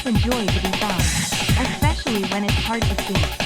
such a joy to be found, especially when it's hard to see.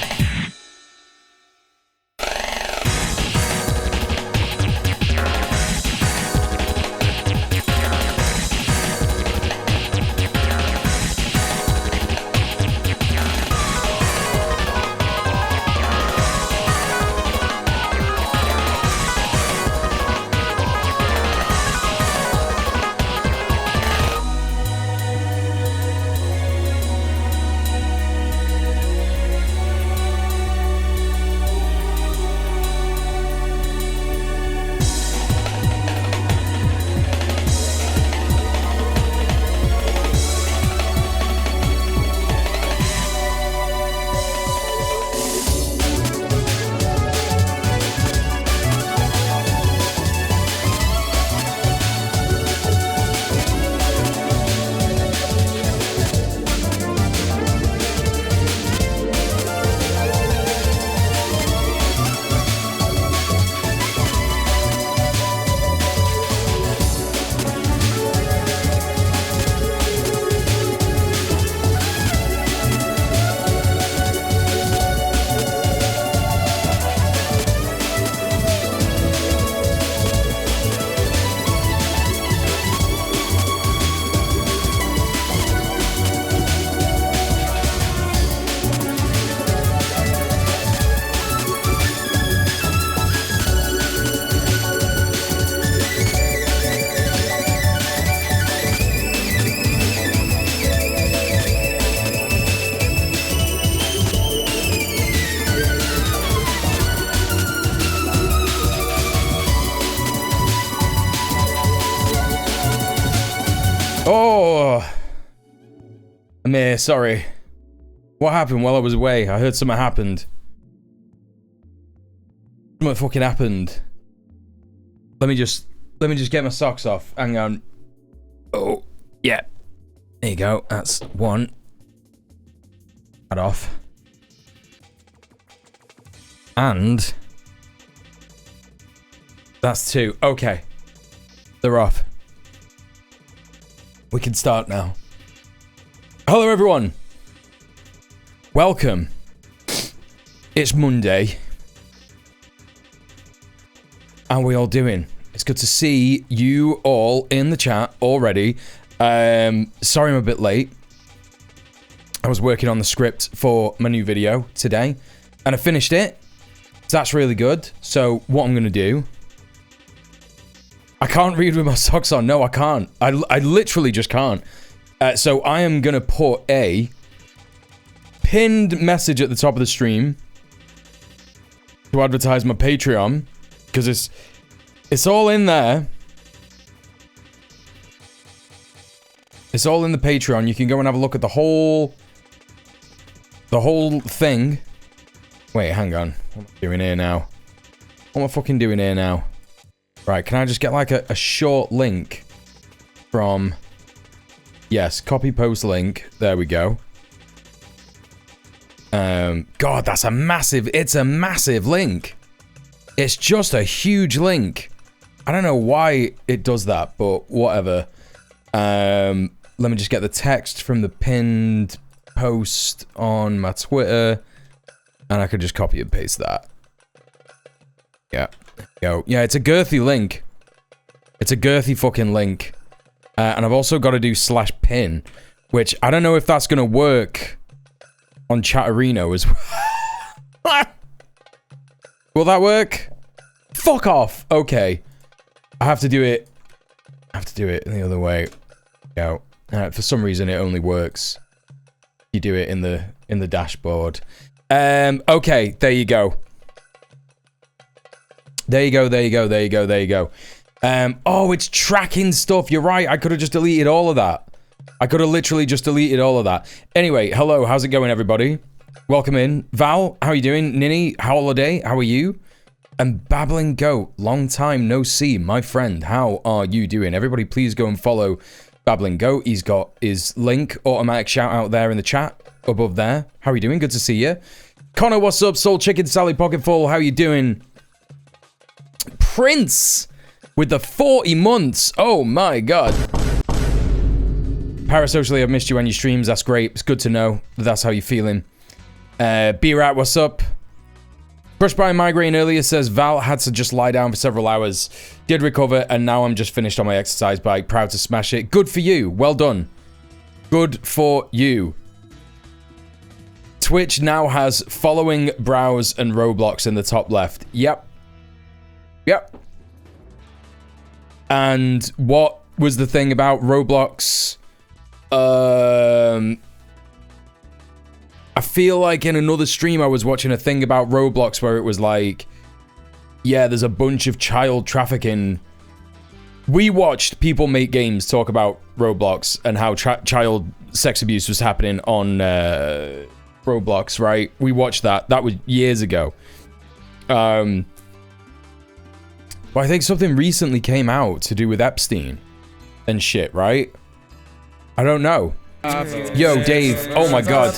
Oh, Amir, sorry. What happened while I was away? I heard something happened. Something fucking happened. Let me just get my socks off. Hang on. Oh, yeah. There you go. That's one. That off. And that's two. Okay. They're off. We can start now. Hello, everyone. Welcome. It's Monday. How are we all doing? It's good to see you all in the chat already. Sorry I'm a bit late. I was working on the script for my new video today, and I finished it. So that's really good. So what I'm going to do... I can't read with my socks on. No, I can't. I literally just can't. So I am going to put a pinned message at the top of the stream to advertise my Patreon, because it's all in there. It's all in the Patreon. You can go and have a look at the whole thing. Wait, hang on. What am I doing here now? What am I fucking doing here now? Right, can I just get like a short link from... Yes, copy post link. There we go. God, that's a massive... It's a massive link. It's just a huge link. I don't know why it does that, but whatever. Let me just get the text from the pinned post on my Twitter. And I could just copy and paste that. Yeah. Go. Yeah, it's a girthy link. It's a girthy fucking link. And I've also got to do /pin, which I don't know if that's going to work on Chatterino as well. Will that work? Fuck off. Okay. I have to do it. The other way. Go. For some reason, it only works. You do it in the dashboard. Okay, there you go. There you go. Oh, it's tracking stuff. You're right. I could have just deleted all of that. I could have literally just deleted all of that. Anyway, hello. How's it going, everybody? Welcome in. Val, how are you doing? Ninny, holiday, how are you? And Babbling Goat, long time no see, my friend. How are you doing? Everybody, please go and follow Babbling Goat. He's got his link, automatic shout out there in the chat above there. How are you doing? Good to see you. Connor, what's up? Soul Chicken, Sally Pocketful, how are you doing? Prince with the 40 months. Oh my god. Parasocially, I've missed you on your streams. That's great. It's good to know that that's how you're feeling. B-Rat, what's up? Crushed by a migraine earlier, says Val had to just lie down for several hours. Did recover, and now I'm just finished on my exercise bike. Proud to smash it. Good for you. Well done. Good for you. Twitch now has following, browse, and Roblox in the top left. Yep. Yep. And what was the thing about Roblox? I feel like in another stream I was watching a thing about Roblox where it was like, yeah, there's a bunch of child trafficking. We watched people make games talk about Roblox and how child sex abuse was happening on Roblox, right? We watched that. That was years ago. But I think something recently came out to do with Epstein and shit, right? I don't know. Yo, Dave. Oh my god.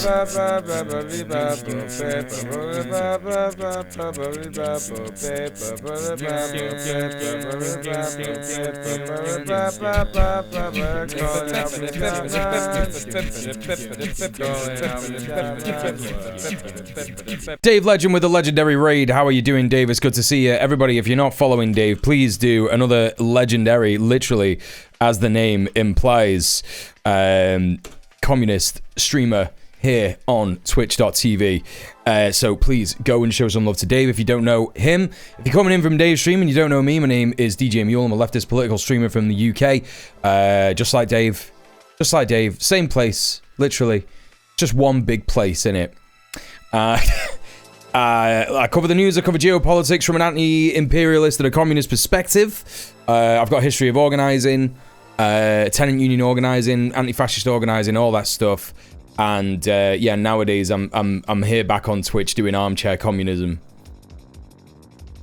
Dave Legend with a legendary raid. How are you doing, Dave? It's good to see you. Everybody, if you're not following Dave, please do. Another legendary, literally, as the name implies, communist streamer here on twitch.tv. So please go and show some love to Dave if you don't know him. If you're coming in from Dave's stream and you don't know me, my name is djmuel. I'm a leftist political streamer from the UK. Just like Dave. Just like Dave. Same place, literally. Just one big place, innit? I cover the news, I cover geopolitics from an anti-imperialist and a communist perspective. I've got a history of organising, tenant union organising, anti-fascist organising, all that stuff. And yeah, nowadays I'm here back on Twitch doing armchair communism.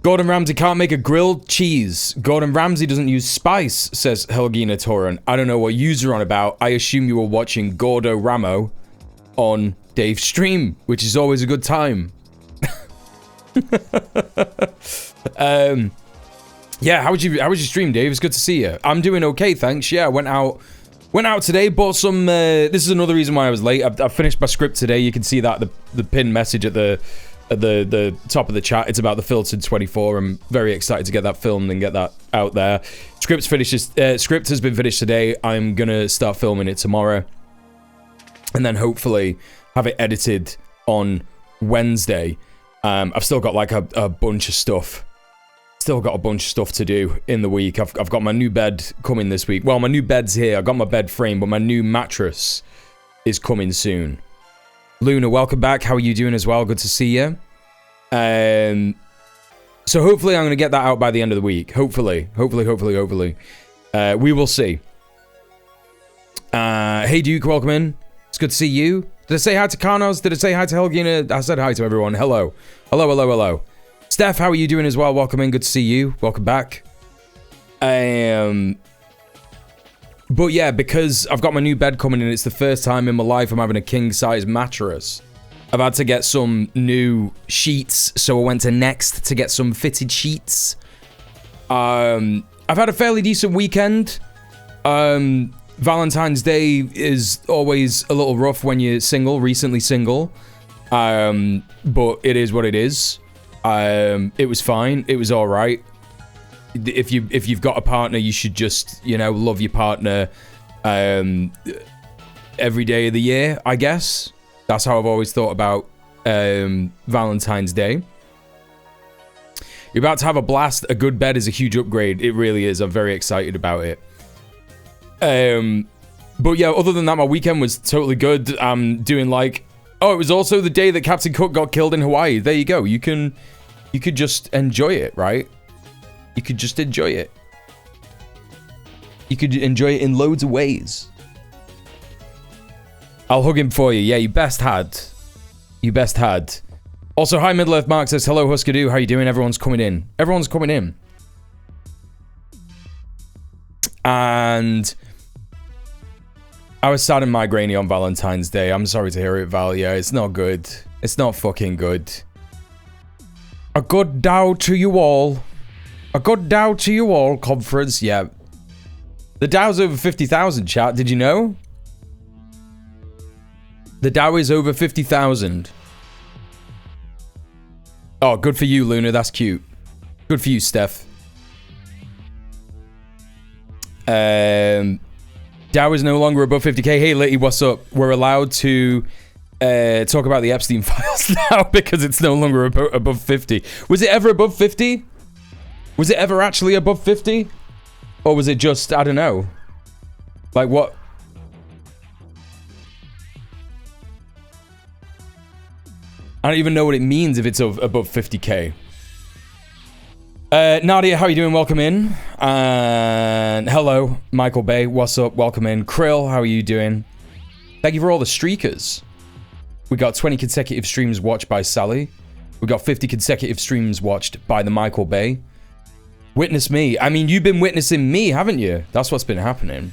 Gordon Ramsay can't make a grilled cheese. Gordon Ramsay doesn't use spice, says Helgina Toran. I don't know what you're on about. I assume you were watching Gordo Ramo on Dave's stream, which is always a good time. Yeah, how was your stream, Dave? It's good to see you. I'm doing okay, thanks. Yeah, I went out today, bought some this is another reason why I was late. I finished my script today. You can see that the pinned message at the top of the chat. It's about the Filtered 24. I'm very excited to get that filmed and get that out there. Script has been finished today. I'm gonna start filming it tomorrow, and then hopefully have it edited on Wednesday. I've still got like a bunch of stuff. Still got a bunch of stuff to do in the week. I've got my new bed coming this week. Well, my new bed's here. I got my bed frame, but my new mattress is coming soon. Luna, welcome back. How are you doing as well? Good to see you. So hopefully I'm going to get that out by the end of the week. Hopefully. We will see. Hey Duke, welcome in. It's good to see you. Did I say hi to Carnos? Did I say hi to Helgina? I said hi to everyone. Hello. Steph, how are you doing as well? Welcome in. Good to see you. Welcome back. But yeah, because I've got my new bed coming in, it's the first time in my life I'm having a king-size mattress. I've had to get some new sheets, so I went to Next to get some fitted sheets. I've had a fairly decent weekend. Valentine's Day is always a little rough when you're single, recently single. But it is what it is. It was fine. It was all right. If you've got a partner, you should just, love your partner every day of the year, I guess. That's how I've always thought about Valentine's Day. You're about to have a blast. A good bed is a huge upgrade. It really is. I'm very excited about it. But yeah, other than that, my weekend was totally good. I'm doing it was also the day that Captain Cook got killed in Hawaii. There you go. You could just enjoy it, right? You could just enjoy it. You could enjoy it in loads of ways. I'll hug him for you. Yeah, you best had. Also, hi, Middle-earth Mark says, hello, Huskadoo. How you doing? Everyone's coming in. And I was sad and migrainey on Valentine's Day. I'm sorry to hear it, Val. Yeah, it's not good. It's not fucking good. A good Dow to you all. Conference. Yeah. The Dow's over 50,000, chat. Did you know? The Dow is over 50,000. Oh, good for you, Luna. That's cute. Good for you, Steph. Dow is no longer above 50k. Hey, Litty, what's up? We're allowed to talk about the Epstein files now because it's no longer above 50. Was it ever above 50? Was it ever actually above 50? Or was it just, I don't know. Like what? I don't even know what it means if it's above 50k. Nadia, how are you doing? Welcome in. And hello, Michael Bay. What's up? Welcome in. Krill, how are you doing? Thank you for all the streakers. We got 20 consecutive streams watched by Sally. We got 50 consecutive streams watched by the Michael Bay. Witness me. I mean, you've been witnessing me, haven't you? That's what's been happening.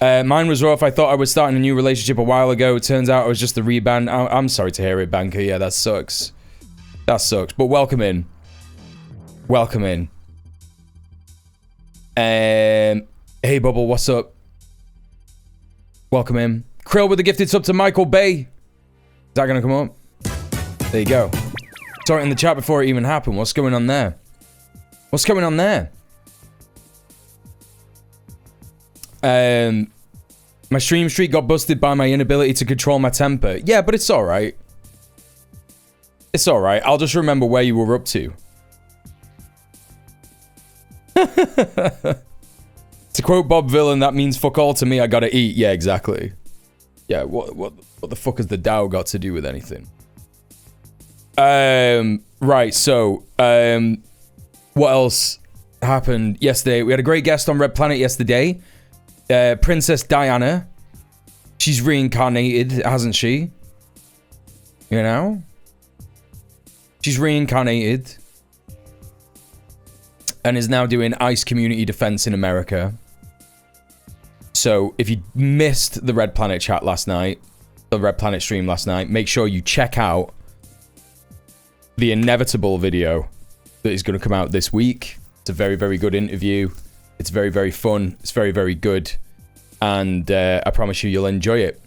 Mine was rough. I thought I was starting a new relationship a while ago. It turns out I was just the rebound. I'm sorry to hear it, Banker. Yeah, that sucks. That sucks. But welcome in. Welcome in. Hey, Bubble, what's up? Welcome in. Krill with the gifted sub to Michael Bay. Is that going to come up? There you go. Saw it in the chat before it even happened. What's going on there? What's going on there? My stream streak got busted by my inability to control my temper. Yeah, but it's alright. It's alright. I'll just remember where you were up to. To quote Bob Villain, that means fuck all to me, I gotta eat. Yeah, exactly. Yeah, what the fuck has the Dow got to do with anything? Right, so, what else happened yesterday? We had a great guest on Red Planet yesterday. Princess Diana. She's reincarnated, hasn't she? You know? She's reincarnated. And is now doing ICE community defense in America. So, if you missed the Red Planet chat last night, the Red Planet stream last night, make sure you check out the inevitable video that is going to come out this week. It's a very, very good interview. It's very, very fun. It's very, very good. And I promise you'll enjoy it.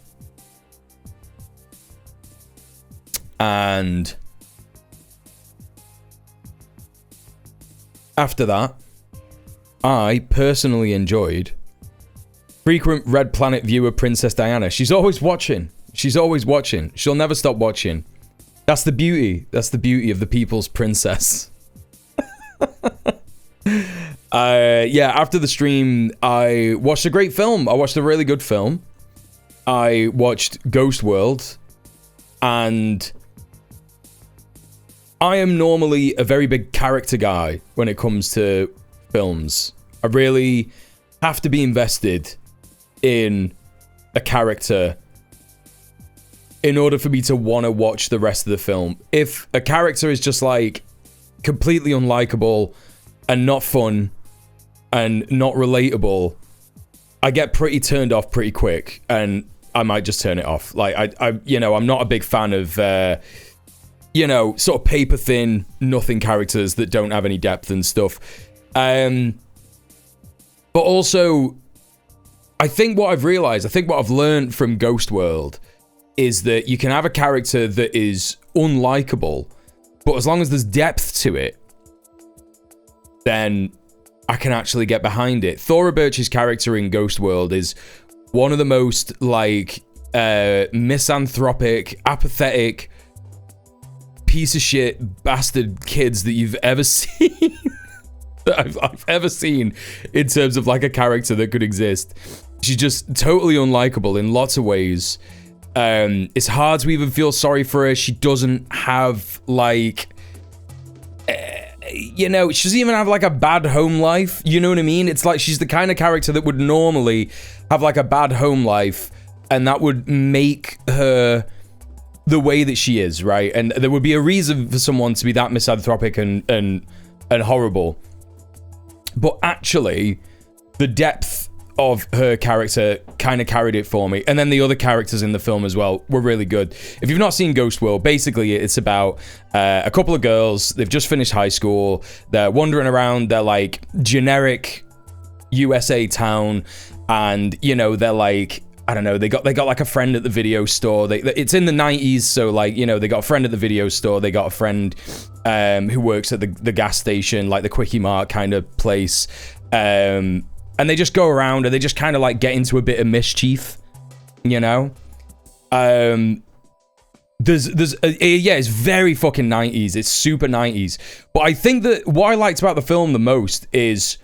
And after that, I personally enjoyed frequent Red Planet viewer Princess Diana. She's always watching. She's always watching. She'll never stop watching. That's the beauty. That's the beauty of the people's princess. Yeah, after the stream, I watched a great film. I watched a really good film. I watched Ghost World. And I am normally a very big character guy when it comes to films. I really have to be invested in a character in order for me to want to watch the rest of the film. If a character is just like completely unlikable and not fun and not relatable, I get pretty turned off pretty quick and I might just turn it off. Like I you know, I'm not a big fan of you know, sort of paper thin, nothing characters that don't have any depth and stuff. But also, I think what I've realized, I think what I've learned from Ghost World is that you can have a character that is unlikable, but as long as there's depth to it, then I can actually get behind it. Thora Birch's character in Ghost World is one of the most, like, misanthropic, apathetic, piece of shit, bastard kids that you've ever seen. that I've ever seen in terms of, like, a character that could exist. She's just totally unlikable in lots of ways. It's hard to even feel sorry for her. She doesn't have, like... you know, she doesn't even have, like, a bad home life. You know what I mean? It's like she's the kind of character that would normally have, like, a bad home life, and that would make her the way that she is, right? And there would be a reason for someone to be that misanthropic and horrible. But actually, the depth of her character kind of carried it for me. And then the other characters in the film as well were really good. If you've not seen Ghost World, basically it's about a couple of girls. They've just finished high school. They're wandering around their, like, generic USA town. And, you know, they're, like, I don't know, they got like a friend at the video store. It's in the 90s, so like, you know, they got a friend at the video store. They got a friend who works at the gas station, like the Quickie Mart kind of place. And they just go around and they just kind of like get into a bit of mischief, you know? Yeah, it's very fucking 90s. It's super 90s. But I think that what I liked about the film the most is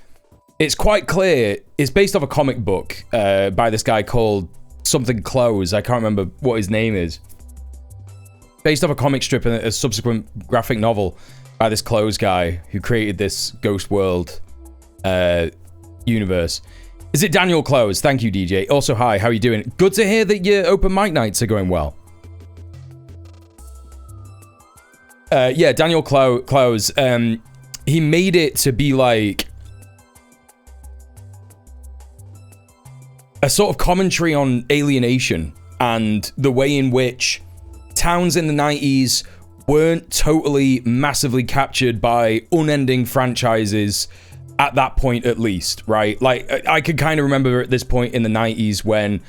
it's quite clear. It's based off a comic book by this guy called something Close. I can't remember what his name is. Based off a comic strip and a subsequent graphic novel by this Close guy who created this Ghost World universe. Is it Daniel Close? Thank you, DJ. Also, hi, how are you doing? Good to hear that your open mic nights are going well. Yeah, Daniel Close. He made it to be like a sort of commentary on alienation and the way in which towns in the 90s weren't totally massively captured by unending franchises at that point, at least, right? Like, I could kind of remember at this point in the 90s when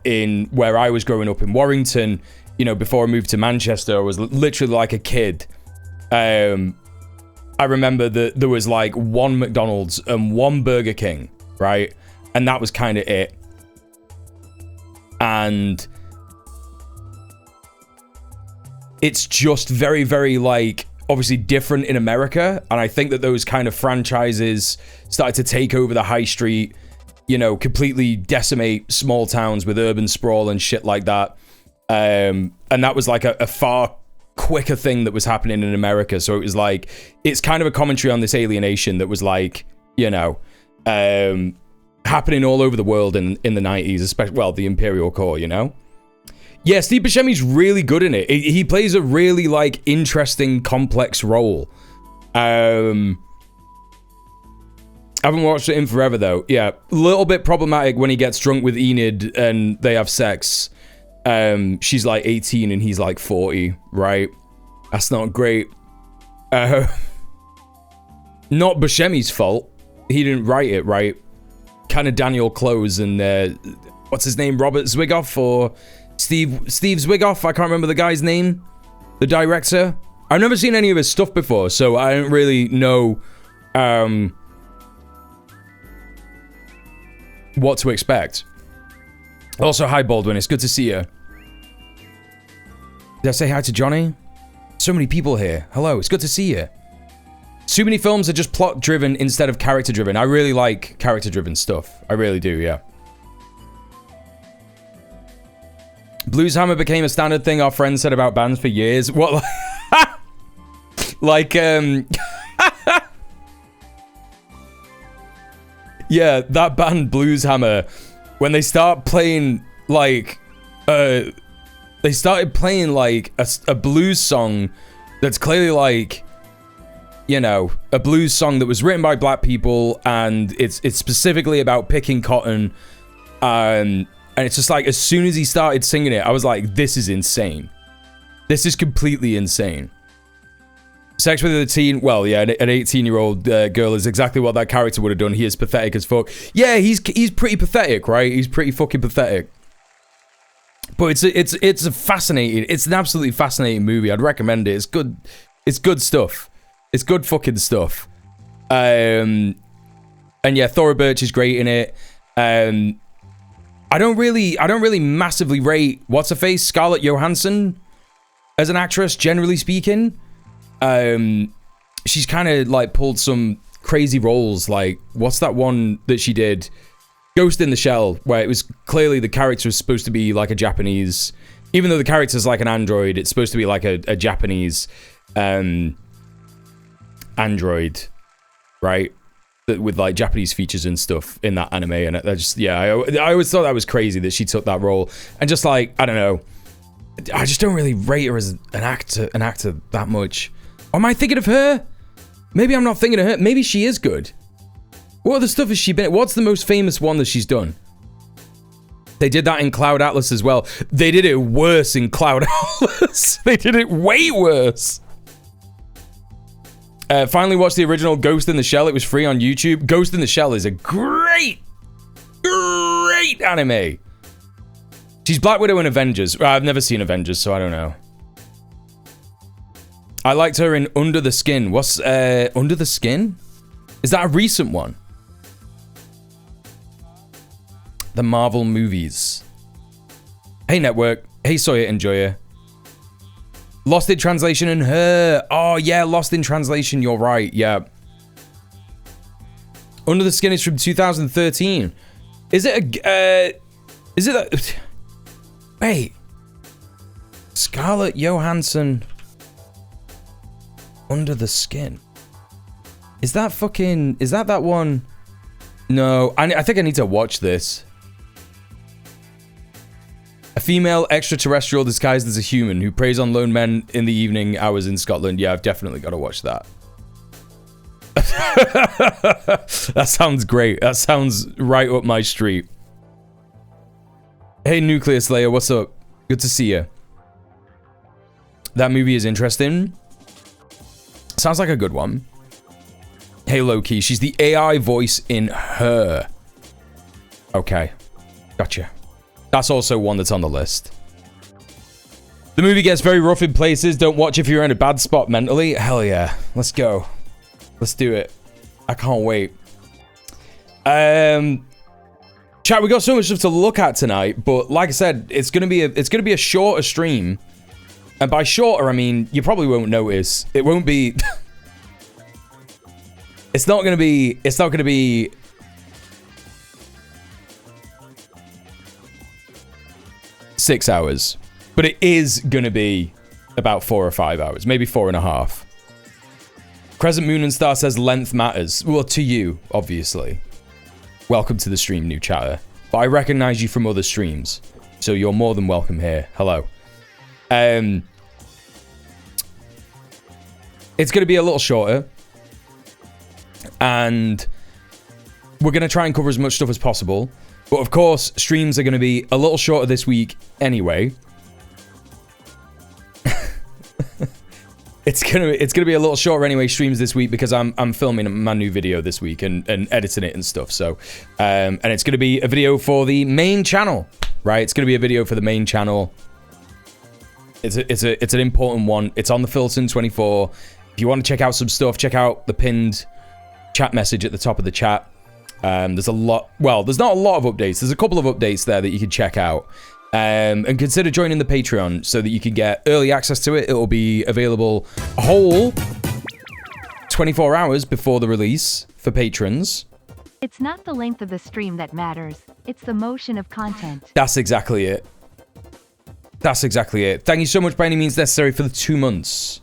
in where I was growing up in Warrington, you know, before I moved to Manchester, I was literally like a kid. I remember that there was like one McDonald's and one Burger King, right? And that was kind of it. And it's just very, very like obviously different in America. And I think that those kind of franchises started to take over the high street, you know, completely decimate small towns with urban sprawl and shit like that. And that was like a far quicker thing that was happening in America. So it was like, it's kind of a commentary on this alienation that was like, you know, happening all over the world in the 90s, especially, well, the Imperial Core, you know? Yeah, Steve Buscemi's really good in it. He plays a really, like, interesting, complex role. I haven't watched it in forever, though. Yeah, a little bit problematic when he gets drunk with Enid and they have sex. She's, like, 18 and he's, like, 40, right? That's not great. Not Buscemi's fault. He didn't write it, right? Kind of Daniel Close and what's his name, Robert Zwigoff or Steve Zwigoff. I can't remember the guy's name, the director. I've never seen any of his stuff before, so I don't really know what to expect. Also, hi Baldwin, it's good to see you. Did I say hi to Johnny? So many people here. Hello, it's good to see you. Too many films are just plot-driven instead of character-driven. I really like character-driven stuff. I really do, yeah. Blues Hammer became a standard thing our friends said about bands for years. What? Like, yeah, that band Blues Hammer, when they start playing, like, they started playing, like, a blues song that's clearly, like, you know, a blues song that was written by black people, and it's specifically about picking cotton, and it's just like, as soon as he started singing it, I was like, this is insane. This is completely insane. Sex with a teen, well, yeah, an 18-year-old girl is exactly what that character would have done. He is pathetic as fuck. Yeah, he's pretty pathetic, right? He's pretty fucking pathetic. But it's a fascinating, it's an absolutely fascinating movie. I'd recommend it. It's good. It's good stuff. It's good fucking stuff. And yeah, Thora Birch is great in it. I don't really massively rate what's her face, Scarlett Johansson, as an actress, generally speaking. She's kind of like pulled some crazy roles, like what's that one that she did, Ghost in the Shell, where it was clearly the character was supposed to be like a Japanese, even though the character's like an android, it's supposed to be like a Japanese android, right? With like Japanese features and stuff in that anime, and I just, yeah, I always thought that was crazy that she took that role, and just like, I don't know, I just don't really rate her as an actor that much. Or am I thinking of her? Maybe I'm not thinking of her. Maybe she is good. What other stuff has she been? What's the most famous one that she's done? They did that in Cloud Atlas as well. They did it worse in Cloud Atlas. They did it way worse. Finally watched the original Ghost in the Shell. It was free on YouTube. Ghost in the Shell is a great anime. She's Black Widow in Avengers. I've never seen Avengers, so I don't know. I liked her in Under the Skin. What's Under the Skin? Is that a recent one? The Marvel movies. Hey, Network. Hey, Sawyer Enjoyer. Lost in Translation and Her. Oh, yeah, Lost in Translation. You're right. Yeah. Under the Skin is from 2013. Is it a... is it a... Wait. Scarlett Johansson... Under the Skin. Is that fucking... Is that one? No. I think I need to watch this. A female extraterrestrial disguised as a human who preys on lone men in the evening hours in Scotland. Yeah, I've definitely got to watch that. That sounds great. That sounds right up my street. Hey, Nuclear Slayer, what's up? Good to see you. That movie is interesting. Sounds like a good one. Hey, Loki, she's the AI voice in Her. Okay. Gotcha. That's also one that's on the list. The movie gets very rough in places. Don't watch if you're in a bad spot mentally. Hell yeah. Let's go. Let's do it. I can't wait. Chat, we got so much stuff to look at tonight, but like I said, it's gonna be a shorter stream. And by shorter, I mean you probably won't notice. It won't be it's not gonna be 6 hours, but it is gonna be about 4 or 5 hours, maybe 4.5. Crescent Moon and Star says length matters. Well, to you, obviously. Welcome to the stream, new chatter. But I recognize you from other streams, so you're more than welcome here. Hello. It's gonna be a little shorter, and we're gonna try and cover as much stuff as possible. But of course, streams are going to be a little shorter this week anyway. It's gonna be a little shorter anyway, streams this week, because I'm filming my new video this week and editing it and stuff. So, and it's gonna be a video for the main channel, right? It's gonna be a video for the main channel. It's an important one. It's on the Filton 24. If you want to check out some stuff, check out the pinned chat message at the top of the chat. There's a lot, well, there's not a lot of updates. There's a couple of updates there that you can check out. And consider joining the Patreon so that you can get early access to it. It will be available a whole 24 hours before the release for patrons. It's not the length of the stream that matters. It's the motion of content. That's exactly it. That's exactly it. Thank you so much by any means necessary for the 2 months.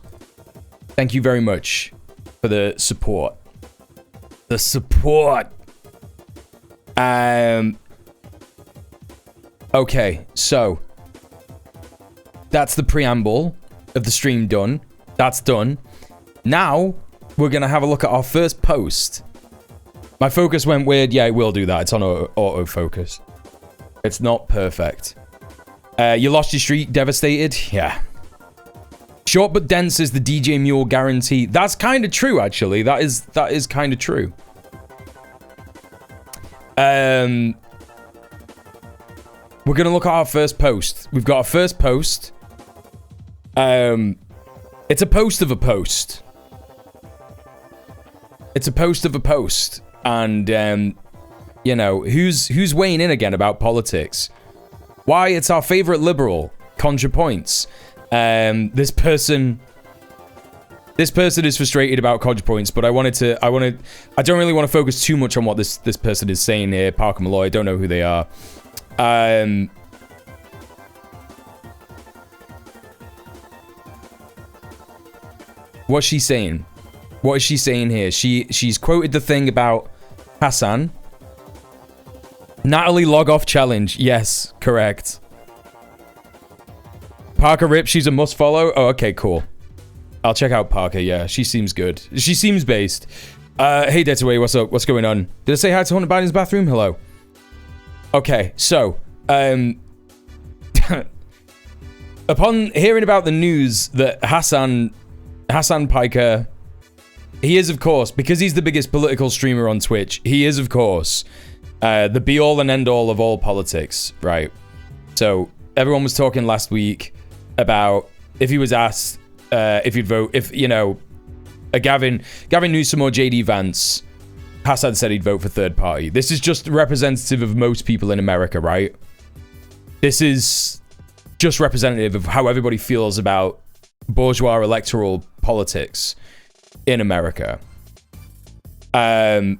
Thank you very much for the support. The support. Okay, so that's the preamble of the stream done. That's done. Now we're gonna have a look at our first post. My focus went weird. Yeah, it will do that. It's on autofocus. It's not perfect. You lost your streak, devastated? Yeah. Short but dense is the djmuel guarantee. That's kind of true, actually. That is kind of true. We're gonna look at our first post. We've got our first post. It's a post of a post. It's a post of a post. And, you know, who's weighing in again about politics? Why, it's our favorite liberal, ContraPoints. This person is frustrated about ContraPoints, but I don't really want to focus too much on what this person is saying here. Parker Malloy, I don't know who they are. What's she saying? What is she saying here? She's quoted the thing about Hassan. Natalie log off challenge. Yes, correct. Parker Rip, she's a must follow. Oh, okay, cool. I'll check out Parker. Yeah, she seems good. She seems based. Hey, Detaway, what's up? What's going on? Did I say hi to Hunter Biden's bathroom? Hello. Okay, so, upon hearing about the news that Hassan Piker, he is, of course, because he's the biggest political streamer on Twitch, he is, of course, the be-all and end-all of all politics, right? So everyone was talking last week about if he was asked if he'd vote, if, you know, Gavin Newsom or JD Vance, Hassan said he'd vote for third party. This is just representative of most people in America, right? This is just representative of how everybody feels about bourgeois electoral politics in America. And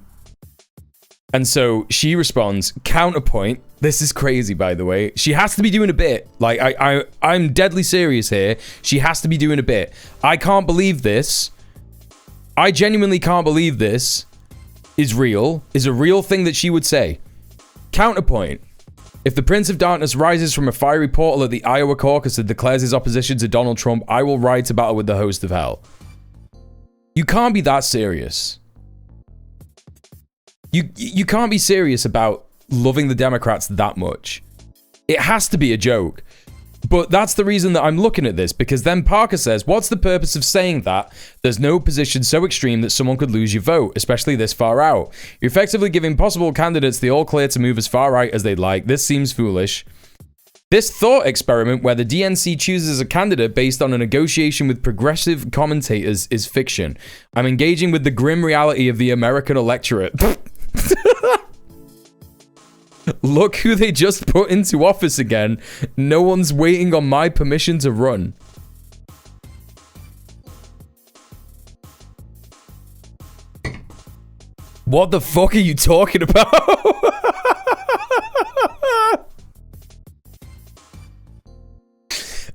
so she responds, counterpoint. This is crazy, by the way. She has to be doing a bit. Like, I'm deadly serious here. She has to be doing a bit. I can't believe this. I genuinely can't believe this is real. Is a real thing that she would say. Counterpoint. If the Prince of Darkness rises from a fiery portal at the Iowa caucus and declares his opposition to Donald Trump, I will ride to battle with the host of hell. You can't be that serious. You can't be serious about loving the Democrats that much. It has to be a joke. But that's the reason that I'm looking at this, because then Parker says, what's the purpose of saying that? There's no position so extreme that someone could lose your vote, especially this far out. You're effectively giving possible candidates the all clear to move as far right as they'd like. This seems foolish. This thought experiment where the DNC chooses a candidate based on a negotiation with progressive commentators is fiction. I'm engaging with the grim reality of the American electorate. Look who they just put into office again. No one's waiting on my permission to run. What the fuck are you talking about?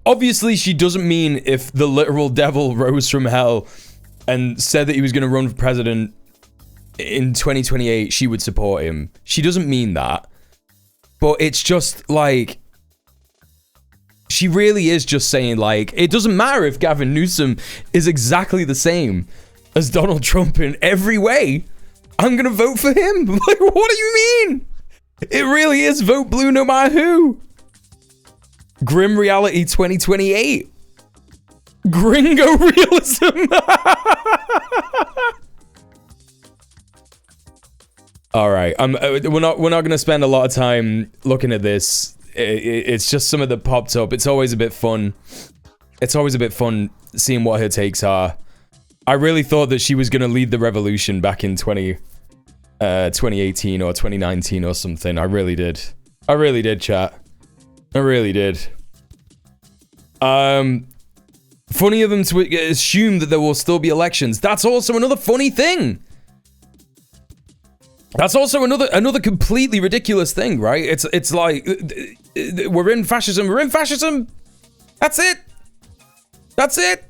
Obviously, she doesn't mean if the literal devil rose from hell and said that he was going to run for president in 2028, she would support him. She doesn't mean that. But it's just like, she really is just saying, like, it doesn't matter if Gavin Newsom is exactly the same as Donald Trump in every way. I'm going to vote for him. Like, what do you mean? It really is vote blue no matter who. Grim reality 2028. Gringo realism. All right, we're not going to spend a lot of time looking at this. It's just some of the popped up. It's always a bit fun. It's always a bit fun seeing what her takes are. I really thought that she was going to lead the revolution back in 2018 or 2019 or something. I really did. I really did, chat. I really did. Funny of them to assume that there will still be elections. That's also another funny thing. That's also another completely ridiculous thing, right? It's like, we're in fascism. We're in fascism. That's it. That's it.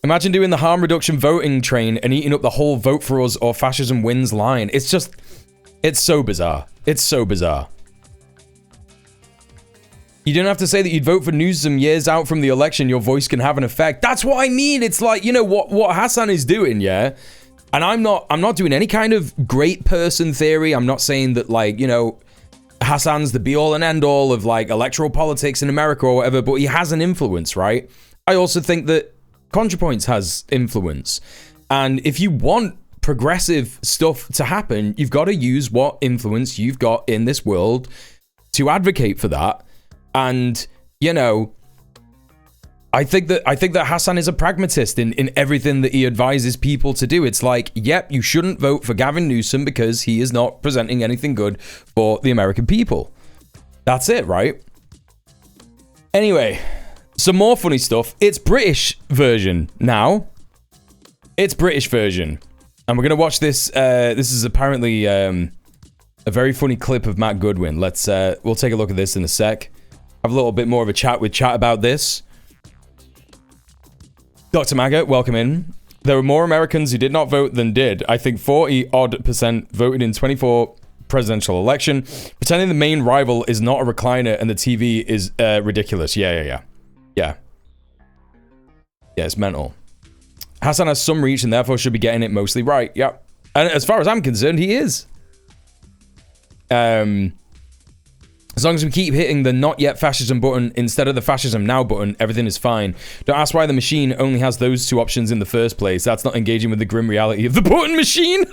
Imagine doing the harm reduction voting train and eating up the whole vote for us or fascism wins line. It's just, it's so bizarre. It's so bizarre. You don't have to say that you'd vote for Newsom years out from the election. Your voice can have an effect. That's what I mean. It's like, you know, what Hassan is doing, yeah? And I'm not doing any kind of great person theory. I'm not saying that, like, you know, Hassan's the be all and end all of like electoral politics in America or whatever, but he has an influence, right? I also think that ContraPoints has influence. And if you want progressive stuff to happen, you've got to use what influence you've got in this world to advocate for that. And, you know, I think that Hassan is a pragmatist in everything that he advises people to do. It's like, yep, you shouldn't vote for Gavin Newsom because he is not presenting anything good for the American people. That's it, right? Anyway, some more funny stuff. It's British version now. It's British version. And we're going to watch this. This is apparently a very funny clip of Matt Goodwin. We'll take a look at this in a sec. Have a little bit more of a chat with chat about this. Dr. Maga, welcome in. There were more Americans who did not vote than did. I think 40-odd% voted in 24 presidential election. Pretending the main rival is not a recliner and the TV is ridiculous. Yeah, it's mental. Hassan has some reach and therefore should be getting it mostly right. Yep. And as far as I'm concerned, he is. As long as we keep hitting the not yet fascism button instead of the fascism now button, everything is fine. Don't ask why the machine only has those two options in the first place. That's not engaging with the grim reality of the button machine.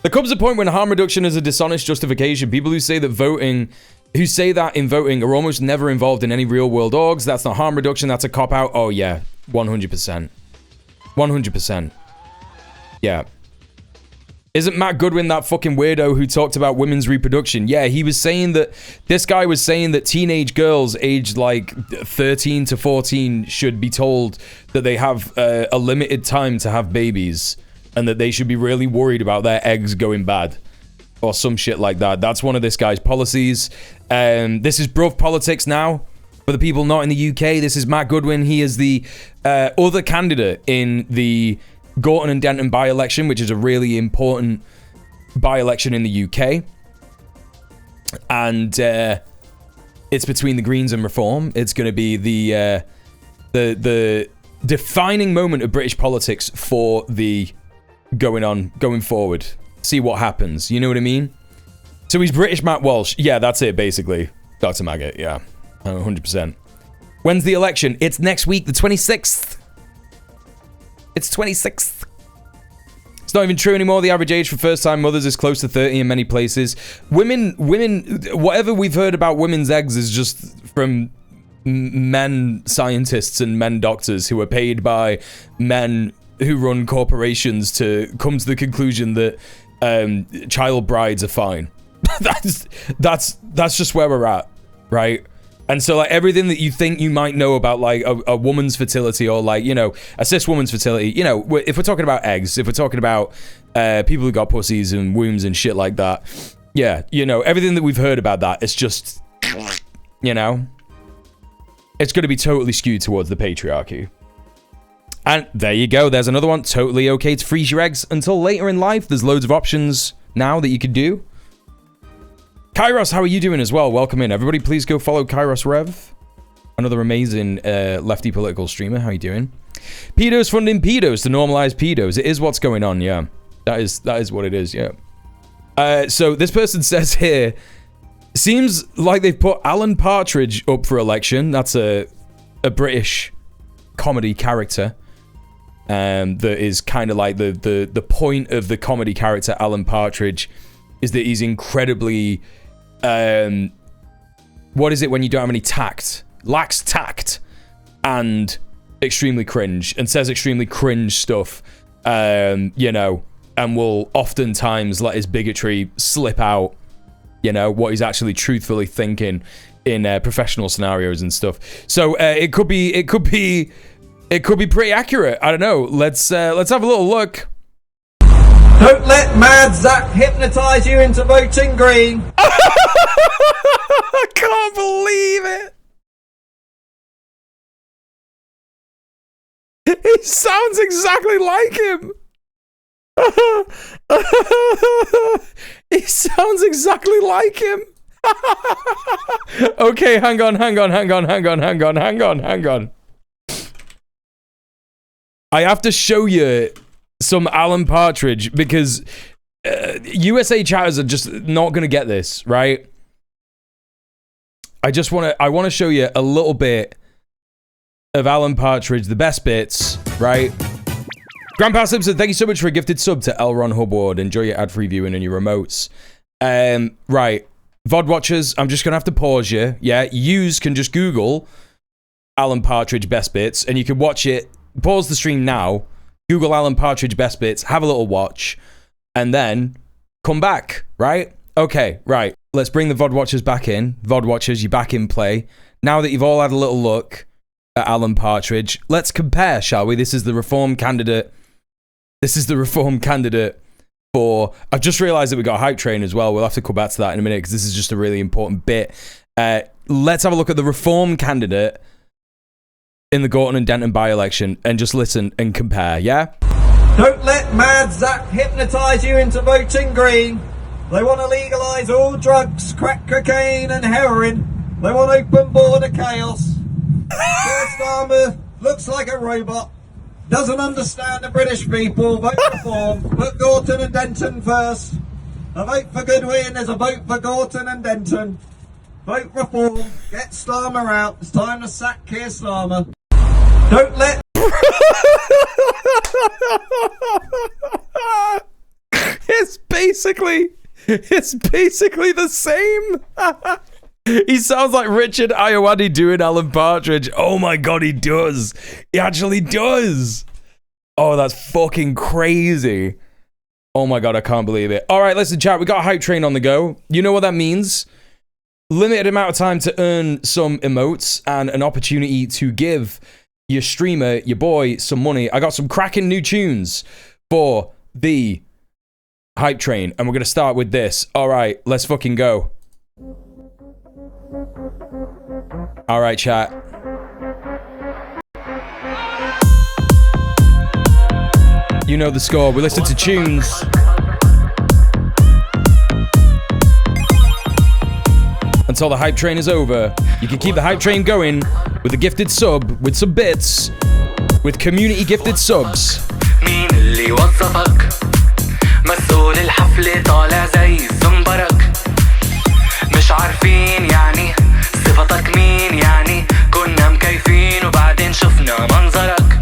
There comes a point when harm reduction is a dishonest justification. People who say that in voting are almost never involved in any real world orgs. That's not harm reduction, that's a cop-out. Oh yeah, 100%. 100%. Yeah. Isn't Matt Goodwin that fucking weirdo who talked about women's reproduction? Yeah, he was saying that, this guy was saying that teenage girls aged like 13 to 14 should be told that they have a limited time to have babies and that they should be really worried about their eggs going bad or some shit like that. That's one of this guy's policies. This is bruv politics now. For the people not in the UK, this is Matt Goodwin. He is the other candidate in the Gorton and Denton by-election, which is a really important by-election in the UK. And it's between the Greens and Reform. It's going to be the defining moment of British politics for the going forward. See what happens. You know what I mean? So he's British Matt Walsh. Yeah, that's it, basically. Dr. Maggot, yeah. 100%. When's the election? It's next week, the 26th. It's 26th. It's not even true anymore. The average age for first-time mothers is close to 30 in many places. Women, whatever we've heard about women's eggs is just from men scientists and men doctors who are paid by men who run corporations to come to the conclusion that child brides are fine. that's just where we're at, right? And so, like, everything that you think you might know about, like, a woman's fertility or, like, you know, a cis woman's fertility, you know, if we're talking about eggs, if we're talking about people who got pussies and wombs and shit like that, yeah, you know, everything that we've heard about that, it's just, you know, it's going to be totally skewed towards the patriarchy. And there you go. There's another one. Totally okay to freeze your eggs until later in life. There's loads of options now that you could do. Kairos, how are you doing as well? Welcome in. Everybody, please go follow Kairos Rev. Another amazing lefty political streamer. How you doing? Pedos funding pedos to normalize pedos. It is what's going on, yeah. That is what it is, yeah. So this person says here, seems like they've put Alan Partridge up for election. That's a British comedy character. That is kind of like the point of the comedy character Alan Partridge is that he's incredibly what is it when you don't have any tact? Lacks tact and extremely cringe and says extremely cringe stuff, you know, and will oftentimes let his bigotry slip out, you know, what he's actually truthfully thinking in professional scenarios and stuff. So it could be pretty accurate. I don't know. Let's have a little look. Don't let Mad Zach hypnotise you into voting green. I can't believe it. He sounds exactly like him. He sounds exactly like him. Okay, hang on. I have to show you some Alan Partridge because USA chatters are just not going to get this, right? I want to show you a little bit of Alan Partridge, the best bits, right? Grandpa Simpson, thank you so much for a gifted sub to Elron Hubbard. Enjoy your ad-free viewing and your remotes. Right. VOD watchers, I'm just going to have to pause you. Yeah, yous can just Google Alan Partridge best bits and you can watch it. Pause the stream now. Google Alan Partridge best bits. Have a little watch. And then come back, right? Okay, right. Let's bring the VOD watchers back in. VOD watchers, you're back in play. Now that you've all had a little look at Alan Partridge, let's compare, shall we? This is the Reform candidate. This is the Reform candidate for... I've just realised that we got a hype train as well. We'll have to come back to that in a minute because this is just a really important bit. Let's have a look at the Reform candidate in the Gorton and Denton by-election and just listen and compare, yeah? Don't let Mad Zach hypnotise you into voting green. They want to legalise all drugs, crack cocaine and heroin. They want open border chaos. Keir Starmer looks like a robot. Doesn't understand the British people. Vote Reform. Put Gorton and Denton first. A vote for Goodwin is a vote for Gorton and Denton. Vote Reform. Get Starmer out. It's time to sack Keir Starmer. Don't let... It's basically the same. He sounds like Richard Ayoade doing Alan Partridge. Oh my god, he does. He actually does. Oh, that's fucking crazy. Oh my god, I can't believe it. All right, listen, chat. We got a hype train on the go. You know what that means? Limited amount of time to earn some emotes and an opportunity to give your streamer, your boy, some money. I got some cracking new tunes for the hype train, and we're gonna start with this. All right, let's fucking go. All right, chat. You know the score. We listen to tunes. Until the hype train is over. You can keep the hype train going with a gifted sub, with some bits, with community gifted subs. مين اللي وظفك؟ مسؤول الحفلة طالع زي الزنبرك. مش عارفين يعني صفتك مين يعني. كنا مكيفين وبعدين شفنا منظرك.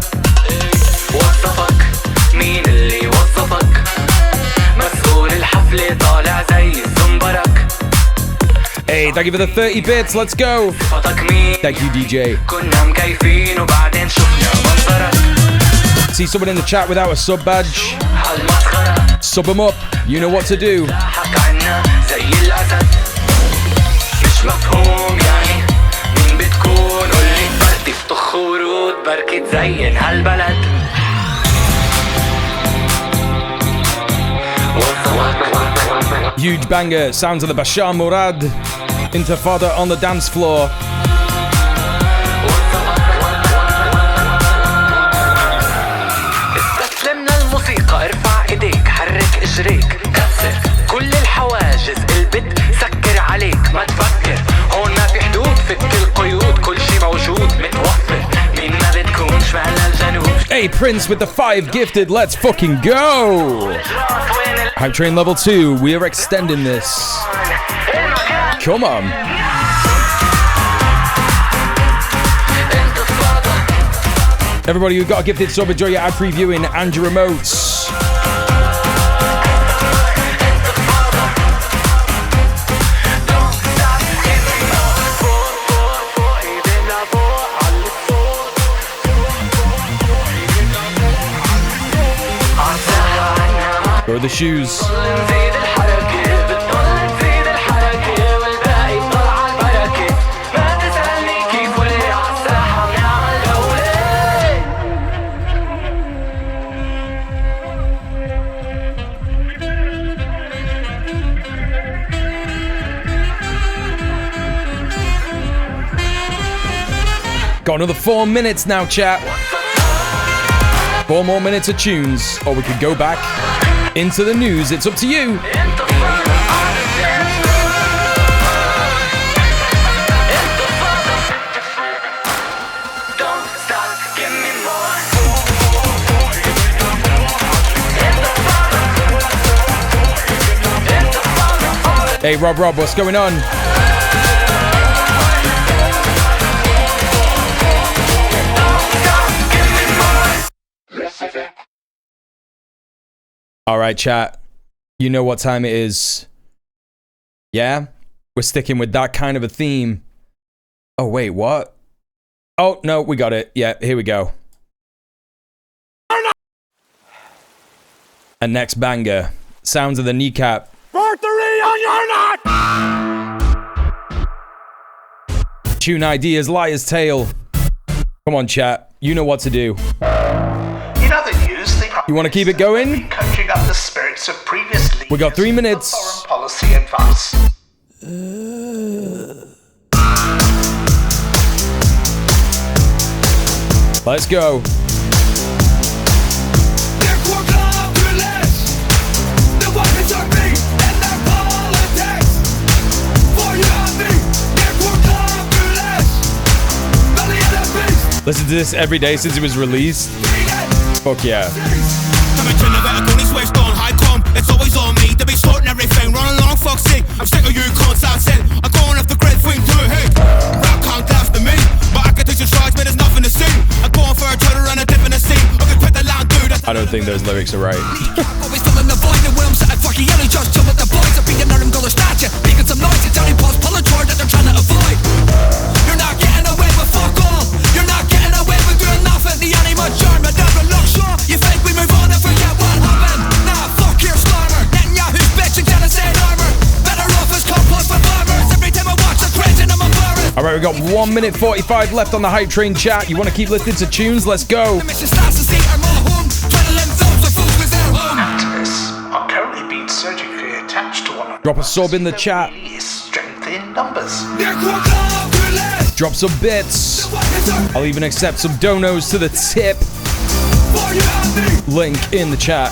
وظفك مين اللي وظفك؟ مسؤول الحفلة طالع زي الزنبرك. Hey, thank you for the 30 bits. Let's go. Thank you, DJ. See someone in the chat without a sub badge? Sub them up. You know what to do. Huge banger. Sounds of the Bashar Murad. Intifada on the dance floor. استسلمنا الموسيقى ارفع ايديك حرك اجريك كسر كل الحواجز البت سكر عليك ما تفكر هون ما في حدود فك القيود كل شي موجود متوفر مين ما بتكونش معنا الجنوب. Hey Prince with the 5 gifted. Let's fucking go. Hype train level 2. We are extending this. Come on. Everybody who got a gifted sub, enjoy your ad previewing and your remotes. Go to the shoes. Got another 4 minutes now, chat. 4 more minutes of tunes, or we could go back into the news. It's up to you. Hey, Rob, what's going on? All right, chat. You know what time it is. Yeah? We're sticking with that kind of a theme. Oh, wait, what? Oh, no, we got it. Yeah, here we go. And next banger. Sounds of the kneecap. Victory on your neck! Tune ideas, Liar's Tale. Come on, chat. You know what to do. In other news, You want to keep it going? Coaching up the spirits of previous leaders. We got 3 minutes. Foreign policy advice. Let's go. Listen to this every day since it was released. Fuck yeah. It's always on me, they be sorting everything, running along, fuck's sake. I'm sick of you cunts, that's it. I'm going off the grid, swing to a hit. Rap can't clash to me, but I can teach you strides, man, there's nothing to see. I'm going for a turn around a dip in the scene. I can quit the land, dude. I don't think those lyrics are right. Always filling the void, and when I'm set You only just chill with the boys and being on them gonna start you. Making some noise, it's only post pulling toward that they're trying to avoid. You're not getting away with fuck all. You're not getting away with doing nothing. The animal charm, but never look sure. You think we move on and forget what happened? Nah, fuck your slammer. Netanyahu's bitch and genocide armor. Better off as compost for farmers. Every time I watch a cringe and I'm embarrassed. All right, we got 1 minute 45 left on the hype train chat. You want to keep listening to tunes? Let's go. Activists are currently being surgically attached to one another. Drop a sub in the chat. Is strength in numbers. Drop some bits. I'll even accept some donos to the tip. Link in the chat.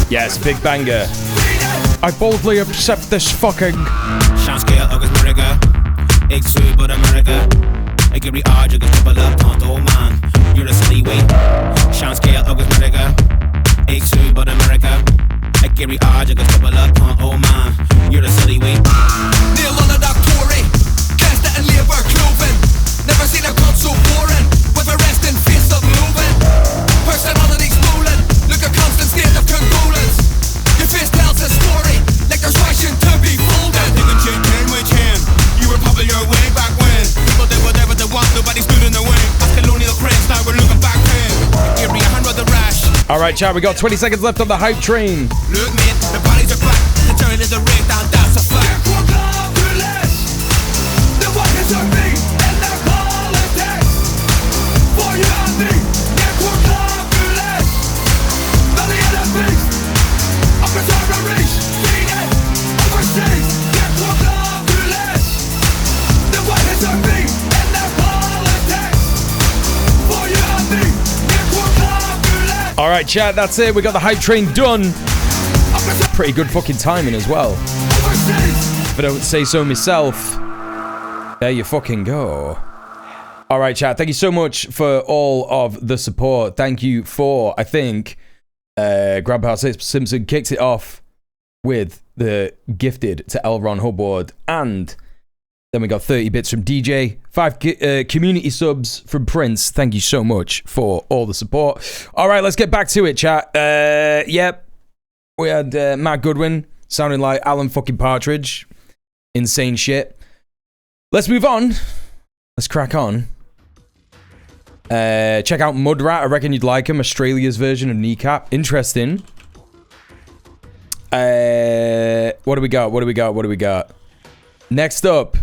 Yes, big banger. I boldly accept this fucking. Chanskea August America. Exude but America. I give you all you can double up, tonto man. You're a silly way. Chanskea August America. Exude but America. I give you all you can double up, tonto man. You're a silly way. Neil on a doctorate. Cast and labor clothing. Never seen a cut so boring. With a resting face of moving. Personality stolen. Look a constant state of condolence. Your face tells a story. Like there's wishing to be folded. Taking shit hand with hand. You were popular way back when. People did whatever they want. Nobody stood in the way. As colonial prince, now we're looking back then. Give me a hand with the rash. All right, chat. We got 20 seconds left on the hype train. Look, man, the bodies are back. The turn is a ring down, that's a fact. The white is on me and their politics. For you and me, get more populous. Not the enemies. Up and down the reach. Feed it overseas. Get more populous. The white is on me and their politics. For you and me, get more populous. All right, chat. That's it. We got the hype train done. Pretty good fucking timing as well. If I don't say so myself. There you fucking go. All right, chat. Thank you so much for all of the support. Thank you for, I think, Grandpa Simpson kicks it off with the gifted to Elron Hubbard. And then we got 30 bits from DJ, 5 community subs from Prince. Thank you so much for all the support. All right, let's get back to it, chat. Yep. We had Matt Goodwin sounding like Alan fucking Partridge. Insane shit. Let's move on. Let's crack on. Check out Mudrat. I reckon you'd like him. Australia's version of Kneecap. Interesting. What do we got? What do we got? What do we got? Next up,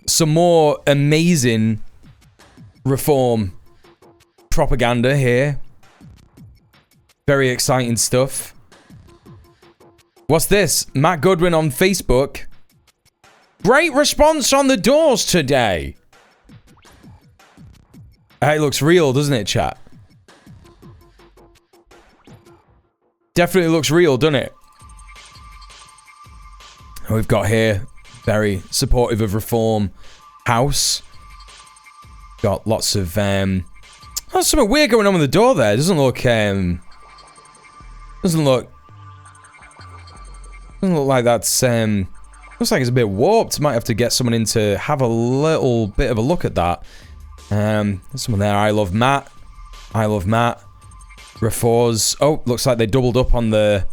some more amazing reform propaganda here. Very exciting stuff. What's this? Matt Goodwin on Facebook. Great response on the doors today. It looks real, doesn't it, chat? Definitely looks real, doesn't it? We've got here, very supportive of Reform House. Got lots of, there's something weird going on with the door there. It doesn't look like that's, looks like it's a bit warped. Might have to get someone in to have a little bit of a look at that. There's someone there. I love Matt. I love Matt. Reforz. Oh, looks like they doubled up on the...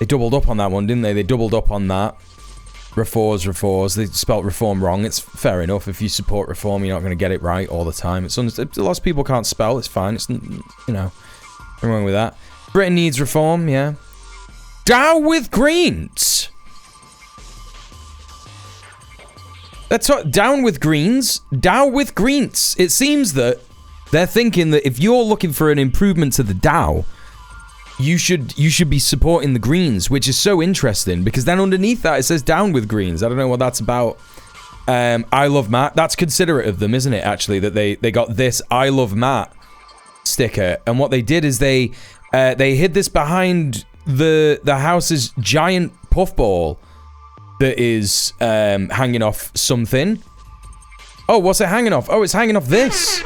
They doubled up on that one, didn't they? They doubled up on that. Reforz. They spelt reform wrong. It's fair enough. If you support reform, you're not going to get it right all the time. It's lots of people can't spell. It's fine. It's, you know, nothing wrong with that. Britain needs reform, yeah. Down with Greens. That's what, down with Greens. Down with Greens. It seems that they're thinking that if you're looking for an improvement to the Dow, you should be supporting the Greens, which is so interesting because then underneath that it says down with Greens. I don't know what that's about. I love Matt. That's considerate of them, isn't it? Actually, that they got this I love Matt sticker, and what they did is they hid this behind the house's giant puffball that is hanging off something. Oh, what's it hanging off? Oh, it's hanging off this.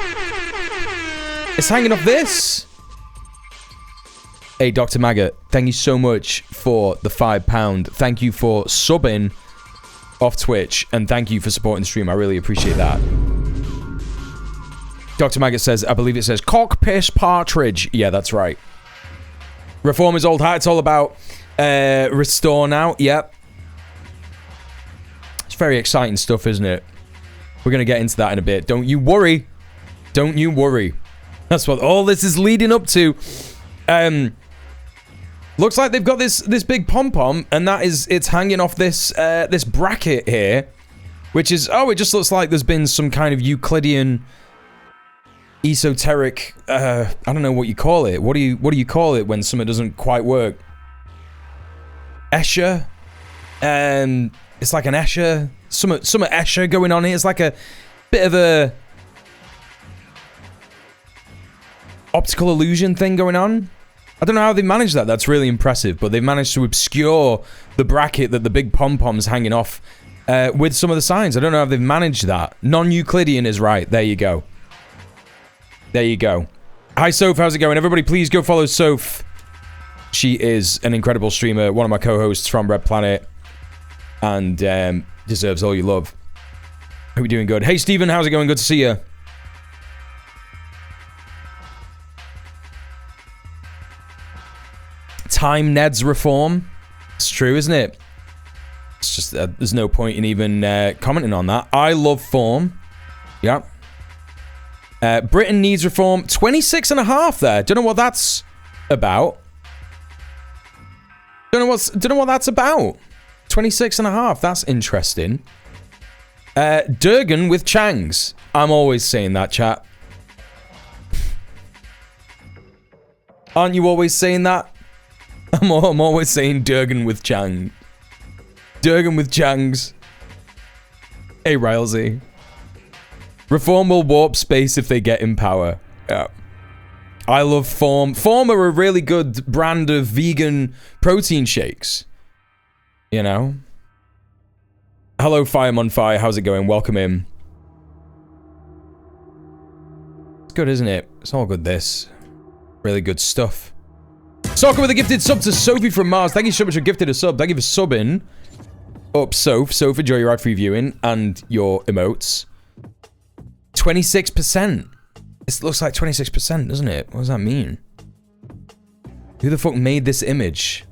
It's hanging off this. Hey, Dr. Maggot, thank you so much for the £5. Thank you for subbing off Twitch, and thank you for supporting the stream. I really appreciate that. Dr. Maggot says, I believe it says, cock, piss, partridge. Yeah, that's right. Reform is old hat. It's all about restore now. Yep. It's very exciting stuff, isn't it? We're going to get into that in a bit. Don't you worry. Don't you worry. That's what all this is leading up to. Looks like they've got this big pom-pom, and it's hanging off this this bracket here, which is, oh, it just looks like there's been some kind of Euclidean esoteric, I don't know what you call it. What do you call it when something doesn't quite work? Escher? It's like an Escher, some Escher going on here. It's like a bit of a optical illusion thing going on. I don't know how they managed that. That's really impressive, but they've managed to obscure the bracket that the big pom-pom's hanging off with some of the signs. I don't know how they've managed that. Non-Euclidean is right. There you go. There you go. Hi, Soph. How's it going? Everybody, please go follow Soph. She is an incredible streamer, one of my co-hosts from Red Planet, and deserves all your love. Hope you're doing good. Hey, Stephen. How's it going? Good to see you. Time Ned's reform. It's true, isn't it? It's just there's no point in even commenting on that. I love form. Yeah. Britain needs reform. 26.5 there. Don't know what that's about. Don't know what that's about. 26.5. That's interesting. Durgan with Changs. I'm always saying that, chat. Aren't you always saying that? I'm always saying Durgan with Chang. Durgan with Changs. Hey, Rylesy. Reform will warp space if they get in power. Yeah. I love Form. Form are a really good brand of vegan protein shakes. You know? Hello, Fireman Fire. How's it going? Welcome in. It's good, isn't it? It's all good, this. Really good stuff. Soccer with a gifted sub to Sophie from Mars. Thank you so much for gifted a sub. Thank you for subbing. Up, Soph. Soph, enjoy your ad-free viewing and your emotes. 26%. It looks like 26%, doesn't it? What does that mean? Who the fuck made this image?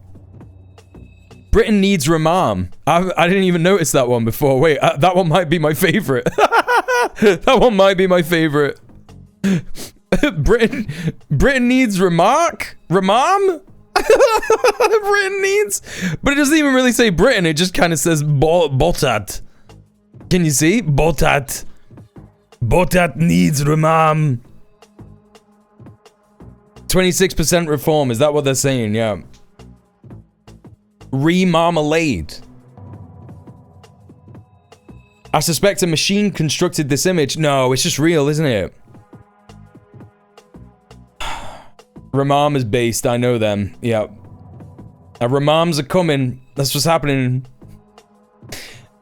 Britain needs Ramam. I didn't even notice that one before. Wait, that one might be my favorite. That one might be my favorite. Britain needs Ramam? Britain needs, but it doesn't even really say Britain. It just kind of says Botat. Can you see? Botat needs Ramam. 26% reform. Is that what they're saying? Yeah. Re-marmalade. I suspect a machine constructed this image. No, it's just real, isn't it? Ramam is based. I know them. Yeah. Ramams are coming. That's what's happening.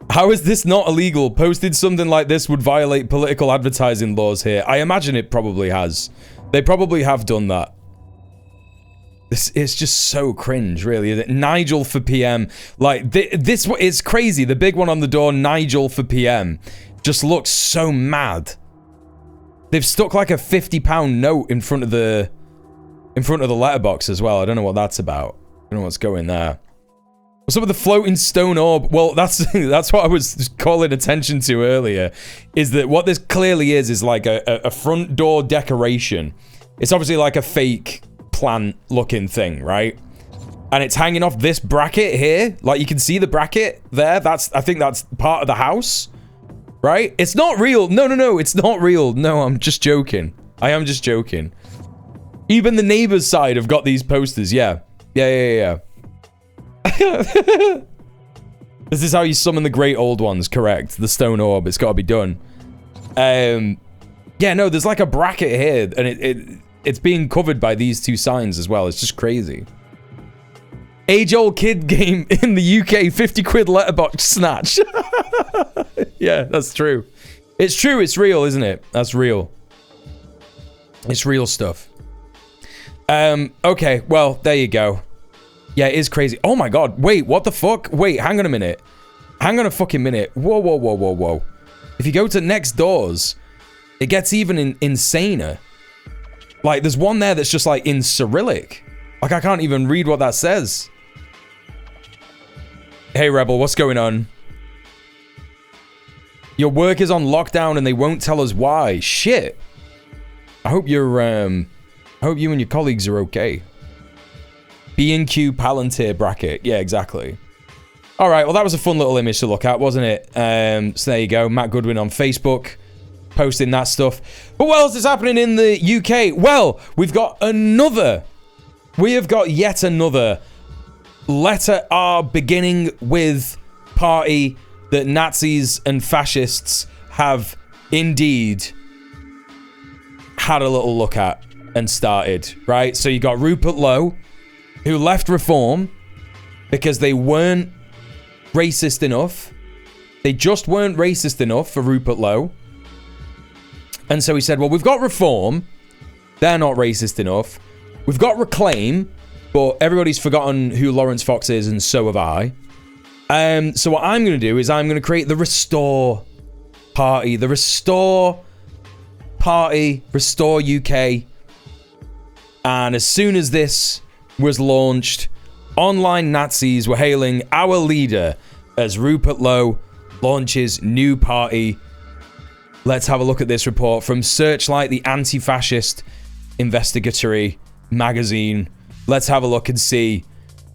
How is this not illegal? Posted something like this would violate political advertising laws here. I imagine it probably has. They probably have done that. This is just so cringe, really. Nigel for PM. Like, this is crazy. The big one on the door, Nigel for PM, just looks so mad. They've stuck like a £50 note in front of the letterbox as well. I don't know what that's about. I don't know what's going there. What's up with the floating stone orb? Well, that's what I was calling attention to earlier. Is that what this clearly is like a front door decoration. It's obviously like a fake plant looking thing, right? And it's hanging off this bracket here. Like, you can see the bracket there. I think that's part of the house, right? It's not real. No, it's not real. No, I'm just joking. I am just joking. Even the neighbors' side have got these posters. Yeah. This is how you summon the great old ones, correct? The stone orb. It's got to be done. Yeah, no, there's like a bracket here, and it's being covered by these two signs as well. It's just crazy. Age-old kid game in the UK, 50 quid letterbox snatch. Yeah, that's true. It's true, it's real, isn't it? That's real. It's real stuff. Okay, well, there you go. Yeah, it is crazy. Oh my god, wait, what the fuck? Wait, hang on a minute. Hang on a fucking minute. Whoa, whoa, whoa, whoa, whoa. If you go to next doors, it gets even insaner. Like, there's one there that's just like in Cyrillic. Like, I can't even read what that says. Hey, Rebel, what's going on? Your work is on lockdown and they won't tell us why. Shit. I hope you're, I hope you and your colleagues are okay. B&Q Palantir bracket. Yeah, exactly. All right, well, that was a fun little image to look at, wasn't it? So there you go. Matt Goodwin on Facebook posting that stuff. But what else is happening in the UK? Well, we have got yet another letter R beginning with party that Nazis and fascists have indeed had a little look at and started, right? So you got Rupert Lowe, who left Reform because they weren't racist enough. They just weren't racist enough for Rupert Lowe. And so he said, well, we've got Reform. They're not racist enough. We've got Reclaim, but everybody's forgotten who Lawrence Fox is, and so have I. So what I'm going to do is I'm going to create the Restore Party. The Restore Party, Restore UK. And as soon as this was launched, online Nazis were hailing our leader as Rupert Lowe launches new party. Let's have a look at this report from Searchlight, the anti-fascist investigatory magazine. Let's have a look and see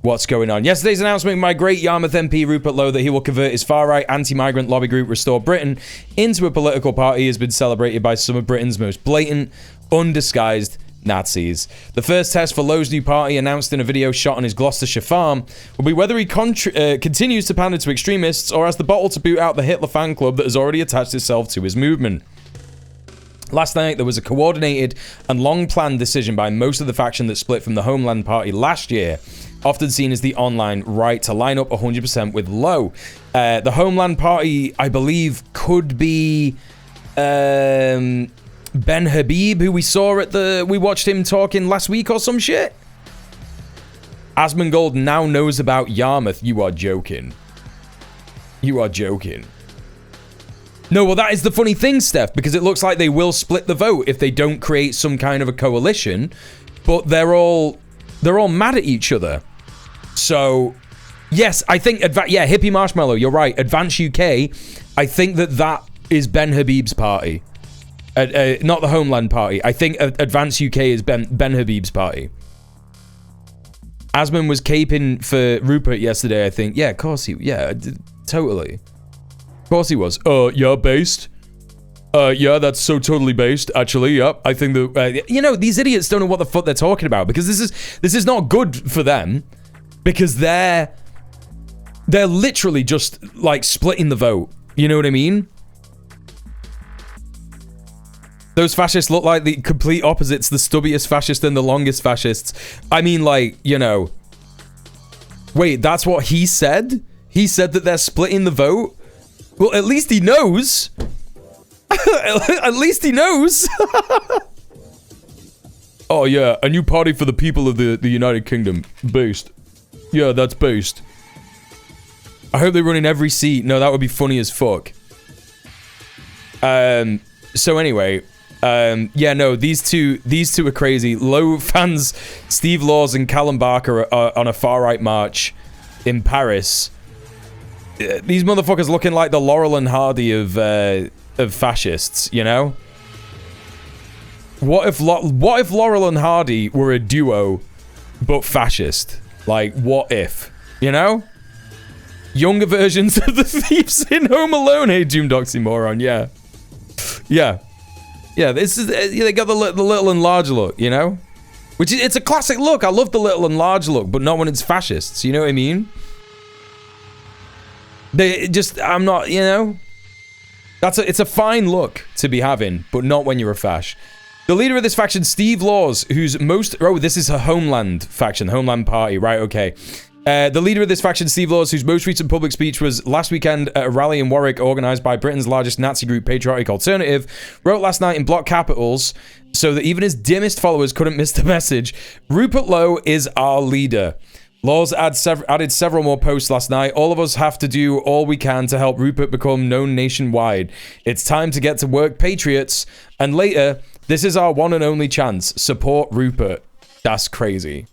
what's going on. Yesterday's announcement by great Yarmouth MP Rupert Lowe that he will convert his far-right anti-migrant lobby group Restore Britain into a political party has been celebrated by some of Britain's most blatant, undisguised Nazis. The first test for Lowe's new party, announced in a video shot on his Gloucestershire farm, will be whether he continues to pander to extremists or has the bottle to boot out the Hitler fan club that has already attached itself to his movement. Last night, there was a coordinated and long-planned decision by most of the faction that split from the Homeland Party last year, often seen as the online right, to line up 100% with Lowe. The Homeland Party, I believe, could be Ben Habib, who we watched him talking last week or some shit. Asmongold now knows about Yarmouth. You are joking. You are joking. No, well, that is the funny thing, Steph, because it looks like they will split the vote if they don't create some kind of a coalition, but they're all mad at each other. So, yes, I think, Hippie Marshmallow, you're right. Advance UK, I think that is Ben Habib's party. Not the Homeland Party. I think Advance UK is Ben Habib's party. Asman was caping for Rupert yesterday, I think. Yeah, of course totally. Of course he was. Yeah, based. Yeah, that's so totally based, actually. Yep. I think that, these idiots don't know what the fuck they're talking about, because this is not good for them, because they're literally just, like, splitting the vote. You know what I mean? Those fascists look like the complete opposites, the stubbiest fascist and the longest fascists. I mean, like, Wait, that's what he said? He said that they're splitting the vote? Well, at least he knows. At least he knows. Oh, yeah, a new party for the people of the United Kingdom. Based. Yeah, that's based. I hope they run in every seat. No, that would be funny as fuck. So anyway, these two are crazy. Lowe fans Steve Laws and Callum Barker are on a far-right march in Paris. These motherfuckers looking like the Laurel and Hardy of fascists, you know? What if Laurel and Hardy were a duo, but fascist? Like, what if? You know? Younger versions of the thieves in Home Alone. Hey, Doom Doxymoron, yeah. Yeah, this is, they got the little and large look, you know? It's a classic look. I love the little and large look, but not when it's fascists, you know what I mean? I'm not, it's a fine look to be having, but not when you're a fash. The leader of this faction, Steve Laws, this is a Homeland faction, Homeland Party, right, okay. The leader of this faction, Steve Laws, whose most recent public speech was last weekend at a rally in Warwick organised by Britain's largest Nazi group, Patriotic Alternative, wrote last night in block capitals so that even his dimmest followers couldn't miss the message. Rupert Lowe is our leader. Laws added several more posts last night. All of us have to do all we can to help Rupert become known nationwide. It's time to get to work, patriots. And later, this is our one and only chance. Support Rupert. That's crazy.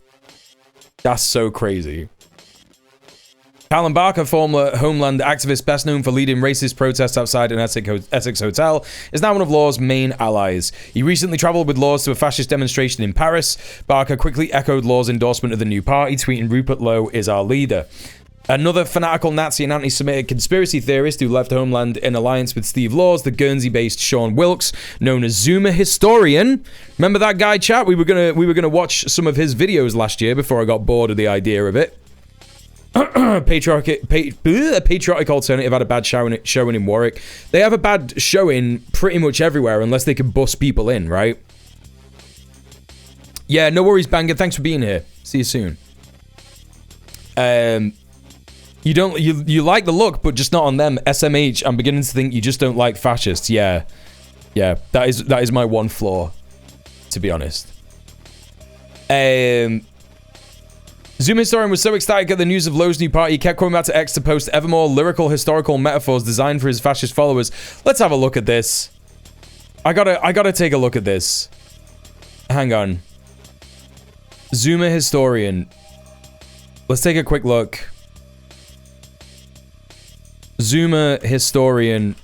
That's so crazy. Callum Barker, former Homeland activist best known for leading racist protests outside an Essex hotel, is now one of Law's main allies. He recently travelled with Laws to a fascist demonstration in Paris. Barker quickly echoed Law's endorsement of the new party, tweeting, "Rupert Lowe is our leader." Another fanatical Nazi and anti-Semitic conspiracy theorist who left Homeland in alliance with Steve Laws, the Guernsey-based Sean Wilkes, known as Zuma Historian. Remember that guy, chat? We were gonna watch some of his videos last year before I got bored of the idea of it. Patriotic Alternative had a bad showing in Warwick. They have a bad showing pretty much everywhere unless they can bus people in, right? Yeah, no worries, Banger. Thanks for being here. See you soon. You like the look, but just not on them. SMH, I'm beginning to think you just don't like fascists. Yeah, that is my one flaw, to be honest. Zoom Historian was so ecstatic at the news of Lowe's new party, he kept coming back to X to post ever more lyrical historical metaphors designed for his fascist followers. Let's have a look at this. I gotta take a look at this. Hang on. Zuma Historian. Let's take a quick look. Zuma Historian.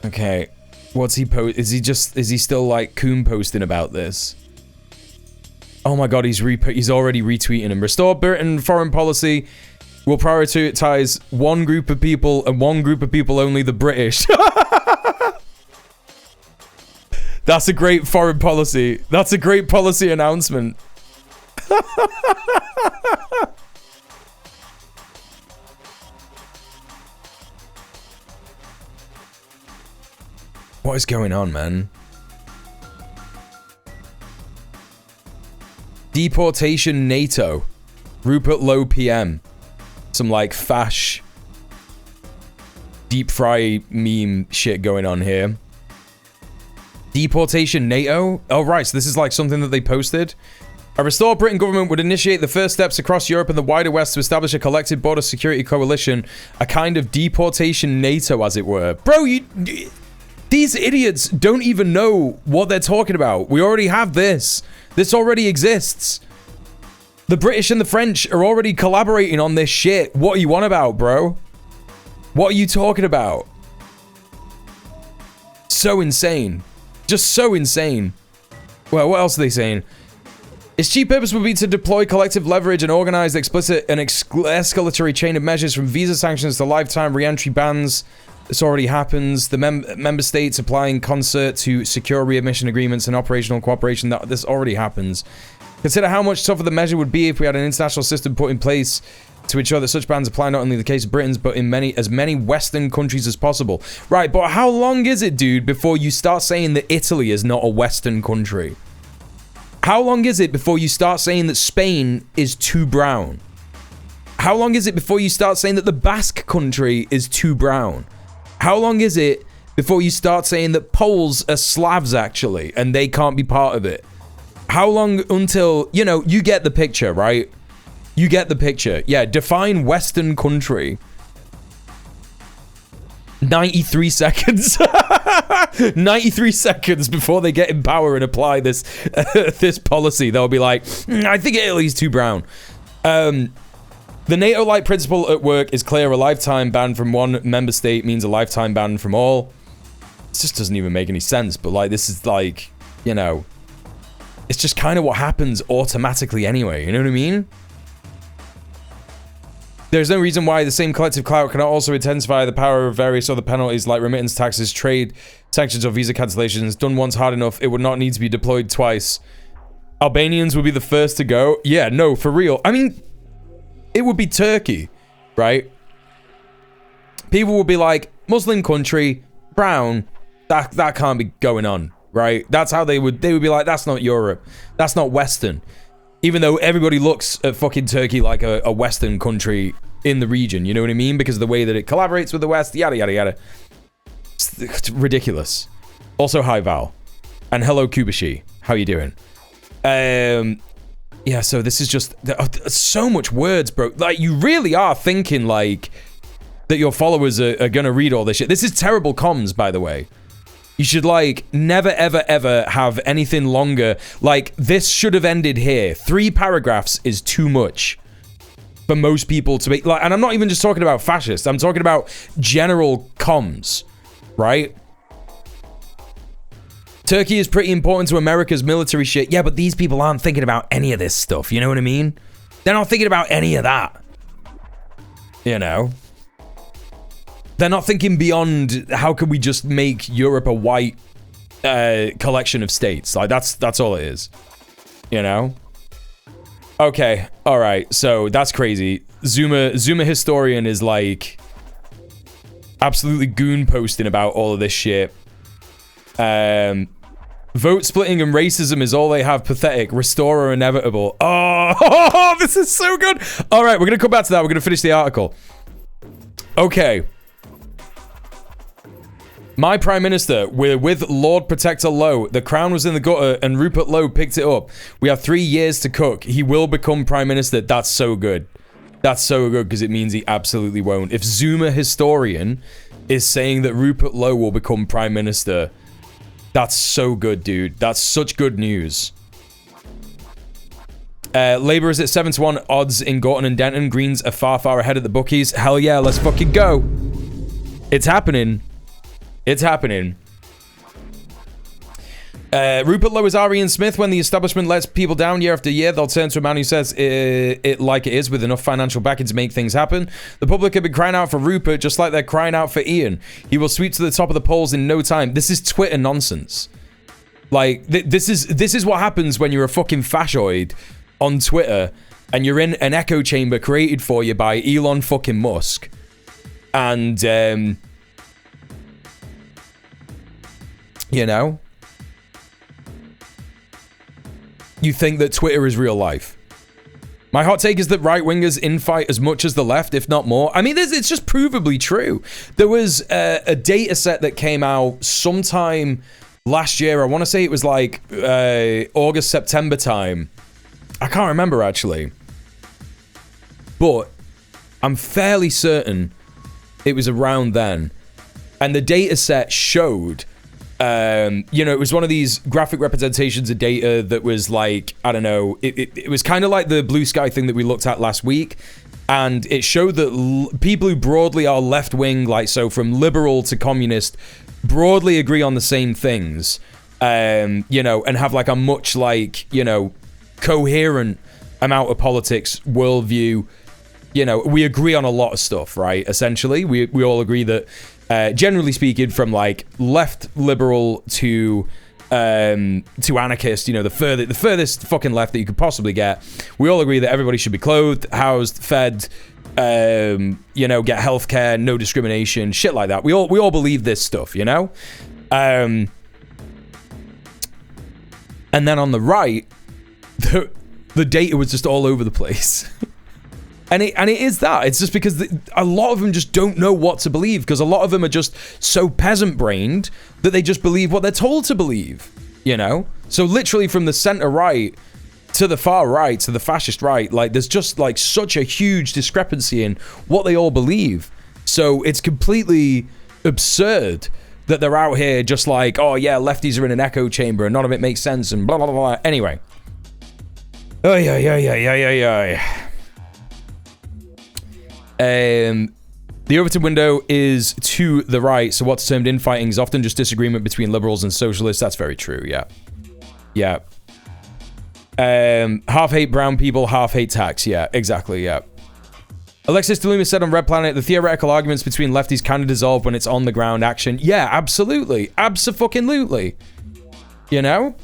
Okay. What's he post? Is he still like coon posting about this? Oh my god, he's already retweeting him. Restore Britain foreign policy will prioritize one group of people and one group of people only, the British. That's a great foreign policy. That's a great policy announcement. What is going on, man? Deportation NATO. Rupert Lowe PM. Some like fash deep fry meme shit going on here. Deportation NATO? Oh right, so this is like something that they posted. A restored Britain government would initiate the first steps across Europe and the wider West to establish a collective border security coalition, a kind of deportation NATO, as it were. Bro, these idiots don't even know what they're talking about. We already have this. This already exists. The British and the French are already collaborating on this shit. What are you on about, bro? What are you talking about? So insane. Just so insane. Well, what else are they saying? Its chief purpose would be to deploy collective leverage and organize explicit and escalatory chain of measures from visa sanctions to lifetime re-entry bans. This already happens. The member states applying concert to secure readmission agreements and operational cooperation. This already happens. Consider how much tougher the measure would be if we had an international system put in place to ensure that such bans apply not only in the case of Britain's, but in as many Western countries as possible. Right, but how long is it, dude, before you start saying that Italy is not a Western country? How long is it before you start saying that Spain is too brown? How long is it before you start saying that the Basque country is too brown? How long is it before you start saying that Poles are Slavs, actually, and they can't be part of it? How long until, you know, you get the picture, right? You get the picture. Yeah, define Western country. 93 seconds. 93 seconds before they get in power and apply this this policy. They'll be like, I think Italy's too brown. The NATO-like principle at work is clear. A lifetime ban from one member state means a lifetime ban from all. This just doesn't even make any sense. But like, this is like, you know, it's just kind of what happens automatically anyway. You know what I mean? There's no reason why the same collective clout cannot also intensify the power of various other penalties like remittance taxes, trade sanctions, or visa cancellations. Done once hard enough, it would not need to be deployed twice. Albanians would be the first to go. Yeah, no, for real. I mean, it would be Turkey, right? People would be like, Muslim country, brown, that can't be going on, right? That's how they would be like, that's not Europe. That's not Western. Even though everybody looks at fucking Turkey like a Western country in the region, you know what I mean? Because of the way that it collaborates with the West, yada, yada, yada. It's ridiculous. Also, hi, Val. And hello, Kubashi. How you doing? Yeah, so this is just... so much words, bro. Like, you really are thinking, like, that your followers are gonna read all this shit. This is terrible comms, by the way. You should, like, never, ever, ever have anything longer. Like, this should have ended here. 3 paragraphs is too much for most people to be... Like, and I'm not even just talking about fascists. I'm talking about general comms, right? Turkey is pretty important to America's military shit. Yeah, but these people aren't thinking about any of this stuff. You know what I mean? They're not thinking about any of that. You know? They're not thinking beyond how can we just make Europe a white collection of states. Like, that's all it is. You know? Okay, alright, so that's crazy. Zuma Historian is like absolutely goon posting about all of this shit. Vote splitting and racism is all they have. Pathetic. Restore or inevitable. Oh, this is so good. Alright, we're gonna come back to that. We're gonna finish the article. Okay. My Prime Minister, we're with Lord Protector Lowe. The crown was in the gutter and Rupert Lowe picked it up. We have 3 years to cook. He will become Prime Minister. That's so good. That's so good because it means he absolutely won't. If Zuma Historian is saying that Rupert Lowe will become Prime Minister, that's so good, dude. That's such good news. Labour is at 7-1 odds in Gorton and Denton. Greens are far, far ahead of the bookies. Hell yeah, let's fucking go. It's happening. It's happening. Rupert Lowe is Ari and Smith. When the establishment lets people down year after year, they'll turn to a man who says it like it is with enough financial backing to make things happen. The public have been crying out for Rupert just like they're crying out for Ian. He will sweep to the top of the polls in no time. This is Twitter nonsense. Like, this is what happens when you're a fucking fascioid on Twitter and you're in an echo chamber created for you by Elon fucking Musk. And, you know, you think that Twitter is real life. My hot take is that right-wingers infight as much as the left, if not more. I mean, it's just provably true. There was a data set that came out sometime last year. I want to say it was like August, September time. I can't remember, actually. But I'm fairly certain it was around then. And the data set showed... you know, it was one of these graphic representations of data that was like, I don't know, it was kind of like the blue sky thing that we looked at last week. And it showed that people who broadly are left-wing, like, so from liberal to communist, broadly agree on the same things, you know, and have like a much like, you know, coherent amount of politics, worldview. You know, we agree on a lot of stuff, right? Essentially, we all agree that generally speaking, from like left liberal to anarchist, you know, the furthest fucking left that you could possibly get, we all agree that everybody should be clothed, housed, fed, you know, get healthcare, no discrimination, shit like that. We all believe this stuff, you know. And then on the right, the data was just all over the place. And it is that. It's just because a lot of them just don't know what to believe, because a lot of them are just so peasant-brained that they just believe what they're told to believe, you know? So literally from the center-right to the far-right to the fascist right, like, there's just, like, such a huge discrepancy in what they all believe. So it's completely absurd that they're out here just like, oh, yeah, lefties are in an echo chamber and none of it makes sense and blah, blah, blah, blah. Anyway. The Overton window is to the right, so what's termed infighting is often just disagreement between liberals and socialists. That's very true, yeah. Yeah. Half hate brown people, half hate tax. Yeah, exactly, yeah. Alexis DeLuma said on Red Planet, the theoretical arguments between lefties kind of dissolve when it's on the ground action. Yeah, absolutely. Abso-fucking-lutely. You know?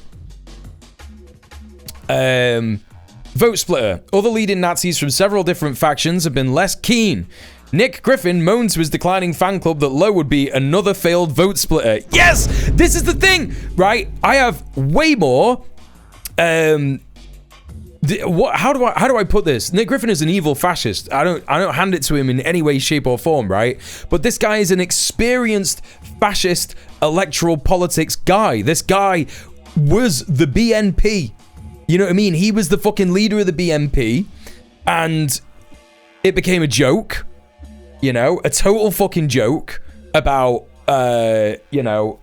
Vote splitter. Other leading Nazis from several different factions have been less keen. Nick Griffin moaned to his declining fan club that Lowe would be another failed vote splitter. Yes! This is the thing, right? I have way more How do I put this? Nick Griffin is an evil fascist. I don't hand it to him in any way, shape, or form, right? But this guy is an experienced fascist electoral politics guy. This guy was the BNP. You know what I mean? He was the fucking leader of the BNP, and it became a joke. You know, a total fucking joke about you know,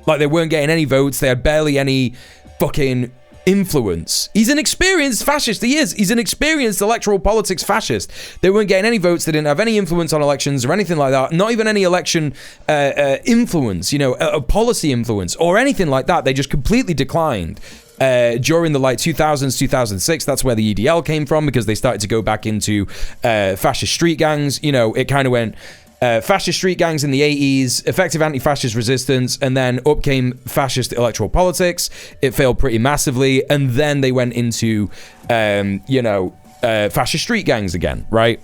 like they weren't getting any votes. They had barely any fucking influence. He's an experienced fascist. He is. He's an experienced electoral politics fascist. They weren't getting any votes. They didn't have any influence on elections or anything like that. Not even any election influence, you know, a policy influence or anything like that. They just completely declined. During the like 2000s, 2006, that's where the EDL came from, because they started to go back into fascist street gangs. You know, it kind of went fascist street gangs in the 80s, effective anti-fascist resistance, and then up came fascist electoral politics. It failed pretty massively, and then they went into, you know, fascist street gangs again, right?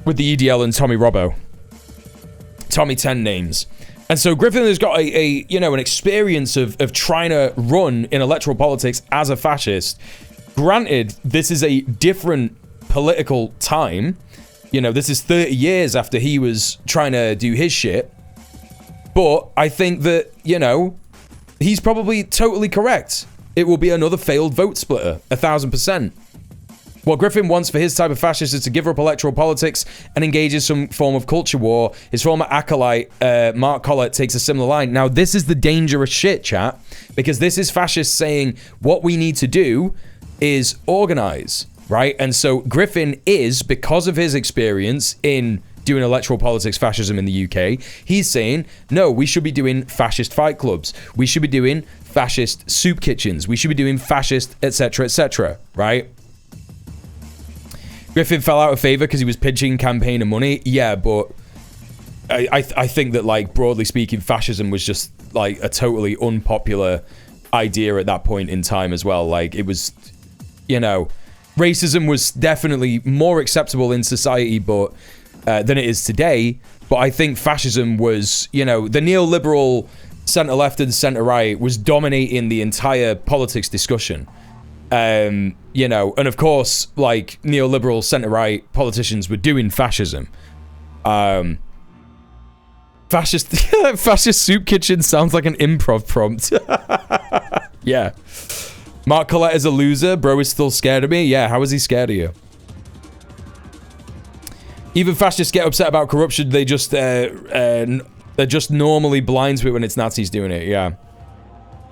With the EDL and Tommy Robbo. Tommy 10 names. And so Griffin has got a you know, an experience of trying to run in electoral politics as a fascist. Granted, this is a different political time. You know, this is 30 years after he was trying to do his shit. But I think that, you know, he's probably totally correct. It will be another failed vote splitter, 1000%. What Griffin wants for his type of fascist is to give up electoral politics and engage in some form of culture war. His former acolyte, Mark Collett, takes a similar line. Now, this is the dangerous shit, chat, because this is fascists saying what we need to do is organize. Right? And so Griffin is, because of his experience in doing electoral politics fascism in the UK, he's saying, no, we should be doing fascist fight clubs. We should be doing fascist soup kitchens. We should be doing fascist, etc., right? Griffin fell out of favor because he was pitching campaign and money. Yeah, but I think that, like, broadly speaking, fascism was just, like, a totally unpopular idea at that point in time as well. Like, it was, you know... Racism was definitely more acceptable in society, but than it is today. But I think fascism was, you know, the neoliberal centre-left and centre-right was dominating the entire politics discussion. You know, and of course, like, neoliberal centre-right politicians were doing fascism. Fascist soup kitchen sounds like an improv prompt. Yeah. Mark Collett is a loser. Bro is still scared of me. Yeah, how is he scared of you? Even fascists get upset about corruption. They just they're just normally blind to it when it's Nazis doing it. Yeah.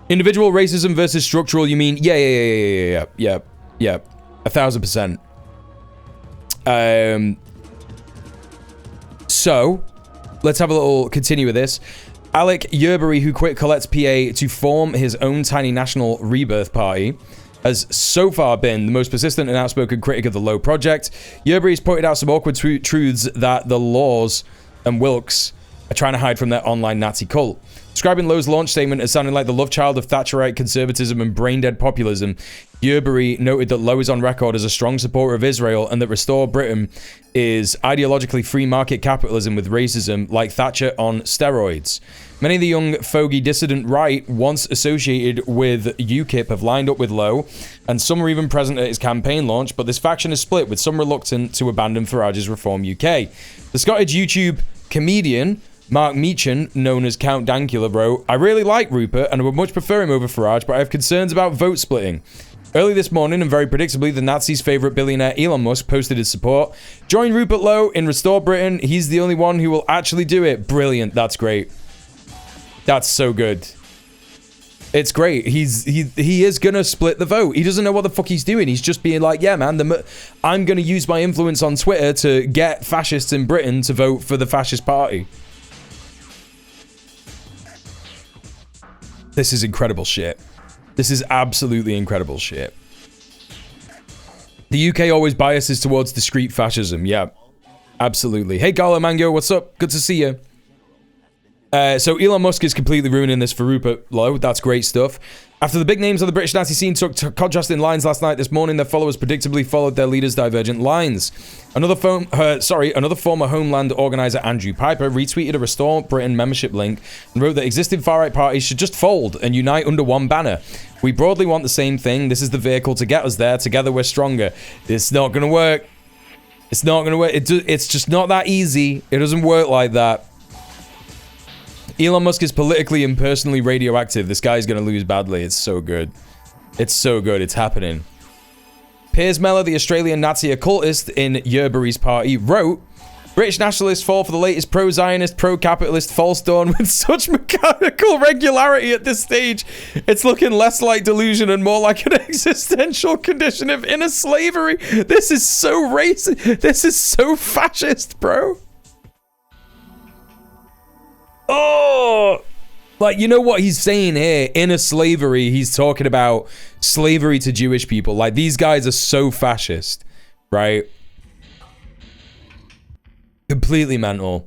Individual racism versus structural. You mean? Yeah. 1000%. So let's have a little continue with this. Alec Yerbury, who quit Collette's PA to form his own tiny national rebirth party, has so far been the most persistent and outspoken critic of the Low Project. Yerbury has pointed out some awkward truths that the Laws and Wilkes are trying to hide from their online Nazi cult. Describing Lowe's launch statement as sounding like the love child of Thatcherite conservatism and brain-dead populism, Yerbury noted that Lowe is on record as a strong supporter of Israel and that Restore Britain is ideologically free market capitalism with racism like Thatcher on steroids. Many of the young fogey dissident right once associated with UKIP have lined up with Lowe, and some were even present at his campaign launch, but this faction is split, with some reluctant to abandon Farage's Reform UK. The Scottish YouTube comedian Mark Meechan, known as Count Dankula Bro, I really like Rupert and I would much prefer him over Farage, but I have concerns about vote splitting. Early this morning, and very predictably, the Nazis' favourite billionaire Elon Musk posted his support. Join Rupert Lowe in Restore Britain. He's the only one who will actually do it. Brilliant. That's great. That's so good. It's great. He is gonna split the vote. He doesn't know what the fuck he's doing. He's just being like, yeah, man, I'm gonna use my influence on Twitter to get fascists in Britain to vote for the fascist party. This is incredible shit. This is absolutely incredible shit. The UK always biases towards discreet fascism. Yeah, absolutely. Hey, Garlo Mango, what's up? Good to see you. So Elon Musk is completely ruining this for Rupert Lowe. That's great stuff. After the big names of the British Nazi scene took contrasting lines last night, this morning their followers predictably followed their leaders' divergent lines. Another former Homeland organizer, Andrew Piper, retweeted a Restore Britain membership link and wrote that existing far-right parties should just fold and unite under one banner. We broadly want the same thing. This is the vehicle to get us there. Together we're stronger. It's not going to work. It's not going to work. It's just not that easy. It doesn't work like that. Elon Musk is politically and personally radioactive. This guy's going to lose badly. It's so good. It's so good. It's happening. Piers Mellor, the Australian Nazi occultist in Yerbury's party, wrote, British nationalists fall for the latest pro-Zionist, pro-capitalist false dawn with such mechanical regularity at this stage. It's looking less like delusion and more like an existential condition of inner slavery. This is so racist. This is so fascist, bro. Oh, like, you know what he's saying here? Inner slavery. He's talking about slavery to Jewish people. Like, these guys are so fascist, right? Completely mental.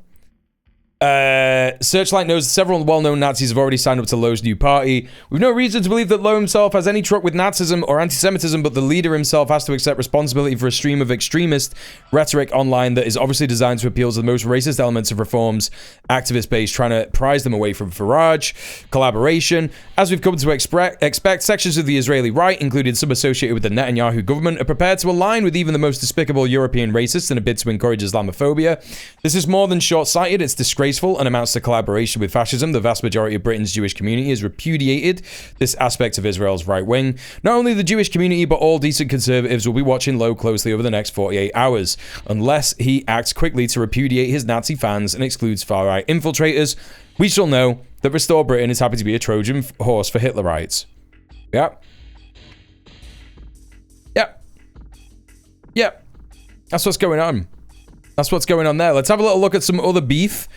Searchlight knows several well-known Nazis have already signed up to Lowe's new party. We've no reason to believe that Lowe himself has any truck with Nazism or anti-Semitism, but the leader himself has to accept responsibility for a stream of extremist rhetoric online that is obviously designed to appeal to the most racist elements of Reform's activist base, trying to prize them away from Farage, collaboration. As we've come to expect, sections of the Israeli right, including some associated with the Netanyahu government, are prepared to align with even the most despicable European racists in a bid to encourage Islamophobia. This is more than short-sighted, it's disgraceful and amounts to collaboration with fascism. The vast majority of Britain's Jewish community has repudiated this aspect of Israel's right wing. Not only the Jewish community, but all decent conservatives will be watching Lowe closely over the next 48 hours, unless he acts quickly to repudiate his Nazi fans and excludes far-right infiltrators. We shall know that Restore Britain is happy to be a Trojan horse for Hitlerites. Yep. Yep. Yep. That's what's going on. That's what's going on there. Let's have a little look at some other beef.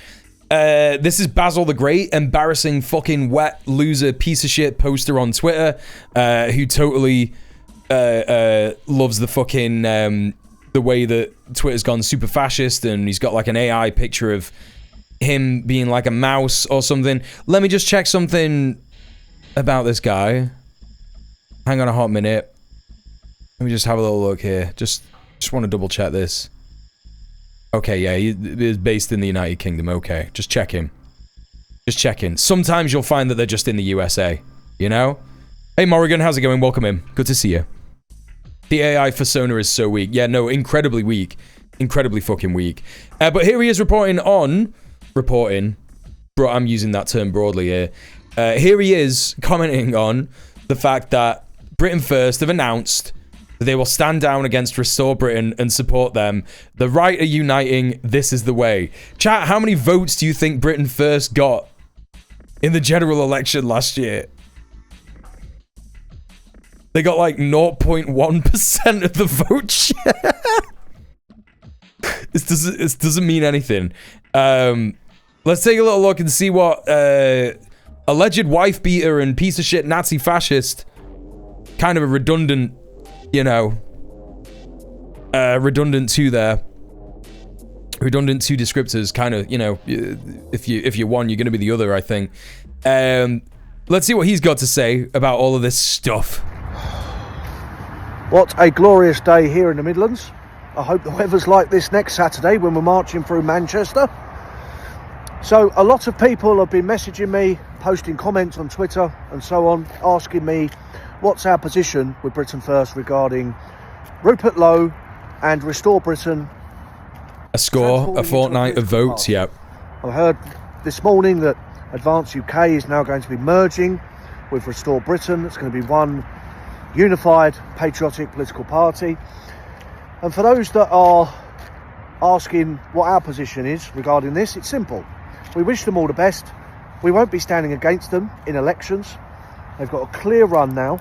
This is Basil the Great, embarrassing fucking wet loser piece of shit poster on Twitter, who totally loves the fucking the way that Twitter's gone super fascist, and he's got like an AI picture of him being like a mouse or something. Let me just check something about this guy. Hang on a hot minute. Let me just have a little look here. Just want to double check this. Okay, yeah, he is based in the United Kingdom. Okay, just check him. Just checking. Sometimes you'll find that they're just in the USA, you know? Hey, Morrigan, how's it going? Welcome in. Good to see you. The AI persona is so weak. Yeah, no, incredibly weak. Incredibly fucking weak. But here he is reporting, bro, I'm using that term broadly here. Here he is commenting on the fact that Britain First have announced they will stand down against Restore Britain and support them. The right are uniting. This is the way. Chat, how many votes do you think Britain First got in the general election last year? They got like 0.1% of the vote share. This doesn't mean anything. Let's take a little look and see what alleged wife beater and piece of shit Nazi fascist, kind of a redundant, you know, redundant two there. Redundant two descriptors, kind of, you know, if you're one, you're going to be the other, I think. Let's see what he's got to say about all of this stuff. What a glorious day here in the Midlands. I hope the weather's like this next Saturday when we're marching through Manchester. So a lot of people have been messaging me, posting comments on Twitter and so on, asking me what's our position with Britain First regarding Rupert Lowe and Restore Britain. A score, a fortnight of votes, yep. I heard this morning that Advance UK is now going to be merging with Restore Britain. It's going to be one unified, patriotic political party. And for those that are asking what our position is regarding this, it's simple. We wish them all the best. We won't be standing against them in elections. They've got a clear run now.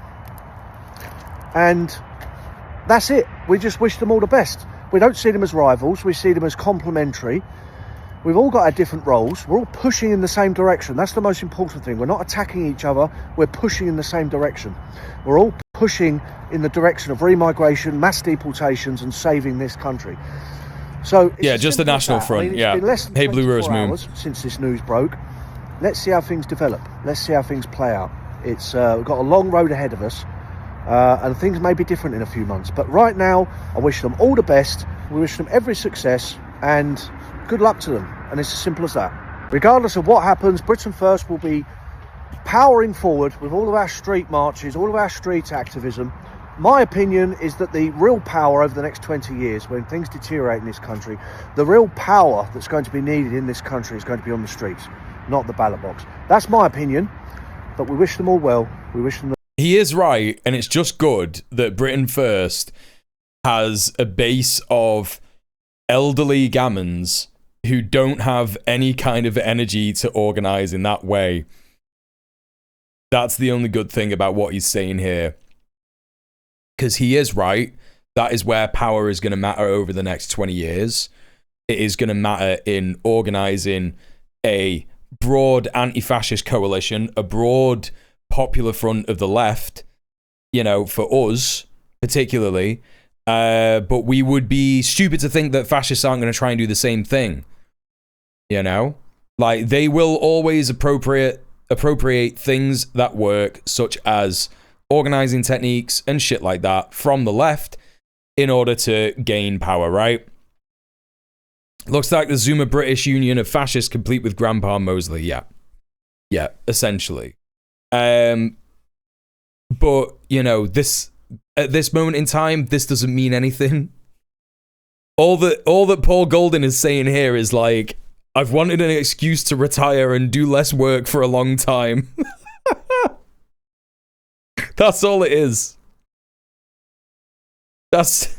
And that's it. We just wish them all the best. We don't see them as rivals. We see them as complementary. We've all got our different roles. We're all pushing in the same direction. That's the most important thing. We're not attacking each other. We're pushing in the same direction. We're all pushing in the direction of remigration, mass deportations, and saving this country. So yeah, just the National Front. Yeah. Hey, Blue Rose Moon. Since this news broke. Let's see how things develop. Let's see how things play out. We've got a long road ahead of us, and things may be different in a few months. But right now, I wish them all the best. We wish them every success and good luck to them. And it's as simple as that. Regardless of what happens, Britain First will be powering forward with all of our street marches, all of our street activism. My opinion is that the real power over the next 20 years, when things deteriorate in this country, the real power that's going to be needed in this country is going to be on the streets, not the ballot box. That's my opinion, but we wish them all well. We wish them... He is right, and it's just good that Britain First has a base of elderly gammons who don't have any kind of energy to organise in that way. That's the only good thing about what he's saying here. Because he is right. That is where power is going to matter over the next 20 years. It is going to matter in organising a broad anti-fascist coalition, a broad popular front of the left, you know, for us particularly. But we would be stupid to think that fascists aren't going to try and do the same thing. You know? Like, they will always appropriate things that work, such as organising techniques and shit like that from the left in order to gain power, right? Looks like the Zuma British Union of Fascists complete with Grandpa Mosley. Yeah, essentially. But, you know, this at this moment in time, this doesn't mean anything. All that Paul Golding is saying here is like, I've wanted an excuse to retire and do less work for a long time. That's all it is. That's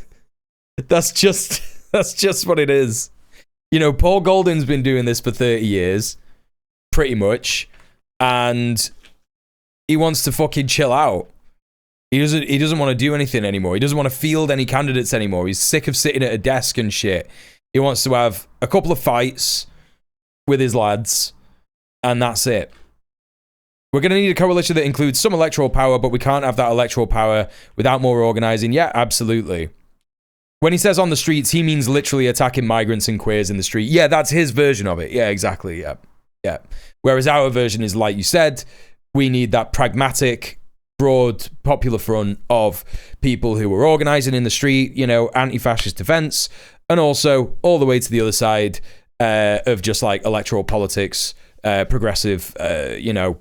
just what it is. You know, Paul Golding's been doing this for 30 years, pretty much, and he wants to fucking chill out. He doesn't want to do anything anymore. He doesn't want to field any candidates anymore. He's sick of sitting at a desk and shit. He wants to have a couple of fights with his lads, and that's it. We're going to need a coalition that includes some electoral power, but we can't have that electoral power without more organising. Yeah, absolutely. When he says on the streets, he means literally attacking migrants and queers in the street. Yeah, that's his version of it. Yeah, exactly. Yeah. Whereas our version is, like you said, we need that pragmatic, broad, popular front of people who are organising in the street, you know, anti-fascist defence, and also all the way to the other side of just like electoral politics, progressive, you know,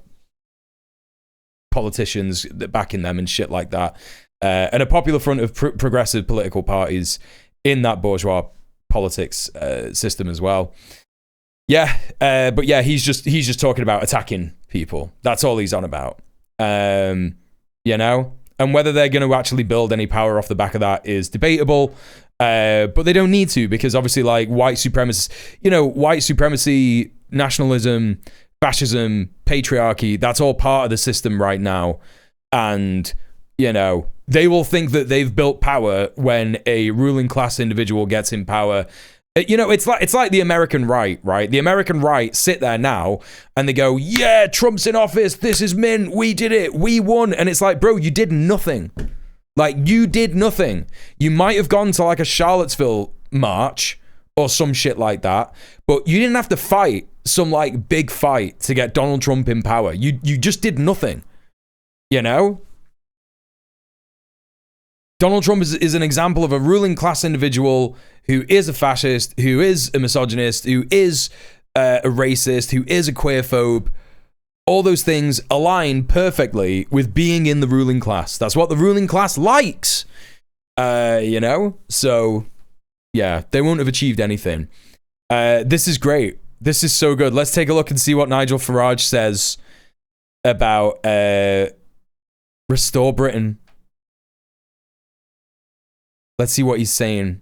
politicians backing them and shit like that, and a popular front of progressive political parties in that bourgeois politics system as well. Yeah, but yeah, he's just talking about attacking people. That's all he's on about. You know, and whether they're going to actually build any power off the back of that is debatable. But they don't need to, because obviously, like, white supremacy, nationalism, fascism, patriarchy, that's all part of the system right now. And, you know, they will think that they've built power when a ruling class individual gets in power. You know, it's like the American right? The American right sit there now and they go, yeah, Trump's in office, this is mint, we did it, we won. And it's like, bro, you did nothing. Like, you did nothing. You might have gone to like a Charlottesville march or some shit like that, but you didn't have to fight some like big fight to get Donald Trump in power. You just did nothing, you know? Donald Trump is an example of a ruling class individual who is a fascist, who is a misogynist, who is a racist, who is a queerphobe. All those things align perfectly with being in the ruling class. That's what the ruling class likes, you know? So, yeah, they won't have achieved anything. This is great. This is so good. Let's take a look and see what Nigel Farage says about Restore Britain. Let's see what he's saying.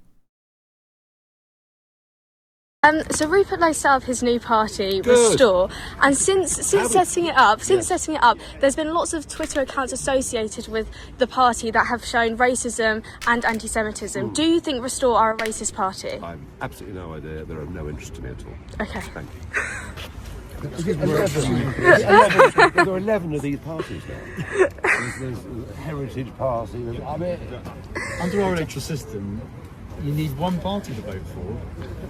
So Rupert Lowe set up his new party, Restore, and since setting it up, there's been lots of Twitter accounts associated with the party that have shown racism and anti-Semitism. Do you think Restore are a racist party? I've absolutely no idea. They're of no interest to me at all. Okay. Thank you. There are 11 of these parties now. There's Heritage Party. Under our electoral system, you need one party to vote for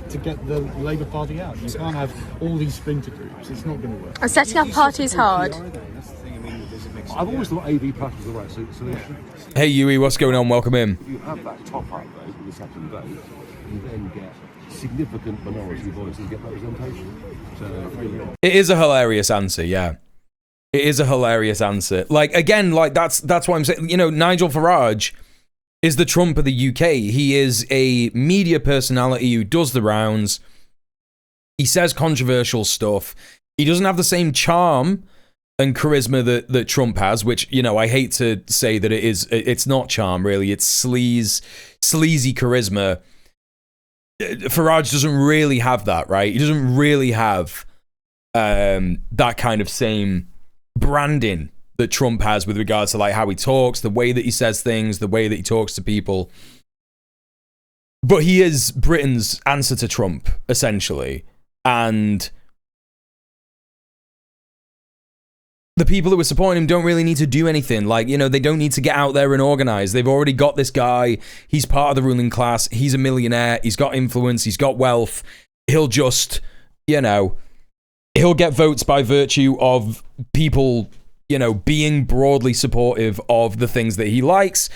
to get the Labour Party out. You can't have all these splinter groups. It's not going to work. And setting up parties hard. I've always thought AV Plus was the right solution. Hey Yui, what's going on? Welcome in. If you have that top up though with the second vote, you then get significant minority voices get representation. So it is a hilarious answer, yeah. It is a hilarious answer. Like, again, like that's why I'm saying, you know, Nigel Farage is the Trump of the UK. He is a media personality who does the rounds. He says controversial stuff. He doesn't have the same charm and charisma that Trump has, which, you know, I hate to say that it's not charm, really. It's sleazy charisma. Farage doesn't really have that, right? He doesn't really have that kind of same branding that Trump has with regards to like how he talks, the way that he says things, the way that he talks to people. But he is Britain's answer to Trump, essentially. And the people that were supporting him don't really need to do anything. Like, you know, they don't need to get out there and organize. They've already got this guy. He's part of the ruling class. He's a millionaire. He's got influence. He's got wealth. He'll just, you know, he'll get votes by virtue of people, you know, being broadly supportive of the things that he likes,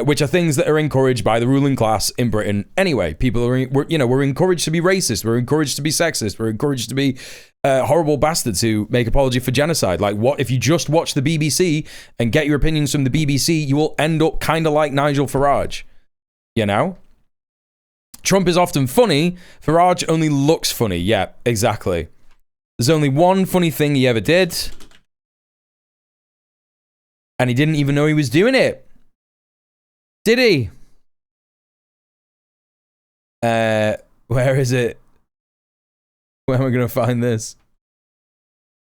which are things that are encouraged by the ruling class in Britain. Anyway, people are, we're encouraged to be racist. We're encouraged to be sexist. We're encouraged to be horrible bastards who make apology for genocide. Like, what if you just watch the BBC and get your opinions from the BBC, you will end up kind of like Nigel Farage, you know? Trump is often funny. Farage only looks funny. Yeah, exactly. There's only one funny thing he ever did, and he didn't even know he was doing it. Did he? Where is it? Where am I going to find this?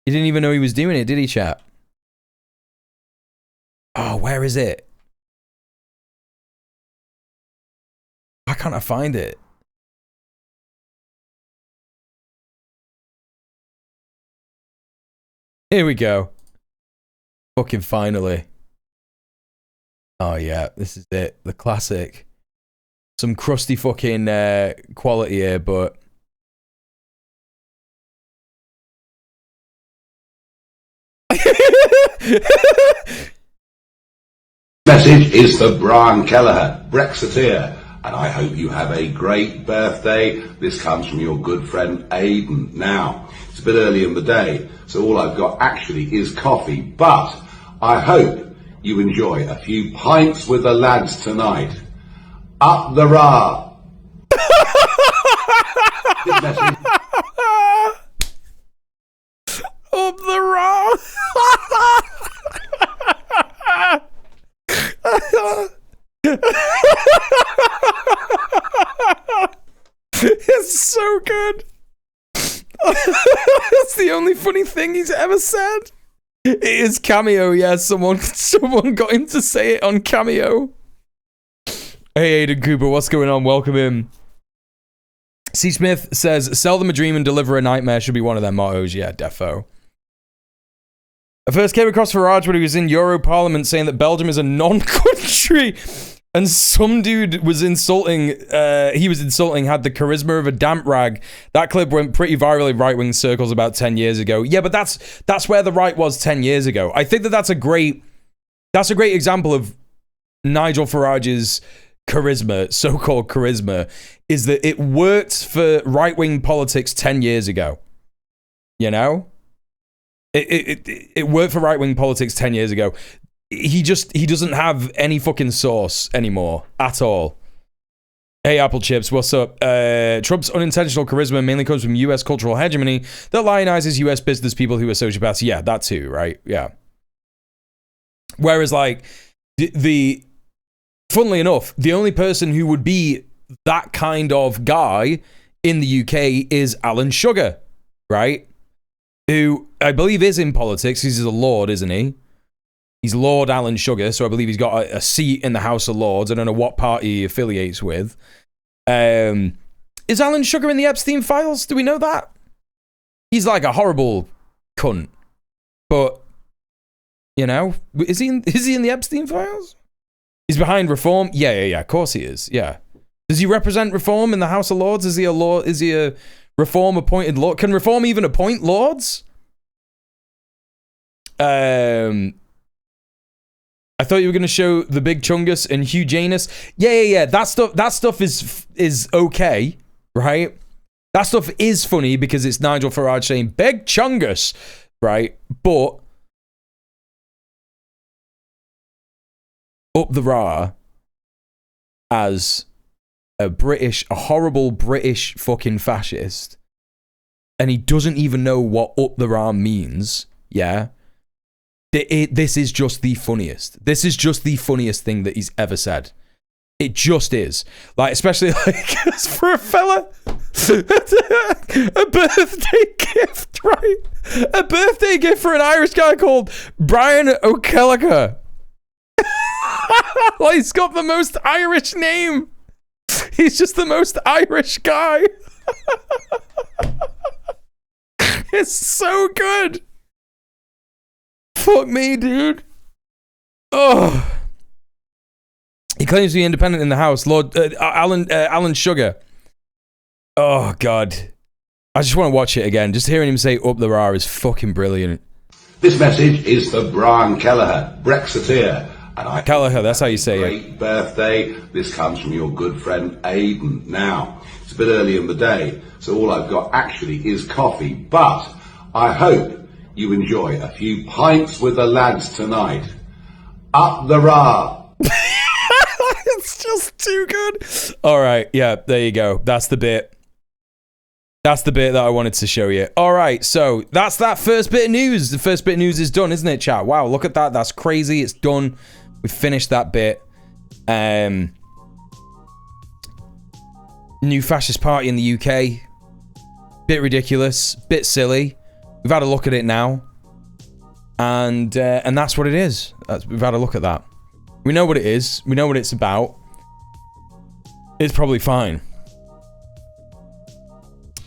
He didn't even know he was doing it, did he, chat? Oh, where is it? Why can't I find it? Here we go. Fucking finally. Oh yeah, this is it. The classic. Some crusty fucking quality here, but... Message is for Brian Kelleher, Brexiteer, and I hope you have a great birthday. This comes from your good friend Aidan. Now, it's a bit early in the day, so all I've got actually is coffee, but I hope you enjoy a few pints with the lads tonight. Up the Ra! Up the Ra! It's so good. That's the only funny thing he's ever said. It is Cameo, yeah. Someone got him to say it on Cameo. Hey, Aiden Cooper, what's going on? Welcome in. C. Smith says, sell them a dream and deliver a nightmare should be one of their mottos. Yeah, defo. I first came across Farage when he was in Euro Parliament saying that Belgium is a non-country. And some dude was insulting, had the charisma of a damp rag. That clip went pretty viral in right-wing circles about 10 years ago. Yeah, but that's where the right was 10 years ago. I think that's a great example of Nigel Farage's charisma, so-called charisma, is that it worked for right-wing politics 10 years ago. You know? It worked for right-wing politics 10 years ago. He doesn't have any fucking sauce anymore at all. Hey, Apple Chips, what's up? Trump's unintentional charisma mainly comes from US cultural hegemony that lionizes US business people who are sociopaths. Yeah, that too, right? Yeah. Whereas, like, funnily enough, the only person who would be that kind of guy in the UK is Alan Sugar, right? Who I believe is in politics. He's a Lord, isn't he? He's Lord Alan Sugar, so I believe he's got a seat in the House of Lords. I don't know what party he affiliates with. Is Alan Sugar in the Epstein files? Do we know that? He's like a horrible cunt. But, you know, is he in the Epstein files? He's behind Reform? Yeah, of course he is, yeah. Does he represent Reform in the House of Lords? Is he a Reform appointed Lord? Can Reform even appoint Lords? I thought you were gonna show the Big Chungus and Hugh Janus. Yeah. That stuff is okay, right? That stuff is funny because it's Nigel Farage saying Big Chungus, right? But up the Ra as a horrible British fucking fascist, and he doesn't even know what up the Ra means, yeah? This is just the funniest. This is just the funniest thing that he's ever said. It just is. Like, especially like for a fella, a birthday gift, right? A birthday gift for an Irish guy called Brian O'Kelleher. Like, he's got the most Irish name. He's just the most Irish guy. It's so good. Fuck me, dude. Oh. He claims to be independent in the house. Lord Alan Sugar. Oh, God. I just want to watch it again. Just hearing him say up the Ra is fucking brilliant. This message is for Brian Kelleher, Brexiteer. And Kelleher, that's how you say it. Great birthday. This comes from your good friend Aidan. Now, it's a bit early in the day, so all I've got actually is coffee, but I hope you enjoy a few pints with the lads tonight. Up the Ra. It's just too good. All right, yeah, there you go. That's the bit. That's the bit that I wanted to show you. All right, so that's that first bit of news. The first bit of news is done, isn't it, chat? Wow, look at that. That's crazy. It's done. We finished that bit. New fascist party in the UK. Bit ridiculous. Bit silly. We've had a look at it now. And that's what it is. We've had a look at that. We know what it is. We know what it's about. It's probably fine.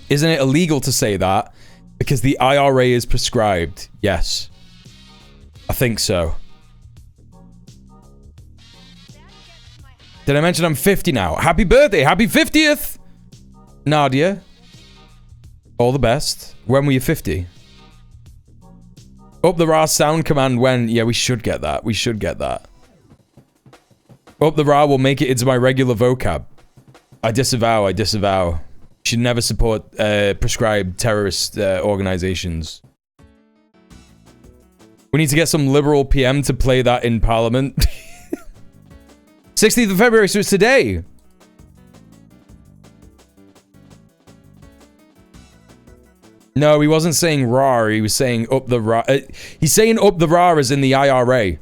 Isn't it illegal to say that? Because the IRA is prescribed. Yes. I think so. Did I mention I'm 50 now? Happy birthday. Happy 50th. Nadia. All the best. When were you 50? Up the Ra sound command when? Yeah, we should get that. We should get that. Up the Ra will make it into my regular vocab. I disavow. I disavow. Should never support prescribed terrorist organizations. We need to get some liberal PM to play that in Parliament. 16th of February, so it's today. No, he wasn't saying Ra. He was saying up the Ra. He's saying up the Ra as in the IRA.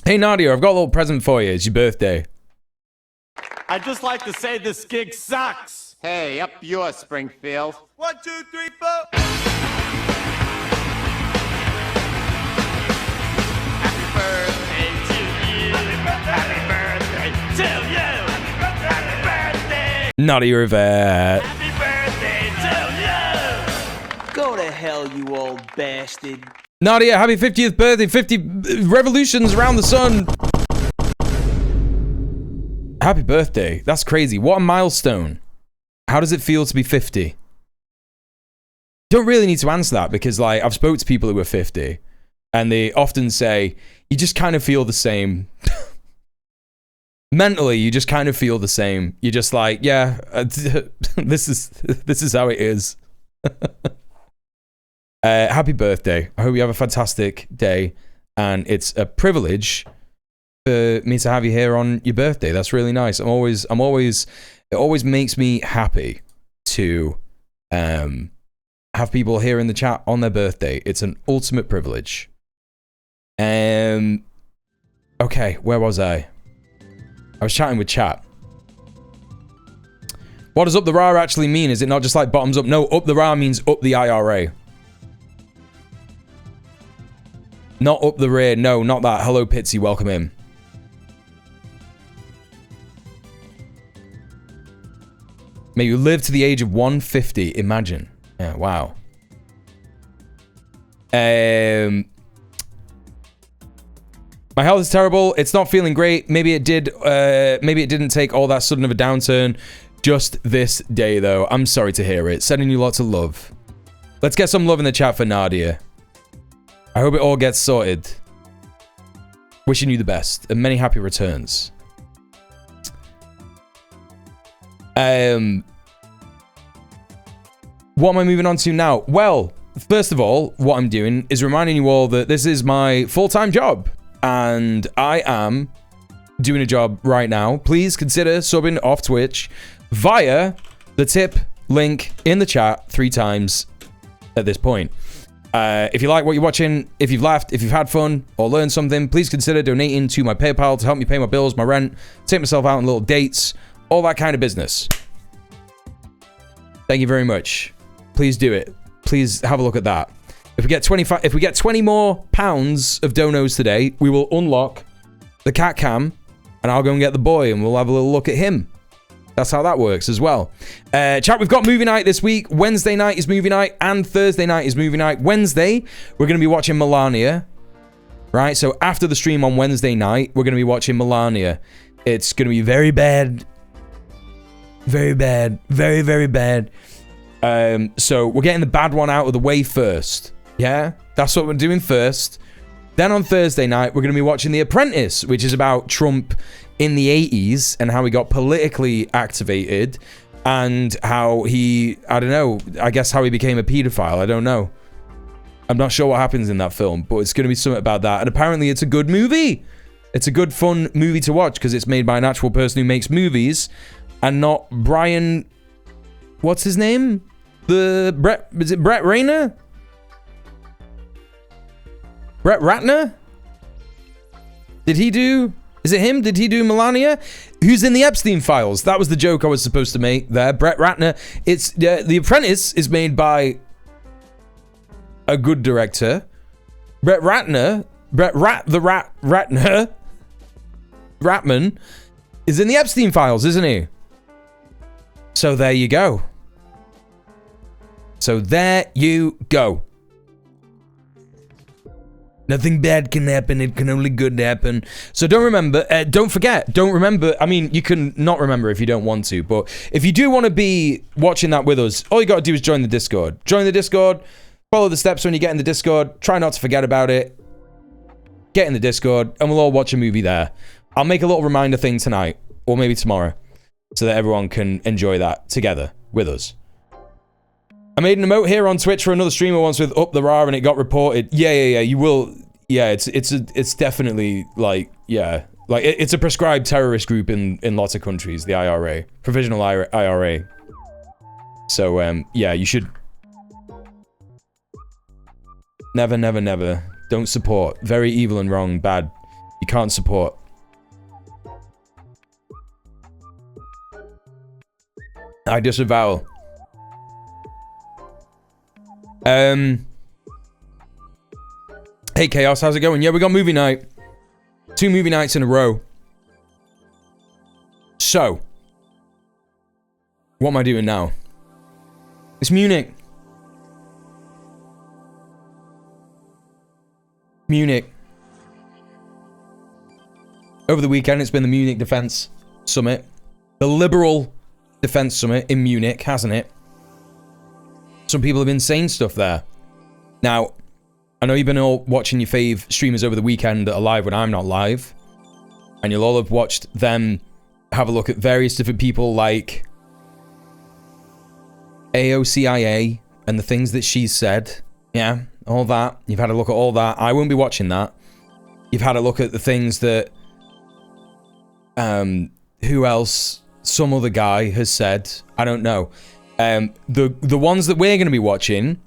Hey, Nadia, I've got a little present for you. It's your birthday. I'd just like to say this gig sucks. Hey, up yours, Springfield. 1, 2, 3, 4. Happy birthday to you. Happy birthday to you. Happy birthday. Nadia Rivette. Happy birthday to you. Go to hell, you old bastard. Nadia, happy 50th birthday. 50 revolutions around the sun. Happy birthday. That's crazy. What a milestone. How does it feel to be 50? Don't really need to answer that because, like, I've spoke to people who are 50 and they often say, you just kind of feel the same. Mentally, you just kind of feel the same. You're just like, yeah, this is how it is. Happy birthday. I hope you have a fantastic day and it's a privilege for me to have you here on your birthday. That's really nice. it always makes me happy to have people here in the chat on their birthday. It's an ultimate privilege. Okay, where was I? I was chatting with chat. What does up the Ra actually mean? Is it not just like bottoms up? No, up the Ra means up the IRA. Not up the rear. No, not that. Hello, Pitsy. Welcome in. May you live to the age of 150. Imagine. Yeah, wow. My health is terrible. It's not feeling great. Maybe it did. Maybe it didn't take all that sudden of a downturn. Just this day, though. I'm sorry to hear it. Sending you lots of love. Let's get some love in the chat for Nadia. I hope it all gets sorted. Wishing you the best and many happy returns. What am I moving on to now? Well, first of all, what I'm doing is reminding you all that this is my full-time job. And I am doing a job right now. Please consider subbing off Twitch via the tip link in the chat 3 times at this point. If you like what you're watching, if you've laughed, if you've had fun or learned something, please consider donating to my PayPal to help me pay my bills, my rent, take myself out on little dates, all that kind of business. Thank you very much. Please do it. Please have a look at that. If we get 20 more pounds of donos today, we will unlock the cat cam, and I'll go and get the boy, and we'll have a little look at him. That's how that works as well. Chat, we've got movie night this week. Wednesday night is movie night, and Thursday night is movie night. Wednesday, we're going to be watching Melania. Right? So after the stream on Wednesday night, we're going to be watching Melania. It's going to be very bad. Very bad. Very, very bad. So we're getting the bad one out of the way first. Yeah? That's what we're doing first. Then on Thursday night, we're going to be watching The Apprentice, which is about Trump in the 80s and how he got politically activated and how he, I don't know, I guess how he became a pedophile. I don't know. I'm not sure what happens in that film, but it's going to be something about that. And apparently it's a good movie. It's a good, fun movie to watch because it's made by an actual person who makes movies and not Brian... What's his name? Is it Brett Rayner? Brett Ratner? Did he do... Is it him? Did he do Melania? Who's in the Epstein files? That was the joke I was supposed to make there. Brett Ratner. It's The Apprentice is made by a good director. Ratner, Ratman is in the Epstein files, isn't he? So there you go. So there you go. Nothing bad can happen, it can only good happen. So don't remember, I mean, you can not remember if you don't want to, but if you do want to be watching that with us, all you got to do is join the Discord. Join the Discord, follow the steps when you get in the Discord, try not to forget about it, get in the Discord, and we'll all watch a movie there. I'll make a little reminder thing tonight, or maybe tomorrow, so that everyone can enjoy that together with us. I made an emote here on Twitch for another streamer once with Up the Ra and it got reported. Yeah, you will. Yeah, it's definitely like, yeah. Like, it's a prescribed terrorist group in lots of countries, the IRA. Provisional IRA. So, yeah, you should... Never, never, never. Don't support. Very evil and wrong. Bad. You can't support. I disavow. Hey Chaos, how's it going? Yeah, we got movie night. 2 movie nights in a row. So, what am I doing now? It's Munich. Over the weekend, it's been the Munich Defense Summit. The Liberal Defense Summit in Munich, hasn't it? Some people have been saying stuff there. Now, I know you've been all watching your fave streamers over the weekend that are live when I'm not live. And you'll all have watched them have a look at various different people like AOCIA and the things that she's said. Yeah, all that. You've had a look at all that. I won't be watching that. You've had a look at the things that... who else? Some other guy has said. I don't know. The ones that we're going to be watching,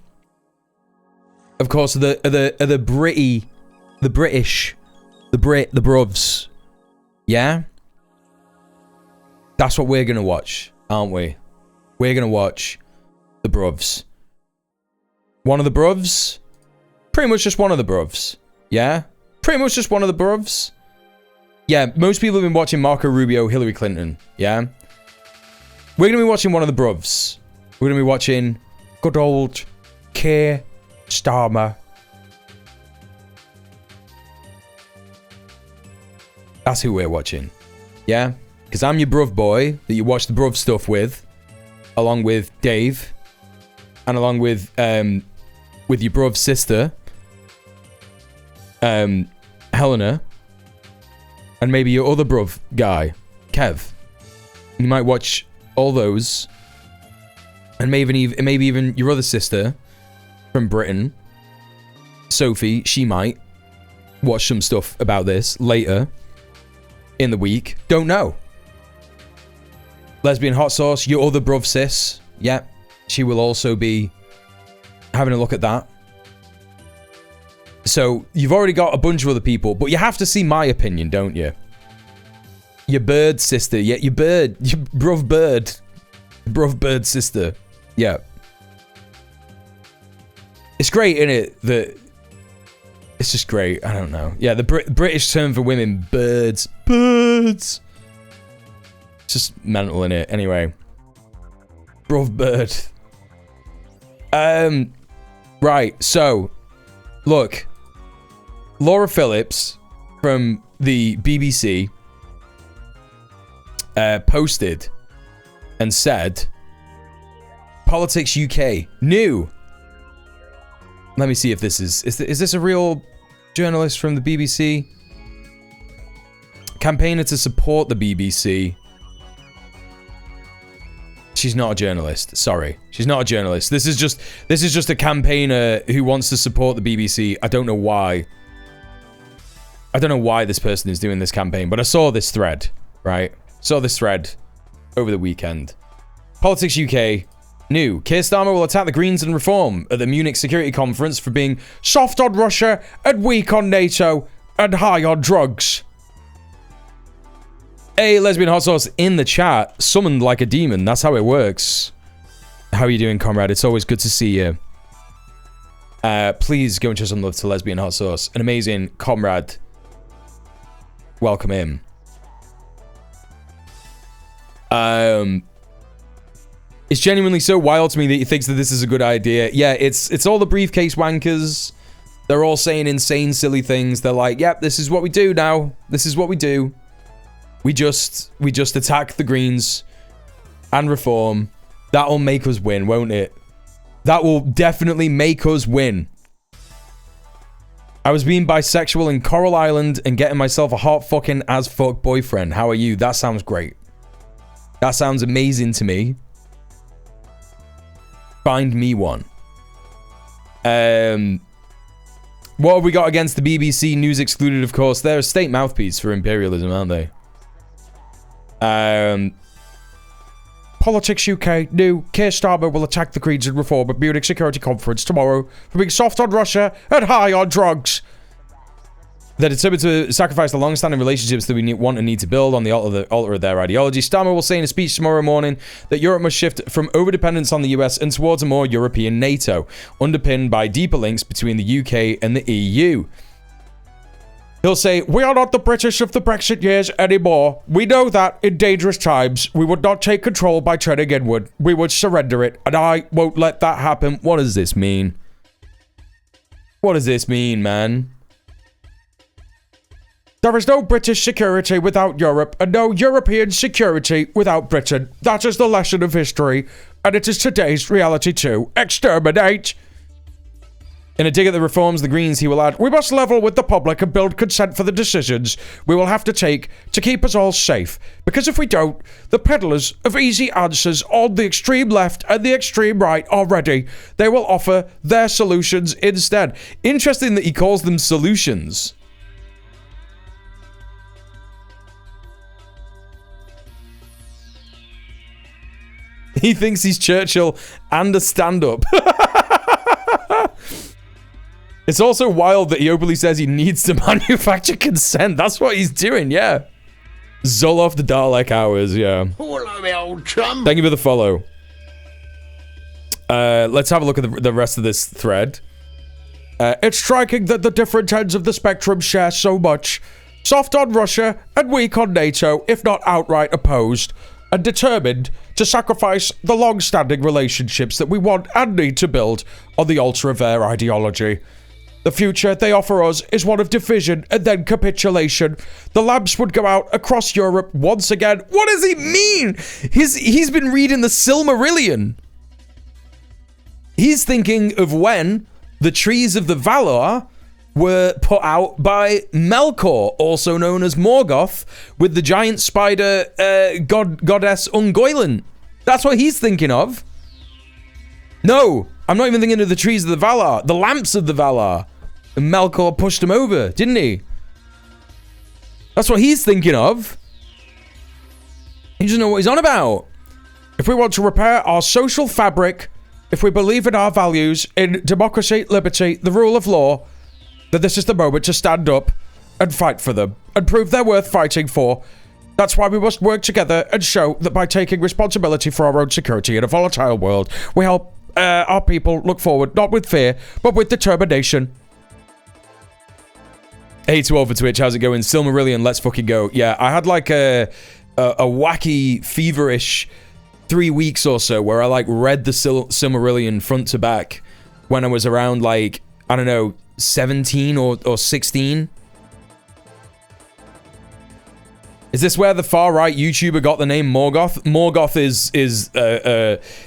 of course, are the British, the bruvs. Yeah? That's what we're going to watch, aren't we? We're going to watch the bruvs. One of the bruvs? Pretty much just one of the bruvs. Yeah? Pretty much just one of the bruvs. Yeah, most people have been watching Marco Rubio, Hillary Clinton. Yeah? We're going to be watching one of the bruvs. We're going to be watching good old Keir Starmer. That's who we're watching. Yeah? Because I'm your bruv boy that you watch the bruv stuff with. Along with Dave. And along with your bruv sister. Helena, and maybe your other bruv guy, Kev. You might watch all those, and maybe even your other sister from Britain, Sophie. She might watch some stuff about this later in the week. Don't know. Lesbian hot sauce, your other bruv sis. Yep, she will also be having a look at that. So you've already got a bunch of other people, but you have to see my opinion, don't you? Your bird sister, yeah, your bruv bird sister, yeah. It's great, isn't it? That it's just great. I don't know. Yeah, the British term for women, birds. It's just mental, innit? Anyway, bruv bird. Right. So, look, Laura Phillips from the BBC posted and said, Politics UK new. Let me see if this is this a real journalist from the BBC? Campaigner to support the BBC. She's not a journalist. Sorry, she's not a journalist. This is just a campaigner who wants to support the BBC. I don't know why. I don't know why this person is doing this campaign, but I saw this thread, right? Saw this thread over the weekend. Politics UK new. Keir Starmer will attack the Greens and Reform at the Munich Security Conference for being soft on Russia and weak on NATO and high on drugs. Hey, Lesbian Hot Sauce in the chat. Summoned like a demon. That's how it works. How are you doing, comrade? It's always good to see you. Please go and show some love to Lesbian Hot Sauce. An amazing comrade. Welcome in. It's genuinely so wild to me that he thinks that this is a good idea. Yeah, it's all the briefcase wankers. They're all saying insane, silly things. They're like, yep, this is what we do now. This is what we do. We just attack the Greens and Reform. That'll make us win, won't it? That will definitely make us win. I was being bisexual in Coral Island and getting myself a hot fucking as fuck boyfriend. How are you? That sounds great. That sounds amazing to me. Find me one. What have we got against the BBC? News excluded, of course. They're a state mouthpiece for imperialism, aren't they? Politics UK new. Keir Starmer will attack the Greens and Reform at Munich Security Conference tomorrow for being soft on Russia and high on drugs. They're determined to sacrifice the long-standing relationships that we want and need to build on the altar of their ideology. Starmer will say in a speech tomorrow morning that Europe must shift from overdependence on the US and towards a more European NATO, underpinned by deeper links between the UK and the EU. He'll say, we are not the British of the Brexit years anymore. We know that in dangerous times, we would not take control by treading inward. We would surrender it, and I won't let that happen. What does this mean? What does this mean, man? There is no British security without Europe, and no European security without Britain. That is the lesson of history, and it is today's reality too. Exterminate! In a dig at the Reforms, the Greens, he will add, we must level with the public and build consent for the decisions we will have to take to keep us all safe. Because if we don't, the peddlers of easy answers on the extreme left and the extreme right are ready. They will offer their solutions instead. Interesting that he calls them solutions. He thinks he's Churchill and a stand-up. It's also wild that he openly says he needs to manufacture consent. That's what he's doing, yeah. Zoloff the Dalek Hours, yeah. Hello, me old chum. Thank you for the follow. Let's have a look at the rest of this thread. It's striking that the different ends of the spectrum share so much. Soft on Russia and weak on NATO, if not outright opposed, and determined to sacrifice the long-standing relationships that we want and need to build on the altar of their ideology. The future they offer us is one of division and then capitulation. The lamps would go out across Europe once again. What does he mean? He's been reading the Silmarillion. He's thinking of when the trees of the Valar were put out by Melkor, also known as Morgoth, with the giant spider goddess Ungoliant. That's what he's thinking of. No, I'm not even thinking of the trees of the Valar, the lamps of the Valar. And Melkor pushed him over, didn't he? That's what he's thinking of. He doesn't know what he's on about. If we want to repair our social fabric, if we believe in our values, in democracy, liberty, the rule of law, then this is the moment to stand up and fight for them and prove they're worth fighting for. That's why we must work together and show that by taking responsibility for our own security in a volatile world, we help our people look forward, not with fear, but with determination. Hey, to over Twitch, how's it going? Silmarillion, let's fucking go. Yeah, I had like a wacky, feverish 3 weeks or so where I like read the Silmarillion front to back when I was around like, I don't know, 17 or 16. Is this where the far right YouTuber got the name Morgoth? Morgoth is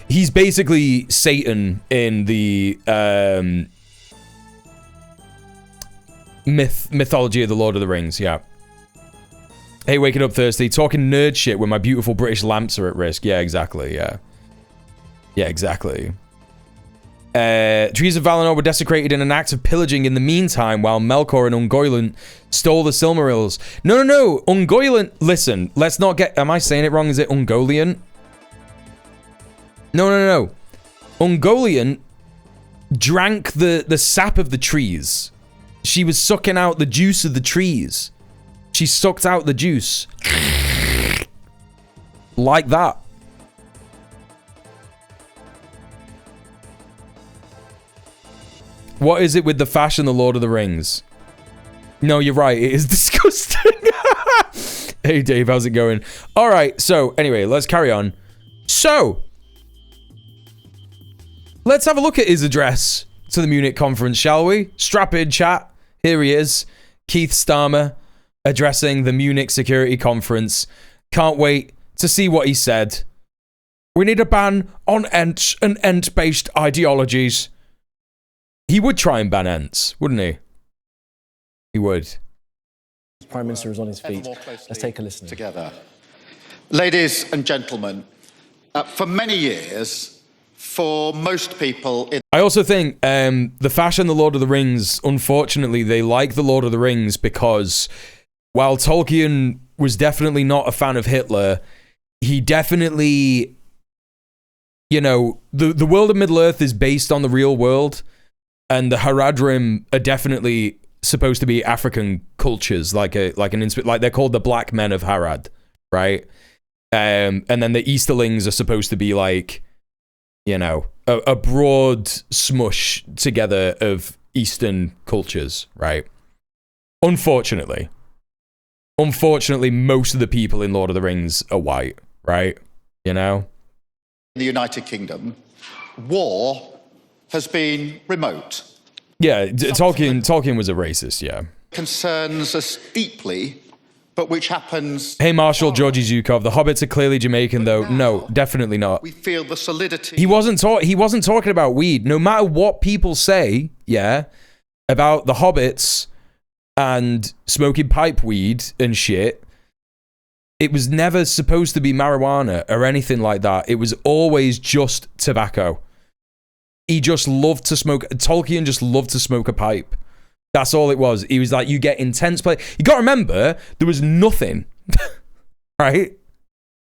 he's basically Satan in the mythology of the Lord of the Rings, yeah. Hey, waking up thirsty, talking nerd shit when my beautiful British lamps are at risk. Yeah, exactly, yeah. Yeah, exactly. Trees of Valinor were desecrated in an act of pillaging in the meantime, while Melkor and Ungoliant stole the Silmarils. No. Ungoliant, listen, let's not get... Am I saying it wrong? Is it Ungoliant? No. Ungoliant drank the sap of the trees. She was sucking out the juice of the trees. She sucked out the juice. Like that. What is it with the fashion, the Lord of the Rings? No, you're right. It is disgusting. Hey, Dave, how's it going? All right. So, anyway, let's carry on. So, let's have a look at his address to the Munich conference, shall we? Strap in, chat. Here he is. Keith Starmer addressing the Munich Security Conference. Can't wait to see what he said. We need a ban on Ents and Ent-based ideologies. He would try and ban Ents, wouldn't he? He would. Prime Minister is on his feet. Let's take a listen. Together. Ladies and gentlemen, for many years, for most people... I also think the fashion, the Lord of the Rings, unfortunately, they like the Lord of the Rings because while Tolkien was definitely not a fan of Hitler, he definitely, you know, the world of Middle-earth is based on the real world, and the Haradrim are definitely supposed to be African cultures, like they're called the Black Men of Harad, right? And then the Easterlings are supposed to be like, you know, a broad smush together of Eastern cultures, right? Unfortunately, most of the people in Lord of the Rings are white, right? You know? In the United Kingdom, war has been remote. Yeah, Tolkien was a racist, yeah. Concerns us deeply, but which happens... Hey, Marshall, Georgie Zukov, the Hobbits are clearly Jamaican, though. No, definitely not. We feel the solidity... He wasn't talking about weed. No matter what people say, yeah, about the Hobbits and smoking pipe weed and shit, it was never supposed to be marijuana or anything like that. It was always just tobacco. He just loved to smoke... Tolkien just loved to smoke a pipe. That's all it was. He was like, you get intense play. You got to remember, there was nothing, right?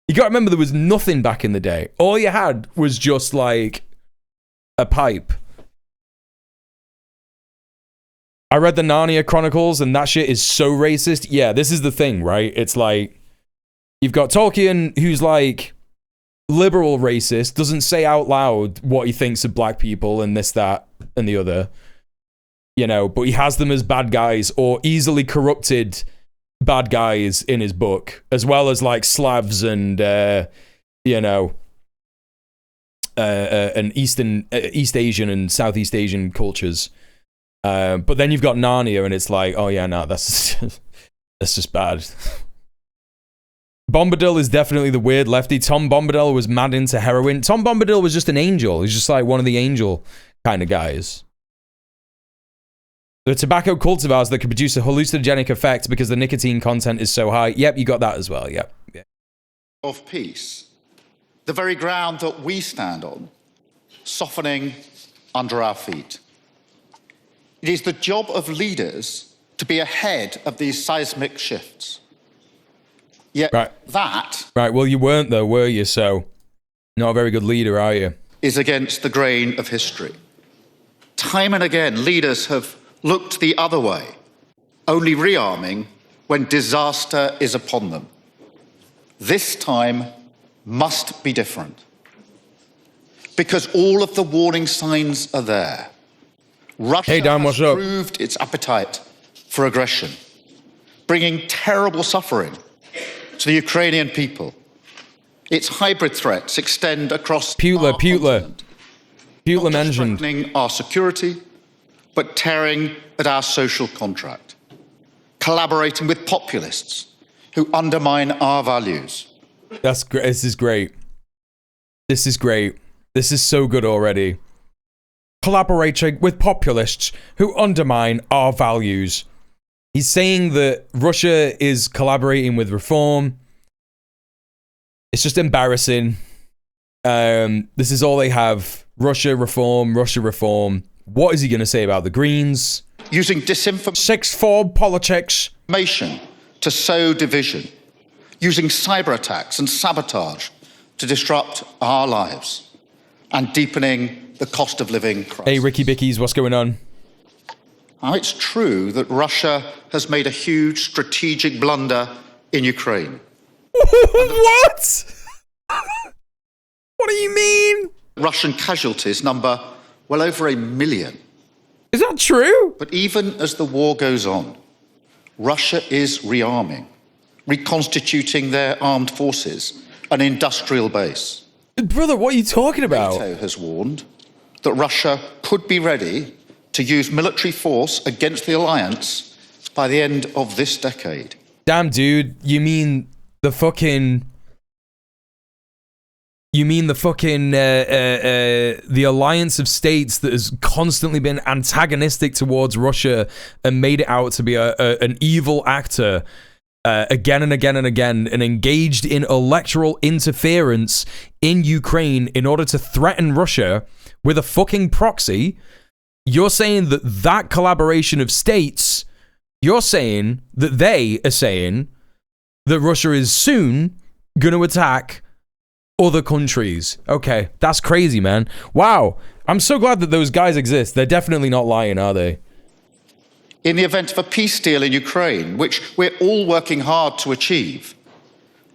You got to remember, there was nothing back in the day. All you had was just like a pipe. I read the Narnia Chronicles and that shit is so racist. Yeah, this is the thing, right? It's like, you've got Tolkien who's like liberal racist, doesn't say out loud what he thinks of black people and this, that, and the other. You know, but he has them as bad guys or easily corrupted bad guys in his book, as well as like Slavs and, you know, and East Asian and Southeast Asian cultures. But then you've got Narnia and it's like, oh yeah, no, that's just bad. Bombadil is definitely the weird lefty. Tom Bombadil was mad into heroin. Tom Bombadil was just an angel. He's just like one of the angel kind of guys. The tobacco cultivars that can produce a hallucinogenic effect because the nicotine content is so high. Yep, you got that as well. Yep. Yeah. Of peace, the very ground that we stand on, softening under our feet. It is the job of leaders to be ahead of these seismic shifts. Yet that... Right, well, you weren't, though, were you? So, not a very good leader, are you? ...is against the grain of history. Time and again, leaders have looked the other way, only rearming when disaster is upon them. This time must be different. Because all of the warning signs are there. Russia has proved its appetite for aggression, bringing terrible suffering to the Ukrainian people. Its hybrid threats extend across Putler mentioned. Threatening our security, but tearing at our social contract. Collaborating with populists who undermine our values. That's great. This is great. This is great. This is so good already. Collaborating with populists who undermine our values. He's saying that Russia is collaborating with reform. It's just embarrassing. This is all they have. Russia reform, Russia reform. What is he going to say about the Greens? Using disinformation. Sixth form politics. To sow division. Using cyber attacks and sabotage to disrupt our lives. And deepening the cost of living crisis. Hey, Ricky Bickies, what's going on? Now, it's true that Russia has made a huge strategic blunder in Ukraine. What? What do you mean? Russian casualties number well over 1 million. Is that true? But even as the war goes on, Russia is rearming, reconstituting their armed forces, an industrial base. Brother, what are you talking about? NATO has warned that Russia could be ready to use military force against the alliance by the end of this decade. Damn, dude, you mean the fucking... the alliance of states that has constantly been antagonistic towards Russia and made it out to be an evil actor again and again and again, and engaged in electoral interference in Ukraine in order to threaten Russia with a fucking proxy. You're saying that that collaboration of states, you're saying that they are saying that Russia is soon going to attack other countries. Okay, that's crazy, man. Wow. I'm so glad that those guys exist. They're definitely not lying, are they? In the event of a peace deal in Ukraine, which we're all working hard to achieve,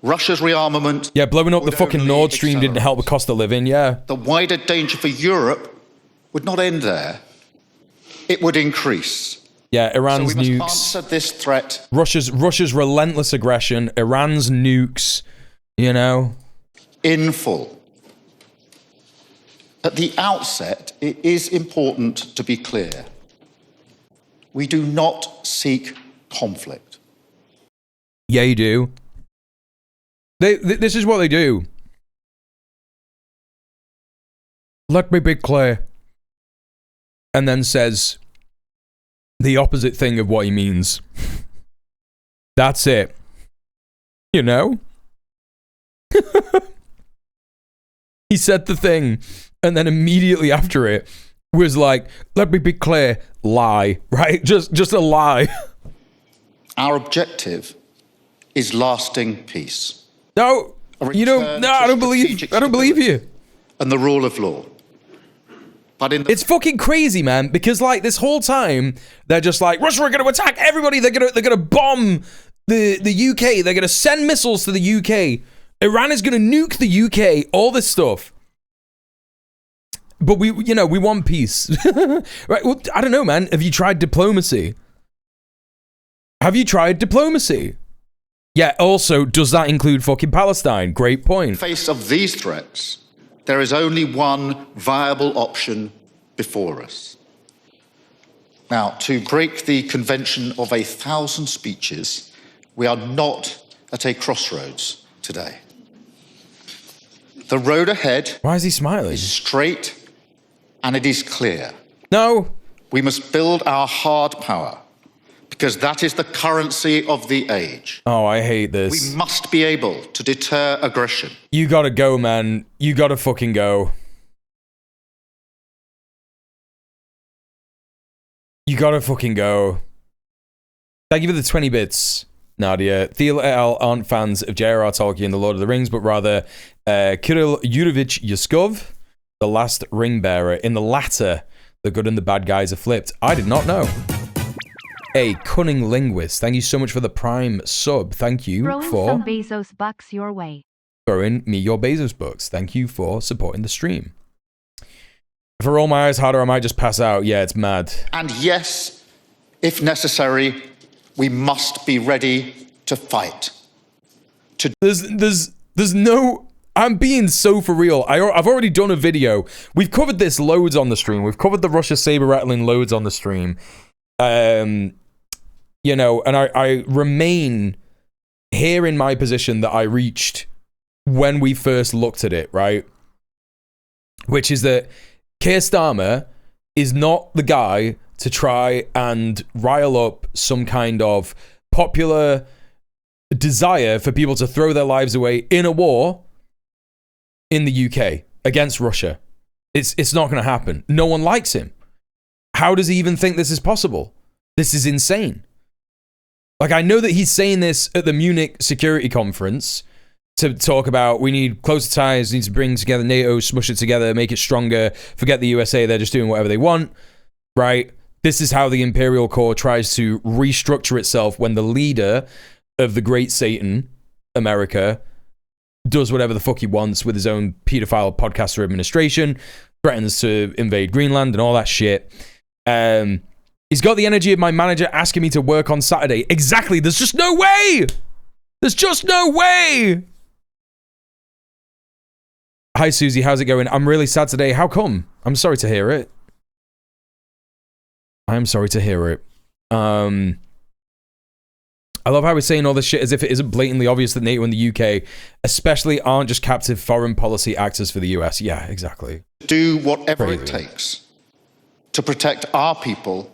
Russia's rearmament... Yeah, blowing up the fucking Nord Stream didn't help the cost of living, yeah. The wider danger for Europe would not end there. It would increase. Yeah, Iran's so we nukes. must answer this threat. Russia's relentless aggression. Iran's nukes, you know? In full. At the outset, it is important to be clear. We do not seek conflict. Yeah, you do. This is what they do. Let me be clear. And then says the opposite thing of what he means. That's it. You know? He said the thing, and then immediately after it was like, let me be clear, lie, right? Just a lie. Our objective is lasting peace. No, you don't. No, I don't believe you. And the rule of law. But it's fucking crazy, man. Because like this whole time, they're just like, Russia are going to attack everybody. They're gonna bomb the UK. They're gonna send missiles to the UK. Iran is going to nuke the UK, all this stuff. But we want peace. Right? Well, I don't know, man. Have you tried diplomacy? Yeah, also, does that include fucking Palestine? Great point. In the face of these threats, there is only one viable option before us. Now, to break the convention of 1,000 speeches, we are not at a crossroads today. The road ahead. Why is he smiling? Is straight and it is clear. No. We must build our hard power, because that is the currency of the age. Oh, I hate this. We must be able to deter aggression. You gotta go, man. You gotta fucking go. You gotta fucking go. Thank you for the 20 bits, Nadia. Thiel et al. Aren't fans of J.R.R. Tolkien and The Lord of the Rings, but rather Kirill Yurovich Yuskov, the last ring bearer. In the latter, the good and the bad guys are flipped. I did not know. A cunning linguist. Thank you so much for the Prime sub. Thank you Throwing for some Bezos bucks your way. throwing me your Bezos bucks. Thank you for supporting the stream. If I roll my eyes harder, I might just pass out. Yeah, it's mad. And yes, if necessary, we must be ready to fight. There's no... I'm being so for real. I've already done a video. We've covered this loads on the stream. We've covered the Russia Sabre Rattling loads on the stream. You know, and I remain here in my position that I reached when we first looked at it, right? Which is that Keir Starmer is not the guy to try and rile up some kind of popular desire for people to throw their lives away in a war in the UK against Russia. It's not going to happen. No one likes him. How does he even think this is possible? This is insane. Like, I know that he's saying this at the Munich Security Conference to talk about we need closer ties, need to bring together NATO, smush it together, make it stronger, forget the USA, they're just doing whatever they want, right? This is how the Imperial Core tries to restructure itself when the leader of the Great Satan, America, does whatever the fuck he wants with his own pedophile podcaster administration, threatens to invade Greenland and all that shit. He's got the energy of my manager asking me to work on Saturday. Exactly. There's just no way. There's just no way. Hi, Susie. How's it going? I'm really sad today. How come? I'm sorry to hear it. I'm sorry to hear it. I love how we're saying all this shit as if it isn't blatantly obvious that NATO and the UK especially aren't just captive foreign policy actors for the US. Yeah, exactly. Do whatever it takes to protect our people,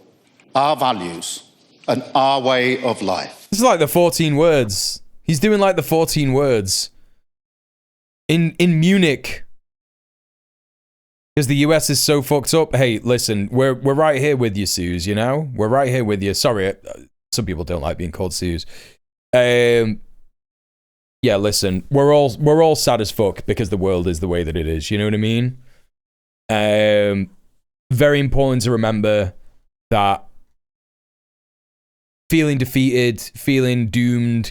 our values, and our way of life. This is like the 14 words. He's doing like the 14 words. In Munich. Because the US is so fucked up. Hey, listen, we're right here with you, Suze, you know? We're right here with you. Sorry, some people don't like being called Suze. Yeah, listen, we're all sad as fuck because the world is the way that it is. You know what I mean? Very important to remember that feeling defeated, feeling doomed,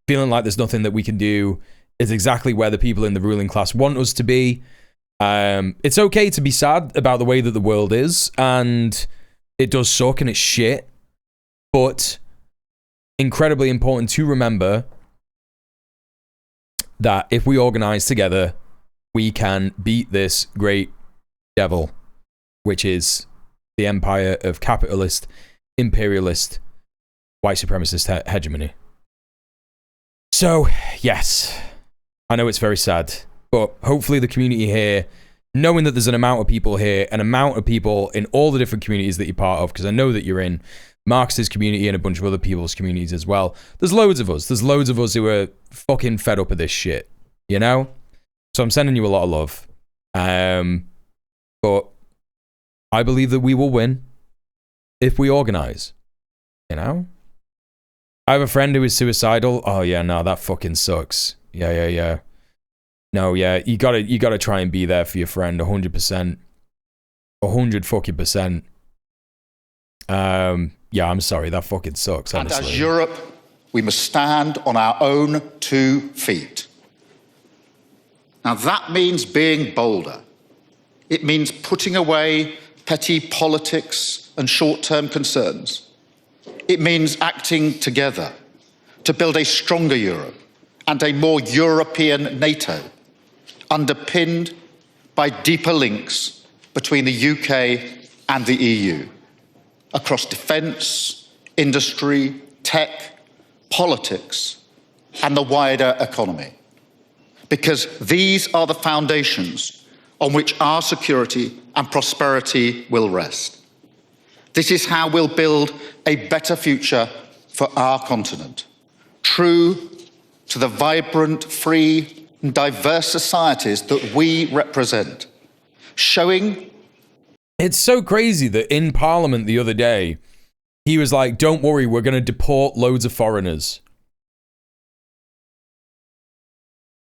feeling like there's nothing that we can do is exactly where the people in the ruling class want us to be. It's okay to be sad about the way that the world is, and it does suck and it's shit, but incredibly important to remember that if we organize together, we can beat this great devil, which is the empire of capitalist, imperialist, white supremacist hegemony. So, yes, I know it's very sad, but hopefully the community here, knowing that there's an amount of people here, an amount of people in all the different communities that you're part of, because I know that you're in Marx's community and a bunch of other people's communities as well. There's loads of us. There's loads of us who are fucking fed up of this shit, you know? So I'm sending you a lot of love. But I believe that we will win if we organize, you know? I have a friend who is suicidal. Oh yeah, no, that fucking sucks. Yeah. No, yeah, you gotta try and be there for your friend, 100%. 100 fucking %. Yeah, I'm sorry, that fucking sucks, honestly. And as Europe, we must stand on our own 2 feet. Now that means being bolder. It means putting away petty politics and short-term concerns. It means acting together to build a stronger Europe and a more European NATO, underpinned by deeper links between the UK and the EU, across defence, industry, tech, politics, and the wider economy. Because these are the foundations on which our security and prosperity will rest. This is how we'll build a better future for our continent, true to the vibrant, free and diverse societies that we represent, showing... It's so crazy that in Parliament the other day, he was like, don't worry, we're going to deport loads of foreigners.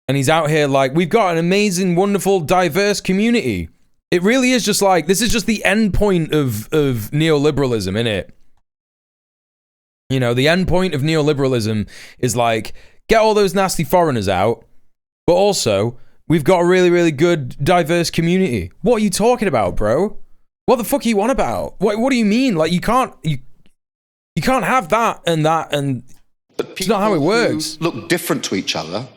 And he's out here like, we've got an amazing, wonderful, diverse community. It really is just like, this is just the end point of neoliberalism, innit? You know, the end point of neoliberalism is like, get all those nasty foreigners out, but also, we've got a really, really good, diverse community. What are you talking about, bro? What the fuck are you on about? What do you mean? Like, you can't have that, and it's not how it works. Look different to each other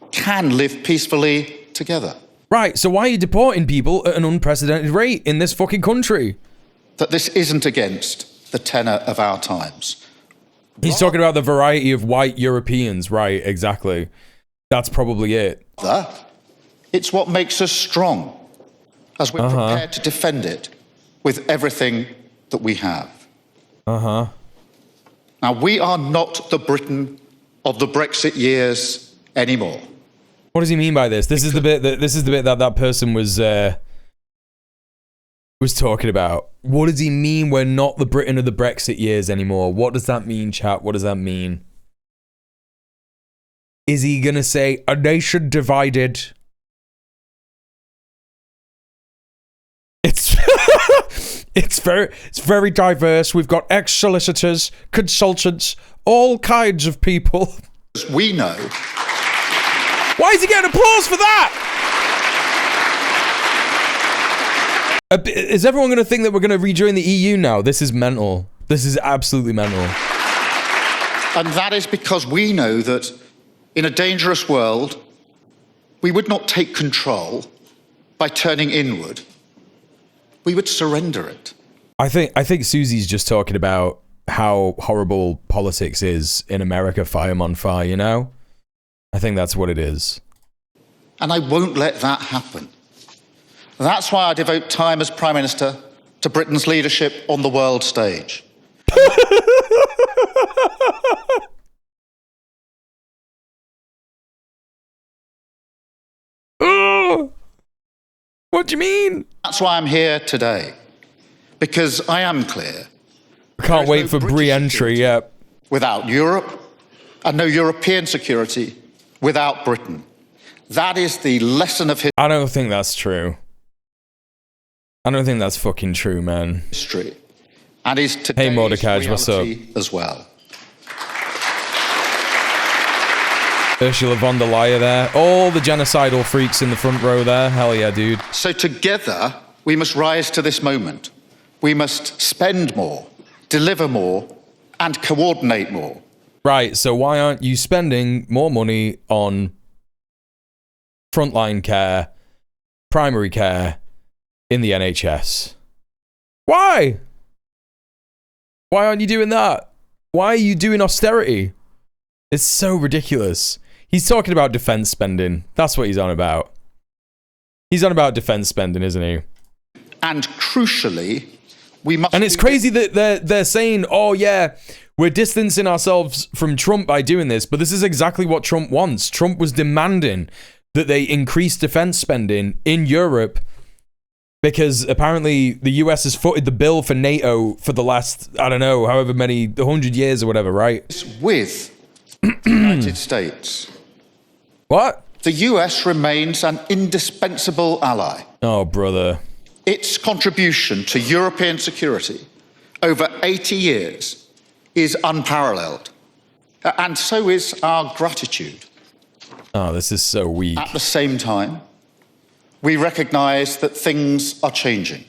can live peacefully together. Right, so why are you deporting people at an unprecedented rate in this fucking country? That this isn't against the tenor of our times. He's talking about the variety of white Europeans, right, exactly. That's probably it. It's what makes us strong, as we're prepared to defend it with everything that we have. Now, we are not the Britain of the Brexit years anymore. What does he mean by this? This is the bit that person was talking about. What does he mean we're not the Britain of the Brexit years anymore? What does that mean, chat? What does that mean? Is he gonna say a nation divided? It's very diverse. We've got ex-solicitors, consultants, all kinds of people. We know. Why is he getting applause for that? Is everyone going to think that we're going to rejoin the EU now? This is mental. This is absolutely mental. And that is because we know that in a dangerous world, we would not take control by turning inward. We would surrender it. I think Susie's just talking about how horrible politics is in America, fire on fire, you know? I think that's what it is. And I won't let that happen. That's why I devote time as Prime Minister to Britain's leadership on the world stage. Oh, what do you mean? That's why I'm here today. Because I am clear. I can't wait for re-entry, yeah. Without Europe, and no European security without Britain. That is the lesson of history. I don't think that's true. I don't think that's fucking true, man. History. And is today's hey, Mordecai, what's up? As well. Ursula von der Leyen there. All the genocidal freaks in the front row there. Hell yeah, dude. So together, we must rise to this moment. We must spend more, deliver more, and coordinate more. Right, so why aren't you spending more money on frontline care, primary care in the NHS? Why? Why aren't you doing that? Why are you doing austerity? It's so ridiculous. He's talking about defense spending. That's what he's on about. He's on about defense spending, isn't he? And crucially, we must... And it's crazy that they're saying, oh yeah, we're distancing ourselves from Trump by doing this, but this is exactly what Trump wants. Trump was demanding that they increase defense spending in Europe because apparently the US has footed the bill for NATO for the last, I don't know, however many, 100 years or whatever, right? With the United States. What? The US remains an indispensable ally. Oh, brother. Its contribution to European security over 80 years is unparalleled. And so is our gratitude. Oh, this is so weak. At the same time, we recognise that things are changing.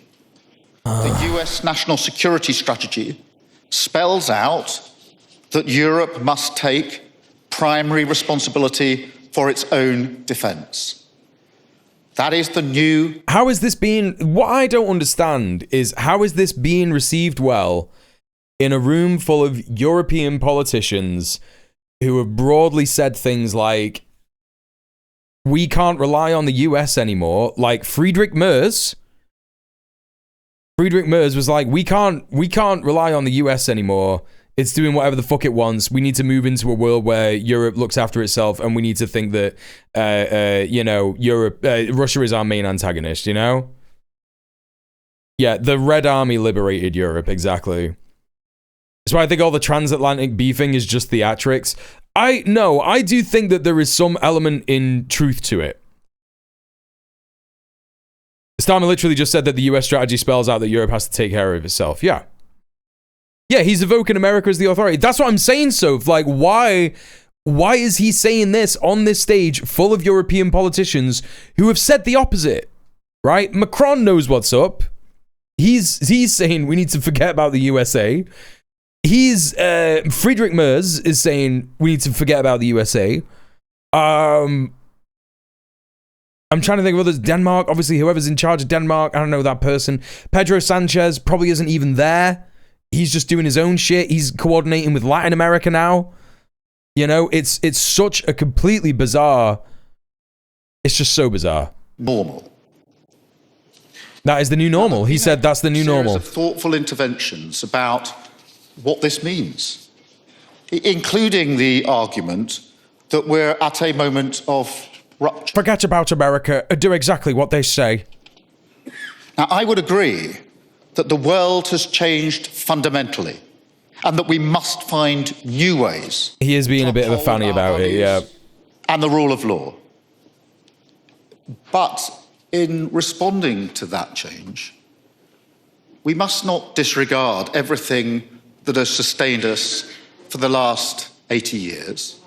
The US national security strategy spells out that Europe must take primary responsibility for its own defence. That is the new... How is this being... What I don't understand is how is this being received well in a room full of European politicians who have broadly said things like, we can't rely on the US anymore, like Friedrich Merz, Friedrich Merz was like, we can't rely on the US anymore. It's doing whatever the fuck it wants. We need to move into a world where Europe looks after itself, and we need to think that, you know, Russia is our main antagonist, you know? Yeah, the Red Army liberated Europe, exactly. That's why I think all the transatlantic beefing is just theatrics. I do think that there is some element in truth to it. Starmer literally just said that the US strategy spells out that Europe has to take care of itself. Yeah. Yeah, he's evoking America as the authority. That's what I'm saying, Soph. Like, why is he saying this on this stage full of European politicians who have said the opposite? Right? Macron knows what's up. He's saying we need to forget about the USA. Friedrich Merz is saying we need to forget about the USA. I'm trying to think of others. Denmark, obviously, whoever's in charge of Denmark, I don't know that person. Pedro Sanchez probably isn't even there. He's just doing his own shit. He's coordinating with Latin America now. You know, it's such a completely bizarre. It's just so bizarre. Normal. That is the new normal. He said that's the new normal. Of thoughtful interventions about what this means, including the argument that we're at a moment of rupture. Forget about America. Do exactly what they say. Now, I would agree that the world has changed fundamentally and that we must find new ways. He is being a bit of a fanny about it, yeah. And the rule of law. But in responding to that change, we must not disregard everything that has sustained us for the last 80 years.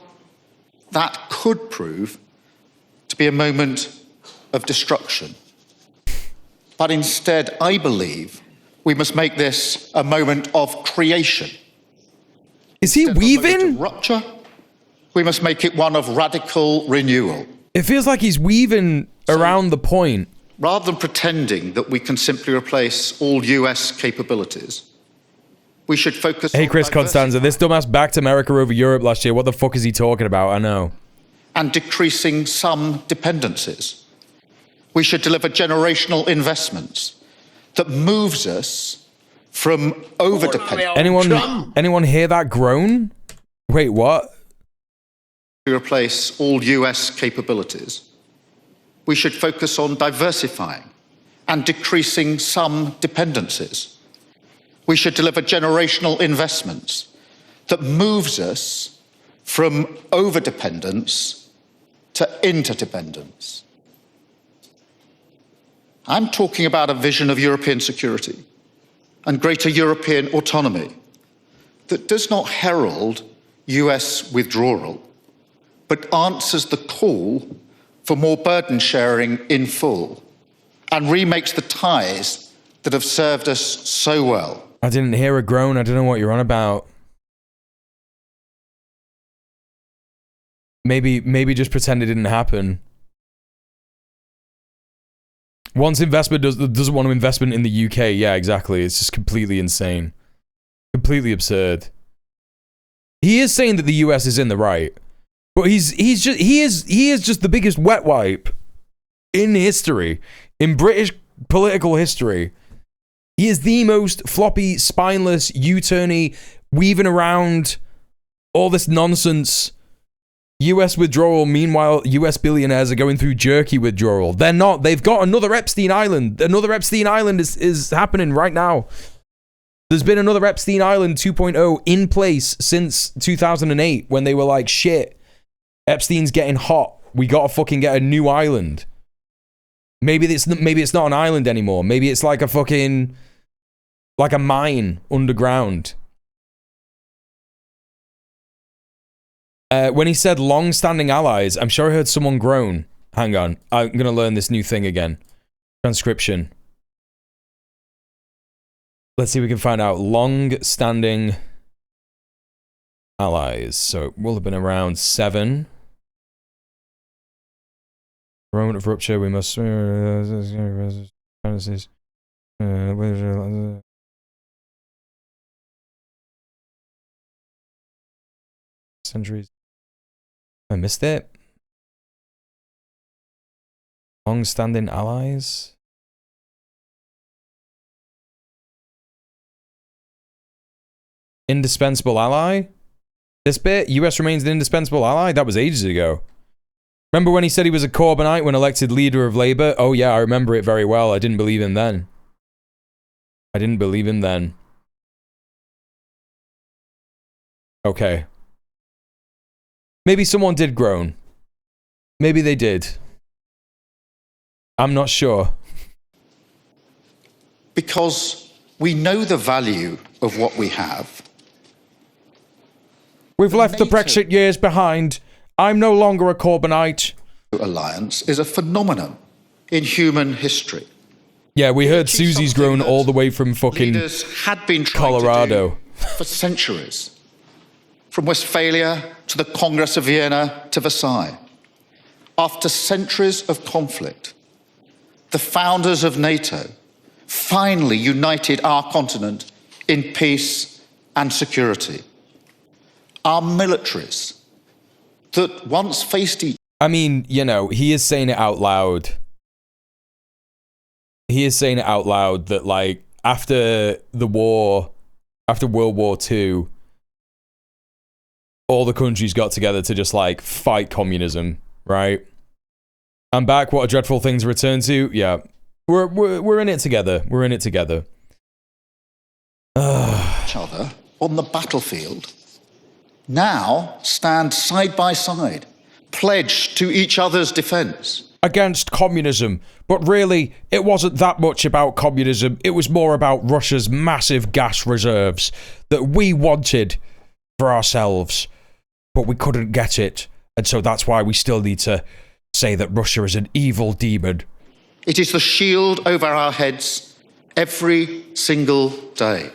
That could prove to be a moment of destruction. But instead, I believe we must make this a moment of creation. Is he weaving? Rupture. We must make it one of radical renewal. It feels like he's weaving around the point. Rather than pretending that we can simply replace all US capabilities, we should focus. Hey, Chris Constanza, this dumbass backed America over Europe last year. What the fuck is he talking about? I know. And decreasing some dependencies. We should deliver generational investments that moves us from overdependence. Anyone hear that groan? Wait, what? To replace all US capabilities, we should focus on diversifying and decreasing some dependencies. We should deliver generational investments that moves us from overdependence to interdependence. I'm talking about a vision of European security and greater European autonomy that does not herald US withdrawal, but answers the call for more burden sharing in full and remakes the ties that have served us so well. I didn't hear a groan. I don't know what you're on about. Maybe just pretend it didn't happen. Once investment doesn't want to investment in the UK, yeah, exactly. It's just completely insane. Completely absurd. He is saying that the US is in the right. But he is just the biggest wet wipe in history. In British political history. He is the most floppy, spineless, U-turny, weaving around all this nonsense. US withdrawal, meanwhile, US billionaires are going through jerky withdrawal. They're not. They've got another Epstein Island. Another Epstein Island is happening right now. There's been another Epstein Island 2.0 in place since 2008 when they were like, shit, Epstein's getting hot. We gotta fucking get a new island. Maybe it's not an island anymore. Maybe it's like a fucking, like a mine underground. When he said long-standing allies, I'm sure I heard someone groan. Hang on. I'm going to learn this new thing again. Transcription. Let's see if we can find out. Long-standing allies. So it will have been around 7. Moment of rupture, we must... centuries. I missed it. Long-standing allies. Indispensable ally? This bit? US remains an indispensable ally? That was ages ago. Remember when he said he was a Corbynite when elected leader of Labour? Oh yeah, I remember it very well. I didn't believe him then. I didn't believe him then. Okay. Maybe someone did groan. Maybe they did. I'm not sure. Because we know the value of what we have. We've left the Brexit years behind. I'm no longer a Corbynite. Alliance is a phenomenon in human history. Yeah, we heard Susie's grown all the way from fucking had been Colorado. For centuries. From Westphalia to the Congress of Vienna to Versailles. After centuries of conflict, the founders of NATO finally united our continent in peace and security. Our militaries that once faced each... I mean, you know, he is saying it out loud. He is saying it out loud that, like, after the war, after World War II, all the countries got together to just, like, fight communism, right? I'm back. What a dreadful thing to return to. Yeah. We're in it together. We're in it together. Each other on the battlefield now stand side by side, pledged to each other's defense. Against communism. But really, it wasn't that much about communism. It was more about Russia's massive gas reserves that we wanted for ourselves. But we couldn't get it. And so that's why we still need to say that Russia is an evil demon. It is the shield over our heads every single day.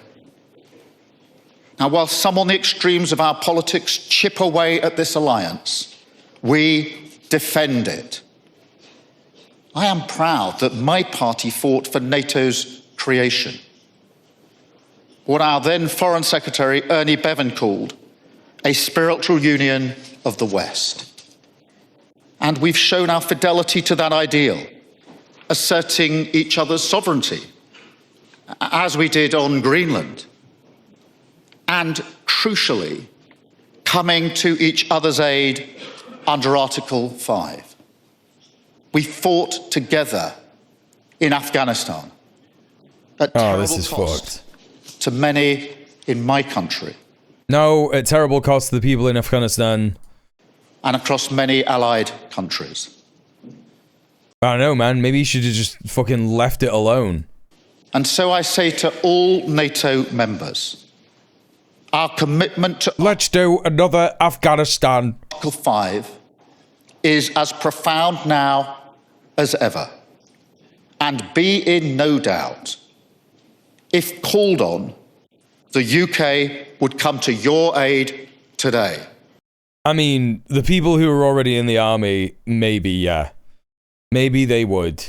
Now, while some on the extremes of our politics chip away at this alliance, we defend it. I am proud that my party fought for NATO's creation. What our then Foreign Secretary Ernie Bevan called a spiritual union of the West. And we've shown our fidelity to that ideal, asserting each other's sovereignty, as we did on Greenland. And crucially, coming to each other's aid under Article 5. We fought together in Afghanistan at terrible cost to many in my country. No, at terrible cost to the people in Afghanistan. And across many allied countries. I don't know, man. Maybe you should have just fucking left it alone. And so I say to all NATO members, our commitment to... Let's do another Afghanistan. Article 5 is as profound now as ever. And be in no doubt, if called on, the UK would come to your aid today. I mean, the people who are already in the army, maybe, yeah. Maybe they would.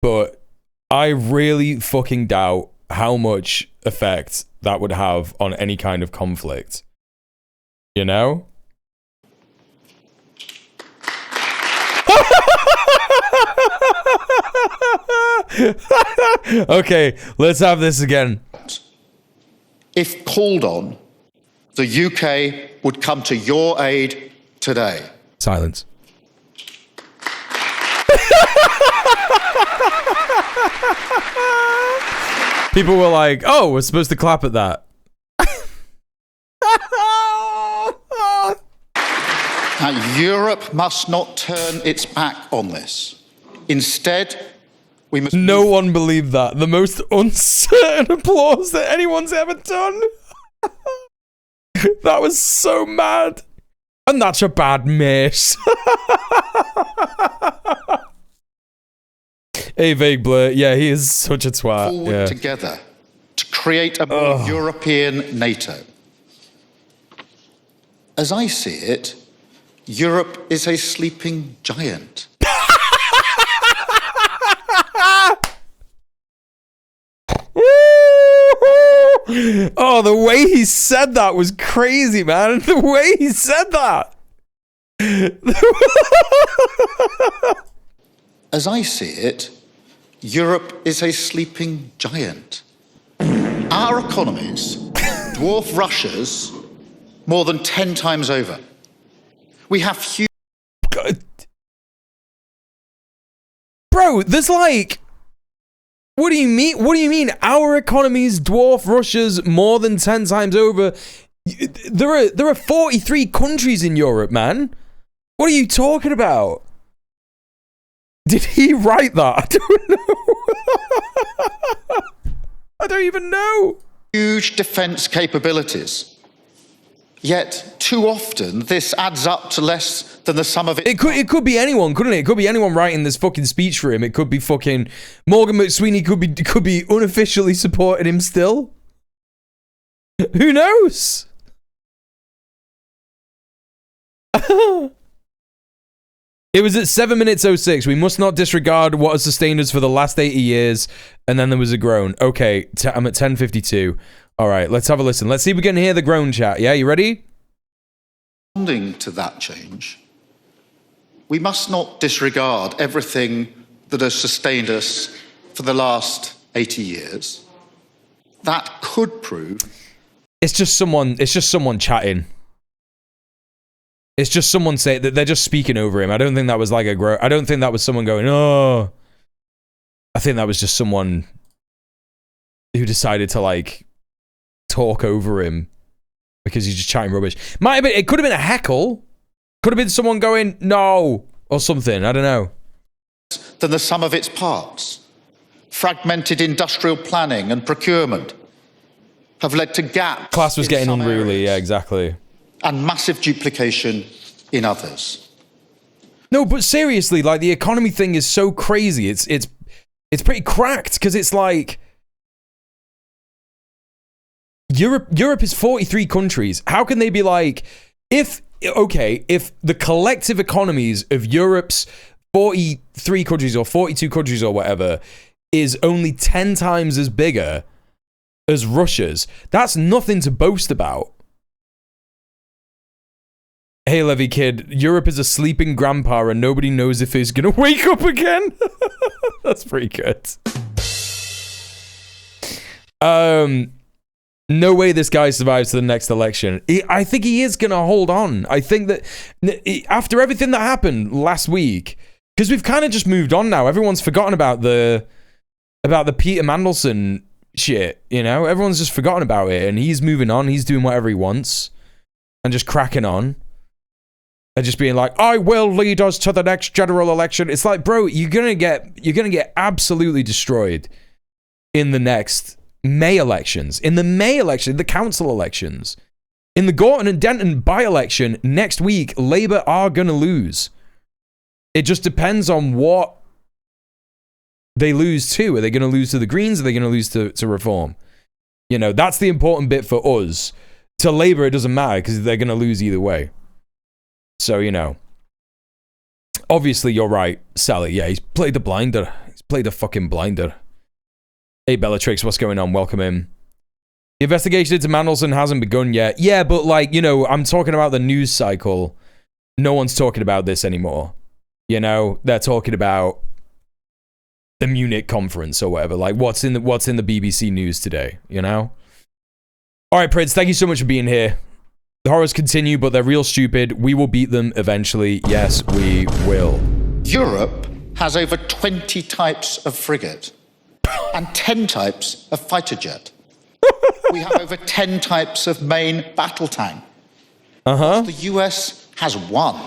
But I really fucking doubt how much effect that would have on any kind of conflict. You know? Okay, let's have this again. If called on, the UK would come to your aid today. Silence. People were like, oh, we're supposed to clap at that. Now, Europe must not turn its back on this. Instead, we must... No one believed that. The most uncertain applause that anyone's ever done. That was so mad. And that's a bad miss. Hey, Vague Blur. Yeah, he is such a twat. Forward yeah. together to create a more European NATO. As I see it, Europe is a sleeping giant. Oh, the way he said that was crazy, man. The way he said that. As I see it, Europe is a sleeping giant. Our economies dwarf Russia's more than 10 times over. We have huge... Bro, there's like... What do you mean? What do you mean? Our economies dwarf Russia's more than 10 times over. There are 43 countries in Europe, man. What are you talking about? Did he write that? I don't know. I don't even know. Huge defense capabilities. Yet, too often, this adds up to less than the sum of it. It could be anyone, couldn't it? It could be anyone writing this fucking speech for him. It could be fucking Morgan McSweeney. Could be unofficially supporting him still. Who knows? It was at 7 minutes 06. We must not disregard what has sustained us for the last 80 years. And then there was a groan. Okay, I'm at 10:52. All right, let's have a listen. Let's see if we can hear the groan chat. Yeah, you ready? Responding to that change, we must not disregard everything that has sustained us for the last 80 years. That could prove... It's just someone chatting. It's just someone saying that they're just speaking over him. I don't think that was like a groan. I don't think that was someone going, oh. I think that was just someone who decided to like talk over him because he's just chatting rubbish. Might have been, it could have been a heckle. Could have been someone going, no, or something. I don't know. Than the sum of its parts. Fragmented industrial planning and procurement have led to gaps. Class was getting unruly, areas, yeah, exactly. And massive duplication in others. No, but seriously, like the economy thing is so crazy. It's pretty cracked because it's like Europe is 43 countries. How can they be like, if the collective economies of Europe's 43 countries or 42 countries or whatever is only 10 times as bigger as Russia's, that's nothing to boast about. Hey, Levy kid, Europe is a sleeping grandpa and nobody knows if he's gonna wake up again. That's pretty good. No way this guy survives to the next election. I think he is gonna hold on. I think that after everything that happened last week, because we've kind of just moved on now. Everyone's forgotten about the Peter Mandelson shit, you know? Everyone's just forgotten about it, and he's moving on. He's doing whatever he wants and just cracking on. And just being like, I will lead us to the next general election. It's like, bro, you're gonna get absolutely destroyed in the next May elections. In the May election, the council elections. In the Gorton and Denton by-election next week, Labour are gonna lose. It just depends on what they lose to. Are they gonna lose to the Greens? Are they gonna lose to Reform? You know, that's the important bit for us. To Labour, it doesn't matter because they're gonna lose either way. So, you know, obviously you're right, Sally. Yeah, he's played the blinder. He's played the fucking blinder. Hey, Bellatrix, what's going on? Welcome in. The investigation into Mandelson hasn't begun yet. Yeah, but like, you know, I'm talking about the news cycle. No one's talking about this anymore. You know, they're talking about the Munich conference or whatever. Like, what's in the BBC news today, you know? All right, Prince, thank you so much for being here. The horrors continue, but they're real stupid. We will beat them eventually. Yes, we will. Europe has over 20 types of frigate and 10 types of fighter jet. We have over 10 types of main battle tank. Uh-huh. The US has one.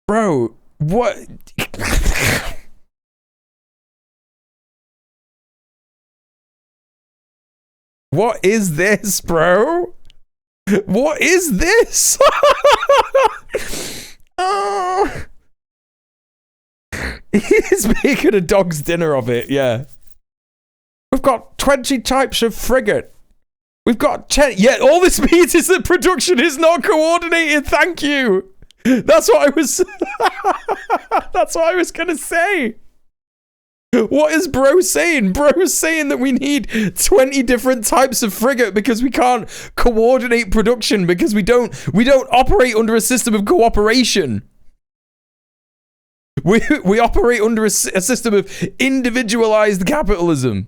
Bro, what? What is this, bro? What is this? Oh. He's making a dog's dinner of it, yeah. We've got 20 types of frigate. We've got 10. Yeah, all this means is that production is not coordinated. Thank you. That's what I was... That's what I was going to say. What is bro saying? Bro's saying that we need 20 different types of frigate because we can't coordinate production because we don't operate under a system of cooperation. We operate under a system of individualized capitalism.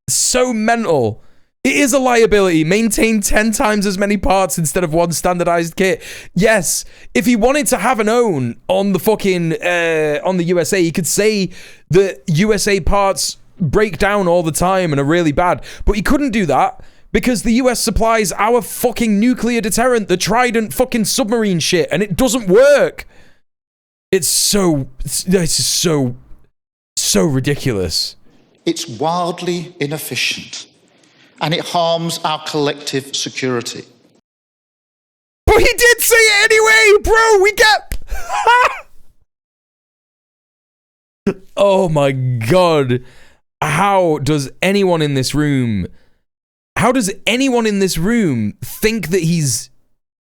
So mental. It is a liability. Maintain 10 times as many parts instead of one standardized kit. Yes, if he wanted to have an own on the fucking, on the USA, he could say that USA parts break down all the time and are really bad. But he couldn't do that because the US supplies our fucking nuclear deterrent, the Trident fucking submarine shit, and it doesn't work. It's so ridiculous. It's wildly inefficient, and it harms our collective security. But he did say it anyway, bro. We get... Oh my God. How does anyone in this room think that he's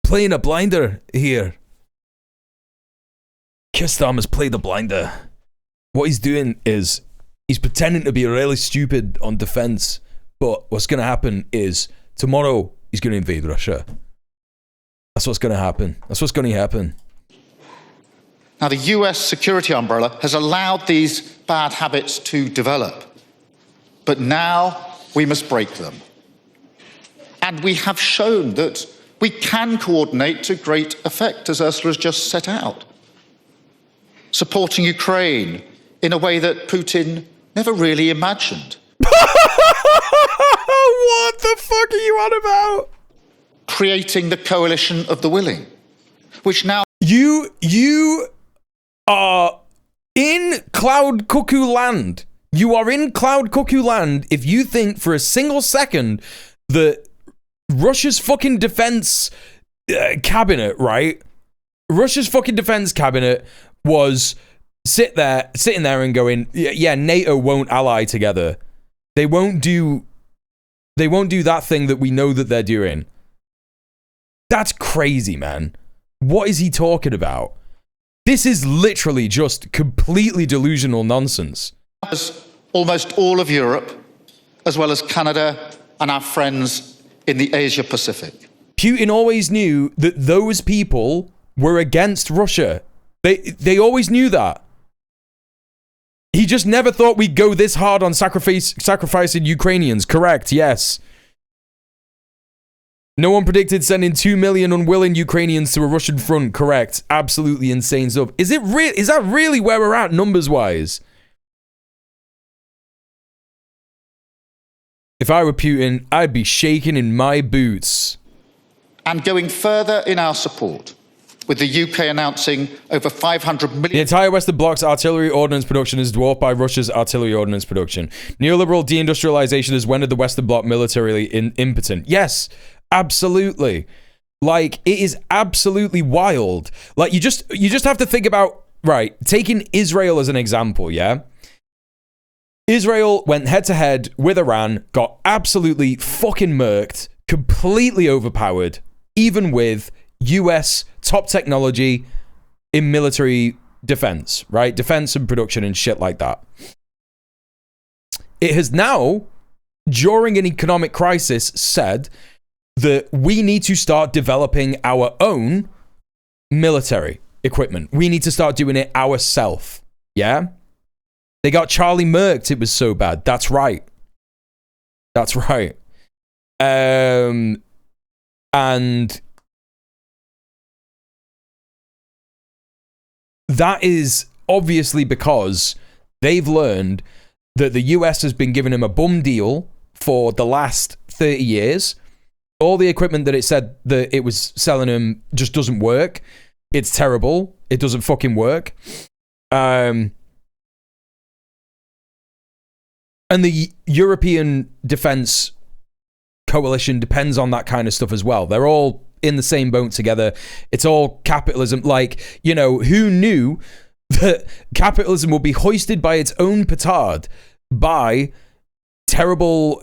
playing a blinder here? Kistam has played the blinder. What he's doing is he's pretending to be really stupid on defense, but what's going to happen is tomorrow he's going to invade Russia. That's what's going to happen. That's what's going to happen. Now, the US security umbrella has allowed these bad habits to develop, but now we must break them. And we have shown that we can coordinate to great effect, as Ursula has just set out, supporting Ukraine in a way that Putin never really imagined. What the fuck are you on about? Creating the coalition of the willing, which now... You are in Cloud Cuckoo Land. You are in Cloud Cuckoo Land if you think for a single second that Russia's fucking defense cabinet, right? Russia's fucking defense cabinet was sitting there and going, yeah, NATO won't ally together. They won't do that thing that we know that they're doing. That's crazy, man. What is he talking about? This is literally just completely delusional nonsense. Almost all of Europe, as well as Canada and our friends in the Asia Pacific. Putin always knew that those people were against Russia. They always knew that. He just never thought we'd go this hard on sacrificing Ukrainians. Correct, yes. No one predicted sending 2 million unwilling Ukrainians to a Russian front. Correct. Absolutely insane stuff. Is that really where we're at numbers-wise? If I were Putin, I'd be shaking in my boots. And going further in our support, with the UK announcing over 500 million... The entire Western Bloc's artillery ordnance production is dwarfed by Russia's artillery ordnance production. Neoliberal deindustrialization has rendered the Western Bloc militarily impotent. Yes, absolutely. Like, it is absolutely wild. Like, you just have to think about, right, taking Israel as an example, yeah? Israel went head-to-head with Iran, got absolutely fucking murked, completely overpowered, even with US top technology in military defense, right? Defense and production and shit like that. It has now, during an economic crisis, said that we need to start developing our own military equipment. We need to start doing it ourselves, yeah? They got Charlie murked. It was so bad. That's right. That's right. And that is obviously because they've learned that the US has been giving them a bum deal for the last 30 years. All the equipment that it said that it was selling them just doesn't work. It's terrible. It doesn't fucking work. And the European defense coalition depends on that kind of stuff as well. They're all in the same boat together. It's all capitalism. Like, you know, who knew that capitalism will be hoisted by its own petard by terrible,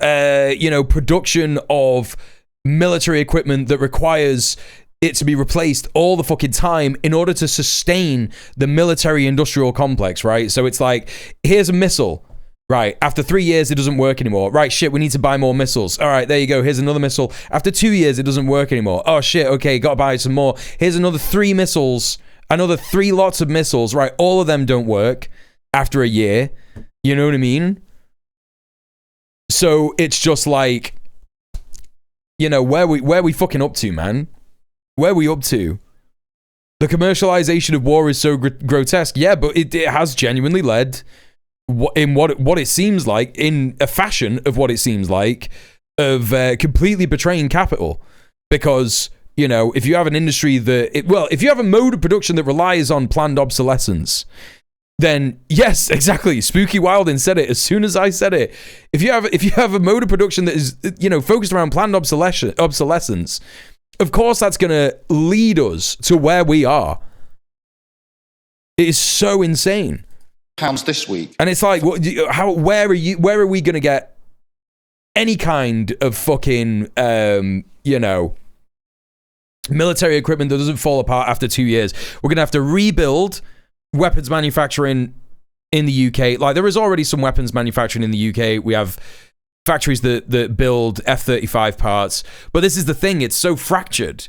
production of military equipment that requires it to be replaced all the fucking time in order to sustain the military industrial complex, right? So it's like, here's a missile. Right, after 3 years, it doesn't work anymore. Right, shit, we need to buy more missiles. All right, there you go. Here's another missile. After 2 years, it doesn't work anymore. Oh, shit, okay, gotta buy some more. Here's another 3 missiles. Another 3 lots of missiles. Right, all of them don't work after a year. You know what I mean? So it's just like, You know, where we fucking up to, man? Where we up to? The commercialization of war is so grotesque. Yeah, but it has genuinely led in what it seems like, in a fashion of what it seems like, of completely betraying capital. Because, you know, if you have an industry if you have a mode of production that relies on planned obsolescence, then yes, exactly. Spooky Wilding said it as soon as I said it. If you have a mode of production that is, you know, focused around planned obsolescence, of course that's going to lead us to where we are. It is so insane. Pounds this week, and it's like, where are we going to get any kind of fucking, you know, military equipment that doesn't fall apart after 2 years? We're going to have to rebuild weapons manufacturing in the UK. Like, there is already some weapons manufacturing in the UK. We have factories that build F-35 parts, but this is the thing, it's so fractured.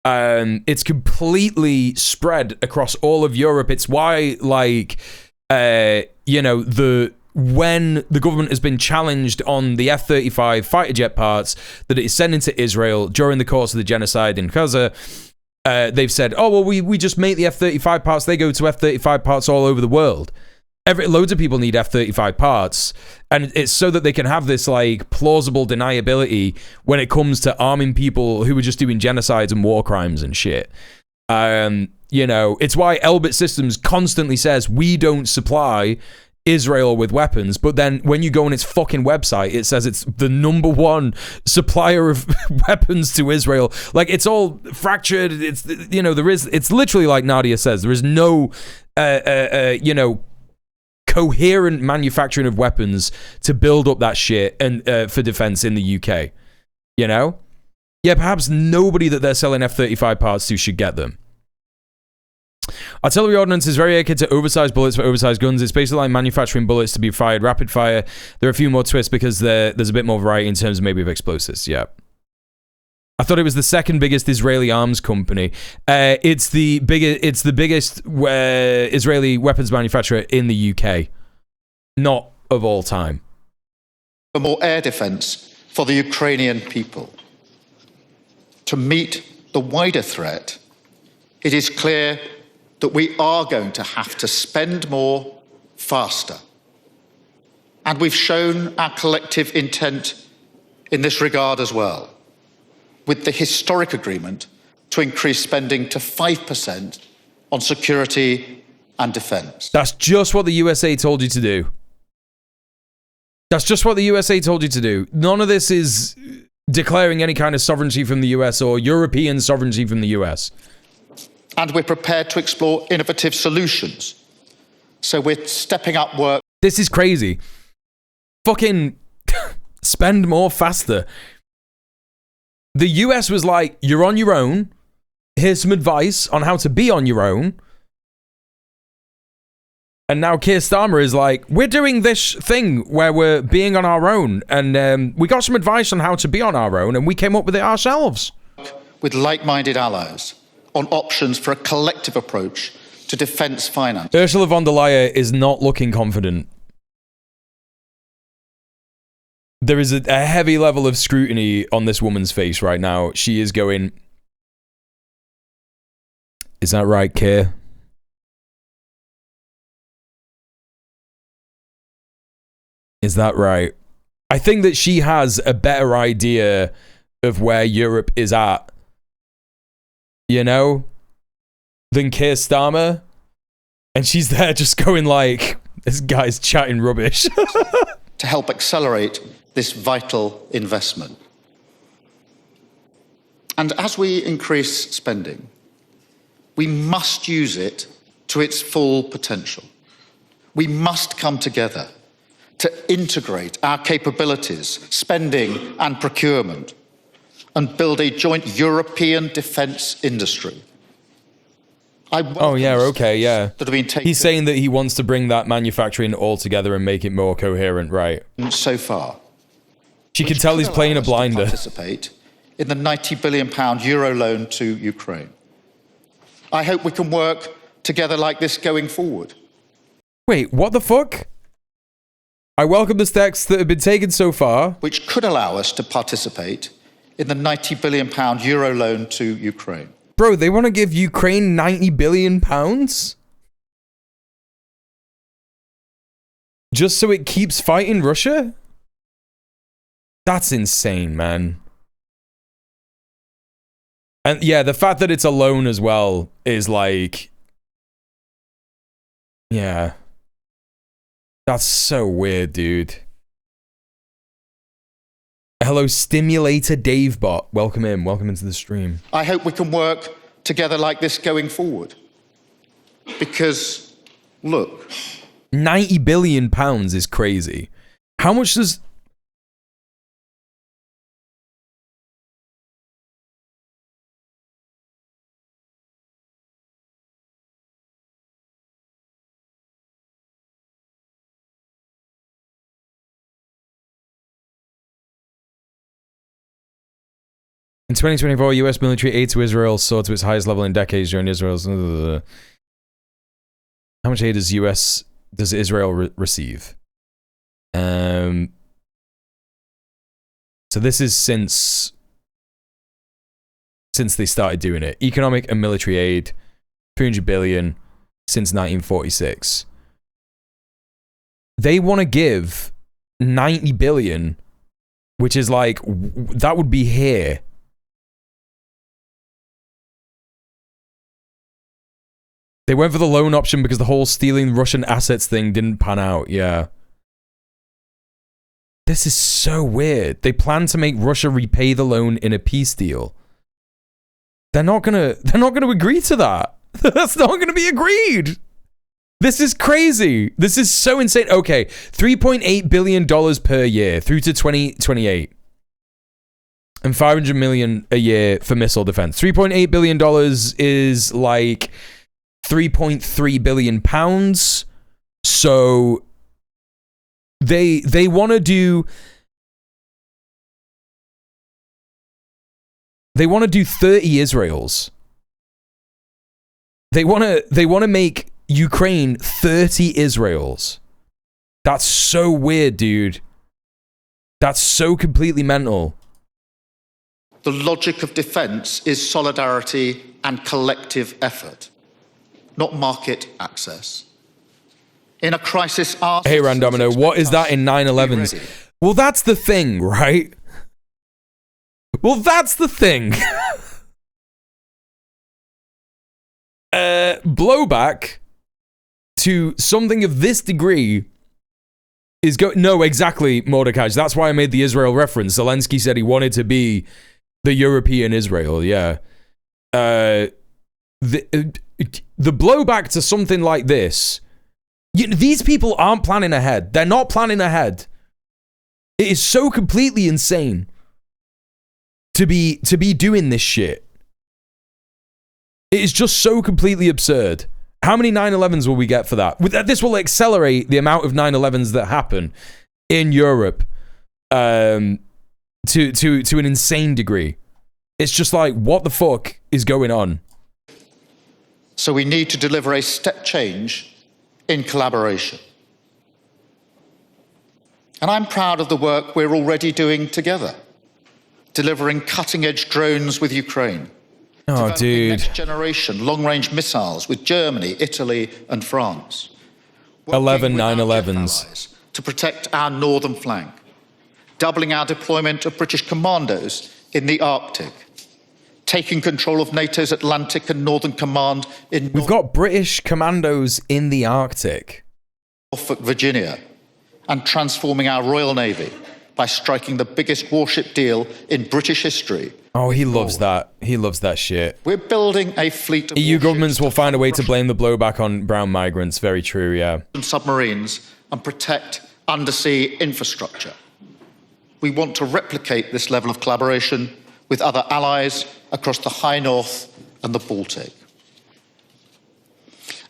It's completely spread across all of Europe. It's why, like, you know, when the government has been challenged on the F-35 fighter jet parts that it is sending to Israel during the course of the genocide in Gaza, they've said, oh, well, we just make the F-35 parts. They go to F-35 parts all over the world. Loads of people need F-35 parts, and it's so that they can have this, like, plausible deniability when it comes to arming people who are just doing genocides and war crimes and shit. You know, it's why Elbit Systems constantly says we don't supply Israel with weapons, but then when you go on its fucking website, it says it's the #1 supplier of weapons to Israel. Like, it's all fractured. It's, you know, it's literally like Nadia says, there is no, you know, coherent manufacturing of weapons to build up that shit and for defense in the UK. You know? Yeah, perhaps nobody that they're selling F-35 parts to should get them. Artillery ordnance is very akin to oversized bullets for oversized guns. It's basically like manufacturing bullets to be fired rapid fire. There are a few more twists because there's a bit more variety in terms of maybe of explosives. Yeah. I thought it was the second biggest Israeli arms company. It's the biggest Israeli weapons manufacturer in the UK. Not of all time. For more air defense for the Ukrainian people. To meet the wider threat, it is clear that we are going to have to spend more faster. And we've shown our collective intent in this regard as well, with the historic agreement to increase spending to 5% on security and defence. That's just what the USA told you to do. That's just what the USA told you to do. None of this is declaring any kind of sovereignty from the US or European sovereignty from the US. And we're prepared to explore innovative solutions. So we're stepping up work. This is crazy. Fucking spend more faster. The US was like, you're on your own. Here's some advice on how to be on your own. And now Keir Starmer is like, we're doing this thing where we're being on our own. And we got some advice on how to be on our own, and we came up with it ourselves. With like-minded allies on options for a collective approach to defence finance. Ursula von der Leyen is not looking confident. There is a heavy level of scrutiny on this woman's face right now. She is going, is that right, Keir? Is that right? I think that she has a better idea of where Europe is at, you know, than Keir Starmer. And she's there just going like, this guy's chatting rubbish. To help accelerate this vital investment. And as we increase spending, we must use it to its full potential. We must come together to integrate our capabilities, spending and procurement, and build a joint European defence industry. Oh, yeah, okay, yeah. He's saying that he wants to bring that manufacturing all together and make it more coherent, right? So far. She can tell he's playing a blinder. Participate in the £90 billion euro loan to Ukraine. I hope we can work together like this going forward. Wait, what the fuck? I welcome the steps that have been taken so far. Which could allow us to participate in the £90 billion euro loan to Ukraine. Bro, they want to give Ukraine £90 billion? Just so it keeps fighting Russia? That's insane, man. And yeah, the fact that it's a loan as well is like... Yeah. That's so weird, dude. Hello, Stimulator Davebot. Welcome in. Welcome into the stream. I hope we can work together like this going forward. Because, look... £90 billion is crazy. How much does... In 2024, U.S. military aid to Israel soared to its highest level in decades during Israel's... How much aid does Israel receive? So this is since they started doing it. Economic and military aid, 300 billion since 1946. They want to give 90 billion, which is like, that would be here. They went for the loan option because the whole stealing Russian assets thing didn't pan out, yeah. This is so weird. They plan to make Russia repay the loan in a peace deal. They're not gonna agree to that. That's not gonna be agreed. This is crazy. This is so insane. Okay, $3.8 billion per year through to 2028. And 500 million a year for missile defense. $3.8 billion is like 3.3 billion pounds. So they want to do 30 Israels. They want to make Ukraine 30 Israels. That's so weird, dude. That's so completely mental. The logic of defence is solidarity and collective effort, not market access. In a crisis, hey Randomino, what is that in 9/11s? Well, that's the thing, right? Well, that's the thing. Blowback to something of this degree is no, exactly, Mordecai. That's why I made the Israel reference. Zelensky said he wanted to be the European Israel, yeah. The blowback to something like this, these people aren't planning ahead. They're not planning ahead. It is so completely insane to be doing this shit. It is just so completely absurd. How many 9/11s will we get for that? This will accelerate the amount of 9/11s that happen in Europe to an insane degree. It's just like, what the fuck is going on? So we need to deliver a step change in collaboration. And I'm proud of the work we're already doing together, delivering cutting-edge drones with Ukraine. Oh, dude. Next-generation long-range missiles with Germany, Italy, and France. 11 9/11s. To protect our northern flank. Doubling our deployment of British commandos in the Arctic. Taking control of NATO's Atlantic and Northern Command in... We've got British commandos in the Arctic. Norfolk, Virginia. And transforming our Royal Navy by striking the biggest warship deal in British history. Oh, he loves that. He loves that shit. We're building a fleet of EU governments will find a way to blame the blowback on brown migrants. Very true, yeah. Submarines and protect undersea infrastructure. We want to replicate this level of collaboration with other allies across the High North and the Baltic.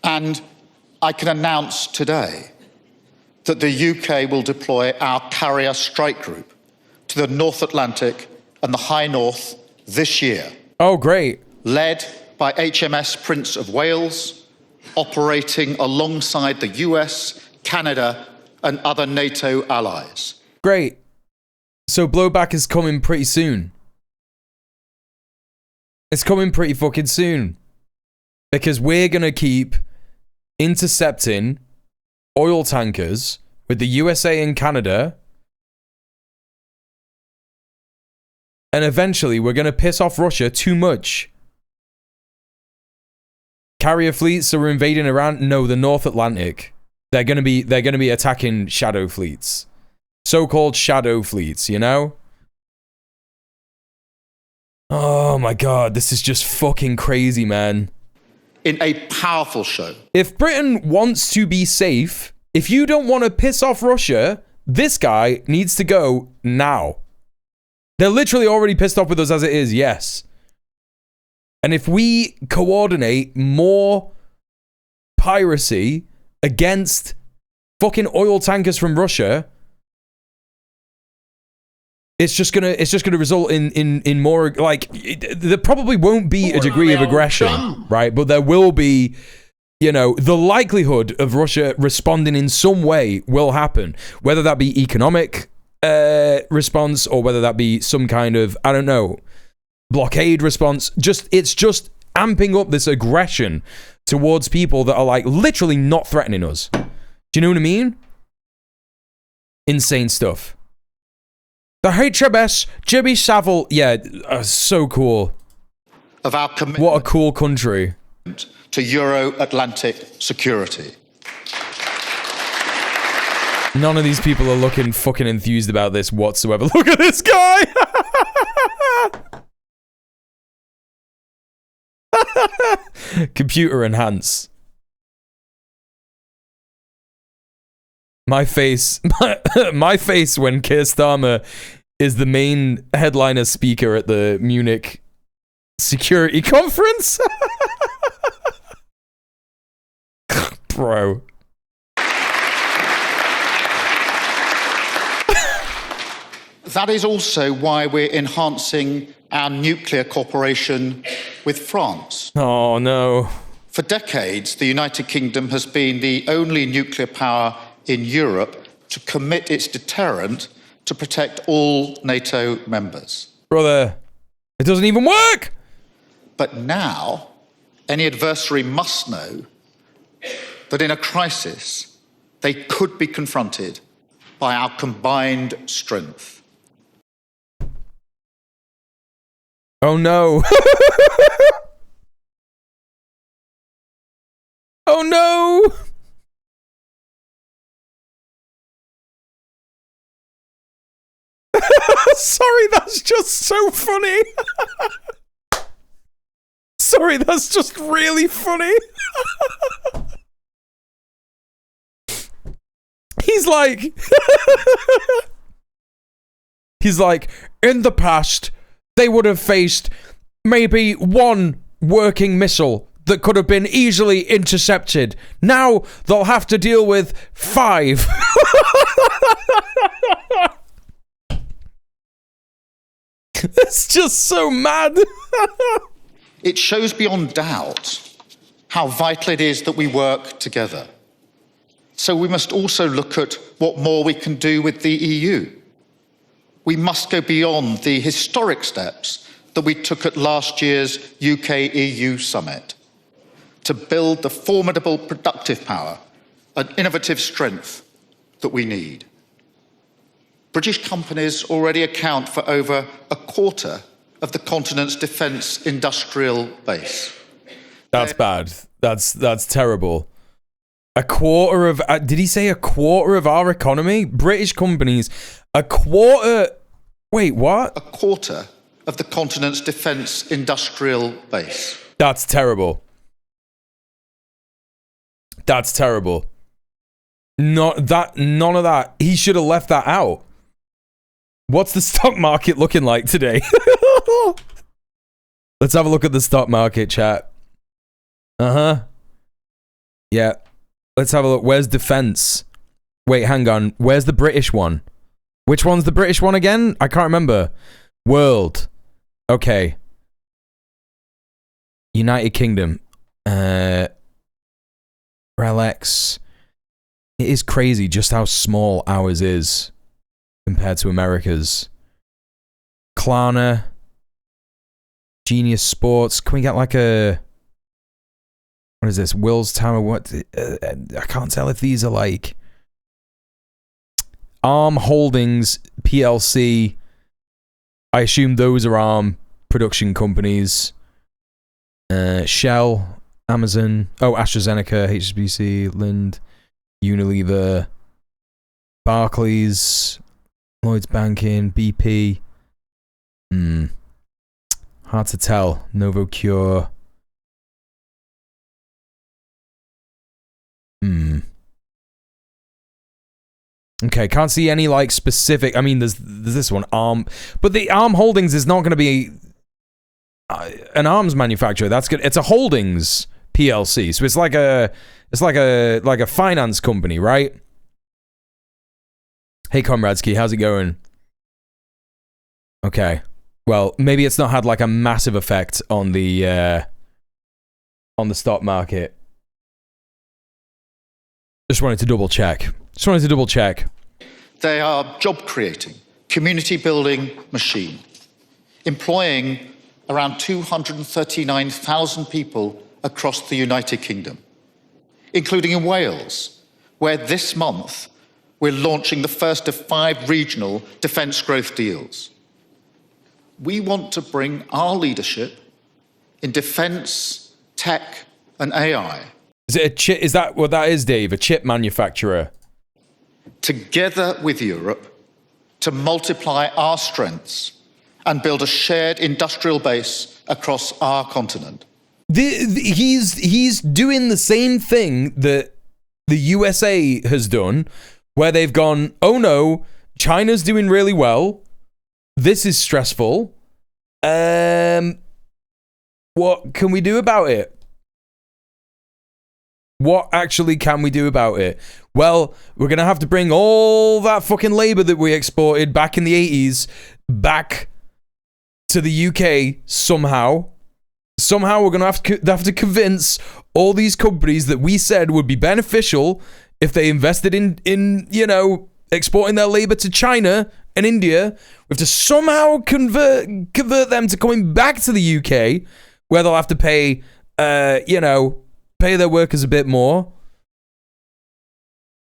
And I can announce today that the UK will deploy our carrier strike group to the North Atlantic and the High North this year. Oh, great. Led by HMS Prince of Wales, operating alongside the US, Canada, and other NATO allies. Great. So blowback is coming pretty soon. It's coming pretty fucking soon. Because we're going to keep intercepting oil tankers with the USA and Canada. And eventually we're going to piss off Russia too much. Carrier fleets are invading Iran. No, the North Atlantic. They're going to be attacking shadow fleets. So-called shadow fleets, you know? Oh my god, this is just fucking crazy, man. In a powerful show. If Britain wants to be safe, if you don't want to piss off Russia, this guy needs to go now. They're literally already pissed off with us as it is, yes. And if we coordinate more piracy against fucking oil tankers from Russia, it's just gonna result in more, like, there probably won't be a degree of aggression, right? But there will be, you know, the likelihood of Russia responding in some way will happen, whether that be economic response or whether that be some kind of, I don't know, blockade response. It's just amping up this aggression towards people that are like literally not threatening us. Do you know what I mean? Insane stuff. The HMS Jimmy Savile, yeah, so cool. Of our commitment. What a cool country. To Euro-Atlantic security. None of these people are looking fucking enthused about this whatsoever. Look at this guy! Computer enhance. My face when Keir Starmer is the main headliner speaker at the Munich security conference. Bro. That is also why we're enhancing our nuclear cooperation with France. Oh, no. For decades, the United Kingdom has been the only nuclear power in Europe to commit its deterrent to protect all NATO members. Brother, it doesn't even work! But now, any adversary must know that in a crisis, they could be confronted by our combined strength. Oh no. Oh no. Sorry, that's just so funny. Sorry, that's just really funny. He's like, in the past, they would have faced maybe one working missile that could have been easily intercepted. Now they'll have to deal with 5. It's just so mad. It shows beyond doubt how vital it is that we work together. So we must also look at what more we can do with the EU. We must go beyond the historic steps that we took at last year's UK-EU summit to build the formidable productive power and innovative strength that we need. British companies already account for over a quarter of the continent's defence industrial base. That's bad. That's terrible. A quarter of... did he say a quarter of our economy? British companies, a quarter... Wait, what? A quarter of the continent's defence industrial base. That's terrible. That's terrible. None of that. He should have left that out. What's the stock market looking like today? Let's have a look at the stock market, chat. Uh-huh. Yeah. Let's have a look. Where's defense? Wait, hang on. Where's the British one? Which one's the British one again? I can't remember. World. Okay. United Kingdom. RLX. It is crazy just how small ours is compared to America's. Klarna. Genius Sports. Can we get like a... What is this? Will's Tower. What? I can't tell if these are like... ARM Holdings, PLC. I assume those are ARM production companies. Shell, Amazon. Oh, AstraZeneca, HSBC, Lind, Unilever, Barclays, Lloyds Banking, BP. Hard to tell. Novocure. Okay, can't see any like specific. I mean, there's this one, ARM, but the ARM Holdings is not going to be an arms manufacturer. That's good. It's a holdings PLC, so it's like a finance company, right? Hey, Comradsky, how's it going? Okay, well, maybe it's not had like a massive effect on the stock market. Just wanted to double check. They are job creating, community building machine, employing around 239,000 people across the United Kingdom, including in Wales, where this month we're launching the first of 5 regional defence growth deals. We want to bring our leadership in defence, tech and AI. Is it a chip? Is that what that is, Dave? A chip manufacturer? Together with Europe to multiply our strengths and build a shared industrial base across our continent. He's doing the same thing that the USA has done, where they've gone, oh no, China's doing really well. This is stressful. What can we do about it? What actually can we do about it? Well, we're going to have to bring all that fucking labor that we exported back in the 80s back to the UK somehow. Somehow we're going to have to convince all these companies that we said would be beneficial if they invested in you know, exporting their labor to China and India. We have to somehow convert them to coming back to the UK, where they'll have to pay, you know, pay their workers a bit more,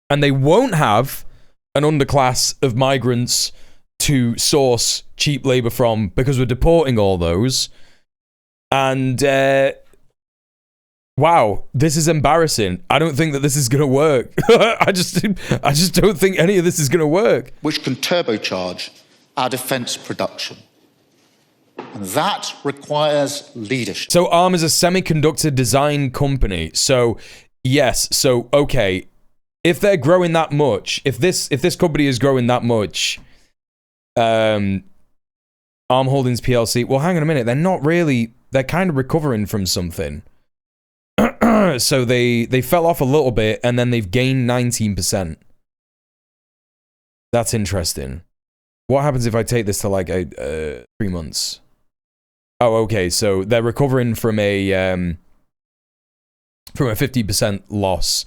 and they won't have an underclass of migrants to source cheap labor from because we're deporting all those. And wow, this is embarrassing. I don't think that this is going to work. I just don't think any of this is going to work. Which can turbocharge our defence production. And that requires leadership. So ARM is a semiconductor design company. So yes, so okay, if they're growing that much, if this company is growing that much, ARM Holdings PLC, well, hang on a minute, they're not really, they're kind of recovering from something. So they fell off a little bit and then they've gained 19%. That's interesting. What happens if I take this to like 3 months? Oh, okay. So they're recovering from a 50% loss,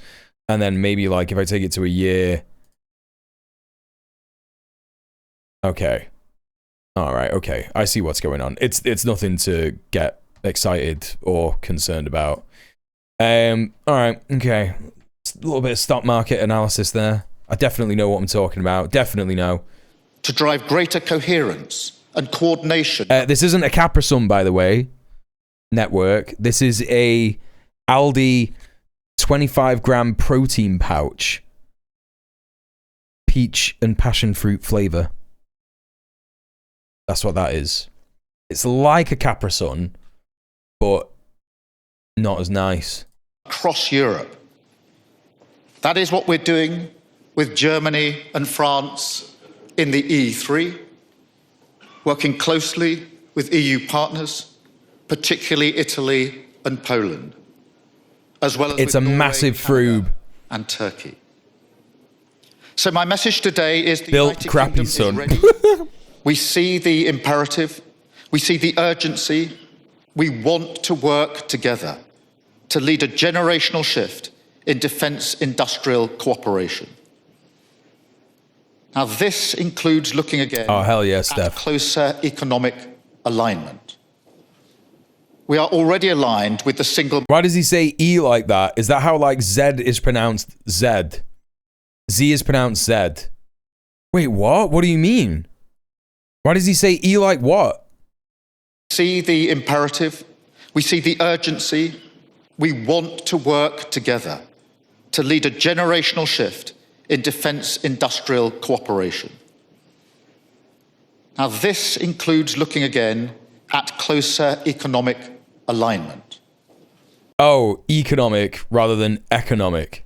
and then maybe like if I take it to a year. Okay. All right. Okay. I see what's going on. It's nothing to get excited or concerned about. All right. Okay. A little bit of stock market analysis there. I definitely know what I'm talking about. Definitely know. To drive greater coherence and coordination. This isn't a Capri-Sun, by the way, network. This is a Aldi 25-gram protein pouch. Peach and passion fruit flavor. That's what that is. It's like a Capri-Sun, but not as nice. Across Europe. That is what we're doing with Germany and France in the E3, working closely with EU partners, particularly Italy and Poland, as well as it's a Norway, massive froob and Turkey. So my message today is the built United crappy Kingdom son. is ready. We see the imperative, we see the urgency. We want to work together to lead a generational shift in defence industrial cooperation. Now, this includes looking again oh, hell yeah, Steph. at closer economic alignment. We are already aligned with the single... Why does he say E like that? Is that how, like, Z is pronounced Z? Z is pronounced Z. Wait, what? What do you mean? Why does he say E like what? See the imperative. We see the urgency. We want to work together to lead a generational shift in defence industrial cooperation. Now, this includes looking again at closer economic alignment. Oh, economic rather than economic.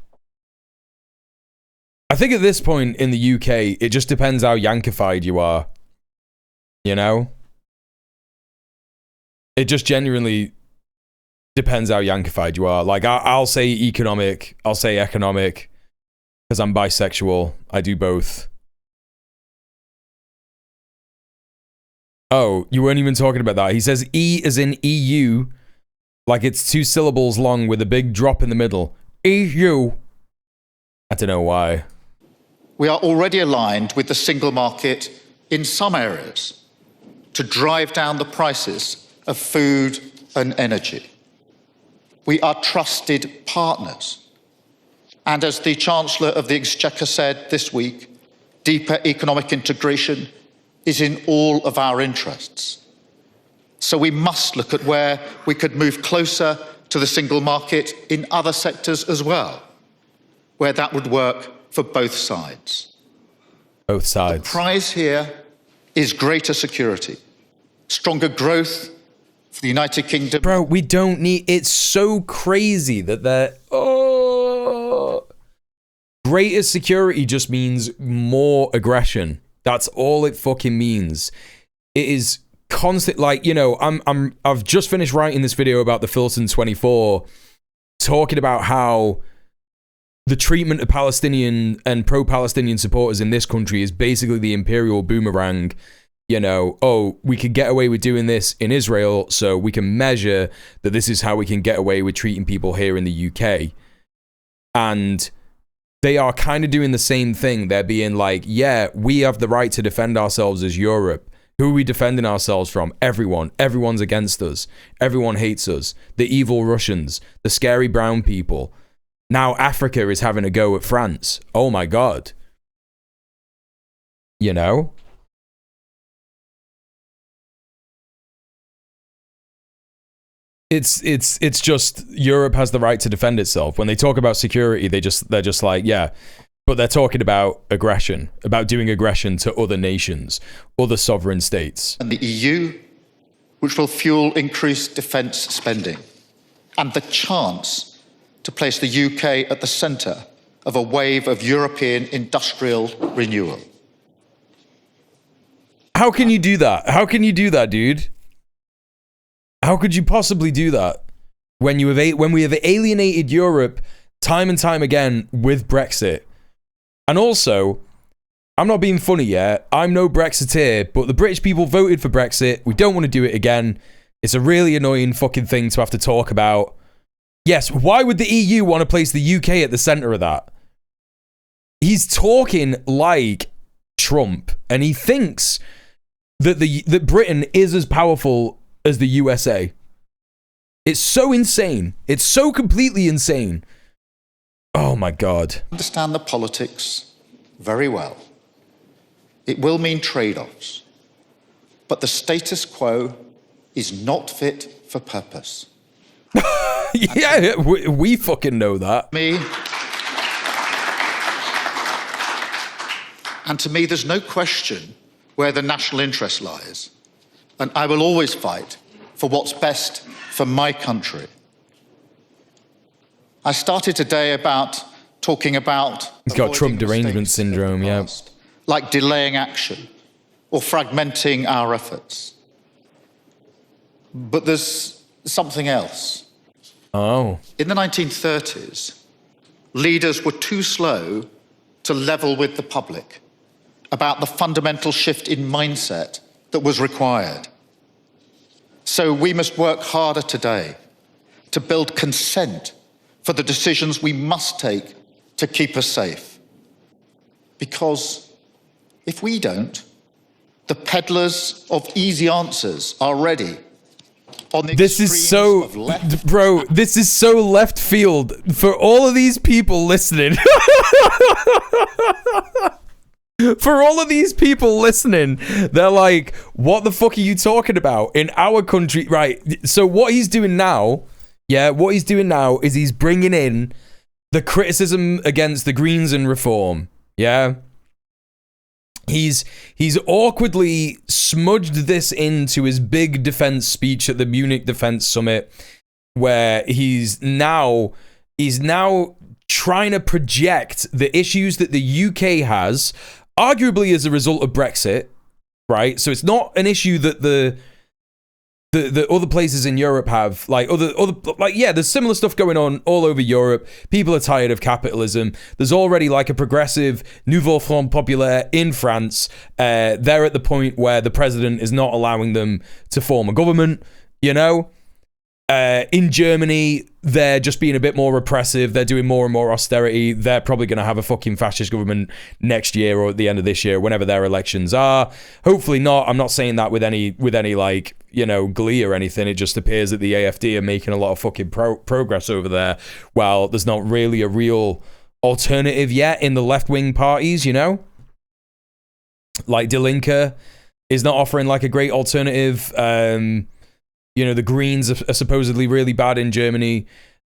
I think at this point in the UK, it just depends how Yankified you are. You know? It just genuinely depends how Yankified you are. Like, I'll say economic, I'll say economic, because I'm bisexual. I do both. Oh, you weren't even talking about that. He says E as in EU, like it's 2 syllables long with a big drop in the middle. EU. I don't know why. We are already aligned with the single market in some areas to drive down the prices of food and energy. We are trusted partners. And as the Chancellor of the Exchequer said this week, deeper economic integration is in all of our interests. So we must look at where we could move closer to the single market in other sectors as well, where that would work for both sides. Both sides. The prize here is greater security, stronger growth for the United Kingdom. Bro, we don't need... It's so crazy that they're... Oh, greater security just means more aggression. That's all it fucking means. It is constant, like, you know, I've just finished writing this video about the Filson 24, talking about how the treatment of Palestinian and pro-Palestinian supporters in this country is basically the imperial boomerang. You know, oh, we could get away with doing this in Israel, so we can measure that this is how we can get away with treating people here in the UK. And they are kind of doing the same thing. They're being like, yeah, we have the right to defend ourselves as Europe. Who are we defending ourselves from? Everyone. Everyone's against us. Everyone hates us. The evil Russians. The scary brown people. Now Africa is having a go at France. Oh my God. You know? It's just Europe has the right to defend itself. When they talk about security, they're just like, yeah, but they're talking about aggression, about doing aggression to other nations, other sovereign states. And the EU, which will fuel increased defence spending, and the chance to place the UK at the centre of a wave of European industrial renewal. How can you do that? How can you do that, dude? How could you possibly do that when we have alienated Europe time and time again with Brexit? And also, I'm not being funny yet. I'm no Brexiteer, but the British people voted for Brexit. We don't want to do it again. It's a really annoying fucking thing to have to talk about. Yes, why would the EU want to place the UK at the centre of that? He's talking like Trump, and he thinks that Britain is as powerful as the USA. It's so insane. It's so completely insane. Oh my God. Understand the politics very well. It will mean trade-offs, but the status quo is not fit for purpose. Yeah, we fucking know that. And to me, there's no question where the national interest lies. And I will always fight for what's best for my country. I started today talking about... He's got Trump derangement syndrome, yeah. Like delaying action or fragmenting our efforts. But there's something else. Oh. In the 1930s, leaders were too slow to level with the public about the fundamental shift in mindset that was required. So we must work harder today to build consent for the decisions we must take to keep us safe. Because if we don't, the peddlers of easy answers are ready. This is so, bro, this is so left field for all of these people listening. For all of these people listening, they're like, what the fuck are you talking about? In our country, right? So what he's doing now, what he's doing now is he's bringing in the criticism against the Greens and reform, He's awkwardly smudged this into his big defense speech at the Munich Defense Summit, where he's now trying to project the issues that the UK has, arguably as a result of Brexit, right? So it's not an issue that the other places in Europe have, there's similar stuff going on all over Europe. People are tired of capitalism. There's already like a progressive Nouveau Front Populaire in France. They're at the point where the president is not allowing them to form a government, in Germany, they're just being a bit more repressive. They're doing more and more austerity. They're probably going to have a fucking fascist government next year or at the end of this year, whenever their elections are. Hopefully not. I'm not saying that with any glee or anything. It just appears that the AfD are making a lot of fucking progress over there, while there's not really a real alternative yet in the left-wing parties, Like Die Linke is not offering like a great alternative. The Greens are supposedly really bad in Germany.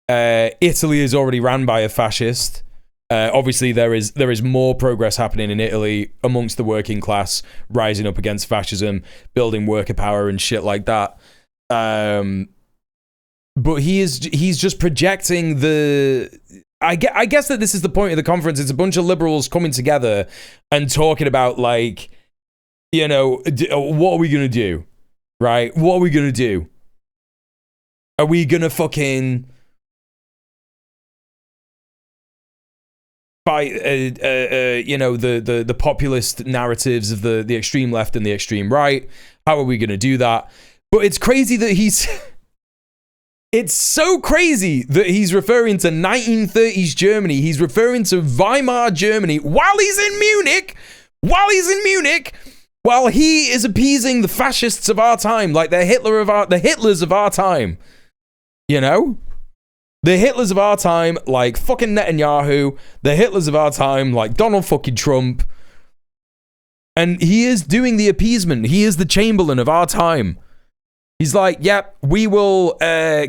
Italy is already ran by a fascist. Obviously, there is more progress happening in Italy amongst the working class, rising up against fascism, building worker power and shit like that. But he's just projecting I guess that this is the point of the conference. It's a bunch of liberals coming together and talking about what are we gonna do, right? What are we gonna do? Are we gonna fucking fight, the populist narratives of the extreme left and the extreme right? How are we gonna do that? But it's crazy that it's so crazy that he's referring to 1930s Germany. He's referring to Weimar Germany while he's in Munich. While he is appeasing the fascists of our time, like the Hitlers of our time. The Hitlers of our time, like fucking Netanyahu. The Hitlers of our time, like Donald fucking Trump. And he is doing the appeasement. He is the Chamberlain of our time. He's like, yep, we will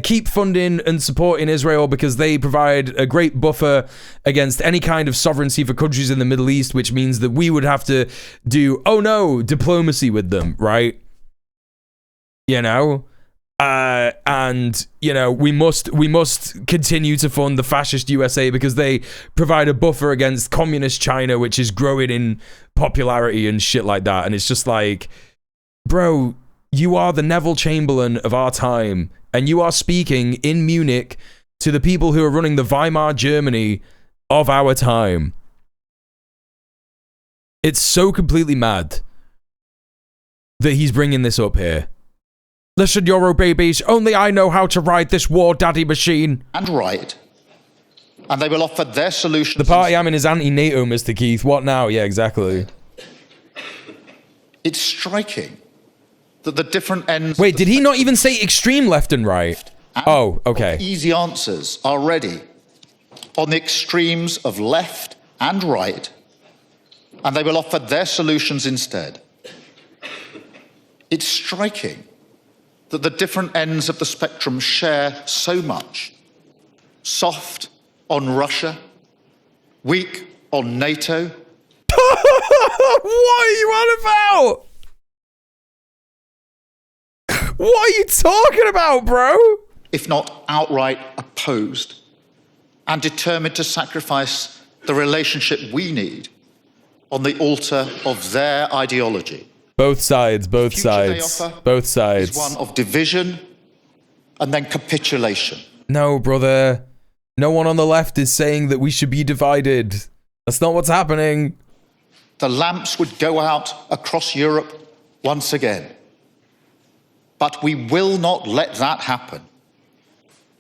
keep funding and supporting Israel because they provide a great buffer against any kind of sovereignty for countries in the Middle East, which means that we would have to do, diplomacy with them, right? We must continue to fund the fascist USA because they provide a buffer against communist China, which is growing in popularity and shit like that. And it's just like, bro, you are the Neville Chamberlain of our time, and you are speaking in Munich to the people who are running the Weimar Germany of our time. It's so completely mad that he's bringing this up here. Listen, Euro babies, only I know how to ride this war daddy machine. And right. And they will offer their solutions. The party I'm in is anti-NATO, Mr. Keith. What now? Yeah, exactly. It's striking that the different ends... Wait, did he not even say extreme left and right? Oh, okay. Easy answers are ready on the extremes of left and right, and they will offer their solutions instead. It's striking that the different ends of the spectrum share so much. Soft on Russia, weak on NATO. What are you on about? What are you talking about, bro? If not outright opposed, and determined to sacrifice the relationship we need on the altar of their ideology. Both sides. Is one of division and then capitulation. No, brother. No one on the left is saying that we should be divided. That's not what's happening. The lamps would go out across Europe once again. But we will not let that happen.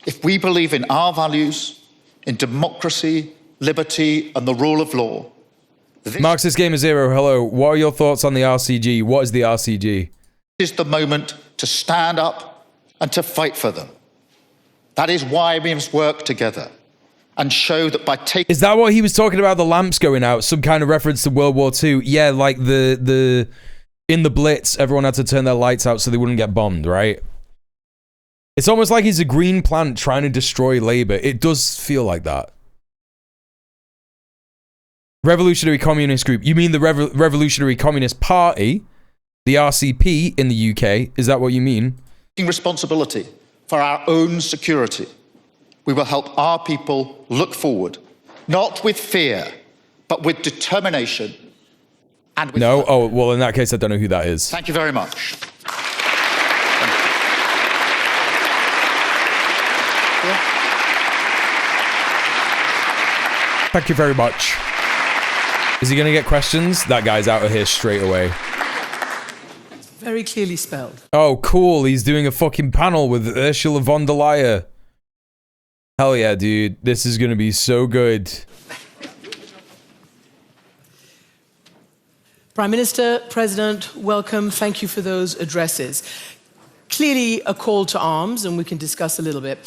If we believe in our values, in democracy, liberty, and the rule of law. Marxist Gamer Zero, hello. What are your thoughts on the RCG? What is the RCG? This is the moment to stand up and to fight for them. That is why we must work together and show that by taking... Is that what he was talking about, the lamps going out? Some kind of reference to World War II? Yeah, like the in the Blitz, everyone had to turn their lights out so they wouldn't get bombed, right? It's almost like he's a green plant trying to destroy Labour. It does feel like that. Revolutionary Communist Group. You mean the Revolutionary Communist Party? The RCP in the UK? Is that what you mean? Taking responsibility for our own security, we will help our people look forward, not with fear, but with determination and with... No? Oh, well, in that case, I don't know who that is. Thank you very much. Thank you very much. Is he going to get questions? That guy's out of here straight away. Very clearly spelled. Oh, cool. He's doing a fucking panel with Ursula von der Leyen. Hell yeah, dude. This is going to be so good. Prime Minister, President, welcome. Thank you for those addresses. Clearly a call to arms, and we can discuss a little bit.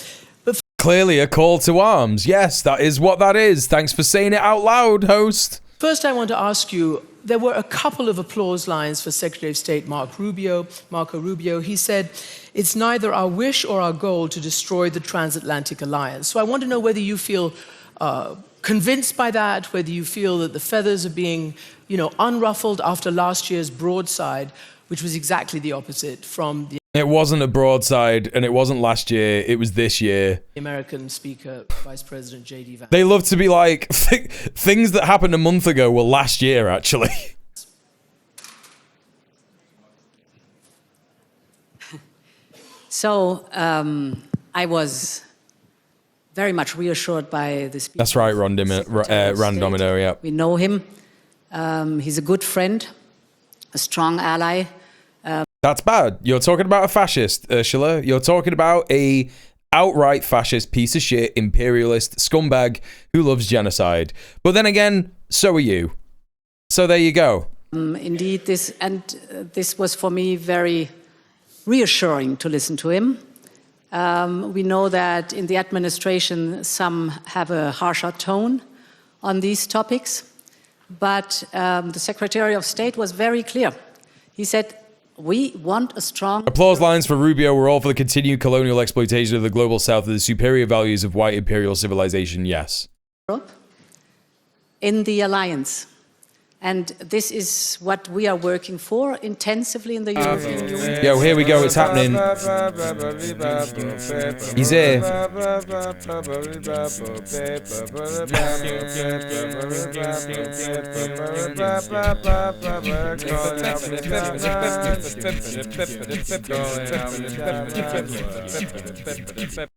But clearly a call to arms. Yes, that is what that is. Thanks for saying it out loud, host. First, I want to ask you, there were a couple of applause lines for Secretary of State Marco Rubio. He said, it's neither our wish or our goal to destroy the transatlantic alliance. So I want to know whether you feel convinced by that, whether you feel that the feathers are being, unruffled after last year's broadside, which was exactly the opposite from the... It wasn't a broadside, and it wasn't last year, it was this year. The American Speaker, Vice President J.D. Vance. They love to be like, things that happened a month ago were last year, actually. So, I was very much reassured by the speaker. That's right, Randomino, yeah. We know him. He's a good friend, a strong ally. That's bad. You're talking about a fascist, Ursula. You're talking about a outright fascist piece of shit, imperialist scumbag who loves genocide. But then again, so are you. So there you go. Indeed, this was for me very reassuring to listen to him. We know that in the administration, some have a harsher tone on these topics, but the Secretary of State was very clear. He said, we want a strong... Applause lines for Rubio were all for the continued colonial exploitation of the global south of the superior values of white imperial civilization, yes. Europe in the alliance. And this is what we are working for intensively in the European Union. Yo, here we go, it's happening. He's here.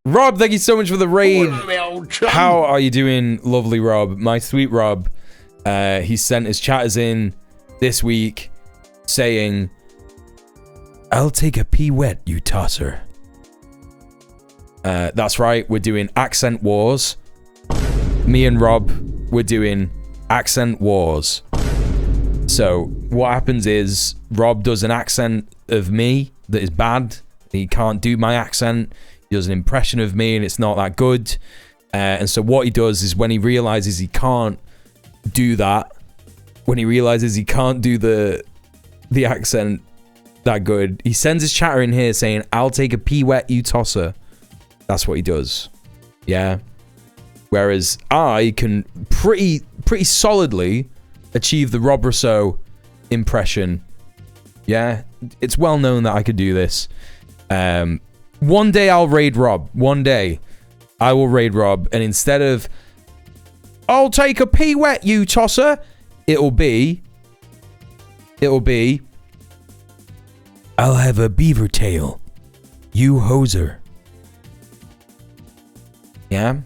Rob, thank you so much for the raid. How are you doing, lovely Rob? My sweet Rob. He sent his chatters in this week saying, I'll take a pee wet, you tosser. That's right, we're doing accent wars. Me and Rob, we're doing accent wars. So what happens is Rob does an accent of me that is bad. He can't do my accent. He does an impression of me and it's not that good. And so what he does is when he realizes he can't do that, when he realizes he can't do the accent that good, he sends his chatter in here saying, I'll take a pee wet, you tosser. That's what he does. Yeah. Whereas I can pretty solidly achieve the Rob Rousseau impression. Yeah. It's well known that I could do this. One day I'll raid Rob. One day I will raid Rob, and instead of I'll take a pee wet, you tosser, it'll be I'll have a beaver tail, you hoser. Yeah?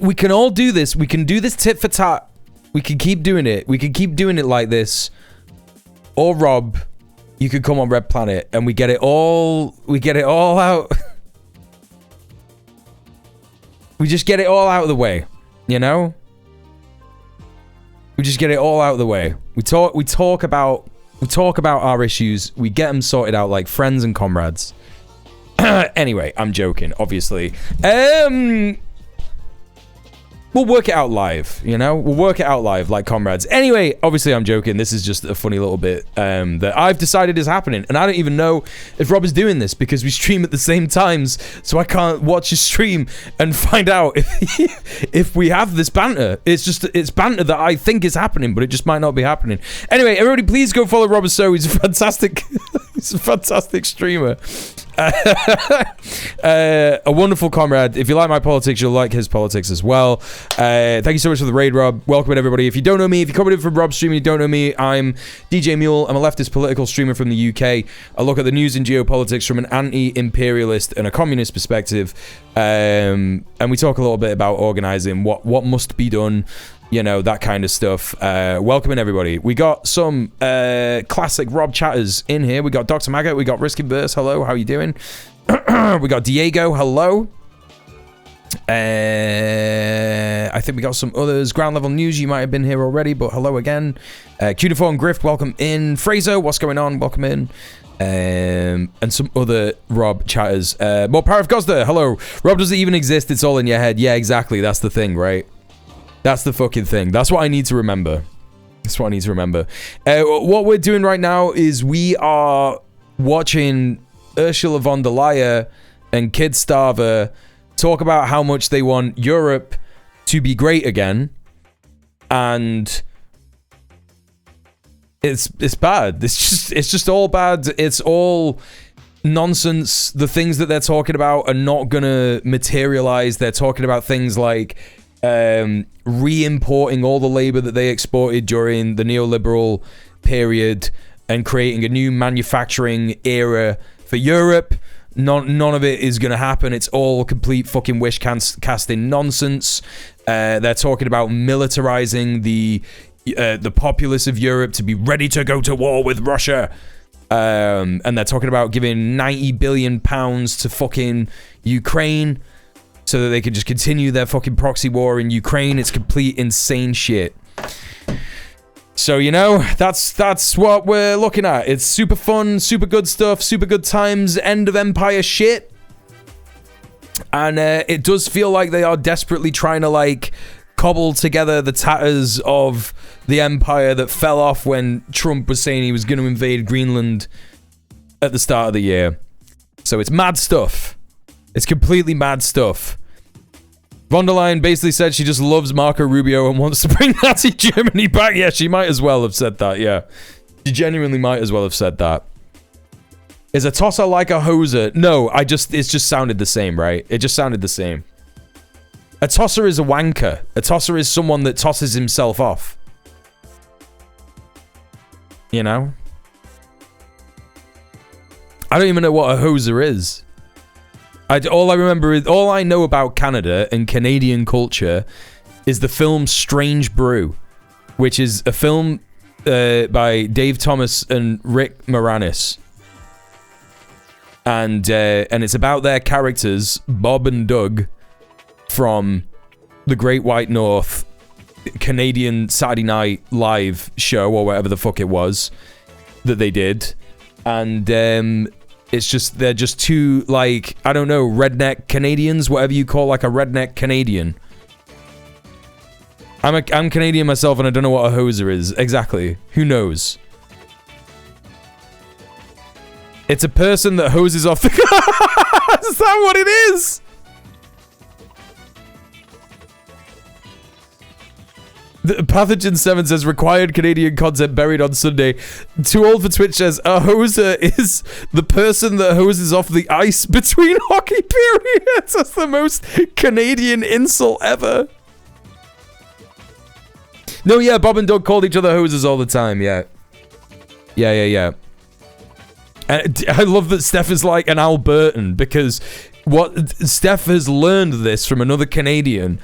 We can all do this. We can do this tit for tat. We can keep doing it. We can keep doing it like this. Or Rob, you could come on Red Planet and we get it all out. We just get it all out of the way, you know? We just get it all out of the way. We talk about We talk about our issues. We get them sorted out like friends and comrades. Anyway, I'm joking, obviously. We'll work it out live, you know? We'll work it out live like comrades. Anyway, obviously I'm joking. This is just a funny little bit that I've decided is happening. And I don't even know if Rob is doing this because we stream at the same times. So I can't watch his stream and find out if we have this banter. It's banter that I think is happening, but it just might not be happening. Anyway, everybody please go follow Rob So. He's a fantastic, he's a fantastic streamer. A wonderful comrade. If you like my politics, you'll like his politics as well. Thank you so much for the raid, Rob. Welcome everybody. If you don't know me, if you're coming in from Rob's stream and you don't know me, I'm djmuel. I'm a leftist political streamer from the UK. I look at the news and geopolitics from an anti-imperialist and a communist perspective, and we talk a little bit about organizing, what must be done, you know, that kind of stuff. Welcoming everybody. We got some classic Rob chatters in here. We got Dr. Maggot. We got Risky Burst. Hello, how you doing? We got Diego. Hello. I think we got some others. Ground Level News. You might have been here already, but hello again. Cutiform Grift. Welcome in. Fraser. What's going on? Welcome in. And some other Rob chatters. More Power of Gosda. Hello. Rob doesn't even exist. It's all in your head. Yeah, exactly. That's the thing, right? That's the fucking thing. That's what I need to remember. That's what I need to remember. What we're doing right now is we are watching Ursula von der Leyen and Kid Starver talk about how much they want Europe to be great again. And it's bad. It's just all bad. It's all nonsense. The things that they're talking about are not gonna materialize. They're talking about things like re-importing all the labor that they exported during the neoliberal period and creating a new manufacturing era for Europe. None of it is going to happen. It's all complete fucking wish casting nonsense. They're talking about militarizing the populace of Europe to be ready to go to war with Russia. And they're talking about giving £90 billion to fucking Ukraine so that they can just continue their fucking proxy war in Ukraine. It's complete insane shit. So, you know, that's what we're looking at. It's super fun, super good stuff, super good times, end of empire shit. And it does feel like they are desperately trying to, like, cobble together the tatters of the empire that fell off when Trump was saying he was going to invade Greenland at the start of the year. So it's mad stuff. It's completely mad stuff. Von der Leyen basically said she just loves Marco Rubio and wants to bring Nazi Germany back. Yeah, she might as well have said that, yeah. She genuinely might as well have said that. Is a tosser like a hoser? No, it just sounded the same, right? It just sounded the same. A tosser is a wanker. A tosser is someone that tosses himself off. You know? I don't even know what a hoser is. All I know about Canada and Canadian culture is the film Strange Brew, which is a film by Dave Thomas and Rick Moranis. And it's about their characters, Bob and Doug, from the Great White North Canadian Saturday Night Live show, or whatever the fuck it was that they did. And it's just, they're just two, like, I don't know, redneck Canadians, whatever you call, like, a redneck Canadian. I'm Canadian myself, and I don't know what a hoser is. Exactly. Who knows? It's a person that hoses off the... Is that what it is? The Pathogen 7 says, required Canadian content buried on Sunday. Too Old for Twitch says, a hoser is the person that hoses off the ice between hockey periods. That's the most Canadian insult ever. No, yeah, Bob and Doug called each other hosers all the time, yeah. Yeah. And I love that Steph is like an Albertan, because what Steph has learned this from another Canadian.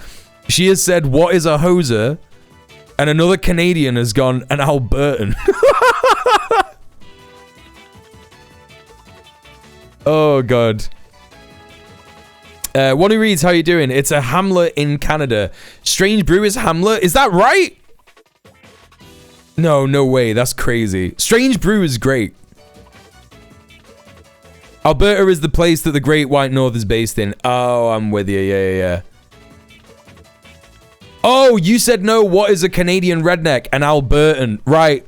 She has said, what is a hoser? And another Canadian has gone, an Albertan. Oh, God. One who reads, how you doing? It's a Hamlet in Canada. Strange Brew is Hamlet? Is that right? No way. That's crazy. Strange Brew is great. Alberta is the place that the Great White North is based in. Oh, I'm with you. Yeah. Oh, you said no. What is a Canadian redneck? An Albertan. Right.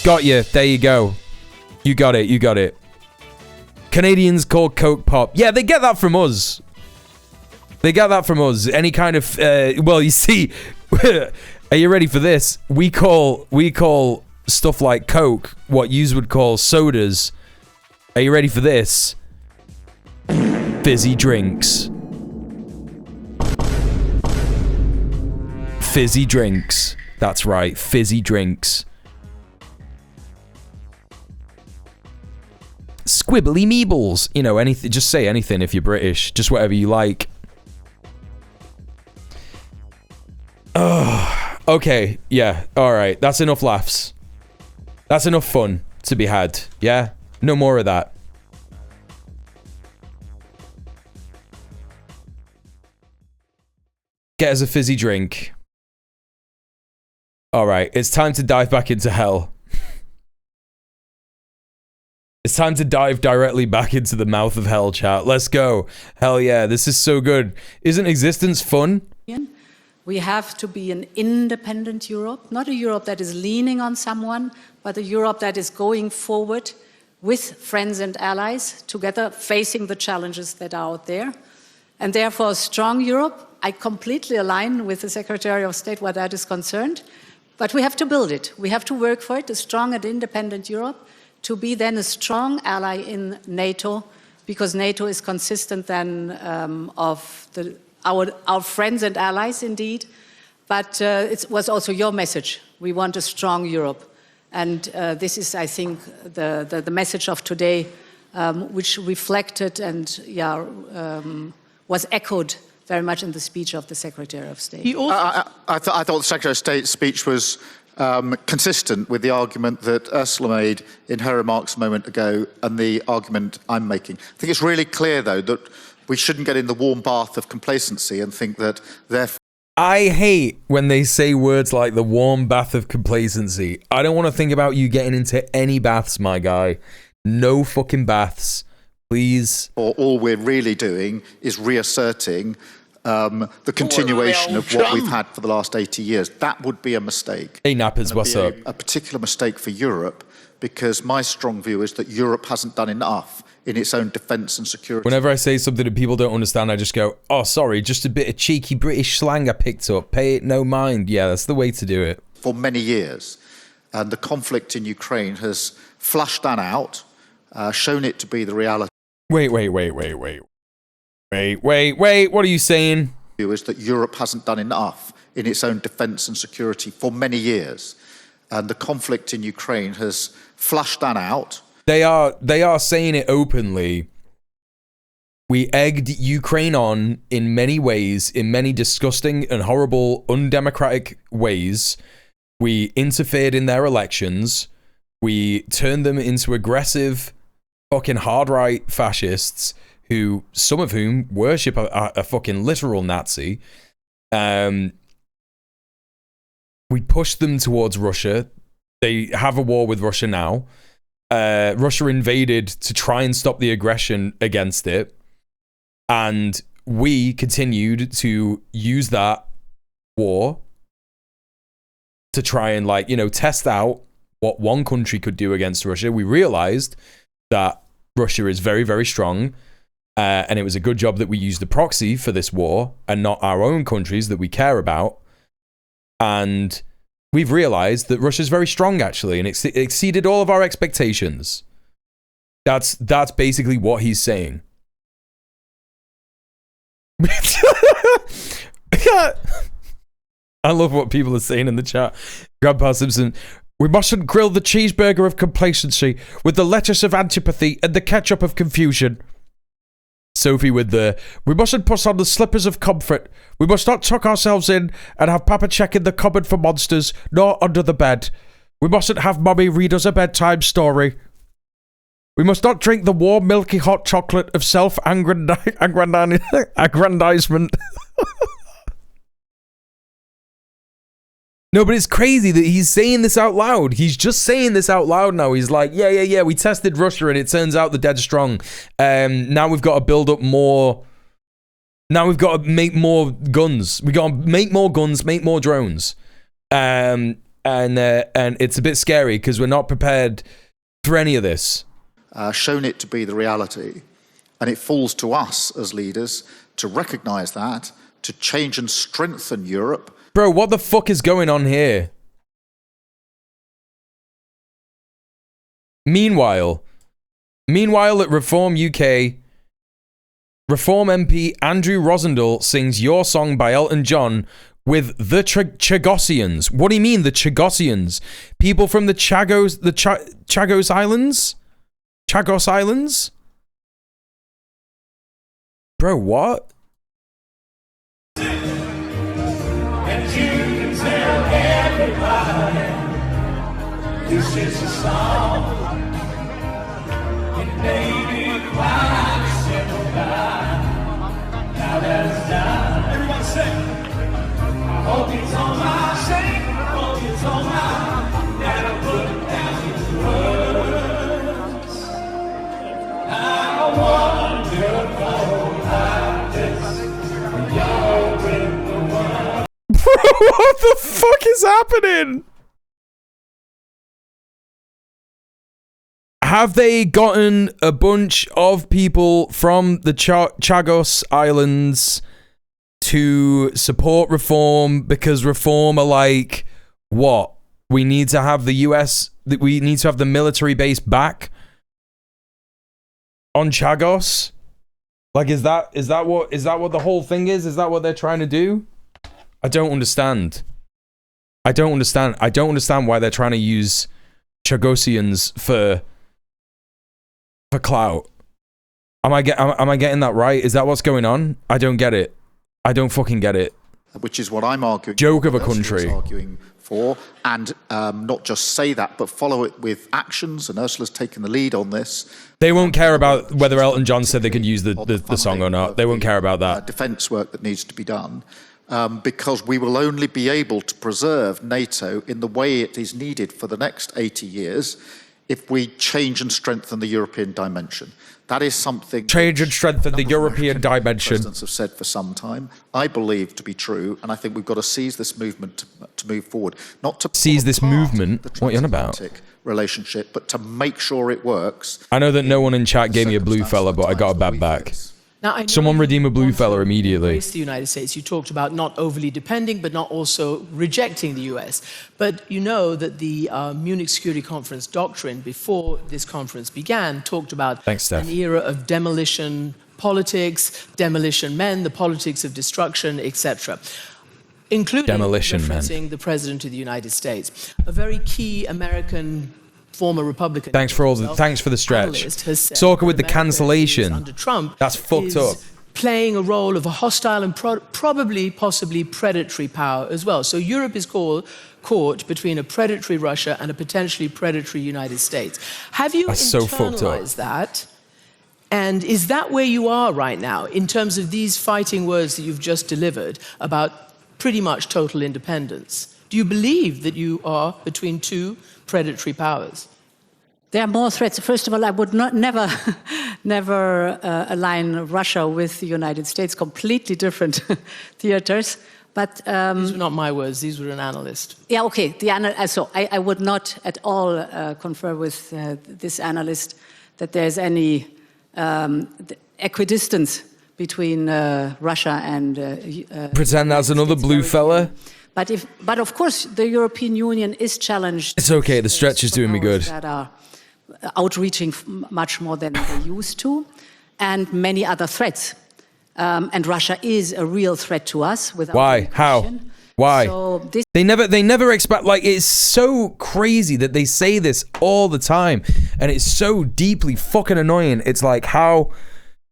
Got you. There you go. You got it. Canadians call Coke Pop. Yeah, they get that from us. Any kind of... well, you see... Are you ready for this? We call stuff like Coke what yous would call sodas. Are you ready for this? Fizzy drinks. Fizzy drinks. That's right, fizzy drinks. Squibbly meebles. You know, anything. Just say anything if you're British. Just whatever you like. Oh, okay. Yeah. All right. That's enough laughs. That's enough fun to be had. Yeah? No more of that. Get us a fizzy drink. All right. It's time to dive back into hell. It's time to dive directly back into the mouth of hell, chat. Let's go. Hell yeah. This is so good. Isn't existence fun? We have to be an independent Europe, not a Europe that is leaning on someone, but a Europe that is going forward with friends and allies together, facing the challenges that are out there. And therefore, a strong Europe, I completely align with the Secretary of State where that is concerned, but we have to build it. We have to work for it, a strong and independent Europe, to be then a strong ally in NATO, because NATO is consistent then of our friends and allies indeed, but it was also your message. We want a strong Europe. And this is, I think, the message of today, which reflected and was echoed very much in the speech of the Secretary of State. I thought the Secretary of State's speech was consistent with the argument that Ursula made in her remarks a moment ago and the argument I'm making. I think it's really clear, though, that we shouldn't get in the warm bath of complacency and think that therefore... I hate when they say words like the warm bath of complacency. I don't want to think about you getting into any baths, my guy. No fucking baths, please. Or all we're really doing is reasserting the continuation of what we've had for the last 80 years. That would be a mistake. Hey, Nappers, what's up? A particular mistake for Europe, because my strong view is that Europe hasn't done enough in its own defence and security. Whenever I say something that people don't understand, I just go, oh, sorry, just a bit of cheeky British slang I picked up. Pay it no mind. Yeah, that's the way to do it. For many years. And the conflict in Ukraine has flushed that out, shown it to be the reality. Wait. What are you saying? Is that Europe hasn't done enough in its own defence and security for many years. And the conflict in Ukraine has flushed that out. They are saying it openly. We egged Ukraine on in many ways, in many disgusting and horrible, undemocratic ways. We interfered in their elections. We turned them into aggressive, fucking hard-right fascists who, some of whom worship a fucking literal Nazi. We pushed them towards Russia. They have a war with Russia now. Russia invaded to try and stop the aggression against it. And we continued to use that war to try and, like, you know, test out what one country could do against Russia. We realized that Russia is very, very strong. And it was a good job that we used a proxy for this war and not our own countries that we care about. And we've realized that Russia's very strong, actually, and it exceeded all of our expectations. That's basically what he's saying. I love what people are saying in the chat. Grandpa Simpson, we mustn't grill the cheeseburger of complacency with the lettuce of antipathy and the ketchup of confusion. Sophie with the, we mustn't put on the slippers of comfort. We must not tuck ourselves in and have Papa check in the cupboard for monsters, nor under the bed. We mustn't have Mummy read us a bedtime story. We must not drink the warm, milky hot chocolate of self-aggrandizement. No, but it's crazy that he's saying this out loud. He's just saying this out loud now. He's like, yeah, we tested Russia and it turns out they're dead strong. Now we've got to build up more. Now we've got to make more guns. We got to make more guns, make more drones. And it's a bit scary because we're not prepared for any of this. Shown it to be the reality. And it falls to us as leaders to recognise that, to change and strengthen Europe. Bro, what the fuck is going on here? Meanwhile at Reform UK, Reform MP Andrew Rosendale sings Your Song by Elton John with the Chagosians. What do you mean, the Chagosians? People from the Chagos Islands? Chagos Islands? Bro, what? And you can tell everybody this is a song. It made me cry several times. Now that it's done, everybody sing. I hope it's on my shame. I hope it's on my that I put it down in words. I wonder how this you're with the one. Bro, what the fuck is happening? Have they gotten a bunch of people from the Chagos Islands to support Reform because Reform are like, what? We need to have the US, we need to have the military base back on Chagos? Like, is that what the whole thing is? Is that what they're trying to do? I don't understand. I don't understand why they're trying to use Chagosians for clout. Am I getting that right? Is that what's going on? I don't get it. I don't fucking get it. Which is what I'm arguing. Joke of a country. Arguing for, and not just say that, but follow it with actions. And Ursula's taken the lead on this. They won't care about whether Elton John said they could use the song or not. They won't care about that. Defence work that needs to be done. Because we will only be able to preserve NATO in the way it is needed for the next 80 years if we change and strengthen the European dimension. That is something... Change and strengthen the European dimension. Presidents have said for some time. I believe to be true, and I think we've got to seize this movement to move forward. Not to seize this movement? What are you on about? Relationship, but to make sure it works. I know that no one in chat gave me a blue fella, but I got a bad back. Now, I know someone redeem a blue fella immediately. The United States. You talked about not overly depending, but not also rejecting the US. But you know that the Munich Security Conference doctrine, before this conference began, talked about an era of demolition politics, demolition men, the politics of destruction, etc., including referencing the President of the United States. A very key American former Republican. Thanks for the stretch. Sorka with the cancellation. Under Trump, that's fucked up. Playing a role of a hostile and possibly predatory power as well. So Europe is caught between a predatory Russia and a potentially predatory United States. Have you internalized that? And is that where you are right now in terms of these fighting words that you've just delivered about pretty much total independence? Do you believe that you are between two predatory powers? There are more threats. First of all, I would never align Russia with the United States. Completely different theaters. But these were not my words. These were an analyst. Yeah, okay. So I would not at all confer with this analyst that there's any equidistance between Russia and. Pretend that's another blue fella. But of course, the European Union is challenged. It's okay. The stretch is doing me good. That are outreaching much more than they used to, and many other threats. And Russia is a real threat to us. Why? How? Why? So they never expect. Like, it's so crazy that they say this all the time, and it's so deeply fucking annoying. It's like how.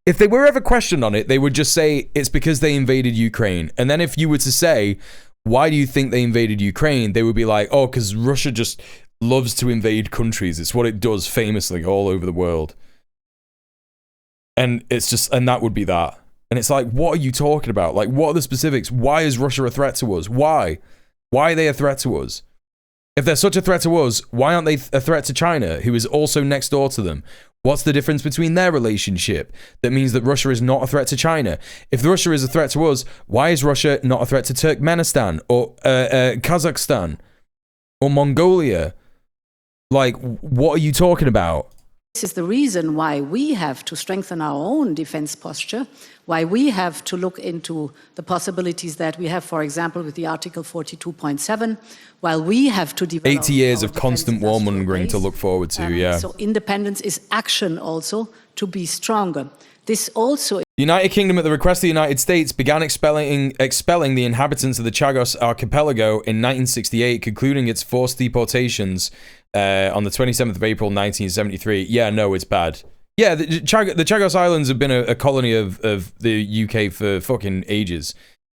If they were ever questioned on it, they would just say it's because they invaded Ukraine. And then if you were to say, why do you think they invaded Ukraine? They would be like, oh, because Russia just loves to invade countries. It's what it does famously all over the world. And it's just, and that would be that. And it's like, what are you talking about? Like, what are the specifics? Why is Russia a threat to us? Why? Why are they a threat to us? If they're such a threat to us, why aren't they a threat to China, who is also next door to them? What's the difference between their relationship that means that Russia is not a threat to China? If Russia is a threat to us, why is Russia not a threat to Turkmenistan or Kazakhstan or Mongolia? Like, what are you talking about? This is the reason why we have to strengthen our own defense posture, why we have to look into the possibilities that we have, for example, with the Article 42.7, while we have to develop 80 years of constant warmongering to look forward to, yeah. So independence is action also to be stronger. This also... The United Kingdom, at the request of the United States, began expelling the inhabitants of the Chagos Archipelago in 1968, concluding its forced deportations on the 27th of April, 1973. Yeah, no, it's bad. Yeah, the Chagos Islands have been a colony of the UK for fucking ages.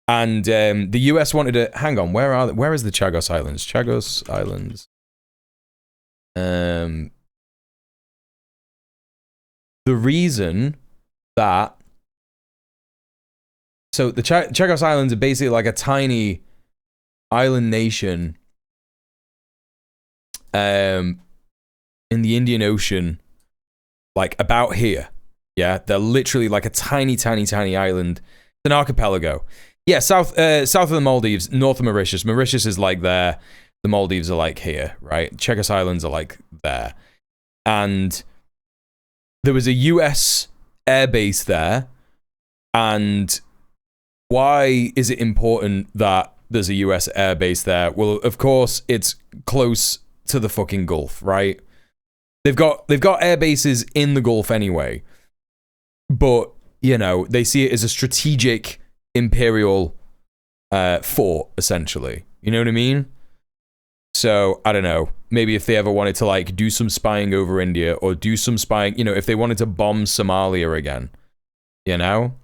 And the US wanted to... Hang on, where is the Chagos Islands? Chagos Islands. The reason that... So the Chagos Islands are basically like a tiny island nation in the Indian Ocean, like about here. Yeah, they're literally like a tiny island. It's an archipelago. Yeah, south of the Maldives, north of Mauritius. Mauritius is like there. The Maldives are like here, right? Chagos Islands are like there. And there was a US air base there. And why is it important that there's a US air base there? Well, of course, it's close to the fucking Gulf, right? They've got air bases in the Gulf anyway. But, you know, they see it as a strategic imperial fort, essentially. You know what I mean? So, I don't know. Maybe if they ever wanted to, like, do some spying over India or do some spying, you know, if they wanted to bomb Somalia again, you know?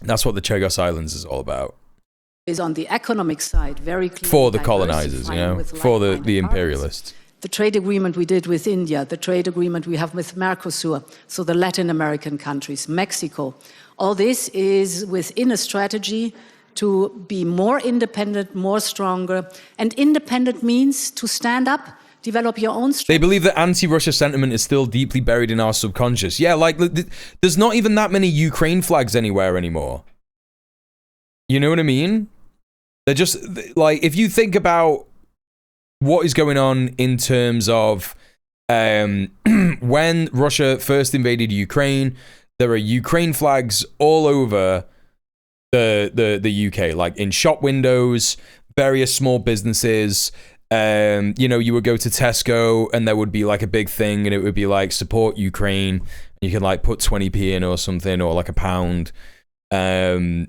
That's what the Chagos Islands is all about. Is on the economic side very clear. For the colonizers, you know? For the imperialists. The trade agreement we did with India, the trade agreement we have with Mercosur, so the Latin American countries, Mexico. All this is within a strategy to be more independent, more stronger. And independent means to stand up, develop your own strength. They believe that anti-Russia sentiment is still deeply buried in our subconscious. Yeah, like, there's not even that many Ukraine flags anywhere anymore. You know what I mean? They're just, like, if you think about what is going on in terms of when Russia first invaded Ukraine, there are Ukraine flags all over the UK, like in shop windows, various small businesses. You know, you would go to Tesco and there would be like a big thing and it would be like support Ukraine. You can like put 20p in or something, or like a pound. That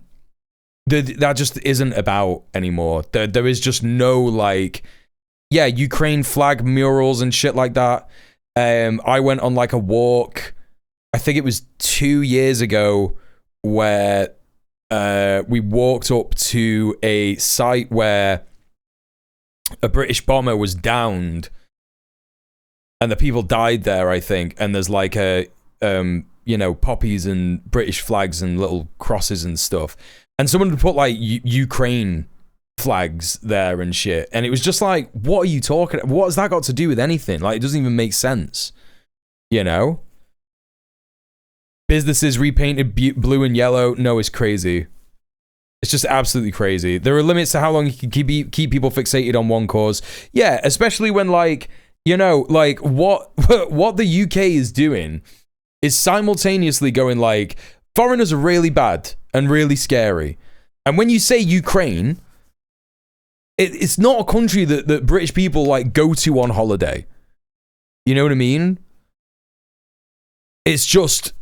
just isn't about anymore. There is just no like, yeah, Ukraine flag murals and shit like that. I went on like a walk, I think it was 2 years ago, where we walked up to a site where a British bomber was downed and the people died there, I think. And there's like a, you know, poppies and British flags and little crosses and stuff. And someone would put like Ukraine flags there and shit. And it was just like, what are you talking? What has that got to do with anything? Like, it doesn't even make sense, you know? Businesses repainted blue and yellow. No, it's crazy. It's just absolutely crazy. There are limits to how long you can keep people fixated on one cause. Yeah, especially when, like, you know, like what the UK is doing is simultaneously going like, foreigners are really bad and really scary. And when you say Ukraine, it's not a country that British people like go to on holiday. You know what I mean? It's just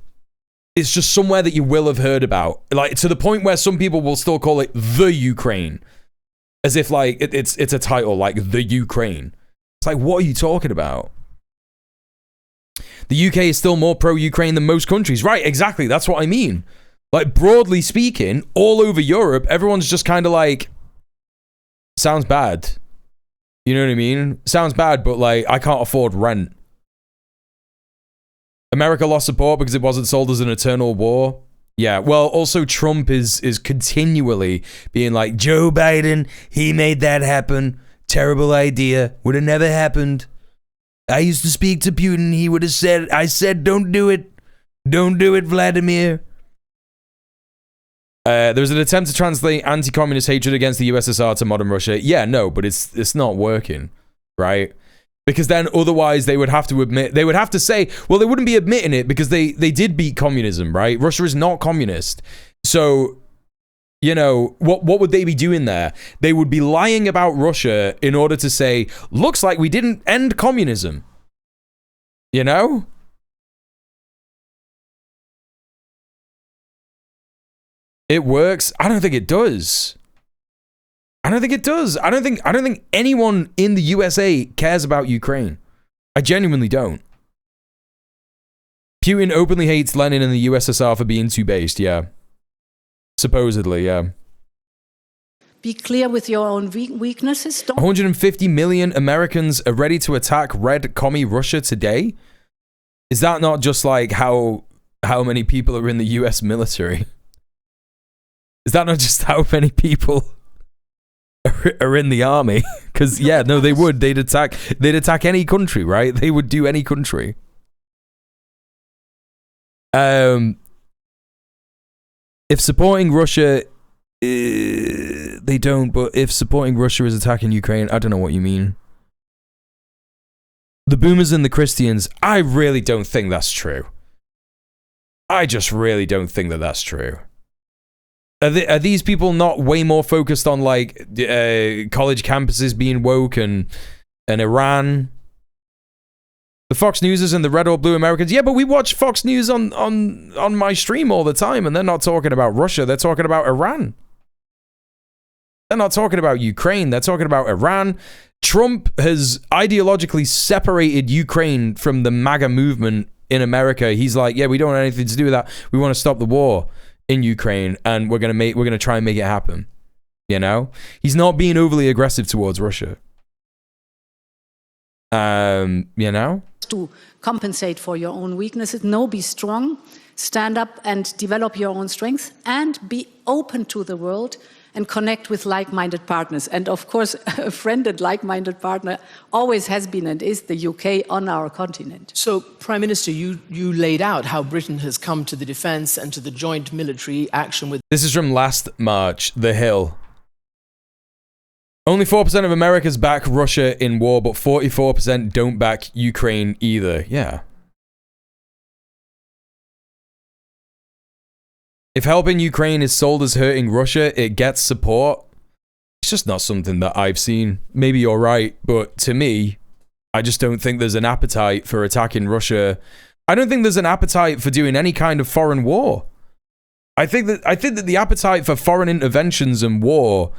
somewhere that you will have heard about, like to the point where some people will still call it the Ukraine, as if like it's a title, like the Ukraine. It's like, what are you talking about? The UK is still more pro-Ukraine than most countries, right? Exactly, that's what I mean. Like, broadly speaking, all over Europe, everyone's just kind of like, sounds bad. You know what I mean? Sounds bad, but like, I can't afford rent. America lost support because it wasn't sold as an eternal war. Yeah, well, also Trump is continually being like, Joe Biden, he made that happen. Terrible idea. Would have never happened. I used to speak to Putin. He would have said, I said, don't do it. Don't do it, Vladimir. There was an attempt to translate anti-communist hatred against the USSR to modern Russia. Yeah, no, but it's not working, right? Because then otherwise they would have to admit, they would have to say, well, they wouldn't be admitting it because they did beat communism, right? Russia is not communist. So, you know, what would they be doing there? They would be lying about Russia in order to say, looks like we didn't end communism. You know? It works. I don't think it does. I don't think it does. I don't think anyone in the USA cares about Ukraine. I genuinely don't. Putin openly hates Lenin and the USSR for being too based, yeah. Supposedly, yeah. Be clear with your own weaknesses. 150 million Americans are ready to attack Red Commie Russia today? Is that not just like how many people are in the US military? Is that not just how many people are in the army? Because yeah, no, they would. They'd attack any country, right? They would do any country. If supporting Russia, they don't. But if supporting Russia is attacking Ukraine, I don't know what you mean. The boomers and the Christians, I really don't think that's true. I just really don't think that that's true. Are these people not way more focused on like college campuses being woke and Iran? The Fox Newsers and the red or blue Americans. Yeah, but we watch Fox News on my stream all the time, and they're not talking about Russia. They're talking about Iran. They're not talking about Ukraine. They're talking about Iran. Trump has ideologically separated Ukraine from the MAGA movement in America. He's like, yeah, we don't want anything to do with that. We want to stop the war in Ukraine, and we're gonna try and make it happen. You know, he's not being overly aggressive towards Russia. You know, to compensate for your own weaknesses. No, be strong, stand up and develop your own strength, and be open to the world and connect with like-minded partners. And of course, a friend and like-minded partner always has been and is the UK on our continent. So, Prime Minister, you laid out how Britain has come to the defence and to the joint military action with... This is from last March, The Hill. Only 4% of Americans back Russia in war, but 44% don't back Ukraine either. Yeah. If helping Ukraine is sold as hurting Russia, it gets support. It's just not something that I've seen. Maybe you're right, but to me, I just don't think there's an appetite for attacking Russia. I don't think there's an appetite for doing any kind of foreign war. I think that the appetite for foreign interventions and war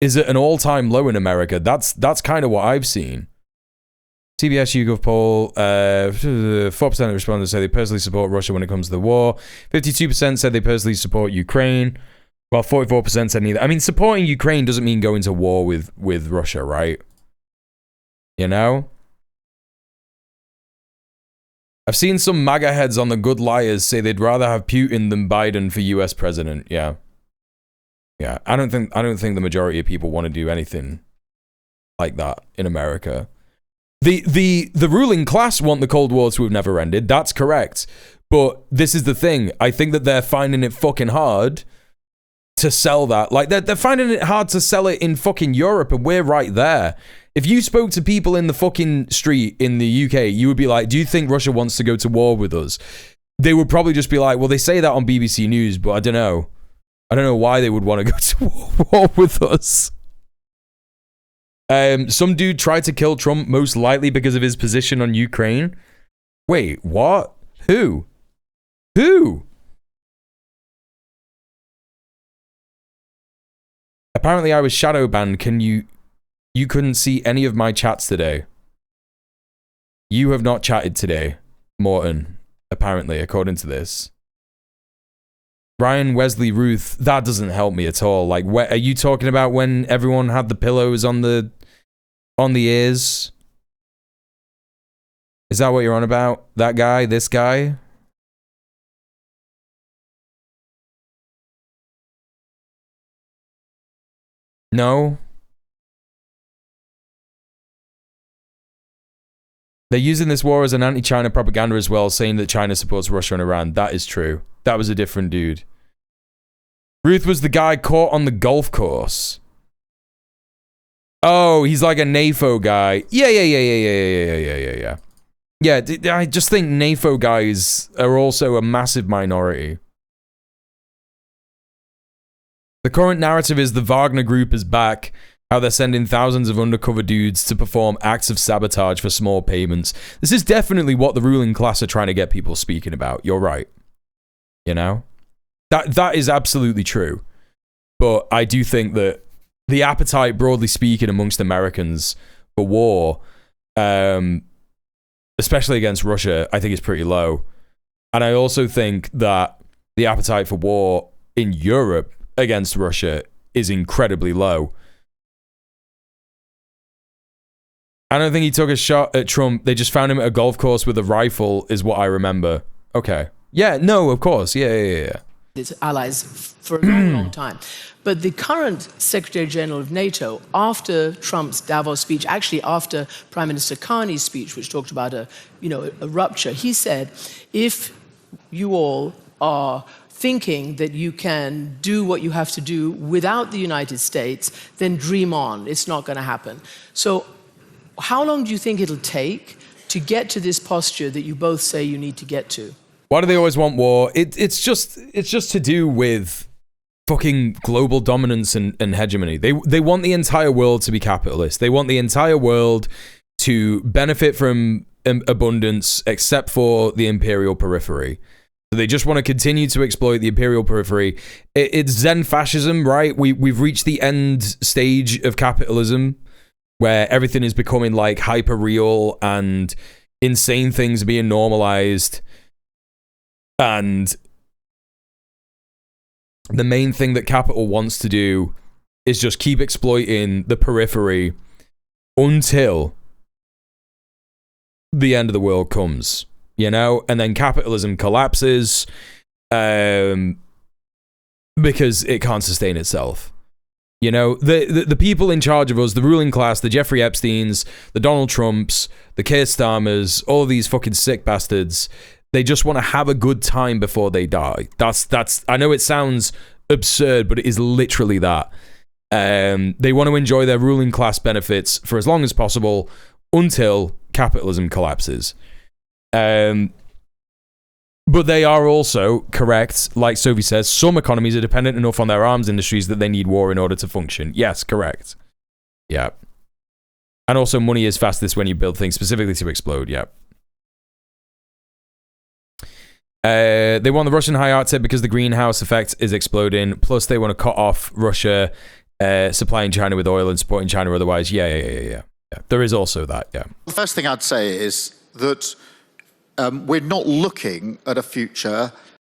is at an all-time low in America. That's kind of what I've seen. CBS YouGov poll, 4% of respondents say they personally support Russia when it comes to the war. 52% said they personally support Ukraine, while 44% said neither. I mean, supporting Ukraine doesn't mean going to war with Russia, right? You know? I've seen some MAGA heads on the Good Liars say they'd rather have Putin than Biden for US president. Yeah. Yeah, I don't think the majority of people want to do anything like that in America. The ruling class want the Cold War to have never ended. That's correct. But this is the thing. I think that they're finding it fucking hard to sell that. Like, they're finding it hard to sell it in fucking Europe, and we're right there. If you spoke to people in the fucking street in the UK, you would be like, do you think Russia wants to go to war with us? They would probably just be like, well, they say that on BBC News, but I don't know. I don't know why they would want to go to war with us. Some dude tried to kill Trump most likely because of his position on Ukraine. Wait, what? Who? Apparently I was shadow banned. You couldn't see any of my chats today. You have not chatted today, Morton, apparently, according to this. Ryan Wesley Ruth, that doesn't help me at all. Like, are you talking about when everyone had the pillows on the ears? Is that what you're on about? That guy? This guy? No. They're using this war as an anti-China propaganda as well, saying that China supports Russia and Iran. That is true. That was a different dude. Ruth was the guy caught on the golf course. Oh, he's like a NAFO guy. Yeah. Yeah, I just think NAFO guys are also a massive minority. The current narrative is the Wagner Group is back, how they're sending thousands of undercover dudes to perform acts of sabotage for small payments. This is definitely what the ruling class are trying to get people speaking about. You're right. You know? That is absolutely true. But I do think that the appetite, broadly speaking, amongst Americans for war, especially against Russia, I think is pretty low. And I also think that the appetite for war in Europe against Russia is incredibly low. I don't think he took a shot at Trump. They just found him at a golf course with a rifle, is what I remember. Okay. Yeah, no, of course. Yeah. Its allies for a long, long time. But the current Secretary General of NATO, after Trump's Davos speech, actually after Prime Minister Carney's speech, which talked about a rupture, he said, if you all are thinking that you can do what you have to do without the United States, then dream on. It's not going to happen. So how long do you think it'll take to get to this posture that you both say you need to get to? Why do they always want war? It's just to do with fucking global dominance and hegemony. They want the entire world to be capitalist. They want the entire world to benefit from abundance except for the imperial periphery. They just want to continue to exploit the imperial periphery. It's Zen fascism, right? We've reached the end stage of capitalism where everything is becoming like hyper real and insane things are being normalized. And the main thing that capital wants to do is just keep exploiting the periphery until the end of the world comes, you know? And then capitalism collapses because it can't sustain itself. You know, the people in charge of us, the ruling class, the Jeffrey Epsteins, the Donald Trumps, the Keir Starmers, all these fucking sick bastards, they just want to have a good time before they die. That's. I know it sounds absurd, but it is literally that. They want to enjoy their ruling class benefits for as long as possible until capitalism collapses. But they are also correct, like Sophie says, some economies are dependent enough on their arms industries that they need war in order to function. Yes, correct. Yeah. And also money is fastest when you build things specifically to explode. Yeah. They want the Russian high Arctic because the greenhouse effect is exploding. Plus, they want to cut off Russia supplying China with oil and supporting China otherwise. Yeah. There is also that, yeah. The first thing I'd say is that we're not looking at a future.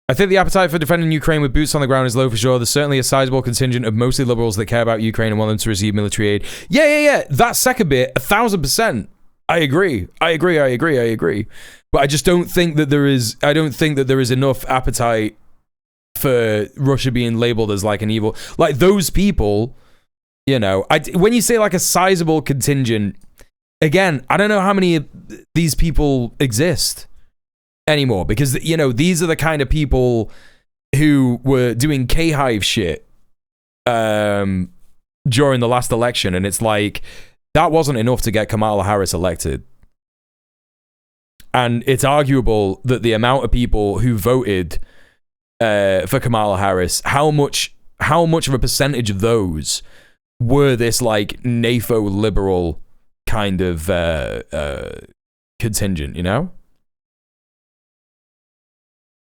I think the appetite for defending Ukraine with boots on the ground is low for sure. There's certainly a sizable contingent of mostly liberals that care about Ukraine and want them to receive military aid. Yeah. That second bit, 1,000%. I agree. But I just don't think that there is. I don't think that there is enough appetite for Russia being labeled as like an evil. Like those people, you know. When you say like a sizable contingent, again, I don't know how many of these people exist anymore because you know these are the kind of people who were doing K-Hive shit during the last election, and it's like that wasn't enough to get Kamala Harris elected. And it's arguable that the amount of people who voted for Kamala Harris, how much of a percentage of those were this like NAFO liberal kind of contingent, you know?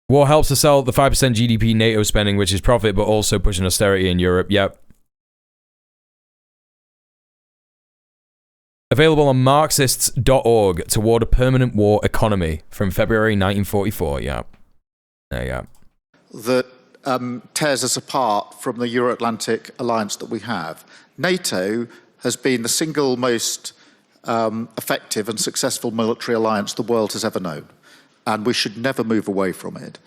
War helps to sell the 5% GDP NATO spending, which is profit, but also pushing austerity in Europe. Yep. Available on Marxists.org toward a permanent war economy from February 1944. Yeah. That tears us apart from the Euro-Atlantic alliance that we have. NATO has been the single most effective and successful military alliance the world has ever known, and we should never move away from it.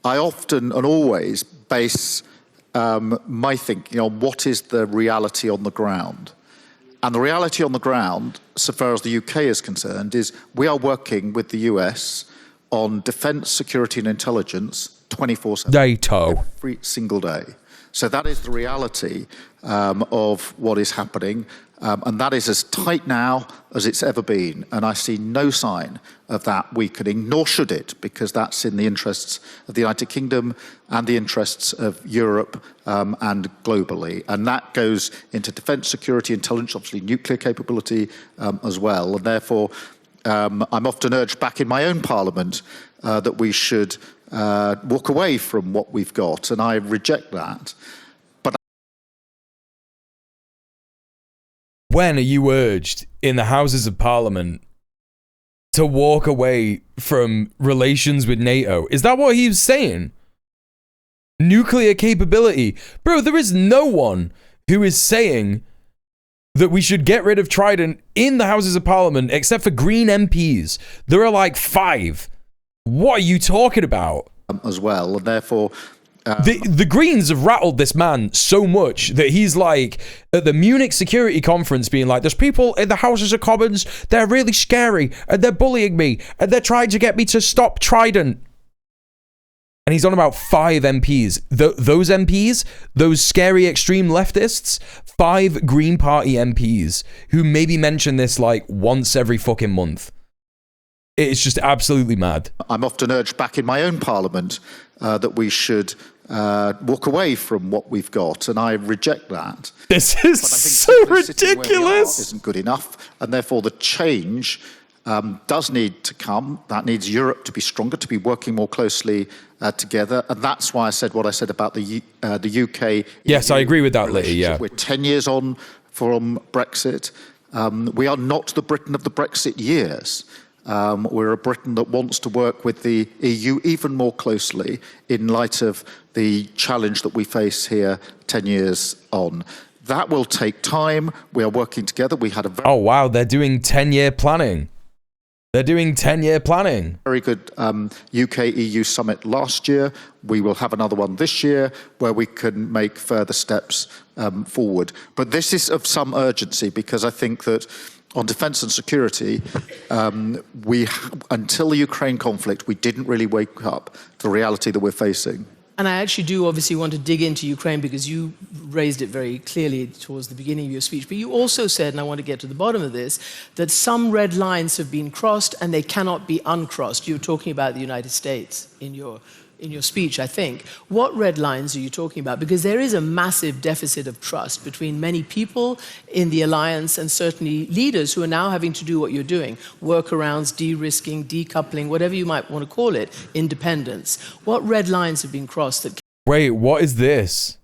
I often and always base my thinking on what is the reality on the ground. And the reality on the ground, so far as the UK is concerned, is we are working with the US on defence, security and intelligence 24/7. NATO. Every single day. So that is the reality of what is happening. And that is as tight now as it's ever been. And I see no sign of that weakening, nor should it, because that's in the interests of the United Kingdom and the interests of Europe and globally. And that goes into defence, security, intelligence, obviously nuclear capability as well. And therefore, I'm often urged back in my own parliament that we should walk away from what we've got. And I reject that. When are you urged in the Houses of Parliament to walk away from relations with NATO? Is that what he was saying? Nuclear capability. Bro, there is no one who is saying that we should get rid of Trident in the Houses of Parliament except for Green MPs. There are like 5. What are you talking about? As well, and therefore... The Greens have rattled this man so much that he's like at the Munich Security Conference being like, there's people in the Houses of Commons, they're really scary and they're bullying me and they're trying to get me to stop Trident. And he's on about 5 MPs. Those MPs, those scary extreme leftists, 5 Green Party MPs who maybe mention this like once every fucking month. It's just absolutely mad. I'm often urged back in my own parliament that we should walk away from what we've got, and I reject that. This is so ridiculous. Isn't good enough, and therefore the change does need to come. That needs Europe to be stronger, to be working more closely together, and that's why I said what I said about the UK. Yes, I agree with that, Litty. Yeah, we're 10 years on from Brexit. We are not the Britain of the Brexit years. We're a Britain that wants to work with the EU even more closely in light of the challenge that we face here 10 years on. That will take time. We are working together. We had a oh, wow. They're doing 10-year planning. They're doing 10-year planning. Very good UK-EU summit last year. We will have another one this year where we can make further steps forward. But this is of some urgency because I think that on defence and security, until the Ukraine conflict, we didn't really wake up to the reality that we're facing. And I actually do obviously want to dig into Ukraine because you raised it very clearly towards the beginning of your speech. But you also said, and I want to get to the bottom of this, that some red lines have been crossed and they cannot be uncrossed. You were talking about the United States in your speech, I think. What red lines are you talking about? Because there is a massive deficit of trust between many people in the alliance and certainly leaders who are now having to do what you're doing. Workarounds, de-risking, decoupling, whatever you might want to call it, independence. What red lines have been crossed that... Wait, what is this?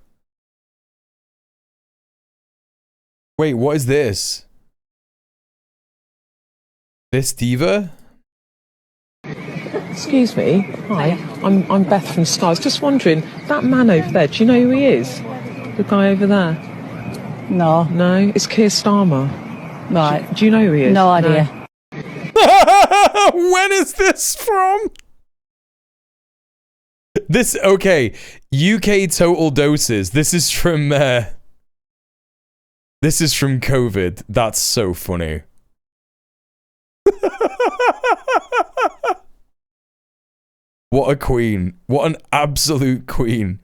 Wait, what is this? This diva? Excuse me. Hi, I'm Beth from Sky. I was just wondering, that man over there, do you know who he is? The guy over there? No. No? It's Keir Starmer. Right. Do you know who he is? No idea. No. When is this from? This, okay. UK total doses. This is from COVID. That's so funny. What a queen. What an absolute queen.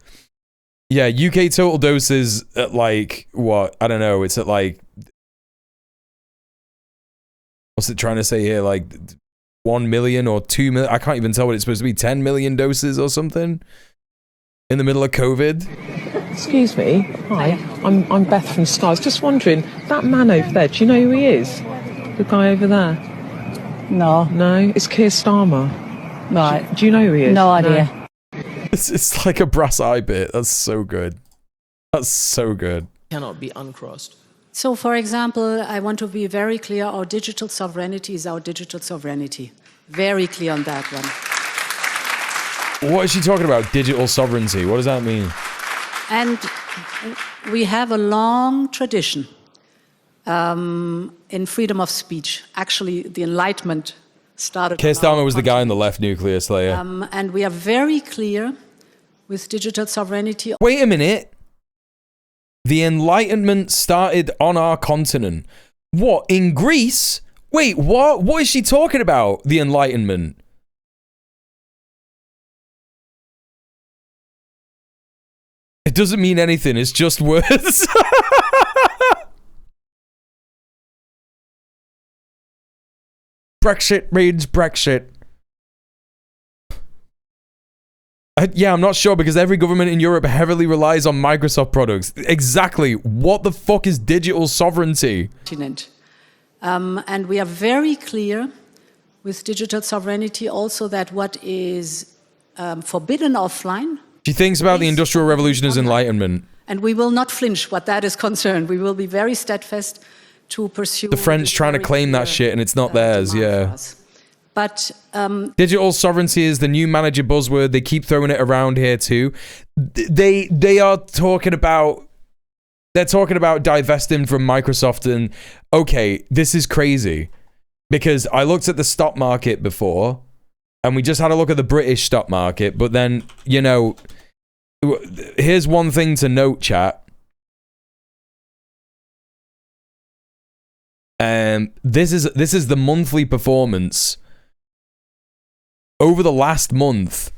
Yeah, UK total doses at like, what? I don't know. It's at like, what's it trying to say here? Like 1 million or 2 million? I can't even tell what it's supposed to be. 10 million doses or something? In the middle of COVID? Excuse me. Hi, I'm Beth from Sky. I was just wondering, that man over there, do you know who he is? The guy over there? No. No? It's Keir Starmer. Right. Do you know who he is? No idea. It's like a brass eye bit. That's so good. That's so good. Cannot be uncrossed. So, for example, I want to be very clear. Our digital sovereignty is our digital sovereignty. Very clear on that one. What is she talking about? Digital sovereignty. What does that mean? And we have a long tradition in freedom of speech. Actually, the Enlightenment started. Keir Starmer was the guy in the left nuclear slayer. And we are very clear with digital sovereignty. Wait a minute. The Enlightenment started on our continent. What, in Greece? Wait, what? What is she talking about? The Enlightenment. It doesn't mean anything. It's just words. Brexit means Brexit. Yeah, I'm not sure because every government in Europe heavily relies on Microsoft products. Exactly. What the fuck is digital sovereignty? And we are very clear with digital sovereignty also that what is forbidden offline. She thinks about the Industrial Revolution as enlightenment. And we will not flinch what that is concerned. We will be very steadfast to pursue. The French trying to claim that shit and it's not theirs, yeah. But digital sovereignty is the new manager buzzword. They keep throwing it around here too. They are talking about, they're talking about divesting from Microsoft, and okay, this is crazy because I looked at the stock market before and we just had a look at the British stock market, but then, you know, here's one thing to note, chat. This is the monthly performance. Over the last month,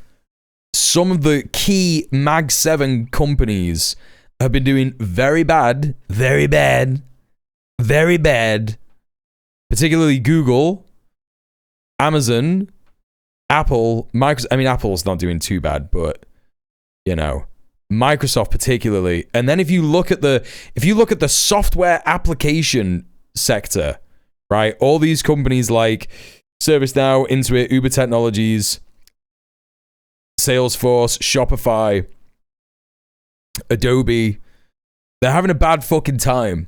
some of the key Mag 7 companies have been doing very bad, very bad, very bad. Particularly Google, Amazon, Apple, Microsoft. I mean, Apple's not doing too bad, but you know, Microsoft particularly. And then if you look at the software application sector, right? All these companies like ServiceNow, Intuit, Uber Technologies, Salesforce, Shopify, Adobe, they're having a bad fucking time.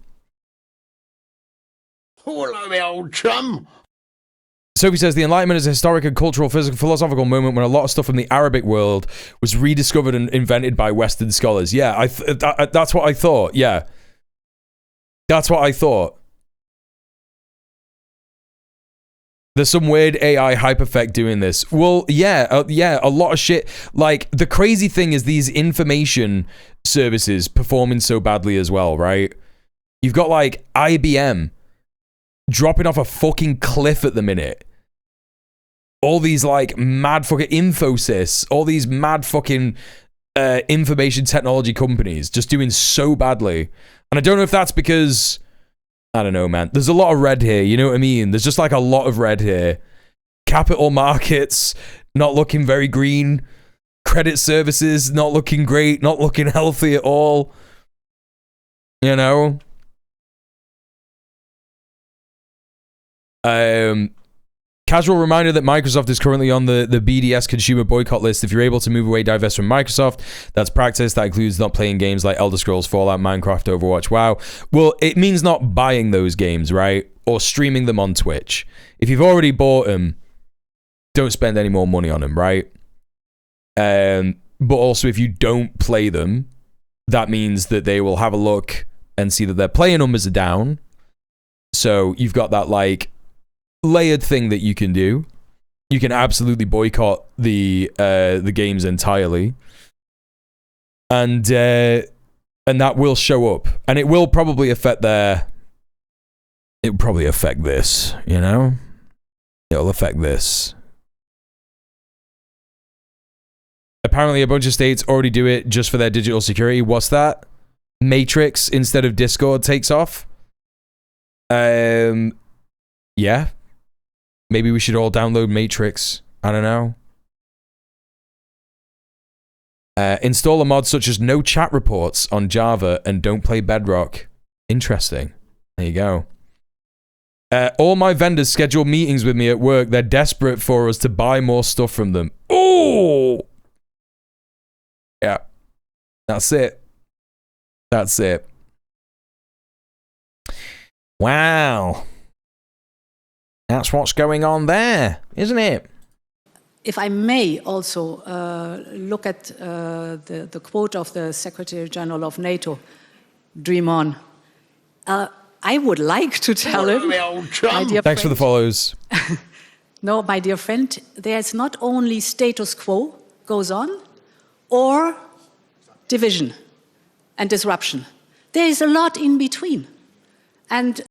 Hello, me old chum. Sophie says the Enlightenment is a historic and cultural, philosophical moment when a lot of stuff from the Arabic world was rediscovered and invented by Western scholars. Yeah, that's what I thought. Yeah, that's what I thought. There's some weird AI hype effect doing this. Well, yeah, a lot of shit. Like, the crazy thing is these information services performing so badly as well, right? You've got, like, IBM dropping off a fucking cliff at the minute. All these, like, mad fucking Infosys, all these mad fucking information technology companies just doing so badly. And I don't know if that's because... I don't know, man. There's a lot of red here, you know what I mean? There's just like a lot of red here. Capital markets, not looking very green. Credit services, not looking great, not looking healthy at all. You know? Casual reminder that Microsoft is currently on the BDS consumer boycott list. If you're able to move away, divest from Microsoft, that's practice. That includes not playing games like Elder Scrolls, Fallout, Minecraft, Overwatch, WoW. Well, it means not buying those games, right? Or streaming them on Twitch. If you've already bought them, don't spend any more money on them, right? But also, if you don't play them, that means that they will have a look and see that their player numbers are down. So you've got that, like, layered thing that you can do. You can absolutely boycott the games entirely, and that will show up, and it will probably affect their. It will probably affect this, you know. It'll affect this. Apparently, a bunch of states already do it just for their digital security. What's that? Matrix instead of Discord takes off. Yeah. Maybe we should all download Matrix. I don't know. Install a mod such as no chat reports on Java and don't play Bedrock. Interesting. There you go. All my vendors schedule meetings with me at work. They're desperate for us to buy more stuff from them. Oh! Yeah. That's it. That's it. Wow. That's what's going on there, isn't it? If I may also look at the quote of the Secretary General of NATO, dream on. I would like to tell him, my dear Thanks for the follows. No, my dear friend, there's not only status quo goes on, or division and disruption. There is a lot in between. And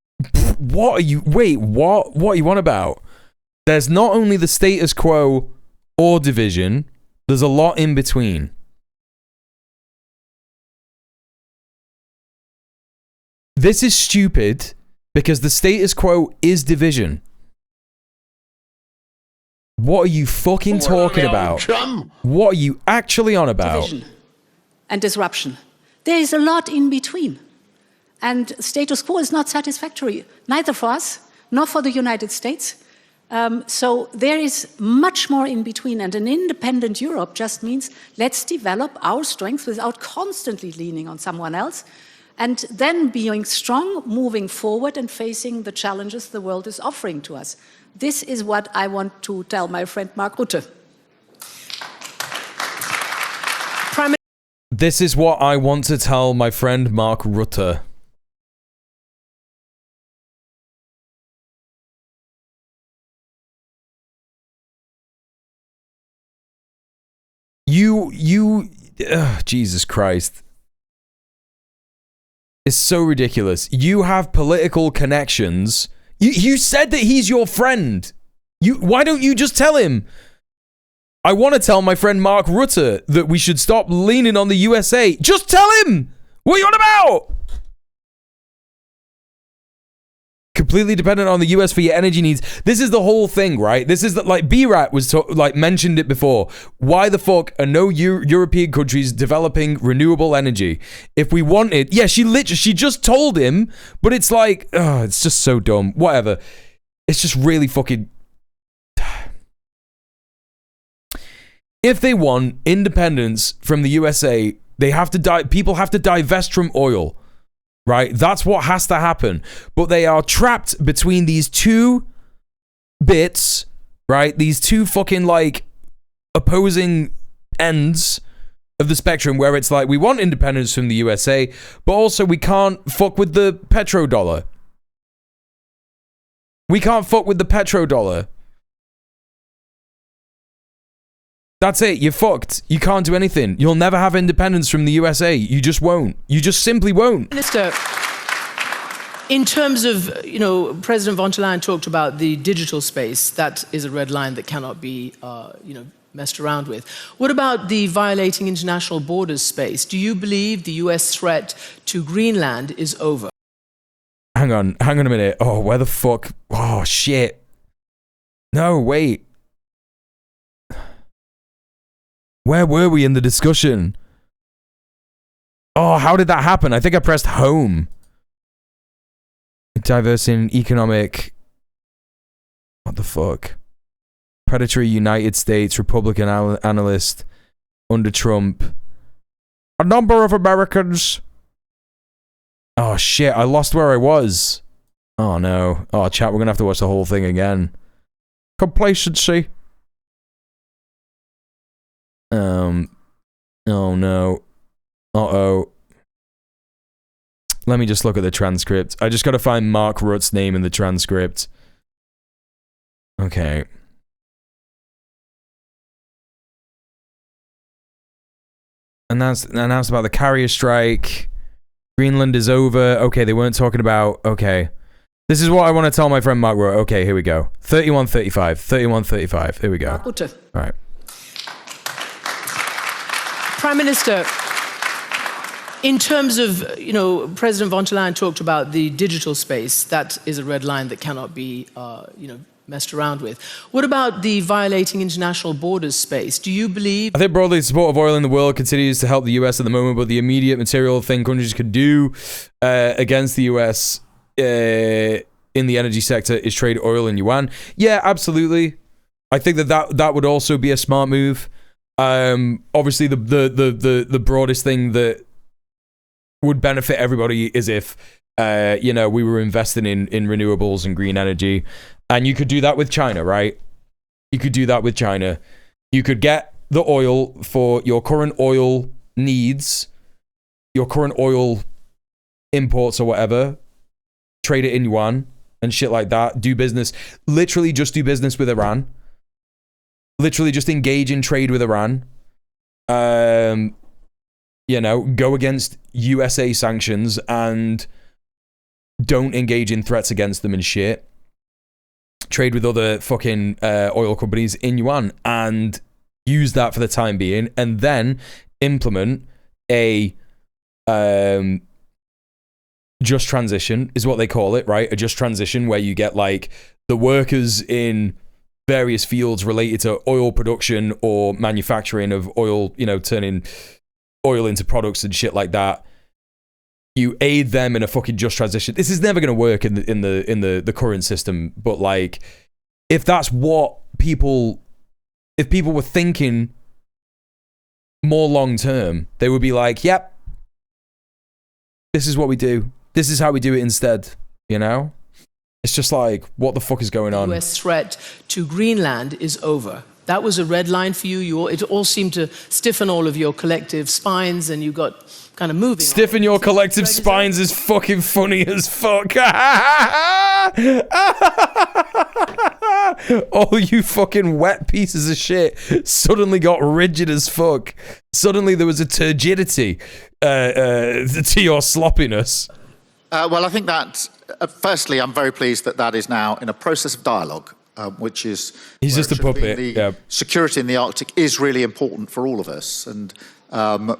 what are you on about? There's not only the status quo or division, there's a lot in between. This is stupid because the status quo is division. What are you fucking talking about? What are you actually on about? Division and disruption. There is a lot in between. And status quo is not satisfactory, neither for us, nor for the United States. So there is much more in between. And an independent Europe just means let's develop our strength without constantly leaning on someone else. And then being strong, moving forward and facing the challenges the world is offering to us. This is what I want to tell my friend Mark Rutte. This is what I want to tell my friend Mark Rutte. Jesus Christ. It's so ridiculous. You have political connections. You said that he's your friend. Why don't you just tell him? I want to tell my friend Mark Rutte that we should stop leaning on the USA. Just tell him! What are you on about? Completely dependent on the US for your energy needs. This is the whole thing, right? This is like B-Rat was mentioned it before. Why the fuck are no European countries developing renewable energy? If we wanted, yeah, she just told him, but it's like, oh, it's just so dumb. Whatever. It's just really fucking. If they want independence from the USA, they have to people have to divest from oil. Right? That's what has to happen. But they are trapped between these two bits, right? These two fucking like opposing ends of the spectrum where it's like we want independence from the USA, but also we can't fuck with the petrodollar. We can't fuck with the petrodollar. That's it. You're fucked. You can't do anything. You'll never have independence from the USA. You just won't. You just simply won't. Minister, in terms of, President von der Leyen talked about the digital space. That is a red line that cannot be, messed around with. What about the violating international borders space? Do you believe the US threat to Greenland is over? Hang on a minute. Oh, where the fuck? Oh, shit. No, wait. Where were we in the discussion? Oh, how did that happen? I think I pressed home. Diverse in economic... What the fuck? Predatory United States Republican analyst under Trump. A number of Americans... Oh, shit. I lost where I was. Oh, no. Oh, chat, we're going to have to watch the whole thing again. Complacency. Oh no. Uh-oh. Let me just look at the transcript. I just gotta find Mark Rutte's name in the transcript. Okay. Announced about the carrier strike. Greenland is over. Okay, they weren't talking about... Okay. This is what I want to tell my friend Mark Rutte. Okay, here we go. 31:35. 31:35. Here we go. All right. Prime Minister, in terms of, President von der Leyen talked about the digital space. That is a red line that cannot be, messed around with. What about the violating international borders space? Do you believe... I think broadly the support of oil in the world continues to help the US at the moment, but the immediate material thing countries could do against the US in the energy sector is trade oil in yuan. Yeah, absolutely. I think that would also be a smart move. Obviously the broadest thing that would benefit everybody is if we were investing in renewables and green energy, and you could do that with China, right? You could do that with China. You could get the oil for your current oil needs, your current oil imports or whatever, trade it in yuan and shit like that. Do business, literally just do business with Iran. Literally just engage in trade with Iran. You know, go against USA sanctions and don't engage in threats against them and shit. Trade with other fucking oil companies in yuan and use that for the time being, and then implement a just transition is what they call it, right? A just transition where you get like the workers in various fields related to oil production or manufacturing of oil, you know, turning oil into products and shit like that. You aid them in a fucking just transition. This is never going to work in the current system, but like, if that's what people, if people were thinking more long term, they would be like, yep, this is what we do. This is how we do it instead, you know? It's just like, what the fuck is going on? The US threat to Greenland is over. That was a red line for you. It all seemed to stiffen all of your collective spines, and you got kind of moving. Stiffen your collective spines is fucking funny as fuck. All you fucking wet pieces of shit suddenly got rigid as fuck. Suddenly there was a turgidity to your sloppiness. Well, I think that, firstly, I'm very pleased that that is now in a process of dialogue, which is... He's just a puppet, yeah. Security in the Arctic is really important for all of us, and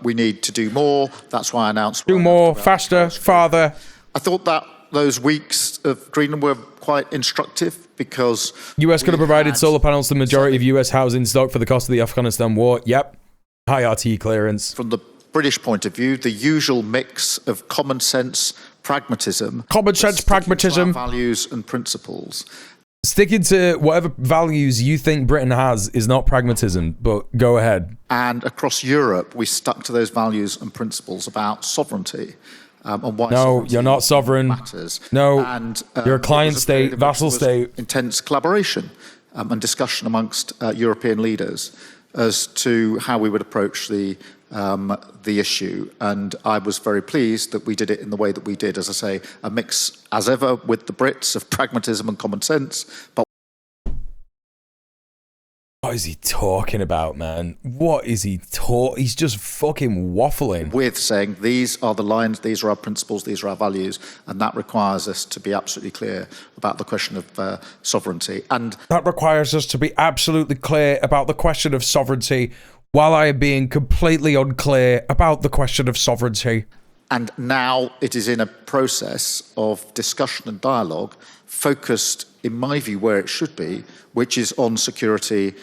we need to do more. That's why I announced... Do more, faster, farther. I thought that those weeks of Greenland were quite instructive because... US could have provided solar panels to the majority of US housing stock for the cost of the Afghanistan war. Yep. High RT clearance. From the British point of view, the usual mix of common sense, pragmatism... Common sense, pragmatism. Values and principles. Sticking to whatever values you think Britain has is not pragmatism, but go ahead. And across Europe, we stuck to those values and principles about sovereignty. And why no, you're not sovereign. Matters. No, and, you're a client state, vassal state. Intense collaboration and discussion amongst European leaders as to how we would approach the issue. And I was very pleased that we did it in the way that we did. As I say, a mix, as ever, with the Brits of pragmatism and common sense. But what is he talking about, man? What is he talking? He's just fucking waffling. With saying, these are the lines, these are our principles, these are our values, and that requires us to be absolutely clear about the question of sovereignty. And that requires us to be absolutely clear about the question of sovereignty, while I am being completely unclear about the question of sovereignty. And now it is in a process of discussion and dialogue, focused, in my view, where it should be, which is on security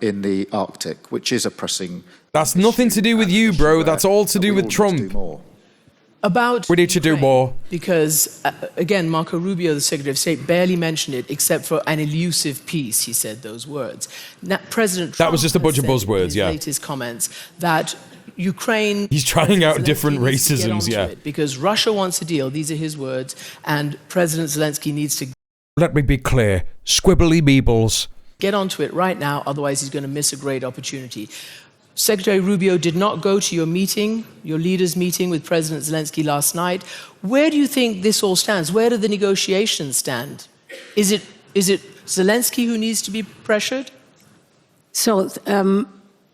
in the Arctic, which is a pressing... That's nothing to do with you, bro. That's all to do with Trump. About we need to do more. Because, again, Marco Rubio, the Secretary of State, barely mentioned it except for an elusive peace, he said those words. Now, President Trump that was just a bunch of buzzwords, yeah. Latest comments that Ukraine... He's trying out different racisms, yeah. Because Russia wants a deal, these are his words, and President Zelensky needs to... Let me be clear, squibbly meebles. Get onto it right now, otherwise he's going to miss a great opportunity. Secretary Rubio did not go to your meeting, your leaders' meeting with President Zelensky last night. Where do you think this all stands? Where do the negotiations stand? Is it Zelensky who needs to be pressured? So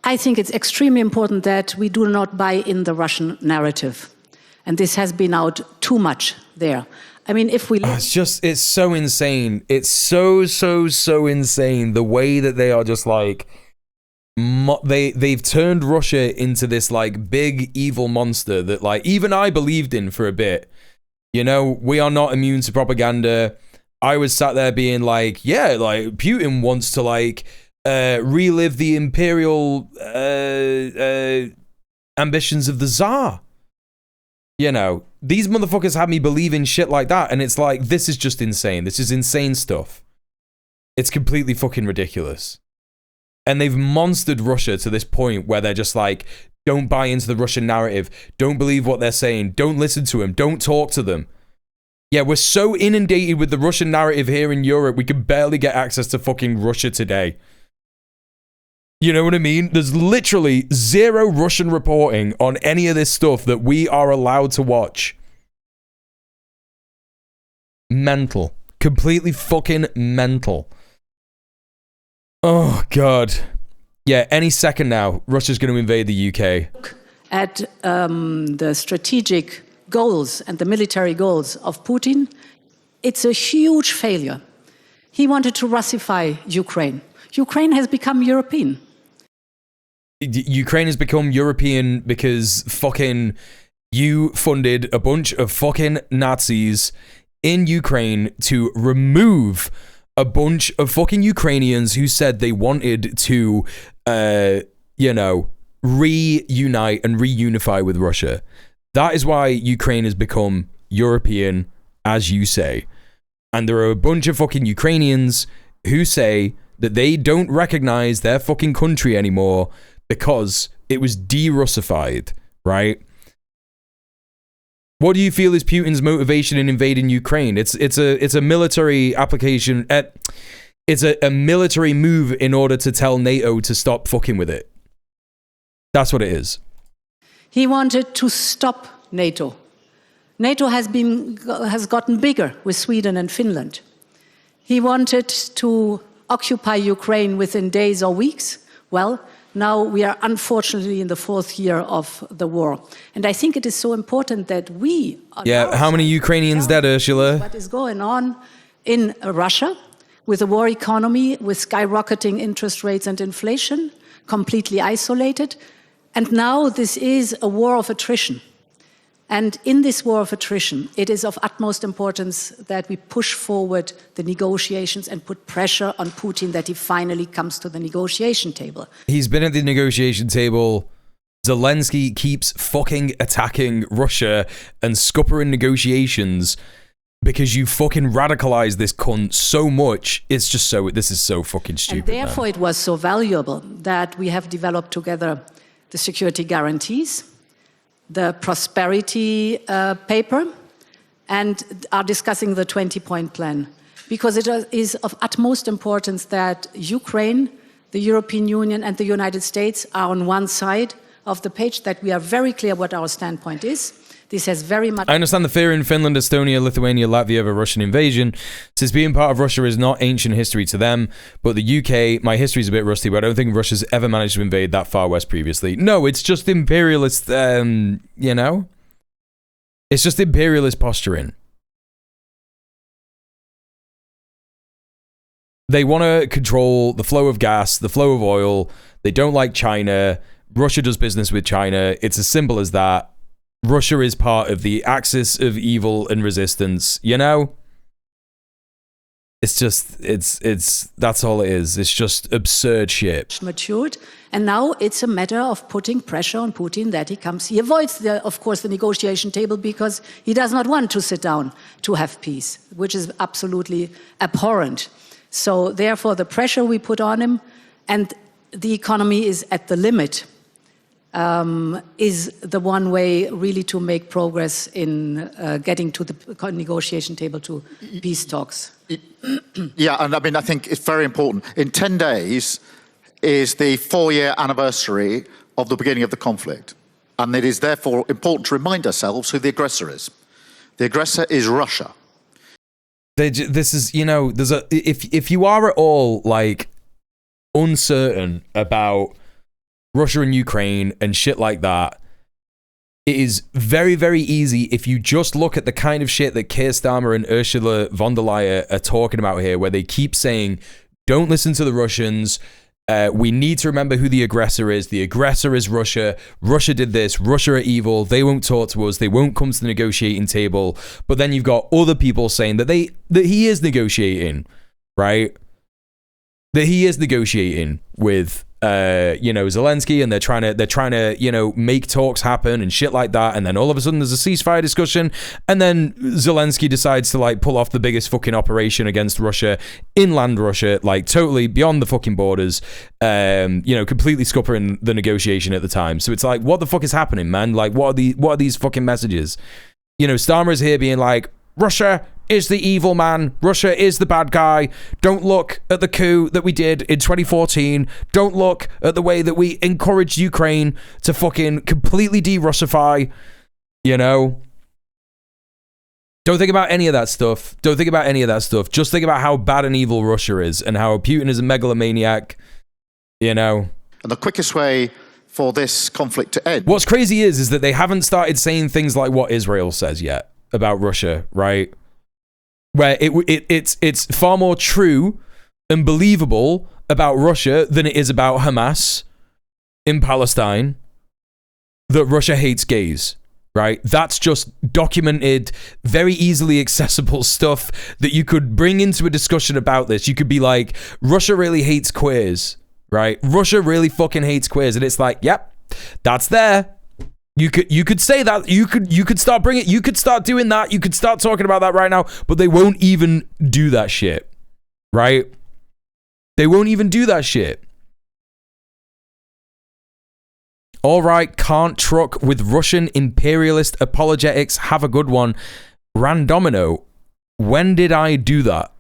I think it's extremely important that we do not buy in the Russian narrative. And this has been out too much there. I mean, if we look... it's so insane. It's so insane the way that they are just like... They've turned Russia into this like big evil monster that like even I believed in for a bit. You know, we are not immune to propaganda. I was sat there being like, yeah, like Putin wants to like relive the imperial ambitions of the Tsar. You know, these motherfuckers had me believing shit like that, and it's like, this is just insane. This is insane stuff. It's completely fucking ridiculous. And they've monstered Russia to this point where they're just like, don't buy into the Russian narrative. Don't believe what they're saying. Don't listen to them. Don't talk to them. Yeah, we're so inundated with the Russian narrative here in Europe, we can barely get access to fucking Russia today. You know what I mean? There's literally zero Russian reporting on any of this stuff that we are allowed to watch. Mental. Completely fucking mental. Oh, God. Yeah, any second now, Russia's going to invade the UK. at the strategic goals and the military goals of Putin, it's a huge failure. He wanted to Russify Ukraine. Ukraine has become European. Ukraine has become European because fucking you funded a bunch of fucking Nazis in Ukraine to remove a bunch of fucking Ukrainians who said they wanted to, reunite and reunify with Russia. That is why Ukraine has become European, as you say. And there are a bunch of fucking Ukrainians who say that they don't recognize their fucking country anymore because it was de-Russified, right? What do you feel is Putin's motivation in invading Ukraine? It's a military application. It's a military move in order to tell NATO to stop fucking with it. That's what it is. He wanted to stop NATO. NATO has gotten bigger with Sweden and Finland. He wanted to occupy Ukraine within days or weeks. Well, now we are unfortunately in the 4th year of the war. And I think it is so important that we... Yeah, how many Ukrainians dead, Ursula? What is going on in Russia with a war economy, with skyrocketing interest rates and inflation, completely isolated. And now this is a war of attrition. And in this war of attrition, it is of utmost importance that we push forward the negotiations and put pressure on Putin that he finally comes to the negotiation table. He's been at the negotiation table. Zelensky keeps fucking attacking Russia and scuppering negotiations because you fucking radicalized this cunt so much. It's just so, this is so fucking stupid. And therefore it was so valuable that we have developed together the security guarantees, the prosperity paper, and are discussing the 20-point plan. Because it is of utmost importance that Ukraine, the European Union, and the United States are on one side of the page, that we are very clear what our standpoint is. This has very much... I understand the fear in Finland, Estonia, Lithuania, Latvia of a Russian invasion, since being part of Russia is not ancient history to them. But the UK, my history is a bit rusty, but I don't think Russia's ever managed to invade that far west previously. No, it's just imperialist, It's just imperialist posturing. They want to control the flow of gas, the flow of oil. They don't like China. Russia does business with China. It's as simple as that. Russia is part of the axis of evil and resistance, It's just, that's all it is. It's just absurd shit. Matured, and now it's a matter of putting pressure on Putin that he comes. He avoids, of course, the negotiation table because he does not want to sit down to have peace, which is absolutely abhorrent. So therefore, the pressure we put on him, and the economy is at the limit, is the one way really to make progress in getting to the negotiation table to peace talks. Yeah, and I mean, I think it's very important. In 10 days is the 4-year anniversary of the beginning of the conflict. And it is therefore important to remind ourselves who the aggressor is. The aggressor is Russia. This is, there's if you are at all, uncertain about Russia and Ukraine and shit like that, it is very, very easy if you just look at the kind of shit that Keir Starmer and Ursula von der Leyen are talking about here, where they keep saying, don't listen to the Russians. We need to remember who the aggressor is. The aggressor is Russia. Russia did this. Russia are evil. They won't talk to us. They won't come to the negotiating table. But then you've got other people saying that he is negotiating, right? That he is negotiating with Zelensky, and they're trying to make talks happen and shit like that, and then all of a sudden there's a ceasefire discussion, and then Zelensky decides to pull off the biggest fucking operation against Russia, inland Russia, totally beyond the fucking borders, completely scuppering the negotiation at the time. So it's what the fuck is happening, man? What are these fucking messages? Starmer's here being Russia is the evil man. Russia is the bad guy. Don't look at the coup that we did in 2014. Don't look at the way that we encouraged Ukraine to fucking completely de-Russify. Don't think about any of that stuff. Just think about how bad and evil Russia is and how Putin is a megalomaniac. And the quickest way for this conflict to end. What's crazy is that they haven't started saying things like what Israel says yet about Russia, right? Where it's far more true and believable about Russia than it is about Hamas in Palestine, that Russia hates gays, right? That's just documented, very easily accessible stuff that you could bring into a discussion about this. You could be like, Russia really hates queers, right? Russia really fucking hates queers. And it's like, yep, that's there. You could say that. You could start bringing it. You could start doing that. You could start talking about that right now. But they won't even do that shit, right? They won't even do that shit. All right, can't truck with Russian imperialist apologetics. Have a good one. Randomino, when did I do that?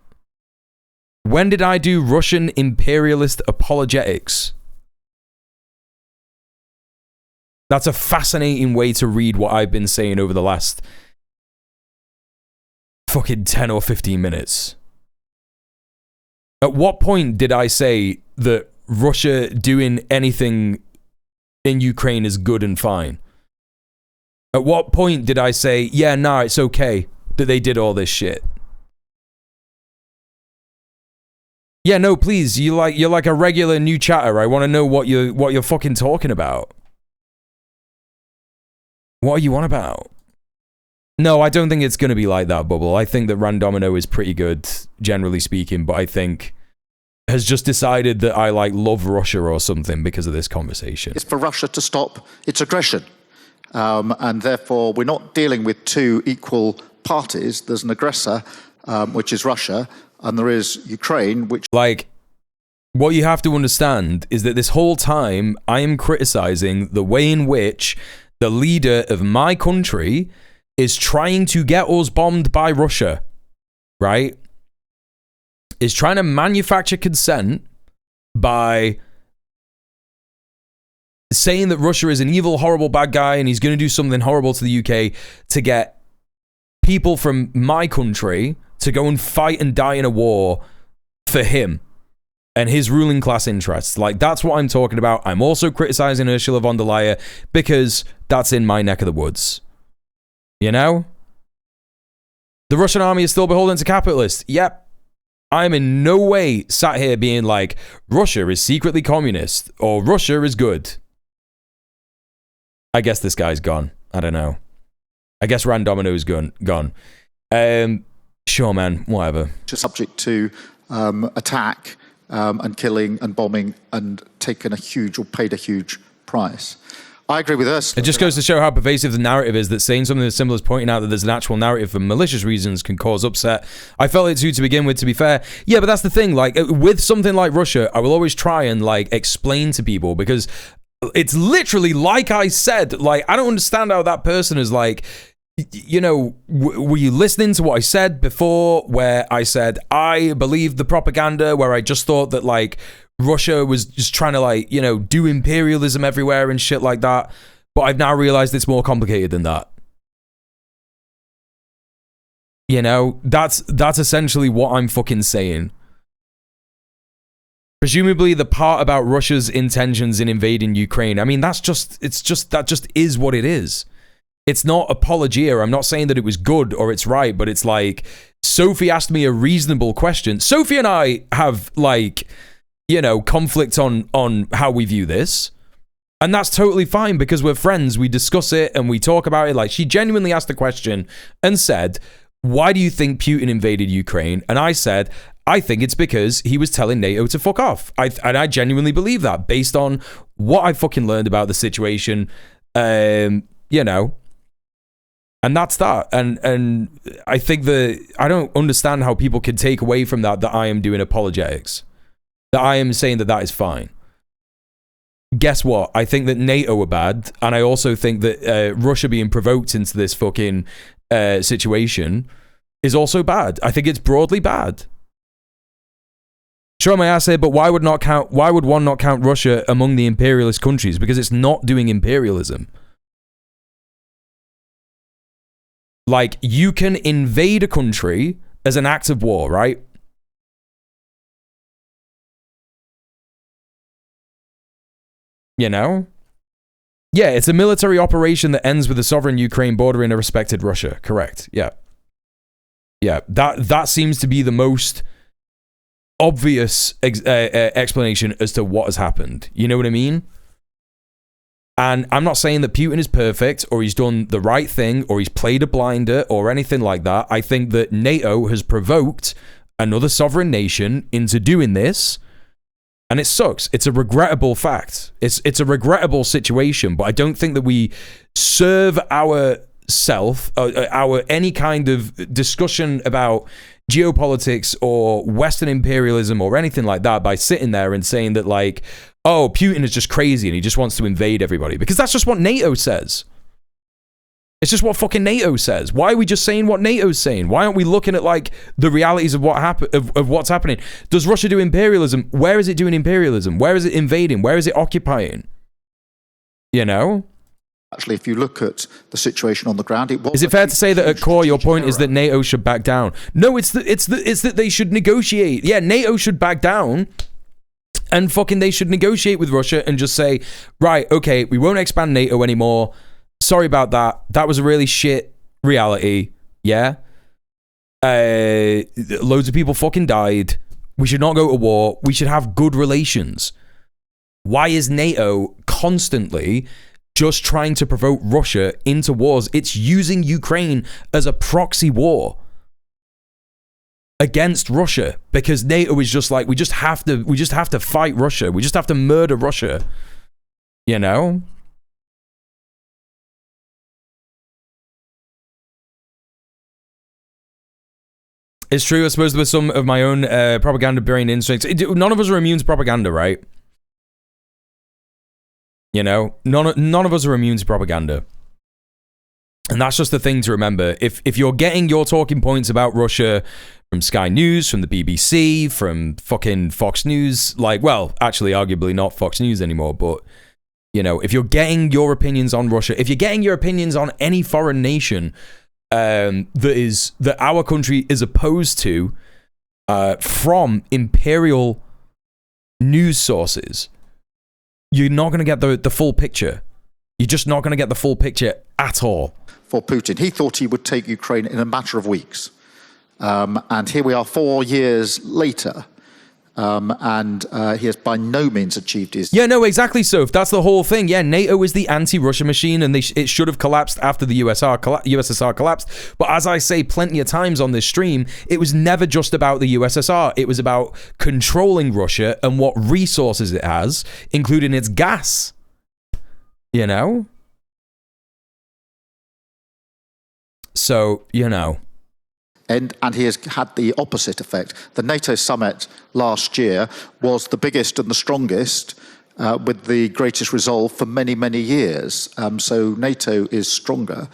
When did I do Russian imperialist apologetics? That's a fascinating way to read what I've been saying over the last fucking 10 or 15 minutes. At what point did I say that Russia doing anything in Ukraine is good and fine? At what point did I say, yeah, nah, it's okay that they did all this shit? Yeah, no, please, you're like a regular new chatter. I want to know what you're fucking talking about. What are you on about? No, I don't think it's going to be like that, Bubble. I think that Randomino is pretty good, generally speaking, but I think has just decided that I love Russia or something because of this conversation. It's for Russia to stop its aggression. And therefore, we're not dealing with two equal parties. There's an aggressor, which is Russia, and there is Ukraine, which... What you have to understand is that this whole time, I am criticizing the way in which the leader of my country is trying to get us bombed by Russia, right? Is trying to manufacture consent by saying that Russia is an evil, horrible, bad guy and he's going to do something horrible to the UK to get people from my country to go and fight and die in a war for him and his ruling class interests. That's what I'm talking about. I'm also criticizing Ursula von der Leyen because that's in my neck of the woods. You know? The Russian army is still beholden to capitalists. Yep. I'm in no way sat here being like, Russia is secretly communist or Russia is good. I guess this guy's gone. I don't know. I guess Randomino's gone. Sure, man. Whatever. Just subject to attack and killing and bombing and taken paid a huge price. I agree with us. It just goes to show how pervasive the narrative is that saying something as simple as pointing out that there's an actual narrative for malicious reasons can cause upset. I felt it to begin with, to be fair. Yeah, but that's the thing. With something like Russia, I will always try and explain to people because it's literally like I said. I don't understand how that person is you know, were you listening to what I said before where I said I believed the propaganda, where I just thought that Russia was just trying to do imperialism everywhere and shit like that. But I've now realized it's more complicated than that. You know, that's essentially what I'm fucking saying. Presumably the part about Russia's intentions in invading Ukraine, I mean, that just is what it is. It's not apologia. I'm not saying that it was good or it's right, but it's Sophie asked me a reasonable question. Sophie and I have conflict on how we view this. And that's totally fine because we're friends. We discuss it and we talk about it. She genuinely asked the question and said, why do you think Putin invaded Ukraine? And I said, I think it's because he was telling NATO to fuck off. And I genuinely believe that based on what I fucking learned about the situation, and that's that. And I think I don't understand how people can take away from that I am doing apologetics. That I am saying that is fine. Guess what? I think that NATO are bad. And I also think that Russia being provoked into this fucking situation is also bad. I think it's broadly bad. Show my ass here, but why would one not count Russia among the imperialist countries? Because it's not doing imperialism. You can invade a country as an act of war, right? You know? Yeah, it's a military operation that ends with a sovereign Ukraine bordering a respected Russia. Correct. Yeah. Yeah, that seems to be the most obvious explanation as to what has happened. You know what I mean? And I'm not saying that Putin is perfect or he's done the right thing or he's played a blinder or anything like that. I think that NATO has provoked another sovereign nation into doing this. And it sucks. It's a regrettable fact. It's a regrettable situation, but I don't think that we serve our any kind of discussion about geopolitics or Western imperialism or anything like that by sitting there and saying that, like, oh, Putin is just crazy and he just wants to invade everybody. Because that's just what NATO says. It's just what fucking NATO says. Why are we just saying what NATO's saying? Why aren't we looking at, like, the realities of of what's happening? Does Russia do imperialism? Where is it doing imperialism? Where is it invading? Where is it occupying? You know? Actually, if you look at the situation on the ground, is it fair to say that at core your point is that NATO should back down? No, it's that they should negotiate. Yeah, NATO should back down. And fucking they should negotiate with Russia and just say, right, okay, we won't expand NATO anymore. Sorry about that. That was a really shit reality. Yeah. Loads of people fucking died. We should not go to war. We should have good relations. Why is NATO constantly just trying to provoke Russia into wars? It's using Ukraine as a proxy war against Russia because NATO is just like, we just have to fight Russia. We just have to murder Russia. You know? It's true, I suppose there was some of my own propaganda brain instincts. None of us are immune to propaganda, right? You know? None of us are immune to propaganda. And that's just the thing to remember. If you're getting your talking points about Russia from Sky News, from the BBC, from fucking Fox News, like, well, actually, arguably not Fox News anymore, but, you know, if you're getting your opinions on Russia, if you're getting your opinions on any foreign nation that our country is opposed to from imperial news sources, you're not going to get the full picture. You're just not going to get the full picture at all. For Putin, he thought he would take Ukraine in a matter of weeks. And here we are 4 years later. And he has by no means achieved his... Yeah, no, exactly so. If that's the whole thing. Yeah, NATO is the anti-Russia machine and it should have collapsed after the USSR collapsed. But as I say plenty of times on this stream, it was never just about the USSR. It was about controlling Russia and what resources it has, including its gas. You know? So, you know... And he has had the opposite effect. The NATO summit last year was the biggest and the strongest with the greatest resolve for many, many years. So NATO is stronger.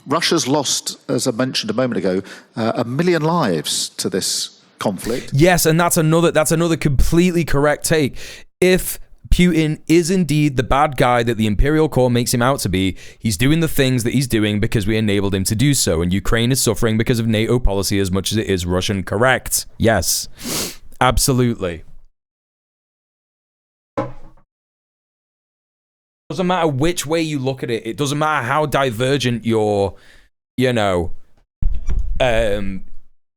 Russia's lost, as I mentioned a moment ago, 1 million lives to this conflict. Yes, and that's another completely correct take. If Putin is indeed the bad guy that the Imperial Core makes him out to be, he's doing the things that he's doing because we enabled him to do so, and Ukraine is suffering because of NATO policy as much as it is Russian. Correct. Yes. Absolutely. Doesn't matter which way you look at it. It doesn't matter how divergent your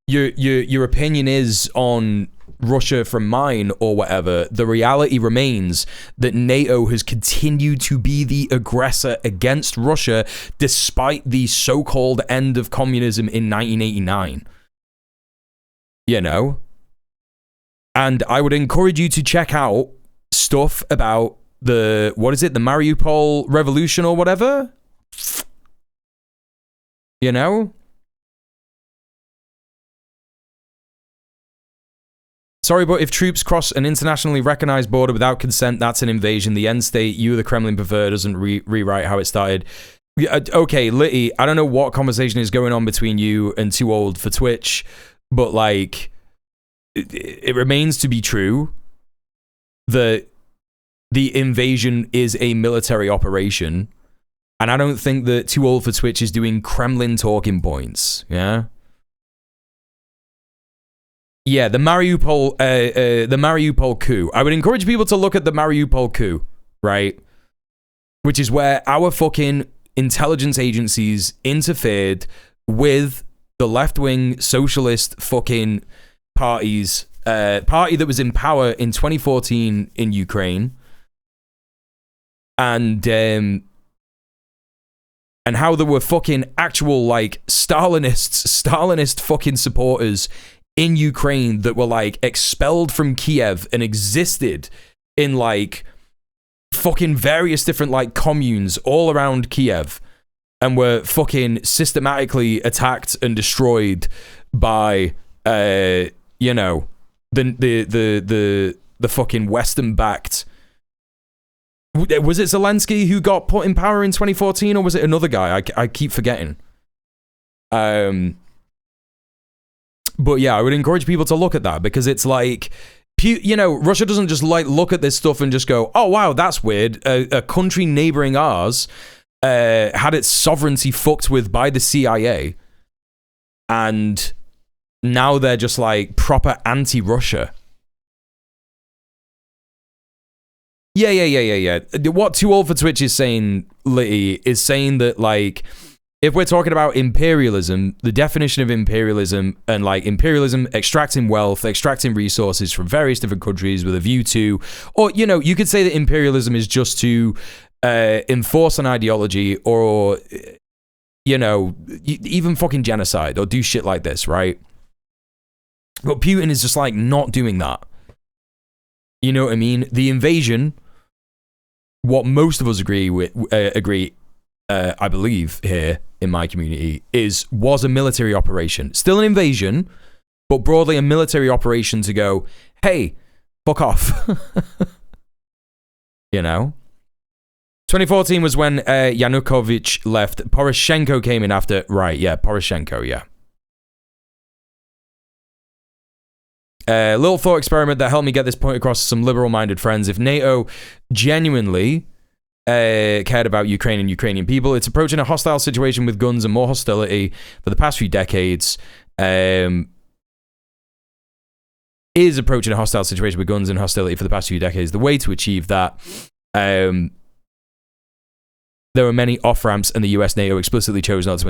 opinion is on Russia from mine or whatever. The reality remains that NATO has continued to be the aggressor against Russia despite the so-called end of communism in 1989. You know? And I would encourage you to check out stuff about the Mariupol revolution or whatever. You know? Sorry, but if troops cross an internationally recognized border without consent, that's an invasion. The end state you, the Kremlin, prefer doesn't rewrite how it started. Okay, Litty, I don't know what conversation is going on between you and Too Old for Twitch, but, like, it remains to be true that the invasion is a military operation, and I don't think that Too Old for Twitch is doing Kremlin talking points, yeah? Yeah, the Mariupol coup. I would encourage people to look at the Mariupol coup, right? which is where our fucking intelligence agencies interfered with the left-wing socialist fucking parties, party that was in power in 2014 in Ukraine, and how there were fucking actual like Stalinist fucking supporters in Ukraine that were like expelled from Kiev and existed in like fucking various different like communes all around Kiev, and were fucking systematically attacked and destroyed by you know, the fucking Western backed. Was it Zelensky who got put in power in 2014, or was it another guy? I keep forgetting. But yeah, I would encourage people to look at that, because it's like, you know, Russia doesn't just like look at this stuff and just go, oh wow, that's weird. A country neighboring ours had its sovereignty fucked with by the CIA, and now they're just like proper anti-Russia. Yeah. What Too Old for Twitch is saying, Litty, is saying that, like, if we're talking about imperialism, the definition of imperialism, and like imperialism extracting wealth, extracting resources from various different countries with a view to, or, you know, you could say that imperialism is just to enforce an ideology, or, you know, even fucking genocide, or do shit like this, right? But Putin is just like not doing that. You know what I mean? The invasion, what most of us agree, I believe here in my community, was a military operation. Still an invasion, but broadly a military operation to go, hey, fuck off. You know? 2014 was when Yanukovych left. Poroshenko came in after. Right, yeah, Poroshenko, yeah. Little thought experiment that helped me get this point across to some liberal-minded friends. If NATO genuinely cared about Ukraine and Ukrainian people, it's approaching a hostile situation with guns and more hostility for the past few decades. Is approaching a hostile situation with guns and hostility for the past few decades. The way to achieve that, there are many off-ramps, and the US NATO explicitly chose not to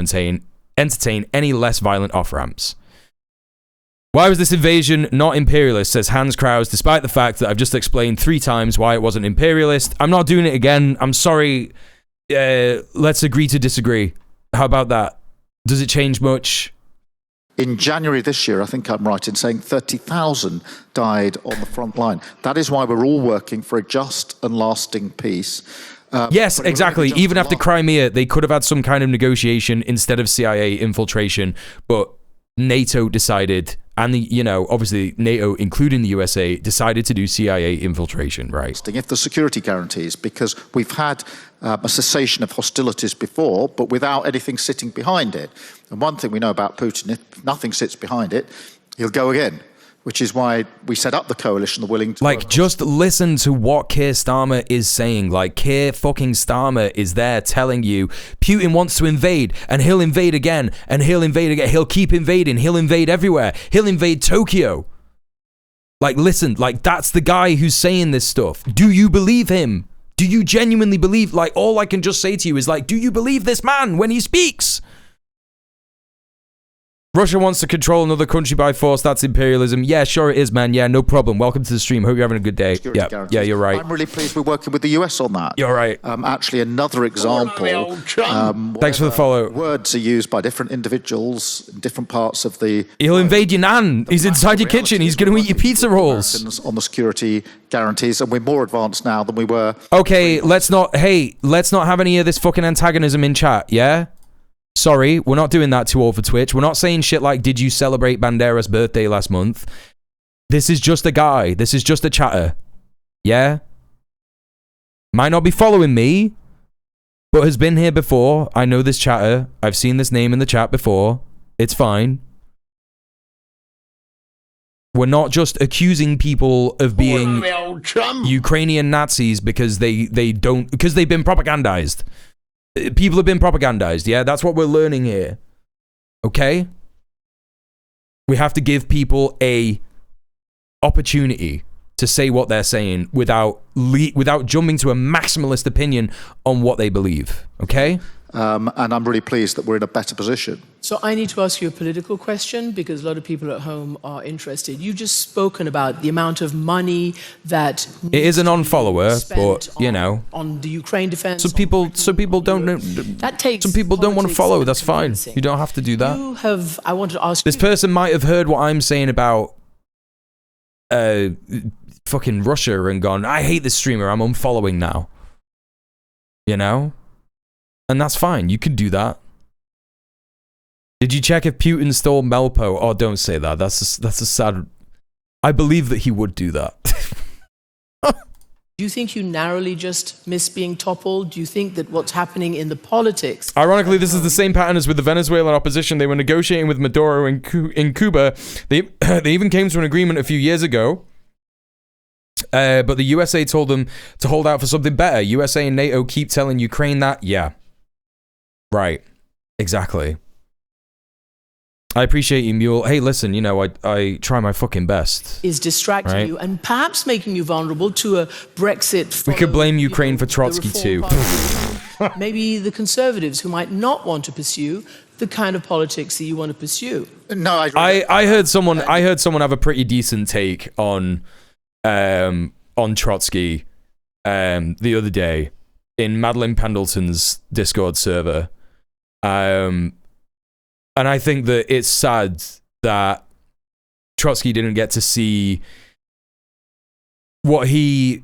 entertain any less violent off-ramps. Why was this invasion not imperialist, says Hans Kraus, despite the fact that I've just explained 3 times why it wasn't imperialist? I'm not doing it again. I'm sorry. Let's agree to disagree. How about that? Does it change much? In January this year, I think I'm right in saying 30,000 died on the front line. That is why we're all working for a just and lasting peace. Yes, exactly. Even after Crimea, they could have had some kind of negotiation instead of CIA infiltration, but NATO decided, and obviously NATO, including the USA, decided to do CIA infiltration, right? If the security guarantees, because we've had a cessation of hostilities before, but without anything sitting behind it. And one thing we know about Putin, if nothing sits behind it, he'll go again, which is why we set up the coalition, the willing to... Like, just listen to what Keir Starmer is saying. Like, Keir fucking Starmer is there telling you Putin wants to invade, and he'll invade again, and he'll invade again. He'll keep invading. He'll invade everywhere. He'll invade Tokyo. Like, listen, like, that's the guy who's saying this stuff. Do you believe him? Do you genuinely believe? Like, all I can just say to you is, like, do you believe this man when he speaks? Russia wants to control another country by force. That's imperialism. Yeah, sure it is, man. Yeah, no problem. Welcome to the stream. Hope you're having a good day. Yeah, you're right. I'm really pleased we're working with the US on that. You're right. Actually, another example. Thanks for the follow. Words are used by different individuals in different parts of the... He'll invade your nan. He's inside your kitchen. He's going to eat your pizza rolls. On the security guarantees, and we're more advanced now than we were. Okay, let's not have any of this fucking antagonism in chat, yeah? Sorry, we're not doing that too all for Twitch. We're not saying shit like, did you celebrate Bandera's birthday last month? This is just a guy. This is just a chatter. Yeah? Might not be following me, but has been here before. I know this chatter. I've seen this name in the chat before. It's fine. We're not just accusing people of being Ukrainian Nazis because they've been propagandized. People have been propagandized, yeah? That's what we're learning here. Okay? We have to give people a opportunity to say what they're saying without jumping to a maximalist opinion on what they believe. Okay? And I'm really pleased that we're in a better position. So I need to ask you a political question because a lot of people at home are interested. You've just spoken about the amount of money that It is a non-follower, but on the Ukraine defense. some people don't know. That takes some people don't want to follow. That's fine. You don't have to do that. I want to ask This person might have heard what I'm saying about fucking Russia and gone, I hate this streamer, I'm unfollowing now. You know? And that's fine, you can do that. Did you check if Putin stole Melpo? Oh, don't say that, that's a sad... I believe that he would do that. Do you think you narrowly just miss being toppled? Do you think that what's happening in the politics... Ironically, this is the same pattern as with the Venezuelan opposition. They were negotiating with Maduro in Cuba. They even came to an agreement a few years ago. But the USA told them to hold out for something better. USA and NATO keep telling Ukraine that. Yeah. Right. Exactly. I appreciate you, Mule. Hey, listen, I try my fucking best. Is distracting you and perhaps making you vulnerable to a Brexit... We could blame Ukraine for Trotsky too. Maybe the Conservatives who might not want to pursue the kind of politics that you want to pursue. No, I heard someone have a pretty decent take on Trotsky the other day in Madeline Pendleton's Discord server. And I think that it's sad that Trotsky didn't get to see what he,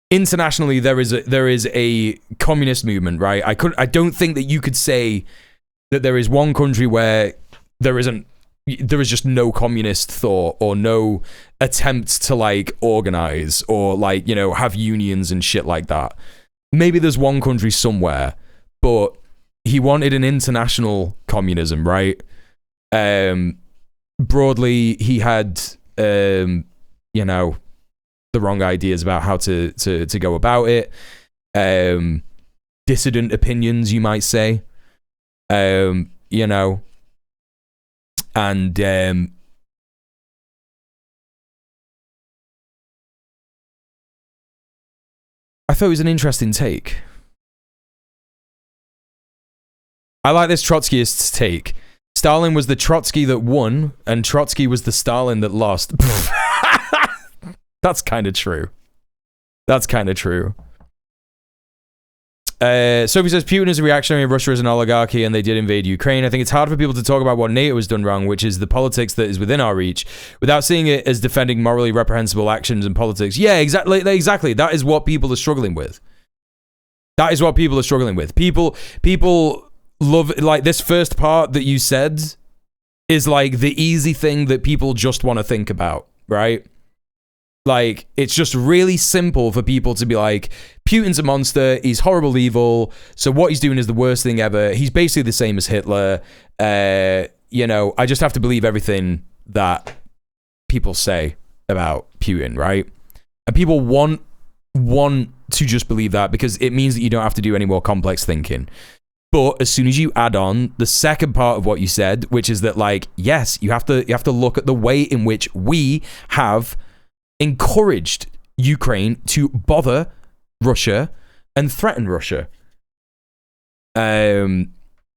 internationally there is a communist movement, right? I don't think that you could say that there is one country where there is just no communist thought or no attempt to organize or have unions and shit like that. Maybe there's one country somewhere, but he wanted an international communism, right? Broadly, he had, the wrong ideas about how to go about it. Dissident opinions, you might say. And I thought it was an interesting take. I like this Trotskyist's take. Stalin was the Trotsky that won, and Trotsky was the Stalin that lost. That's kind of true. That's kind of true. Sophie says, Putin is a reactionary, Russia is an oligarchy, and they did invade Ukraine. I think it's hard for people to talk about what NATO has done wrong, which is the politics that is within our reach, without seeing it as defending morally reprehensible actions and politics. Yeah, exactly. That is what people are struggling with. That is what people are struggling with. People love, this first part that you said is the easy thing that people just want to think about, right? It's just really simple for people to be like, Putin's a monster, he's horrible evil, so what he's doing is the worst thing ever, he's basically the same as Hitler, I just have to believe everything that people say about Putin, right? And people want to just believe that because it means that you don't have to do any more complex thinking. But as soon as you add on the second part of what you said, which is that yes, you have to look at the way in which we have encouraged Ukraine to bother Russia and threaten Russia. And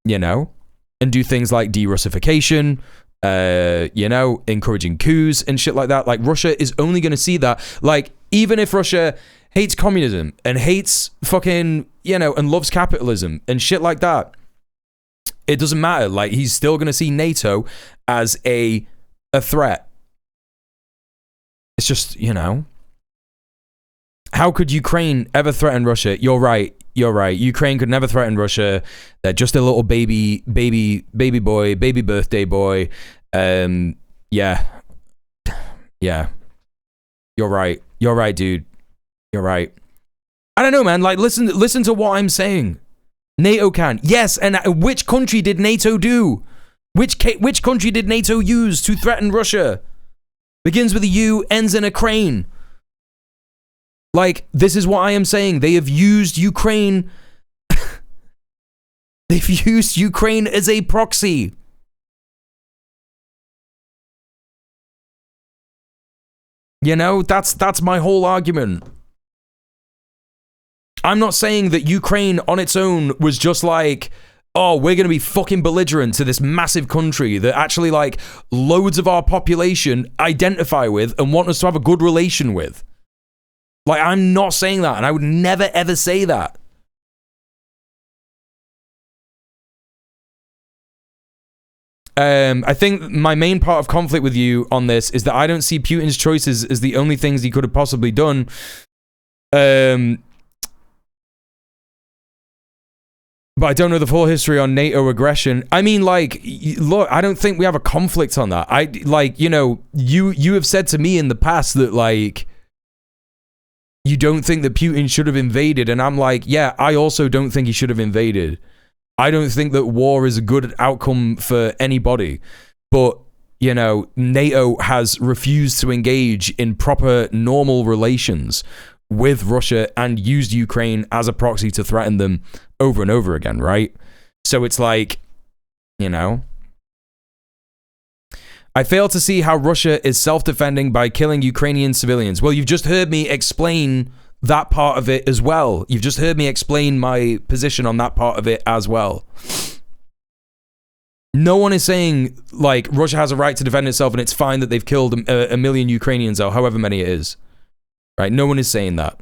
do things like de-Russification, encouraging coups and shit like that. Russia is only going to see that. Even if Russia hates communism and hates fucking, and loves capitalism and shit like that, it doesn't matter. He's still going to see NATO as a threat. It's just, how could Ukraine ever threaten Russia? You're right. Ukraine could never threaten Russia. They're just a little baby boy, baby birthday boy. Yeah. You're right, dude. You're right. I don't know, man. Listen to what I'm saying. NATO can. Yes, and which country did NATO do? Which country did NATO use to threaten Russia? Begins with a U, ends in a crane. This is what I am saying. They have used Ukraine. They've used Ukraine as a proxy. You know, that's my whole argument. I'm not saying that Ukraine on its own was just like, oh, we're going to be fucking belligerent to this massive country that actually, like, loads of our population identify with and want us to have a good relation with. Like, I'm not saying that, and I would never, ever say that. I think my main part of conflict with you on this is that I don't see Putin's choices as the only things he could have possibly done. But I don't know the full history on NATO aggression. I mean, like, look, I don't think we have a conflict on that. You know, you have said to me in the past that, like, you don't think that Putin should have invaded. And I'm like, yeah, I also don't think he should have invaded. I don't think that war is a good outcome for anybody. But, you know, NATO has refused to engage in proper, normal relations with Russia and used Ukraine as a proxy to threaten them over and over again, right? So it's like, you know, I fail to see how Russia is self-defending by killing Ukrainian civilians. Well, you've just heard me explain that part of it as well. You've just heard me explain my position on that part of it as well. No one is saying, like, Russia has a right to defend itself and it's fine that they've killed a million Ukrainians or however many it is. Right? No one is saying that.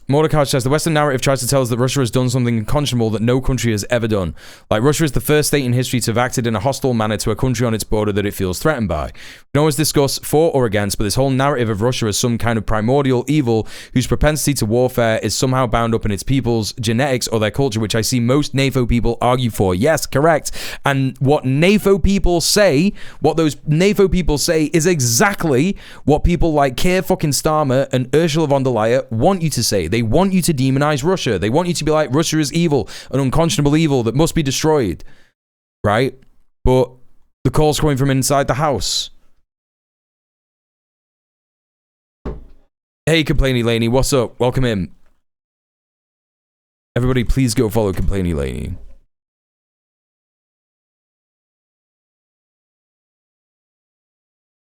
Mordecai says, the Western narrative tries to tell us that Russia has done something unconscionable that no country has ever done. Like, Russia is the first state in history to have acted in a hostile manner to a country on its border that it feels threatened by. We can always discuss for or against, but this whole narrative of Russia as some kind of primordial evil whose propensity to warfare is somehow bound up in its people's genetics or their culture, which I see most NAFO people argue for. Yes, correct. And what NAFO people say, what those NAFO people say is exactly what people like Keir fucking Starmer and Ursula von der Leyen want you to say. They want you to demonize Russia. They want you to be like, Russia is evil, an unconscionable evil that must be destroyed. Right? But the call's coming from inside the house. Hey, Complainy Laney, what's up? Welcome in. Everybody, please go follow Complainy Laney.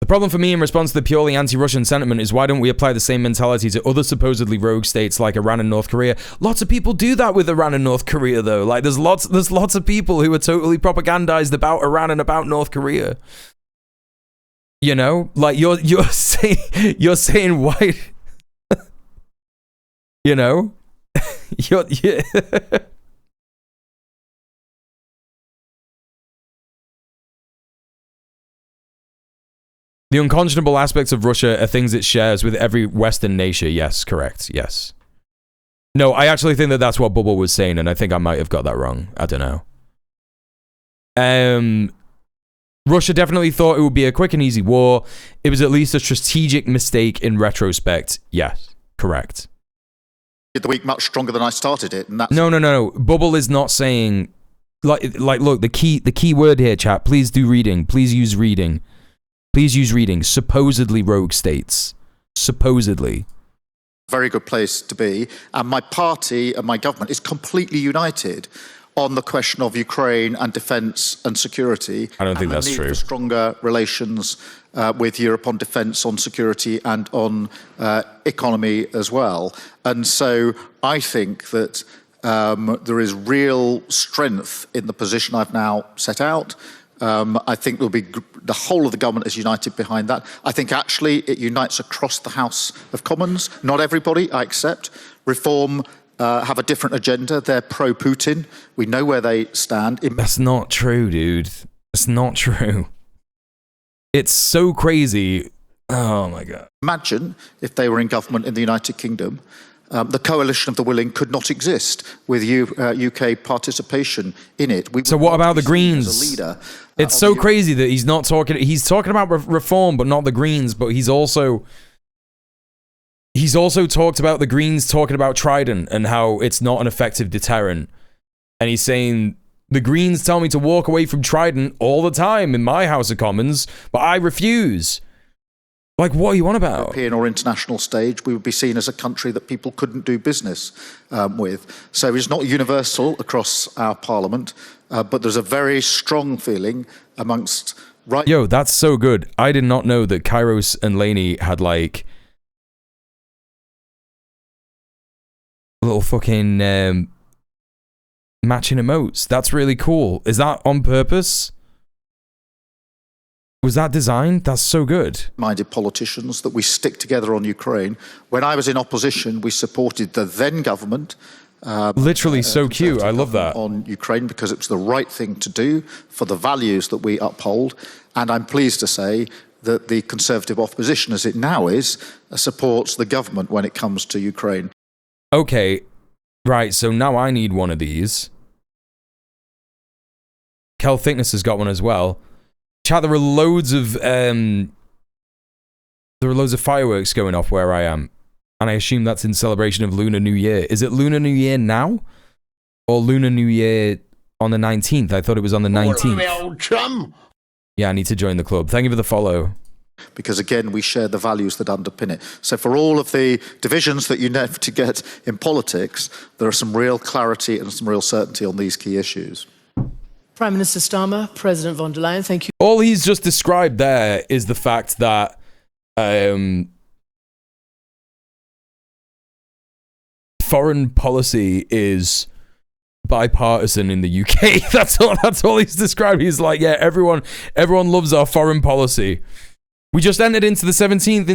The problem for me in response to the purely anti-Russian sentiment is why don't we apply the same mentality to other supposedly rogue states like Iran and North Korea? Lots of people do that with Iran and North Korea, though. Like, there's lots of people who are totally propagandized about Iran and about North Korea. You know, like you're saying why? You know, yeah. The unconscionable aspects of Russia are things it shares with every Western nation. Yes, correct. Yes. No, I actually think that that's what Bubble was saying, and I think I might have got that wrong. I don't know. Russia definitely thought it would be a quick and easy war. It was at least a strategic mistake in retrospect. Yes, correct. The week much stronger than I started it, and that's No. Bubble is not saying like look, the key word here, chat. Please do reading. Please use reading. Please use reading. Supposedly rogue states. Supposedly. Very good place to be. And my party and my government is completely united on the question of Ukraine and defence and security. I don't think that's true. Stronger relations with Europe on defence, on security and on economy as well. And so I think that there is real strength in the position I've now set out. I think there'll be the whole of the government is united behind that. I think actually it unites across the House of Commons. Not everybody, I accept. Reform have a different agenda. They're pro-Putin. We know where they stand. That's not true, dude. That's not true. It's so crazy. Oh my God. Imagine if they were in government in the United Kingdom. The coalition of the willing could not exist with UK participation in it. So what about the Greens? It's so crazy that he's talking about reform, but not the Greens. But he's also talked about the Greens talking about Trident and how it's not an effective deterrent. And he's saying the Greens tell me to walk away from Trident all the time in my House of Commons, but I refuse. Like, what are you on about? European or international stage, we would be seen as a country that people couldn't do business with. So it's not universal across our parliament, but there's a very strong feeling amongst Yo, that's so good. I did not know that Kairos and Laney had like little fucking matching emotes. That's really cool. Is that on purpose? Was that designed? That's so good. Minded politicians that we stick together on Ukraine. When I was in opposition, we supported the then government. Literally so cute. I love that. On Ukraine because it was the right thing to do for the values that we uphold. And I'm pleased to say that the Conservative opposition, as it now is, supports the government when it comes to Ukraine. Okay, right. So now I need one of these. Kel Thickness has got one as well. Chat, there are loads of fireworks going off where I am. And I assume that's in celebration of Lunar New Year. Is it Lunar New Year now? Or Lunar New Year on the 19th? I thought it was on the 19th. Old chum. Yeah, I need to join the club. Thank you for the follow. Because again, we share the values that underpin it. So for all of the divisions that you never to get in politics, there are some real clarity and some real certainty on these key issues. Prime Minister Starmer, President von der Leyen, thank you. All he's just described there is the fact that foreign policy is bipartisan in the UK. That's all he's described. He's like, yeah, everyone loves our foreign policy. We just entered into the 17th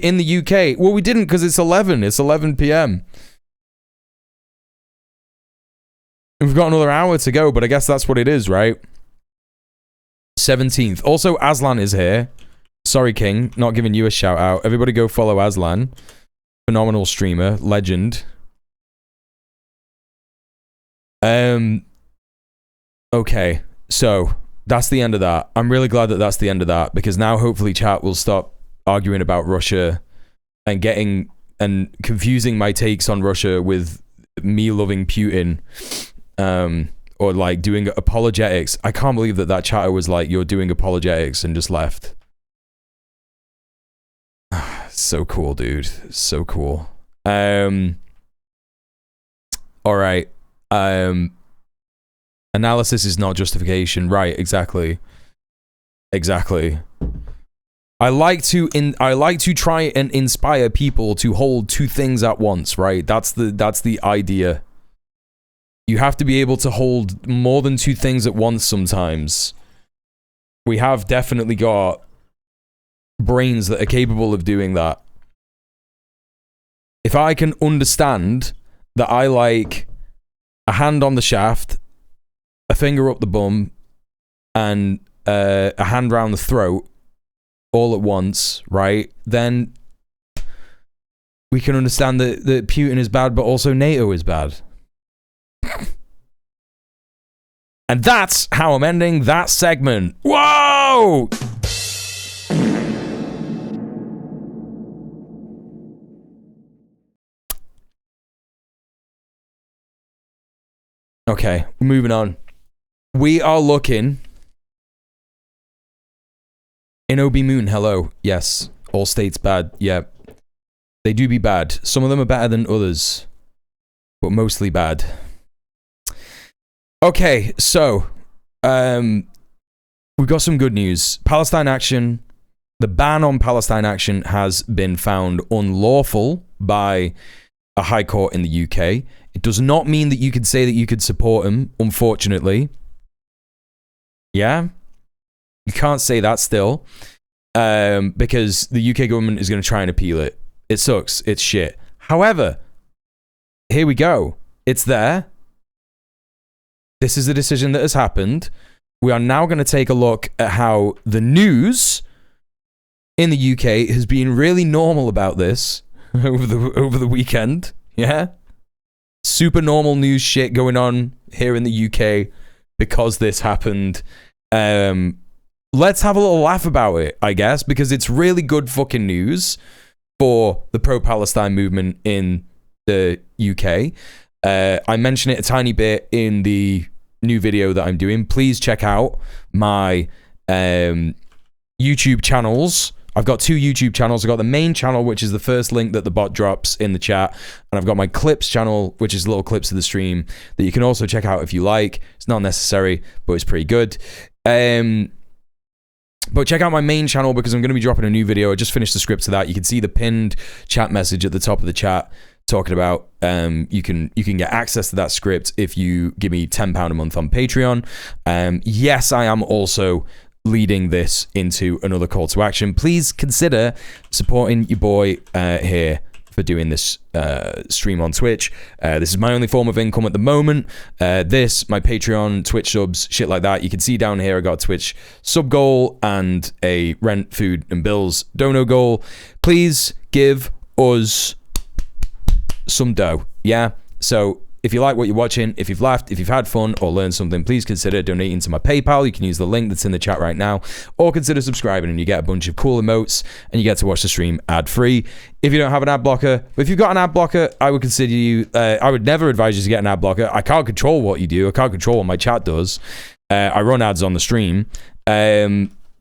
in the UK. Well, we didn't because it's 11. It's 11 p.m. We've got another hour to go, but I guess that's what it is, right? 17th. Also, Aslan is here. Sorry, King, not giving you a shout out. Everybody go follow Aslan. Phenomenal streamer, legend. Okay, so that's the end of that. I'm really glad that that's the end of that because now hopefully chat will stop arguing about Russia and confusing my takes on Russia with me loving Putin. Or like doing apologetics. I can't believe that chatter was like, you're doing apologetics and just left. So cool, dude. So cool. All right. Analysis is not justification. Right, exactly. Exactly. I like to try and inspire people to hold two things at once, right? That's the idea. You have to be able to hold more than two things at once sometimes. We have definitely got brains that are capable of doing that. If I can understand that I like a hand on the shaft, a finger up the bum, and a hand round the throat all at once, right? Then we can understand that Putin is bad, but also NATO is bad. And that's how I'm ending that segment. Whoa! Okay, moving on. We are looking in OB Moon. Hello. Yes. All states bad. Yeah. They do be bad. Some of them are better than others, but mostly bad. Okay, so we've got some good news. Palestine action. The ban on Palestine action has been found unlawful by a high court in the UK. It does not mean that you could say that you could support him, unfortunately. Yeah? You can't say that still. Because the UK government is going to try and appeal it. It sucks. It's shit. However, here we go. It's there. This is the decision that has happened. We are now going to take a look at how the news in the UK has been really normal about this over the weekend. Yeah? Super normal news shit going on here in the UK because this happened. Let's have a little laugh about it, I guess, because it's really good fucking news for the pro-Palestine movement in the UK. I mention it a tiny bit in the new video that I'm doing. Please check out my YouTube channels I've got 2 YouTube channels. I've got the main channel, which is the first link that the bot drops in the chat. And I've got my clips channel, which is little clips of the stream that you can also check out if you like. It's not necessary, but it's pretty good. But check out my main channel because I'm going to be dropping a new video. I just finished the script to that. You can see the pinned chat message at the top of the chat talking about you can get access to that script if you give me £10 a month on Patreon. Yes, I am also leading this into another call to action. Please consider supporting your boy here for doing this stream on Twitch. This is my only form of income at the moment. This, my Patreon, Twitch subs, shit like that. You can see down here I got a Twitch sub goal and a rent, food, and bills dono goal. Please give us some dough, yeah? So if you like what you're watching, if you've laughed, if you've had fun or learned something, please consider donating to my PayPal. You can use the link that's in the chat right now, or consider subscribing and you get a bunch of cool emotes and you get to watch the stream ad-free. If you don't have an ad blocker, but if you've got an ad blocker, I would consider you, I would never advise you to get an ad blocker. I can't control what you do. I can't control what my chat does. I run ads on the stream.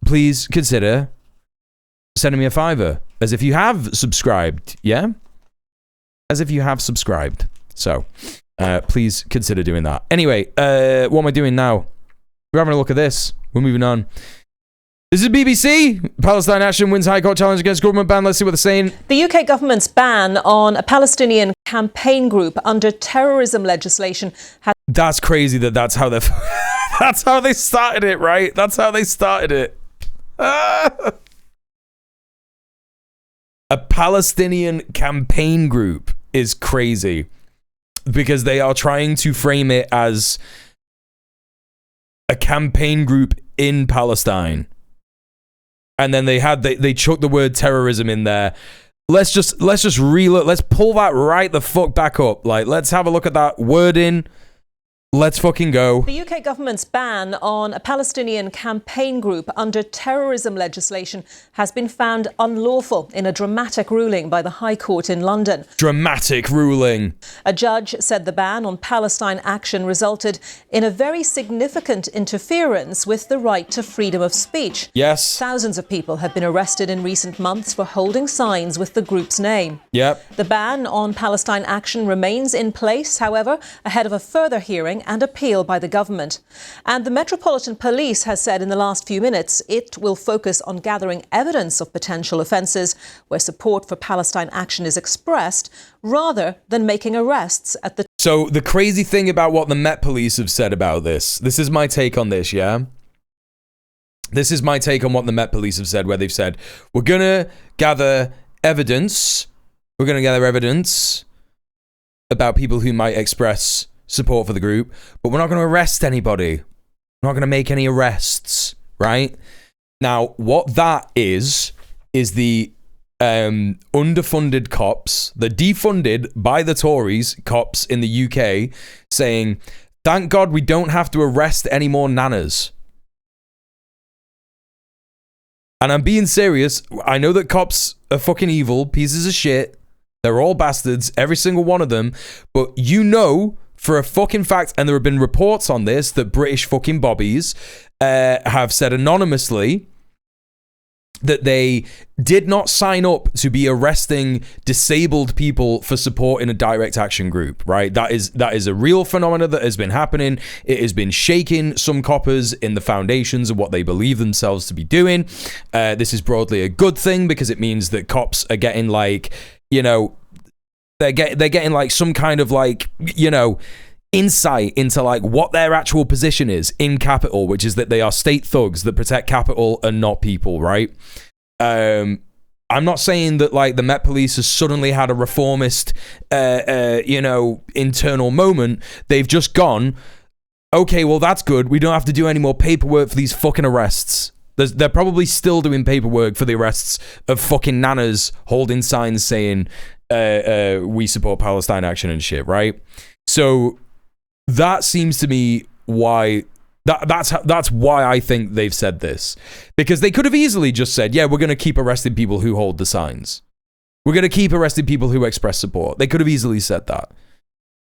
Please consider sending me a $5 as if you have subscribed, yeah? As if you have subscribed. So please consider doing that. Anyway, what am I doing now? We're having a look at this. We're moving on. This is BBC. Palestine Action wins High Court challenge against government ban. Let's see what they're saying. The UK government's ban on a Palestinian campaign group under terrorism legislation has... That's crazy that's how they're... That's how they started it, right? That's how they started it. A Palestinian campaign group is crazy. Because they are trying to frame it as a campaign group in Palestine. And then they chucked the word terrorism in there. Let's just relook. Let's pull that right the fuck back up. Like, let's have a look at that wording. Let's fucking go. The UK government's ban on a Palestinian campaign group under terrorism legislation has been found unlawful in a dramatic ruling by the High Court in London. Dramatic ruling. A judge said the ban on Palestine Action resulted in a very significant interference with the right to freedom of speech. Yes. Thousands of people have been arrested in recent months for holding signs with the group's name. Yep. The ban on Palestine Action remains in place, however, ahead of a further hearing and appeal by the government. And the Metropolitan Police has said in the last few minutes it will focus on gathering evidence of potential offences where support for Palestine Action is expressed, rather than making arrests at the... So the crazy thing about what the Met Police have said about this is my take on this, yeah? This is my take on what the Met Police have said, where they've said, we're going to gather evidence about people who might express support for the group, but we're not going to arrest anybody. We're not going to make any arrests, right? Now, what that is the underfunded cops, the defunded by the Tories cops in the UK saying, thank God we don't have to arrest any more nanas. And I'm being serious. I know that cops are fucking evil, pieces of shit. They're all bastards, every single one of them. But you know for a fucking fact, and there have been reports on this, that British fucking bobbies have said anonymously that they did not sign up to be arresting disabled people for support in a direct action group, right? That is a real phenomenon that has been happening. It has been shaking some coppers in the foundations of what they believe themselves to be doing. This is broadly a good thing because it means that cops are getting like, you know, they're getting like some kind of like, you know, insight into like what their actual position is in capital, which is that they are state thugs that protect capital and not people, right? I'm not saying that like the Met Police has suddenly had a reformist, you know, internal moment. They've just gone, okay, well that's good. We don't have to do any more paperwork for these fucking arrests. They're probably still doing paperwork for the arrests of fucking nanas holding signs saying, we support Palestine Action and shit, right? So that seems to me why that's why I think they've said this, because they could have easily just said, yeah, we're going to keep arresting people who hold the signs. We're going to keep arresting people who express support. They could have easily said that.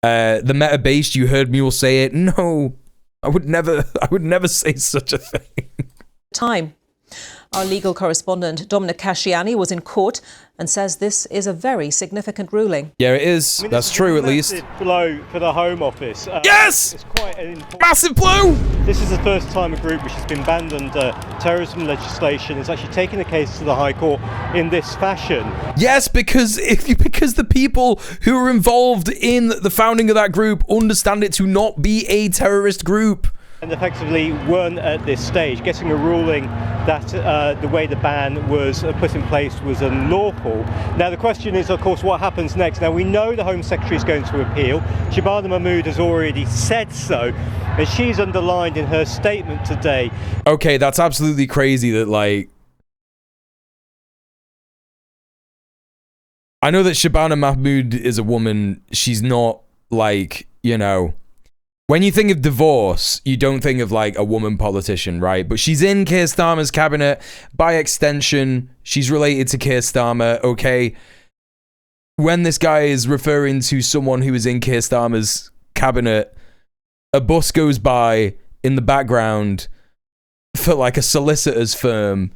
The meta based, you heard Mule say it. No, I would never say such a thing. Time. Our legal correspondent Dominic Casciani was in court and says this is a very significant ruling. Yeah, it is. I mean, that's true, at least. Massive blow for the Home Office. Yes! It's quite an important... Massive blow! This is the first time a group which has been banned under terrorism legislation is actually taking a case to the High Court in this fashion. Yes, because the people who are involved in the founding of that group understand it to not be a terrorist group. And effectively won at this stage, getting a ruling that the way the ban was put in place was unlawful. Now the question is, of course, what happens next? Now we know the Home Secretary is going to appeal. Shabana Mahmood has already said so, and she's underlined in her statement today. Okay, that's absolutely crazy that, like... I know that Shabana Mahmood is a woman. She's not, like, you know... When you think of divorce, you don't think of, like, a woman politician, right? But she's in Keir Starmer's cabinet. By extension, she's related to Keir Starmer, okay? When this guy is referring to someone who is in Keir Starmer's cabinet, a bus goes by in the background for, like, a solicitor's firm,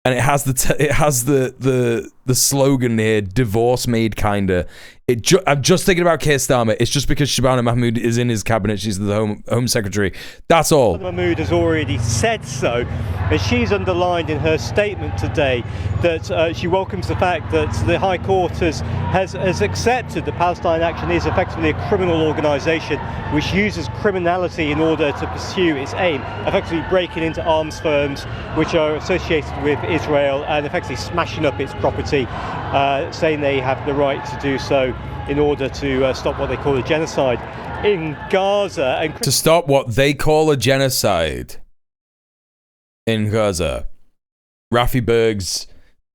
and it has the slogan here, divorce made kinda. I'm just thinking about Keir Starmer. It's just because Shabana Mahmood is in his cabinet. She's the Home Secretary. That's all. Mahmood has already said so, and she's underlined in her statement today that she welcomes the fact that the High Court has accepted that Palestine Action is effectively a criminal organisation which uses criminality in order to pursue its aim, effectively breaking into arms firms which are associated with Israel and effectively smashing up its property, saying they have the right to do so in order to stop what they call a genocide in Gaza. And to stop what they call a genocide in Gaza. Rafi Berg's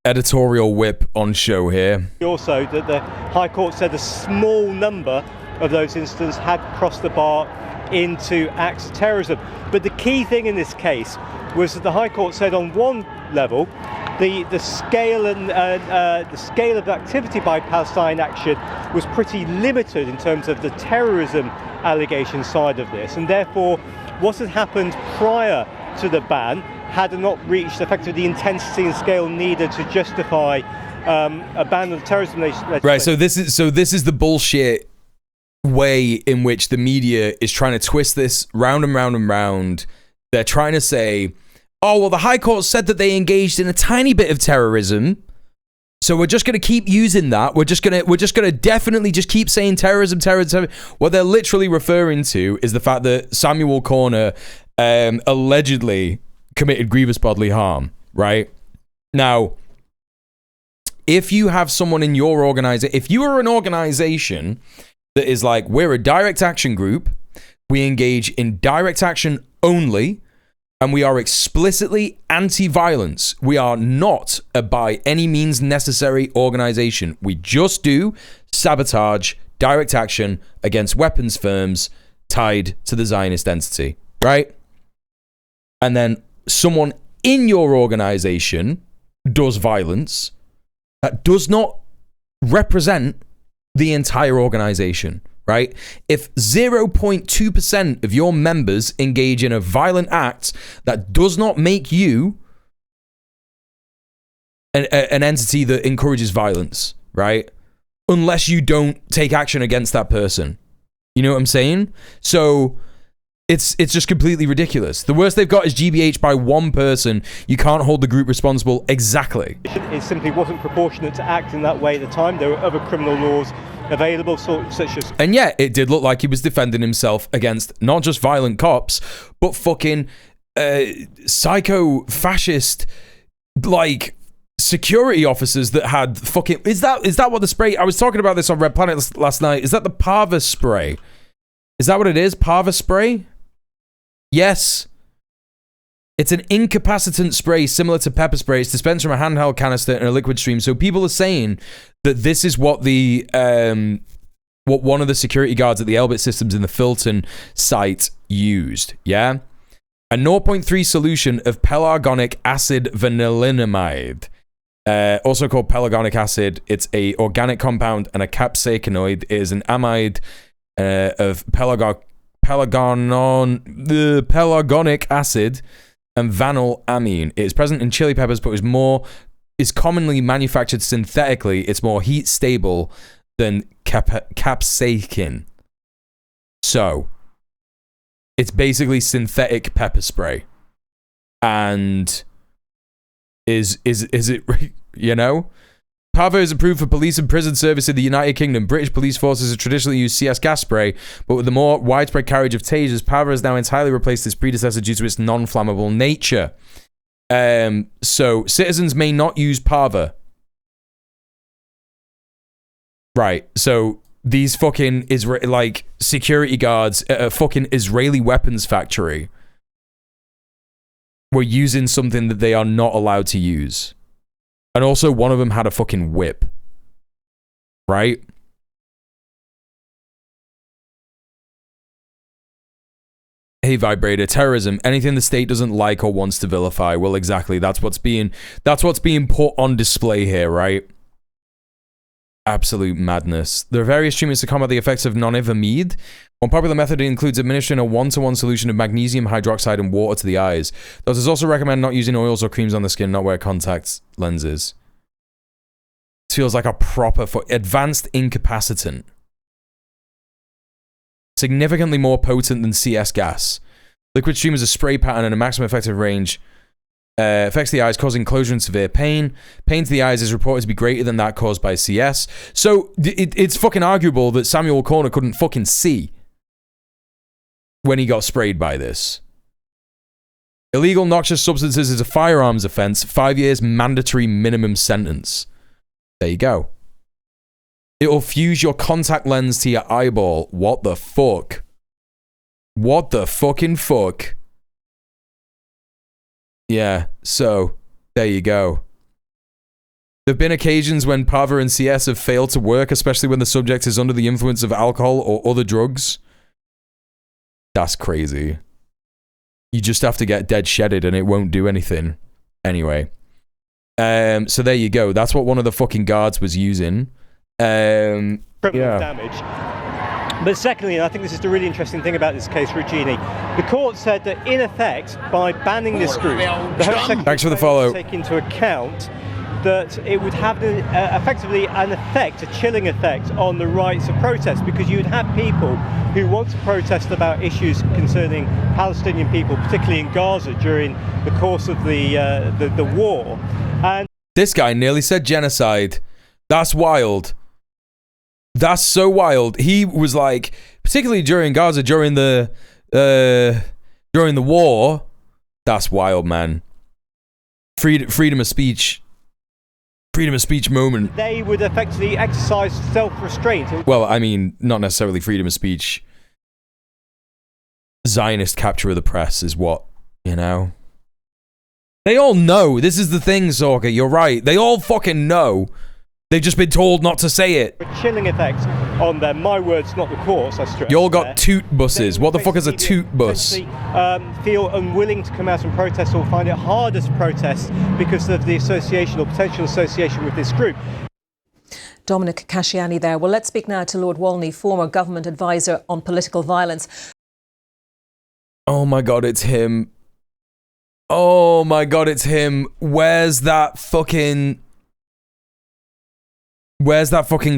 editorial whip on show here. Also, that the High Court said a small number of those incidents had crossed the bar into acts of terrorism. But the key thing in this case was that the High Court said on one level, the scale and the scale of activity by Palestine Action was pretty limited in terms of the terrorism allegation side of this, and therefore what had happened prior to the ban had not reached effectively the intensity and scale needed to justify a ban of terrorism legislation. Right. So this is the bullshit way in which the media is trying to twist this round and round and round. They're trying to say, oh, well, the High Court said that they engaged in a tiny bit of terrorism, so we're just going to keep using that. We're just going to definitely just keep saying terrorism. What they're literally referring to is the fact that Samuel Corner allegedly committed grievous bodily harm, right? Now, if you have someone in your organization, if you are an organization that is like, we're a direct action group, we engage in direct action only, and we are explicitly anti-violence. We are not a by any means necessary organization. We just do sabotage, direct action against weapons firms tied to the Zionist entity, right? And then someone in your organization does violence that does not represent the entire organization. Right? If 0.2% of your members engage in a violent act, that does not make you an entity that encourages violence, right? Unless you don't take action against that person. You know what I'm saying? So it's just completely ridiculous. The worst they've got is GBH by one person. You can't hold the group responsible. Exactly. It simply wasn't proportionate to act in that way at the time. There were other criminal laws available, such as... And yeah, it did look like he was defending himself against not just violent cops, but fucking psycho-fascist, like, security officers that had fucking... Is that what the spray... I was talking about this on Red Planet last night. Is that the Parva spray? Is that what it is? Parva spray? Yes. It's an incapacitant spray similar to pepper spray. It's dispensed from a handheld canister and a liquid stream. So people are saying that this is what the what one of the security guards at the Elbit Systems in the Filton site used. Yeah, a 0.3 solution of pelargonic acid vanillinamide, also called pelargonic acid. It's a organic compound, and a capsaicinoid is an amide of pelargonic acid. and vanillamine. It is present in chili peppers, but is commonly manufactured synthetically. It's more heat stable than capsaicin. So, it's basically synthetic pepper spray. And is it, you know? Parvo is approved for police and prison service in the United Kingdom. British police forces have traditionally used CS gas spray, but with the more widespread carriage of tasers, Parvo has now entirely replaced its predecessor due to its non-flammable nature. So citizens may not use Parvo. Right, so these fucking security guards at a fucking Israeli weapons factory were using something that they are not allowed to use. And also, one of them had a fucking whip. Right? Hey, Vibrator, terrorism, anything the state doesn't like or wants to vilify. Well, exactly. That's what's being put on display here, right? Absolute madness. There are various treatments to combat the effects of nonivamide. One popular method includes administering a 1-to-1 solution of magnesium hydroxide and water to the eyes. Doctors also recommend not using oils or creams on the skin, not wear contact lenses. This feels like a proper advanced incapacitant. Significantly more potent than CS gas. Liquid stream has a spray pattern and a maximum effective range. Affects the eyes, causing closure and severe pain. Pain to the eyes is reported to be greater than that caused by CS. So, it's fucking arguable that Samuel Corner couldn't fucking see when he got sprayed by this. Illegal noxious substances is a firearms offense. 5 years mandatory minimum sentence. There you go. It'll fuse your contact lens to your eyeball. What the fuck? What the fucking fuck? Yeah, so, there you go. There have been occasions when Parvo and CS have failed to work, especially when the subject is under the influence of alcohol or other drugs. That's crazy. You just have to get dead shedded and it won't do anything. Anyway. So there you go. That's what one of the fucking guards was using. Criminal damage. But secondly, and I think this is the really interesting thing about this case, Regini, the court said that in effect, by banning this group, the Home Secretary Thanks for the follow. take into account that it would have effectively an effect, a chilling effect on the rights of protest, because you would have people who want to protest about issues concerning Palestinian people, particularly in Gaza during the course of the war. And this guy nearly said genocide. That's wild. That's so wild. He was like, particularly during Gaza, during the war. That's wild, man. Freedom of speech. Freedom of speech moment. They would effectively exercise self-restraint. Well, I mean, not necessarily freedom of speech. Zionist capture of the press is what, you know. They all know. This is the thing, Sorka. You're right. They all fucking know. They've just been told not to say it. A chilling effect on them. My words, not the court's, I stress. You all got toot buses. What the fuck is a toot bus? Feel unwilling to come out and protest or find it harder to protest because of the association or potential association with this group. Dominic Casciani there. Well, let's speak now to Lord Walney, former government advisor on political violence. Oh my God, it's him. Oh my God, it's him. Where's that fucking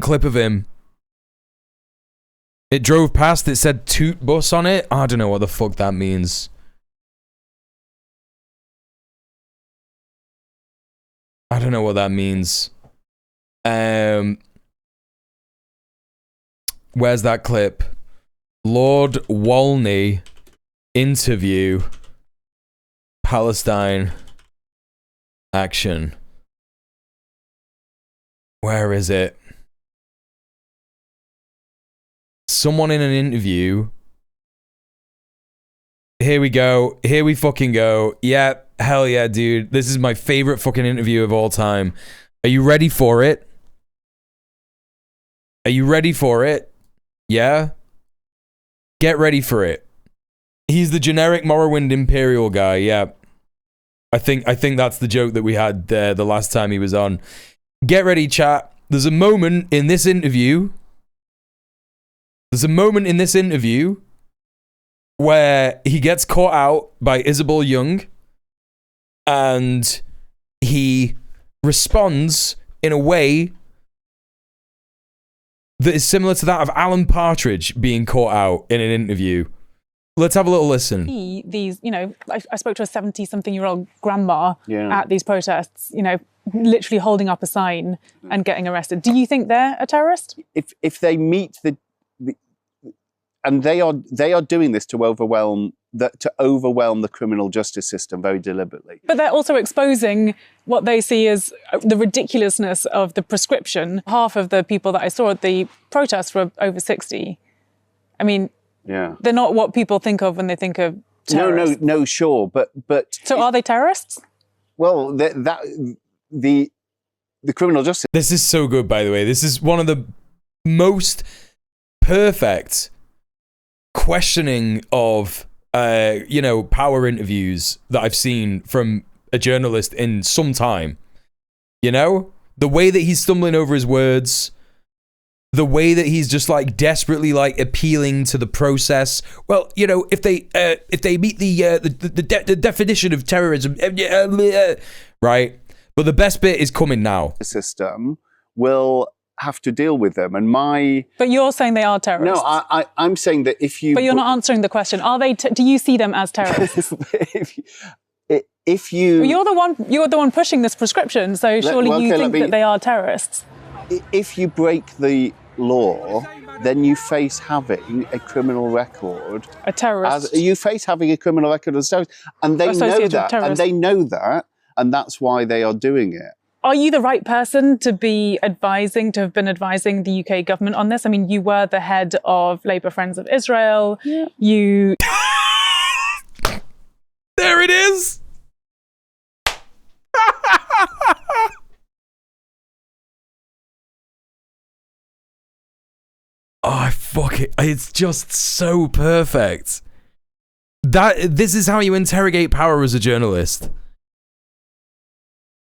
clip of him? It drove past, it said toot bus on it. I don't know what the fuck that means. I don't know what that means. Where's that clip? Lord Walney interview Palestine action. Where is it? Someone in an interview. Here we go. Here we fucking go. Yeah, hell yeah, dude. This is my favorite fucking interview of all time. Are you ready for it? Are you ready for it? Yeah? Get ready for it. He's the generic Morrowind Imperial guy, yeah. I think that's the joke that we had the last time he was on. Get ready, chat. There's a moment in this interview. Where he gets caught out by Isabel Young and he responds in a way that is similar to that of Alan Partridge being caught out in an interview. Let's have a little listen. These, I spoke to a 70-something-year-old grandma at these protests, literally holding up a sign and getting arrested. Do you think they're a terrorist? If they meet and they are doing this to overwhelm the criminal justice system very deliberately. But they're also exposing what they see as the ridiculousness of the prescription. Half of the people that I saw at the protests were over 60. I mean, they're not what people think of when they think of terrorists. No, sure, but so are they terrorists? Well, the criminal justice. This is so good, by the way. This is one of the most perfect questioning of power interviews that I've seen from a journalist in some time. The way that he's stumbling over his words, the way that he's just like desperately like appealing to the process. Well, if they meet the definition of terrorism, right? But the best bit is coming now. The system will have to deal with them, But you're saying they are terrorists. No, I'm saying that if you. But you're not answering the question. Are they? Do you see them as terrorists? if you. Well, you're the one pushing this prescription. So surely you think that they are terrorists. If you break the law, then you face having a criminal record. A terrorist. You face having a criminal record as a terrorist, and they know that, and that's why they are doing it. Are you the right person to have been advising the UK government on this? I mean, you were the head of Labour Friends of Israel. Yeah. There it is. Oh, fuck it. It's just so perfect. This is how you interrogate power as a journalist.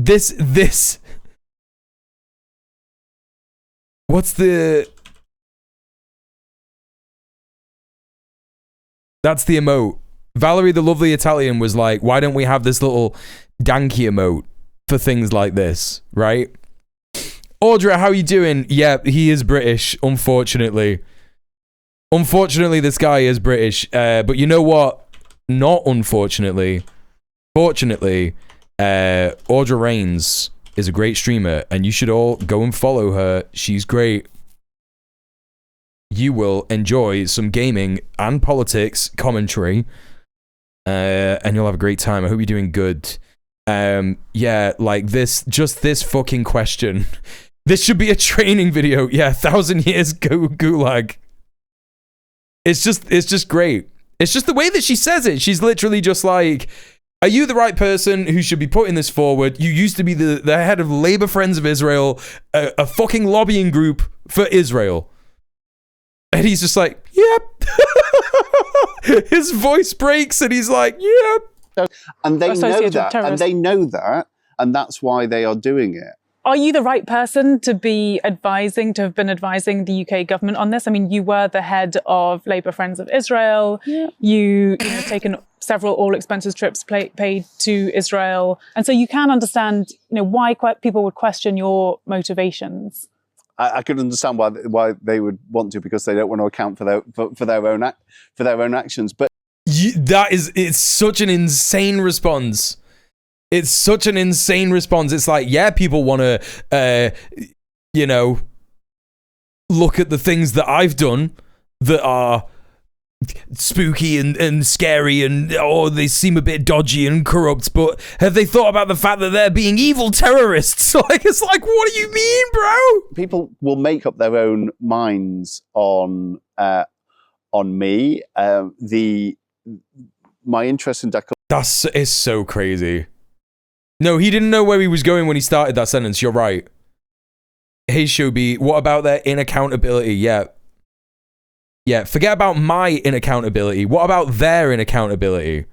What's that's the emote. Valerie, the lovely Italian, was like, why don't we have this little danky emote for things like this, right? Audra, how are you doing? Yeah, he is British, unfortunately. Unfortunately, this guy is British. But you know what? Not unfortunately. Fortunately, Audra Rains is a great streamer, and you should all go and follow her. She's great. You will enjoy some gaming and politics commentary, and you'll have a great time. I hope you're doing good. Yeah, like this fucking question. This should be a training video. Yeah, 1,000 years gulag. It's just great. It's just the way that she says it. She's literally just like, are you the right person who should be putting this forward? You used to be the head of Labour Friends of Israel, a fucking lobbying group for Israel. And he's just like, yep. His voice breaks and he's like, yep. And they know that, and that's why they are doing it. Are you the right person to have been advising the UK government on this? I mean, you were the head of Labour Friends of Israel. Yeah. You've taken several all-expenses trips paid to Israel. And so you can understand, why people would question your motivations. I could understand why they would want to, because they don't want to account for their own actions. But it's such an insane response. It's such an insane response. It's like, yeah, people want to, look at the things that I've done that are spooky and scary and, they seem a bit dodgy and corrupt, but have they thought about the fact that they're being evil terrorists? Like, it's like, what do you mean, bro? People will make up their own minds on me. My interest in that is so crazy. No, he didn't know where he was going when he started that sentence. You're right. Hey, Shobi, what about their inaccountability? Yeah, forget about my inaccountability. What about their inaccountability?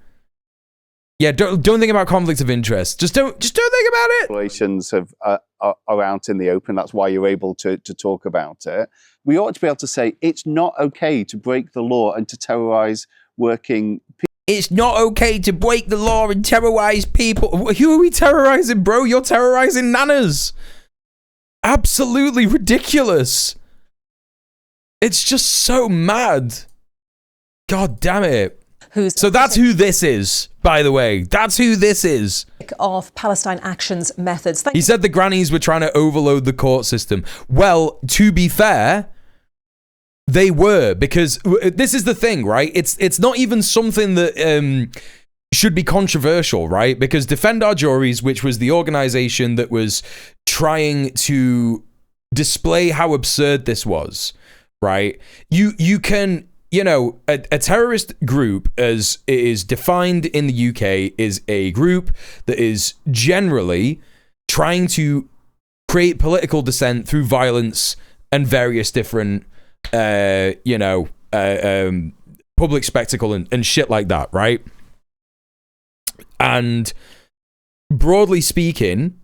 Yeah, don't think about conflict of interest. Just don't think about it. Relations are out in the open. That's why you're able to talk about it. We ought to be able to say it's not okay to break the law and to terrorize working people. It's not okay to break the law and terrorize people. Who are we terrorizing, bro? You're terrorizing nanas. Absolutely ridiculous. It's just so mad. God damn it. So that's who this is, by the way. That's who this is. Of Palestine Action's methods. He said the grannies were trying to overload the court system. Well, to be fair, they were, because this is the thing, right? It's not even something that should be controversial, right? Because Defend Our Juries, which was the organization that was trying to display how absurd this was, right? You can, you know, a terrorist group, as it is defined in the UK, is a group that is generally trying to create political dissent through violence and various different, public spectacle and shit like that, right? And broadly speaking,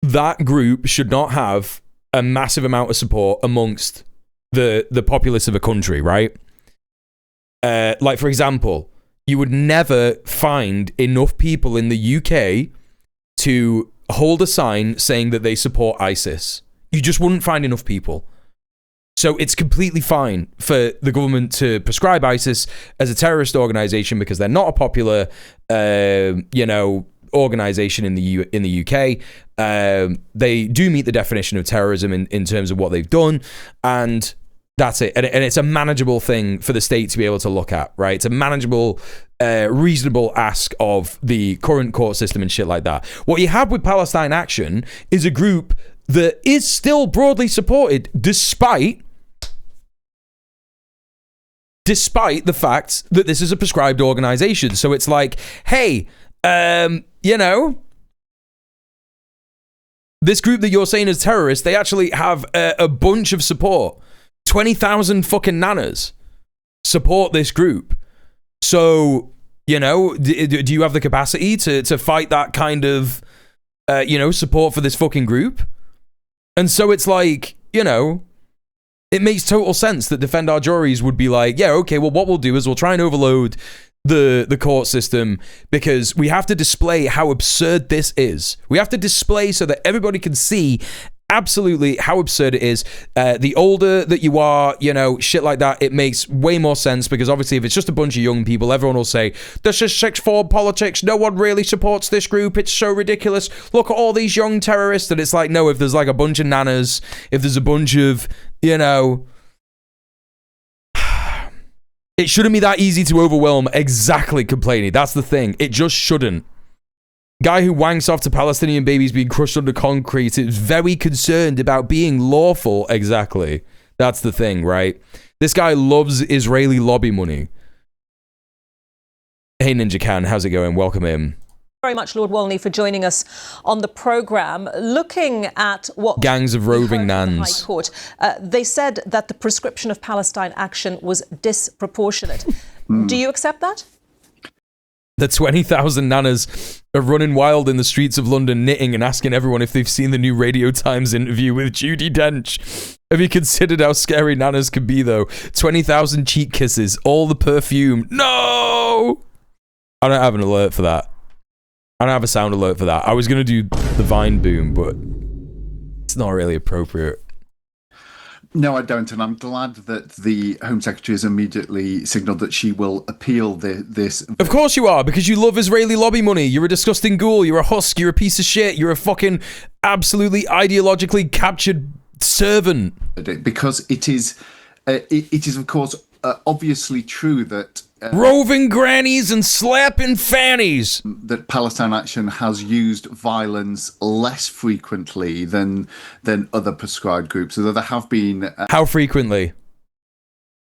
that group should not have a massive amount of support amongst the populace of a country, right? Like, for example, you would never find enough people in the UK to hold a sign saying that they support ISIS. You just wouldn't find enough people. So it's completely fine for the government to prescribe ISIS as a terrorist organization because they're not a popular, organization in the UK. They do meet the definition of terrorism in terms of what they've done, and that's it. And it's a manageable thing for the state to be able to look at, right? It's a manageable, reasonable ask of the current court system and shit like that. What you have with Palestine Action is a group that is still broadly supported despite the fact that this is a prescribed organization. So it's like, hey, this group that you're saying is terrorists, they actually have a bunch of support. 20,000 fucking nanas support this group. So, do you have the capacity to fight that kind of, support for this fucking group? And so it's like, it makes total sense that Defend Our Juries would be like, yeah, okay, well, what we'll do is we'll try and overload the court system because we have to display how absurd this is. We have to display so that everybody can see absolutely how absurd it is. The older that you are, shit like that, it makes way more sense because obviously if it's just a bunch of young people, everyone will say, this is sixth form politics. No one really supports this group. It's so ridiculous. Look at all these young terrorists. And it's like, no, if there's like a bunch of nanas, if there's a bunch of, it shouldn't be that easy to overwhelm exactly complaining. That's the thing. It just shouldn't. Guy who wanks off to Palestinian babies being crushed under concrete is very concerned about being lawful. Exactly. That's the thing, right? This guy loves Israeli lobby money. Hey, Ninja Khan, how's it going? Welcome in. Very much, Lord Wolney, for joining us on the programme. Looking at what gangs of roving nans. High Court, they said that the prescription of Palestine Action was disproportionate. Do you accept that? The 20,000 nanas are running wild in the streets of London knitting and asking everyone if they've seen the new Radio Times interview with Judi Dench. Have you considered how scary nanas can be, though? 20,000 cheek kisses, all the perfume. No! I don't have an alert for that. I don't have a sound alert for that. I was going to do the Vine boom, but it's not really appropriate. No, I don't, and I'm glad that the Home Secretary has immediately signalled that she will appeal this. Of course you are, because you love Israeli lobby money. You're a disgusting ghoul. You're a husk. You're a piece of shit. You're a fucking absolutely ideologically captured servant. Because it is, of course, obviously true that roving grannies and slapping fannies. That Palestine Action has used violence less frequently than other prescribed groups. Although there have been. How frequently?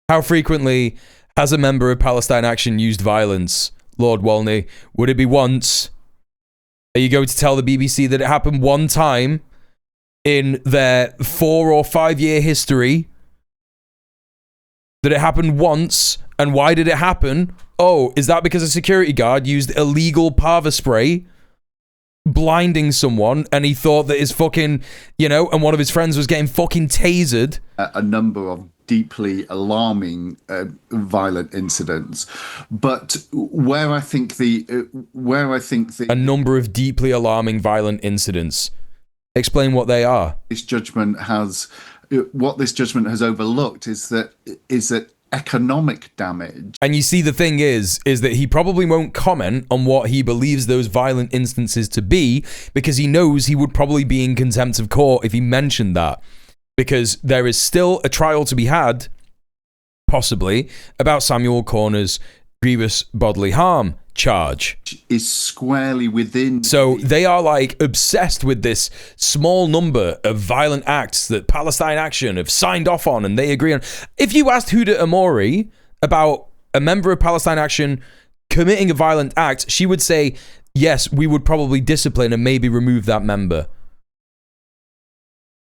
How frequently has a member of Palestine Action used violence, Lord Wolney? Would it be once? Are you going to tell the BBC that it happened one time in their 4 or 5 year history? That it happened once? And why did it happen? Oh, is that because a security guard used illegal parva spray, blinding someone, and he thought that his fucking, and one of his friends was getting fucking tasered? A number of deeply alarming violent incidents, but where I think the a number of deeply alarming violent incidents. Explain what they are. This judgment has overlooked is that economic damage. And you see, the thing is that he probably won't comment on what he believes those violent instances to be, because he knows he would probably be in contempt of court if he mentioned that, because there is still a trial to be had, possibly, about Samuel Corner's grievous bodily harm charge. Is squarely within. So they are like obsessed with this small number of violent acts that Palestine Action have signed off on and they agree on. If you asked Huda Amori about a member of Palestine Action committing a violent act, she would say, yes, we would probably discipline and maybe remove that member.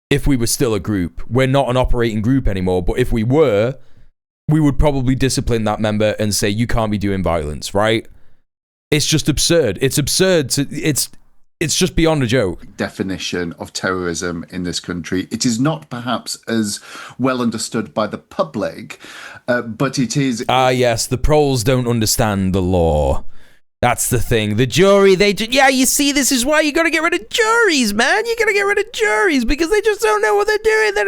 If we were still a group. We're not an operating group anymore, but if we were, we would probably discipline that member and say, you can't be doing violence, right? It's just absurd. It's absurd. It's just beyond a joke. Definition of terrorism in this country. It is not perhaps as well understood by the public, but it is. Yes, the proles don't understand the law. That's the thing. The jury, you see, this is why you got to get rid of juries, man. You got to get rid of juries because they just don't know what they're doing. They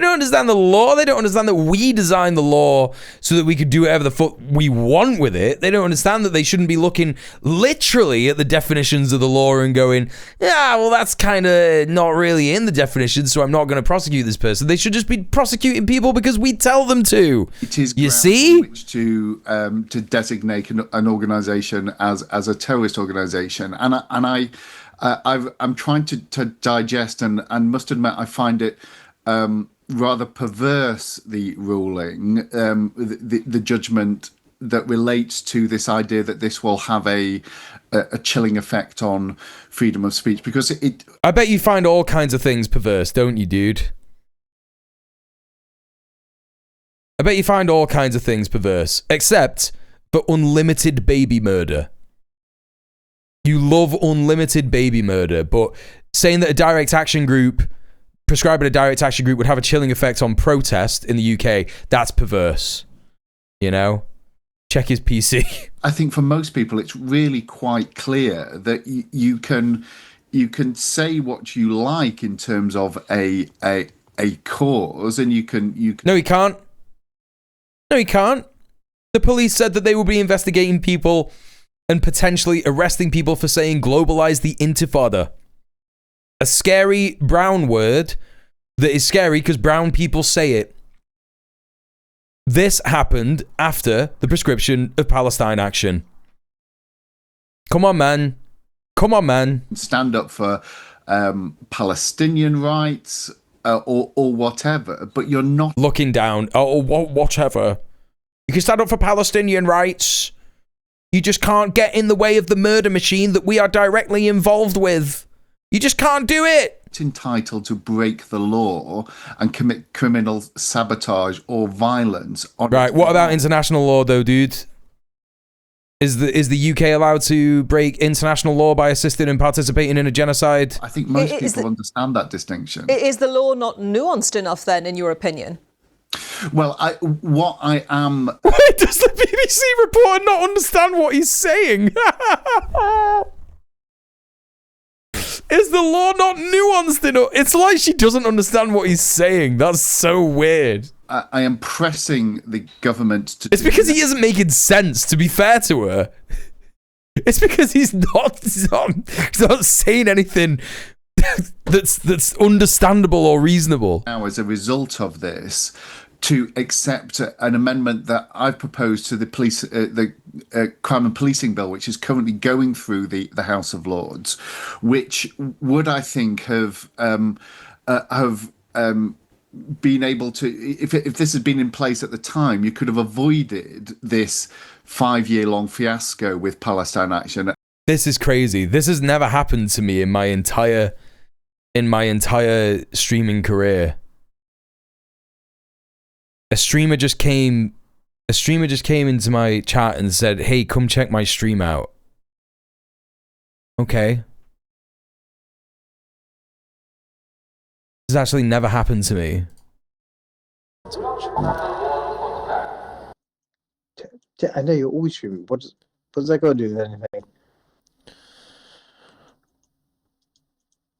don't understand the law. They don't understand that we designed the law so that we could do whatever the fuck we want with it. They don't understand that they shouldn't be looking literally at the definitions of the law and going, well, that's kind of not really in the definition, so I'm not going to prosecute this person. They should just be prosecuting people because we tell them to. It is you see? Which to designate an organisation as a terrorist organisation, and I'm trying to digest and must admit I find it rather perverse, the ruling, the judgment that relates to this idea that this will have a chilling effect on freedom of speech, because it. I bet you find all kinds of things perverse, don't you, dude? I bet you find all kinds of things perverse, except for unlimited baby murder. You love unlimited baby murder, but saying that a direct action group, prescribing a direct action group would have a chilling effect on protest in the UK, that's perverse. You know? Check his PC. I think for most people it's really quite clear that you can say what you like in terms of a cause, and you can. No, he can't. No, he can't. The police said that they will be investigating people and potentially arresting people for saying globalize the intifada. A scary brown word that is scary because brown people say it. This happened after the prescription of Palestine Action. Come on, man. Come on, man. Stand up for Palestinian rights or whatever, but you're not looking down. Whatever. You can stand up for Palestinian rights. You just can't get in the way of the murder machine that we are directly involved with. You just can't do it. It's entitled to break the law and commit criminal sabotage or violence. Right, what about international law though, dude? Is the UK allowed to break international law by assisting and participating in a genocide? I think most people understand that distinction. Is the law not nuanced enough then, in your opinion? Well, what I am... Why does the BBC reporter not understand what he's saying? Is the law not nuanced enough? It's like she doesn't understand what he's saying. That's so weird. I am pressing the government to... It's because he isn't making sense, to be fair to her. It's because he's not saying anything that's understandable or reasonable. Now, as a result of this, to accept an amendment that I've proposed to the police, the crime and policing bill, which is currently going through the House of Lords, which would, I think, have been able to, if this had been in place at the time, you could have avoided this 5-year-long fiasco with Palestine Action. This is crazy. This has never happened to me in my entire streaming career. A streamer just came into my chat and said, "Hey, come check my stream out." Okay. This has actually never happened to me. I know you're always streaming. What does that got to do with anything?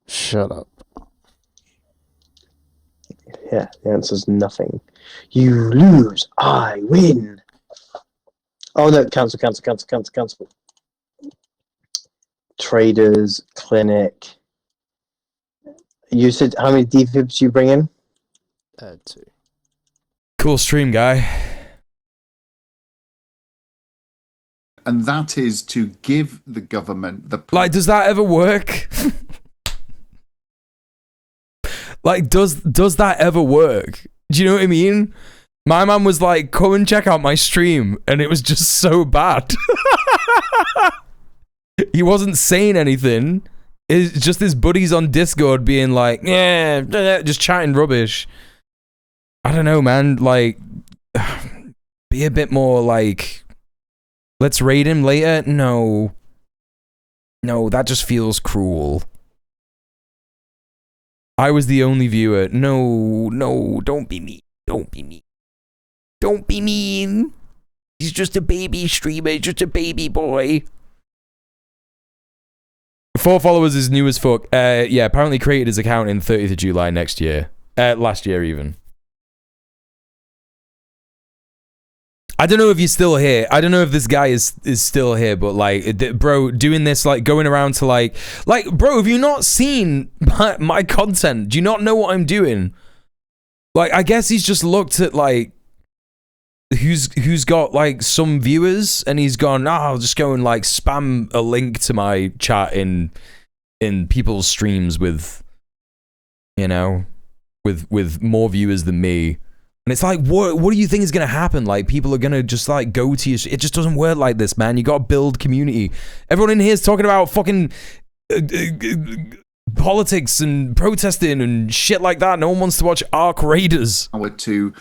Shut up. Yeah, the answer's nothing. You lose, I win. Oh no, cancel. Traders, clinic. You said how many defibs you bring in? 2. Cool stream, guy. And that is to give the government the... Like, does that ever work? Like, does that ever work? Do you know what I mean? My man was like, come and check out my stream, and it was just so bad. He wasn't saying anything. It's just his buddies on Discord being like, yeah, just chatting rubbish. I don't know, man. Like, be a bit more like, let's raid him later. No, that just feels cruel. I was the only viewer. No, don't be mean. Don't be mean. He's just a baby streamer. He's just a baby boy. 4 followers is new as fuck. Yeah, apparently created his account in 30th of July next year. Last year even. I don't know if you're still here. I don't know if this guy is still here, but like, bro, doing this, like going around to like, bro, have you not seen my content? Do you not know what I'm doing? Like, I guess he's just looked at like, who's got like some viewers, and he's gone, I'll just go and like spam a link to my chat in people's streams with, you know, with more viewers than me. And it's like, what do you think is going to happen? Like, people are going to just, like, go to your... It just doesn't work like this, man. You got to build community. Everyone in here is talking about fucking politics and protesting and shit like that. No one wants to watch Ark Raiders. To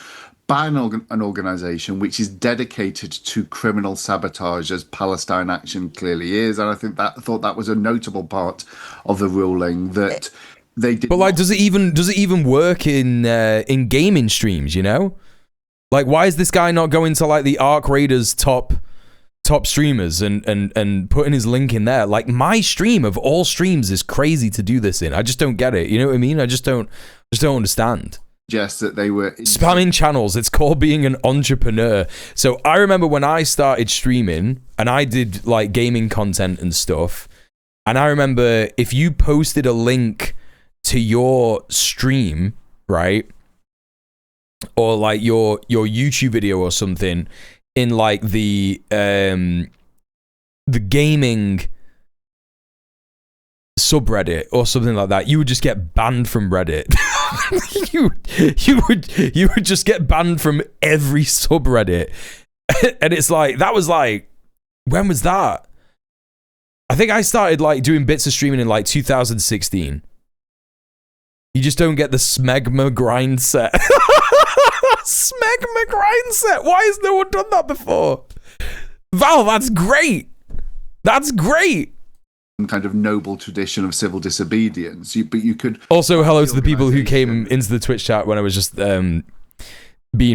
ban an organisation which is dedicated to criminal sabotage, as Palestine Action clearly is. And I thought that was a notable part of the ruling that... They did. But like, does it even work in gaming streams? You know, like, why is this guy not going to like the Ark Raiders top streamers and putting his link in there? Like, my stream of all streams is crazy to do this in. I just don't get it. You know what I mean? I just don't understand. Suggest that they were spamming channels. It's called being an entrepreneur. So I remember when I started streaming and I did like gaming content and stuff, and I remember if you posted a link to your stream, right, or like your YouTube video or something in like the gaming subreddit or something like that, you would just get banned from Reddit. you would just get banned from every subreddit. And it's like, that was like, when was that? I think I started like doing bits of streaming in like 2016. You just don't get the smegma grind set. Smegma grind set. Why has no one done that before? Val, that's great. That's great. Some kind of noble tradition of civil disobedience. But you could... Also, hello to the people who came into the Twitch chat when I was just being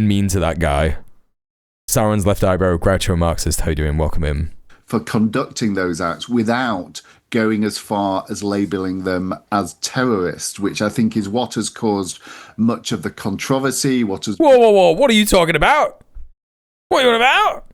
mean to that guy. Sauron's left eyebrow, Groucho Marxist. How you doing? Welcome in. For conducting those acts without going as far as labelling them as terrorists, which I think is what has caused much of the controversy. Whoa! What are you talking about? What are you on about?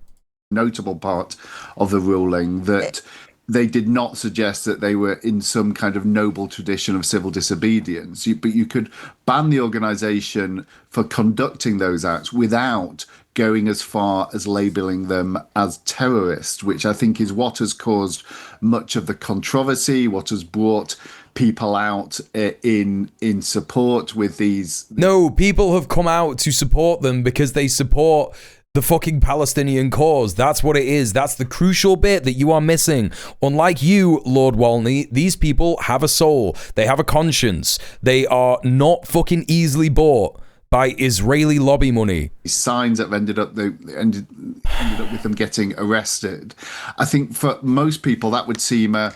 Notable part of the ruling that they did not suggest that they were in some kind of noble tradition of civil disobedience. But you could ban the organisation for conducting those acts without going as far as labelling them as terrorists, which I think is what has caused much of the controversy, what has brought people out in support with these... No, people have come out to support them because they support the fucking Palestinian cause. That's what it is. That's the crucial bit that you are missing. Unlike you, Lord Walney, these people have a soul. They have a conscience. They are not fucking easily bought by Israeli lobby money. Signs that have ended up with them getting arrested. I think for most people that would seem a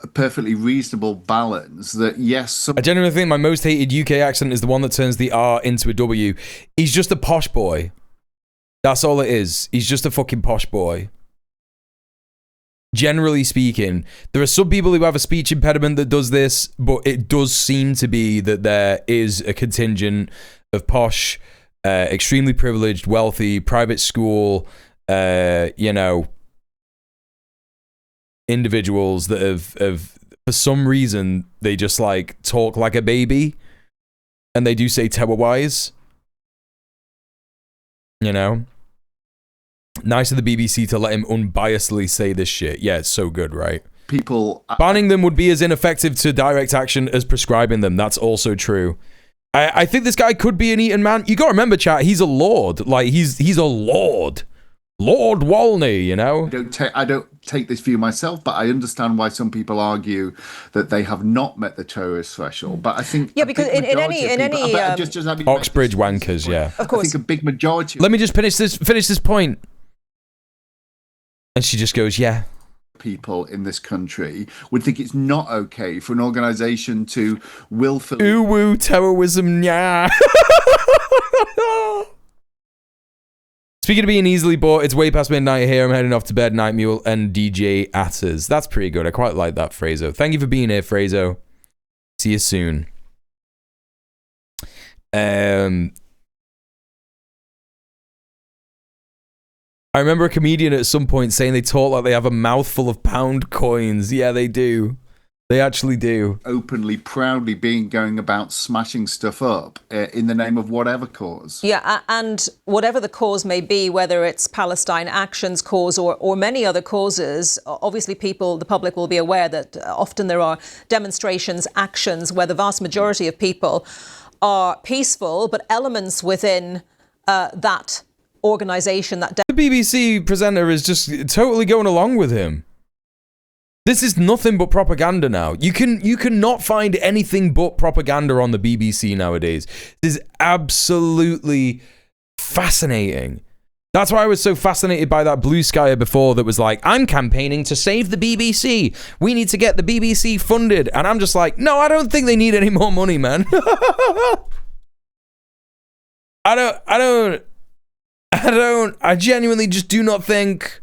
perfectly reasonable balance that, yes... I genuinely think my most hated UK accent is the one that turns the R into a W. He's just a posh boy. That's all it is. He's just a fucking posh boy. Generally speaking, there are some people who have a speech impediment that does this, but it does seem to be that there is a contingent of posh, extremely privileged, wealthy, private school, you know, individuals that have for some reason they just like talk like a baby, and they do say tower wise. You know, nice of the BBC to let him unbiasedly say this shit. Yeah, it's so good, right? People banning them would be as ineffective to direct action as prescribing them. That's also true. I think this guy could be an Eton man. You gotta remember, chat, he's a lord. Like he's a lord. Lord Walney, you know? I don't take this view myself, but I understand why some people argue that they have not met the terrorist threshold. But I think... Yeah, because in any Oxbridge wankers, yeah. Of course. I think a big majority... Let me just finish this point. And she just goes, yeah. People in this country would think it's not okay for an organisation to willfully... Ooh-woo, terrorism, yeah. Speaking of being easily bought, it's way past midnight here. I'm heading off to bed. Night Mule and DJ Atters. That's pretty good. I quite like that, Frazo. Thank you for being here, Frazo. See you soon. I remember a comedian at some point saying they talk like they have a mouthful of pound coins. Yeah, they do. They actually do. Openly, proudly going about smashing stuff up in the name of whatever cause. Yeah, and whatever the cause may be, whether it's Palestine Action's cause or many other causes, obviously the public will be aware that often there are demonstrations, actions where the vast majority of people are peaceful, but elements within that organisation, that... The BBC presenter is just totally going along with him. This is nothing but propaganda now. You cannot find anything but propaganda on the BBC nowadays. This is absolutely fascinating. That's why I was so fascinated by that Blue Skyer before that was like, I'm campaigning to save the BBC. We need to get the BBC funded. And I'm just like, no, I don't think they need any more money, man. I genuinely just do not think...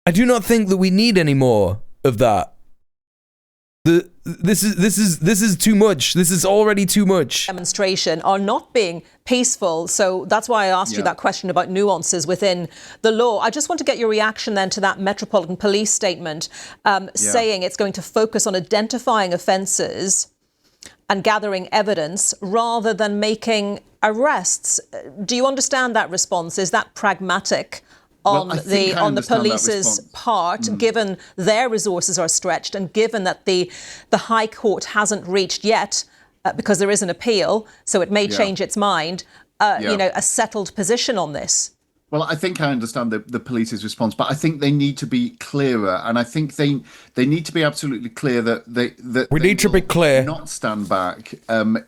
I do not think that we need any more of that. This is too much. This is already too much. Demonstration are not being peaceful. So that's why I asked you that question about nuances within the law. I just want to get your reaction then to that Metropolitan Police statement saying it's going to focus on identifying offences and gathering evidence rather than making arrests. Do you understand that response? Is that pragmatic on the police's part, given their resources are stretched and given that the High Court hasn't reached yet, because there is an appeal, so it may change its mind, a settled position on this? Well, I think I understand the police's response, but I think they need to be clearer, and I think they need to be absolutely clear that we need to be clear, not stand back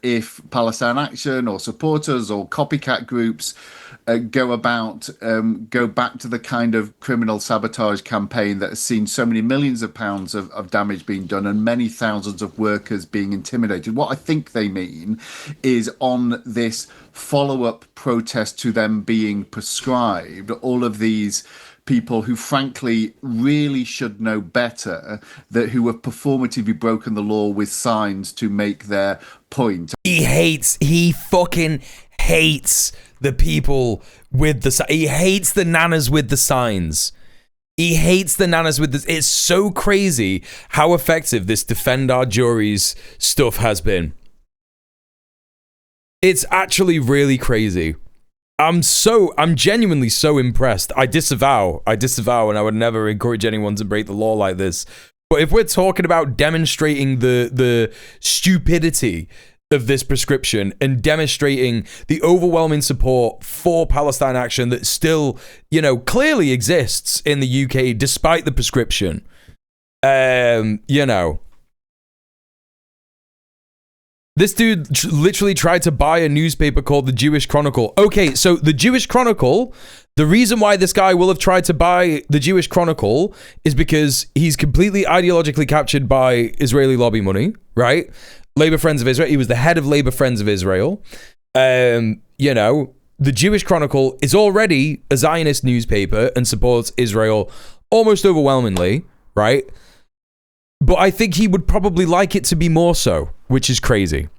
if Palestine Action or supporters or copycat groups go back to the kind of criminal sabotage campaign that has seen so many millions of pounds of damage being done and many thousands of workers being intimidated. What I think they mean is on this follow-up protest to them being prescribed, all of these people who frankly really should know better, that who have performatively broken the law with signs to make their point. He fucking hates the people with the... He hates the nanas with the signs. He hates the nanas with the... It's so crazy how effective this defend our juries stuff has been. It's actually really crazy. I'm genuinely so impressed. I disavow, and I would never encourage anyone to break the law like this. But if we're talking about demonstrating the stupidity of this prescription and demonstrating the overwhelming support for Palestine Action that still, clearly exists in the UK despite the prescription, this dude literally tried to buy a newspaper called the Jewish Chronicle. Okay, so the Jewish Chronicle The reason why this guy will have tried to buy the Jewish Chronicle is because he's completely ideologically captured by Israeli lobby money, right? Labour Friends of Israel. He was the head of Labour Friends of Israel. You know, the Jewish Chronicle is already a Zionist newspaper and supports Israel almost overwhelmingly, right? But I think he would probably like it to be more so, which is crazy.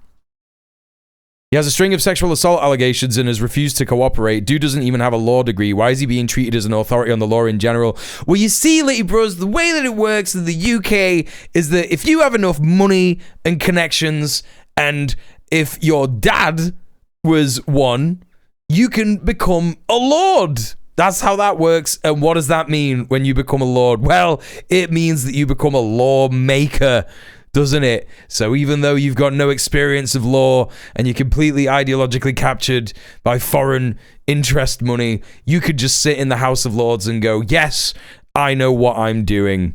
He has a string of sexual assault allegations and has refused to cooperate. Dude doesn't even have a law degree. Why is he being treated as an authority on the law in general? Well, you see, Litty Bros, the way that it works in the UK is that if you have enough money and connections, and if your dad was one, you can become a lord. That's how that works. And what does that mean when you become a lord? Well, it means that you become a lawmaker, doesn't it? So even though you've got no experience of law and you're completely ideologically captured by foreign interest money, you could just sit in the House of Lords and go, yes, I know what I'm doing.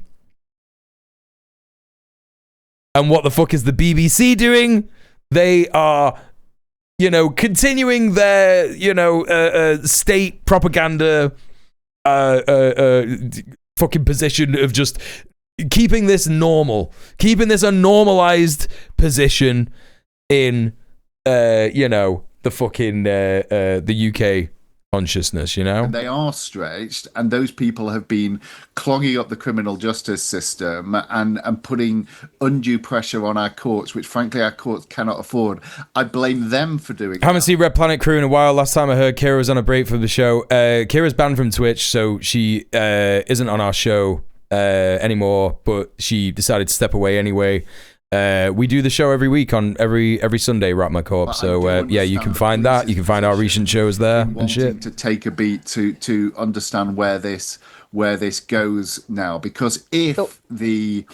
And what the fuck is the BBC doing? They are, you know, continuing their, you know, state propaganda fucking position of just keeping this normal, keeping this a normalized position in, you know, the fucking the UK consciousness, you know? And they are stretched, and those people have been clogging up the criminal justice system and putting undue pressure on our courts, which frankly our courts cannot afford. I blame them for doing it. Haven't seen Red Planet Crew in a while. Last time I heard, Kira was on a break from the show. Kira's banned from Twitch, so she isn't on our show anymore, but she decided to step away anyway. We do the show every week on every Sunday, Rat My Corp. So yeah, you can find that. You can find our recent shows there and shit. To take a beat to understand where this goes now, because if the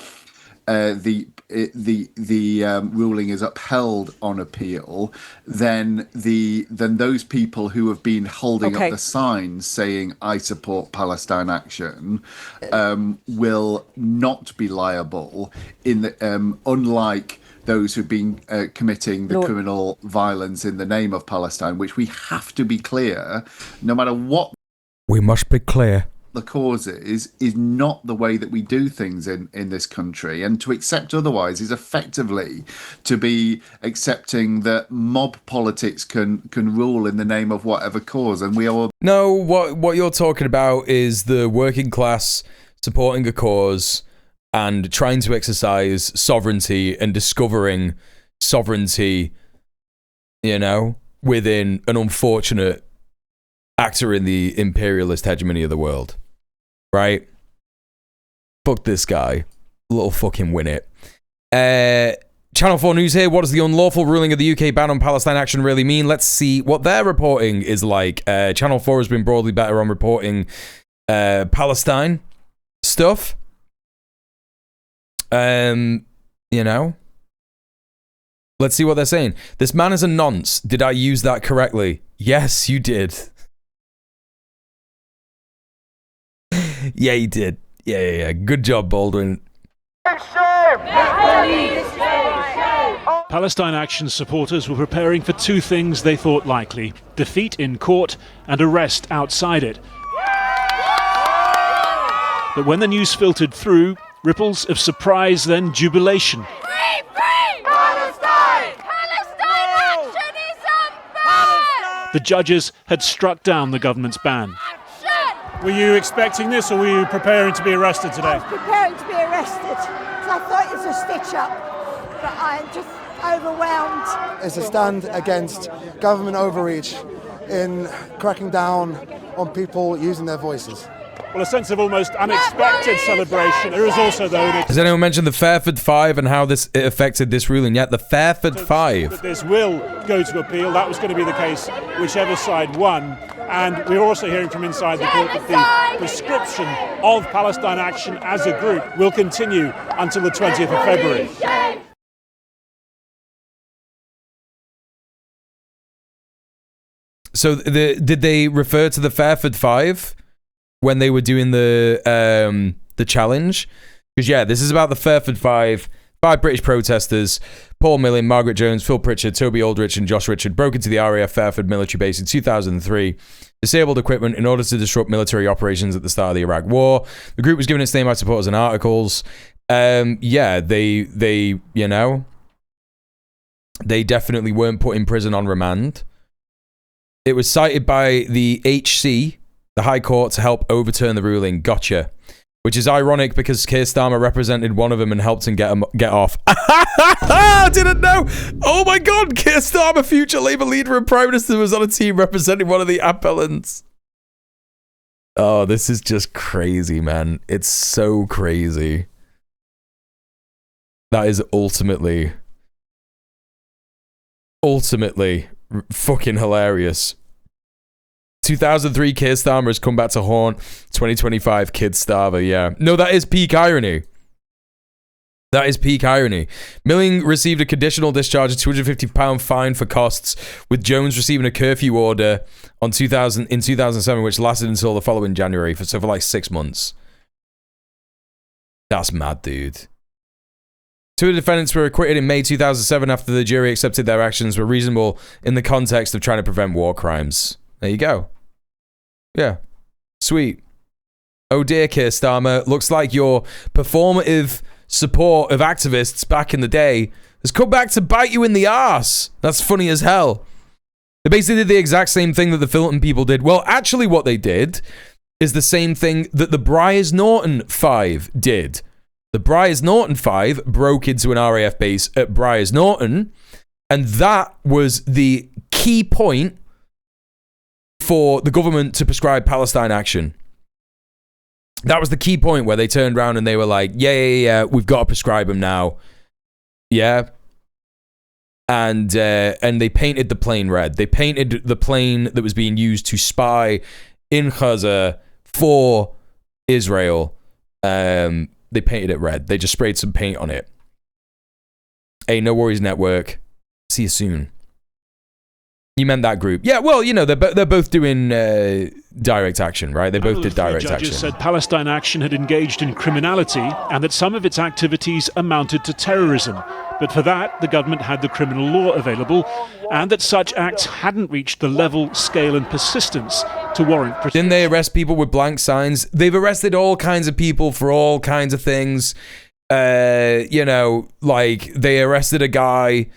ruling is upheld on appeal, then those people who have been holding up the signs saying I support Palestine Action will not be liable in the unlike those who've been committing the criminal violence in the name of Palestine, which we have to be clear, no matter what we must be clear. The cause is not the way that we do things in this country, and to accept otherwise is effectively to be accepting that mob politics can rule in the name of whatever cause, and we are. No, what you're talking about is the working class supporting a cause and trying to exercise sovereignty and discovering sovereignty, you know, within an unfortunate actor in the imperialist hegemony of the world. Right? Fuck this guy. Little fucking win it. Channel 4 News here. What does the unlawful ruling of the UK ban on Palestine Action really mean? Let's see what their reporting is like. Channel 4 has been broadly better on reporting Palestine stuff. You know. Let's see what they're saying. This man is a nonce. Did I use that correctly? Yes, you did. Yeah, you did. Yeah. Good job, Baldwin. Palestine Action supporters were preparing for two things they thought likely: defeat in court and arrest outside it. But when the news filtered through, ripples of surprise, then jubilation. Free Palestine! Palestine Action is unbanned! The judges had struck down the government's ban. Were you expecting this, or were you preparing to be arrested today? I was preparing to be arrested, because I thought it was a stitch-up, but I'm just overwhelmed. It's a stand against government overreach in cracking down on people using their voices. Well, a sense of almost unexpected celebration. There is also, though... Has anyone mentioned the Fairford Five and how it affected this ruling yet? The Fairford Five. That this will go to appeal. That was going to be the case whichever side won. And we're also hearing from inside the court that the prescription of Palestine Action as a group will continue until the 20th of February. So did they refer to the Fairford Five when they were doing the challenge? Because yeah, this is about the Fairford Five. 5 British protesters, Paul Millen, Margaret Jones, Phil Pritchard, Toby Aldrich, and Josh Richard, broke into the RAF Fairford military base in 2003, disabled equipment in order to disrupt military operations at the start of the Iraq War. The group was given its name by supporters and articles. Yeah, they you know, they definitely weren't put in prison on remand. It was cited by the HC, the High Court, to help overturn the ruling. Gotcha. Which is ironic because Keir Starmer represented one of them and helped him get off. I didn't know. Oh my God, Keir Starmer, future Labour leader and Prime Minister, was on a team representing one of the appellants. Oh, this is just crazy, man. It's so crazy. That is ultimately fucking hilarious. 2003 Keir Starmer has come back to haunt 2025 Kid Starver. Yeah. No, that is peak irony. That is peak irony. Milling received a conditional discharge, a £250 fine for costs, with Jones receiving a curfew order in 2007, which lasted until the following January, for like 6 months. That's mad, dude. 2 of the defendants were acquitted in May 2007 after the jury accepted their actions were reasonable in the context of trying to prevent war crimes. There you go. Yeah. Sweet. Oh dear, Keir Starmer. Looks like your performative support of activists back in the day has come back to bite you in the arse. That's funny as hell. They basically did the exact same thing that the Filton people did. Well, actually what they did is the same thing that the Briars Norton 5 did. The Briars Norton 5 broke into an RAF base at Briars Norton, and that was the key point for the government to prescribe Palestine action. That was the key point where they turned around and they were like, yeah, we've got to prescribe them now. Yeah. And they painted the plane red. They painted the plane that was being used to spy in Gaza for Israel. They painted it red. They just sprayed some paint on it. Hey, no worries, network. See you soon. You meant that group. Yeah, well, you know, they're both doing direct action, right? They both did direct action. Judges said Palestine Action had engaged in criminality and that some of its activities amounted to terrorism. But for that, the government had the criminal law available, and that such acts hadn't reached the level, scale, and persistence to warrant protection. Didn't they arrest people with blank signs? They've arrested all kinds of people for all kinds of things. You know, like they arrested a guy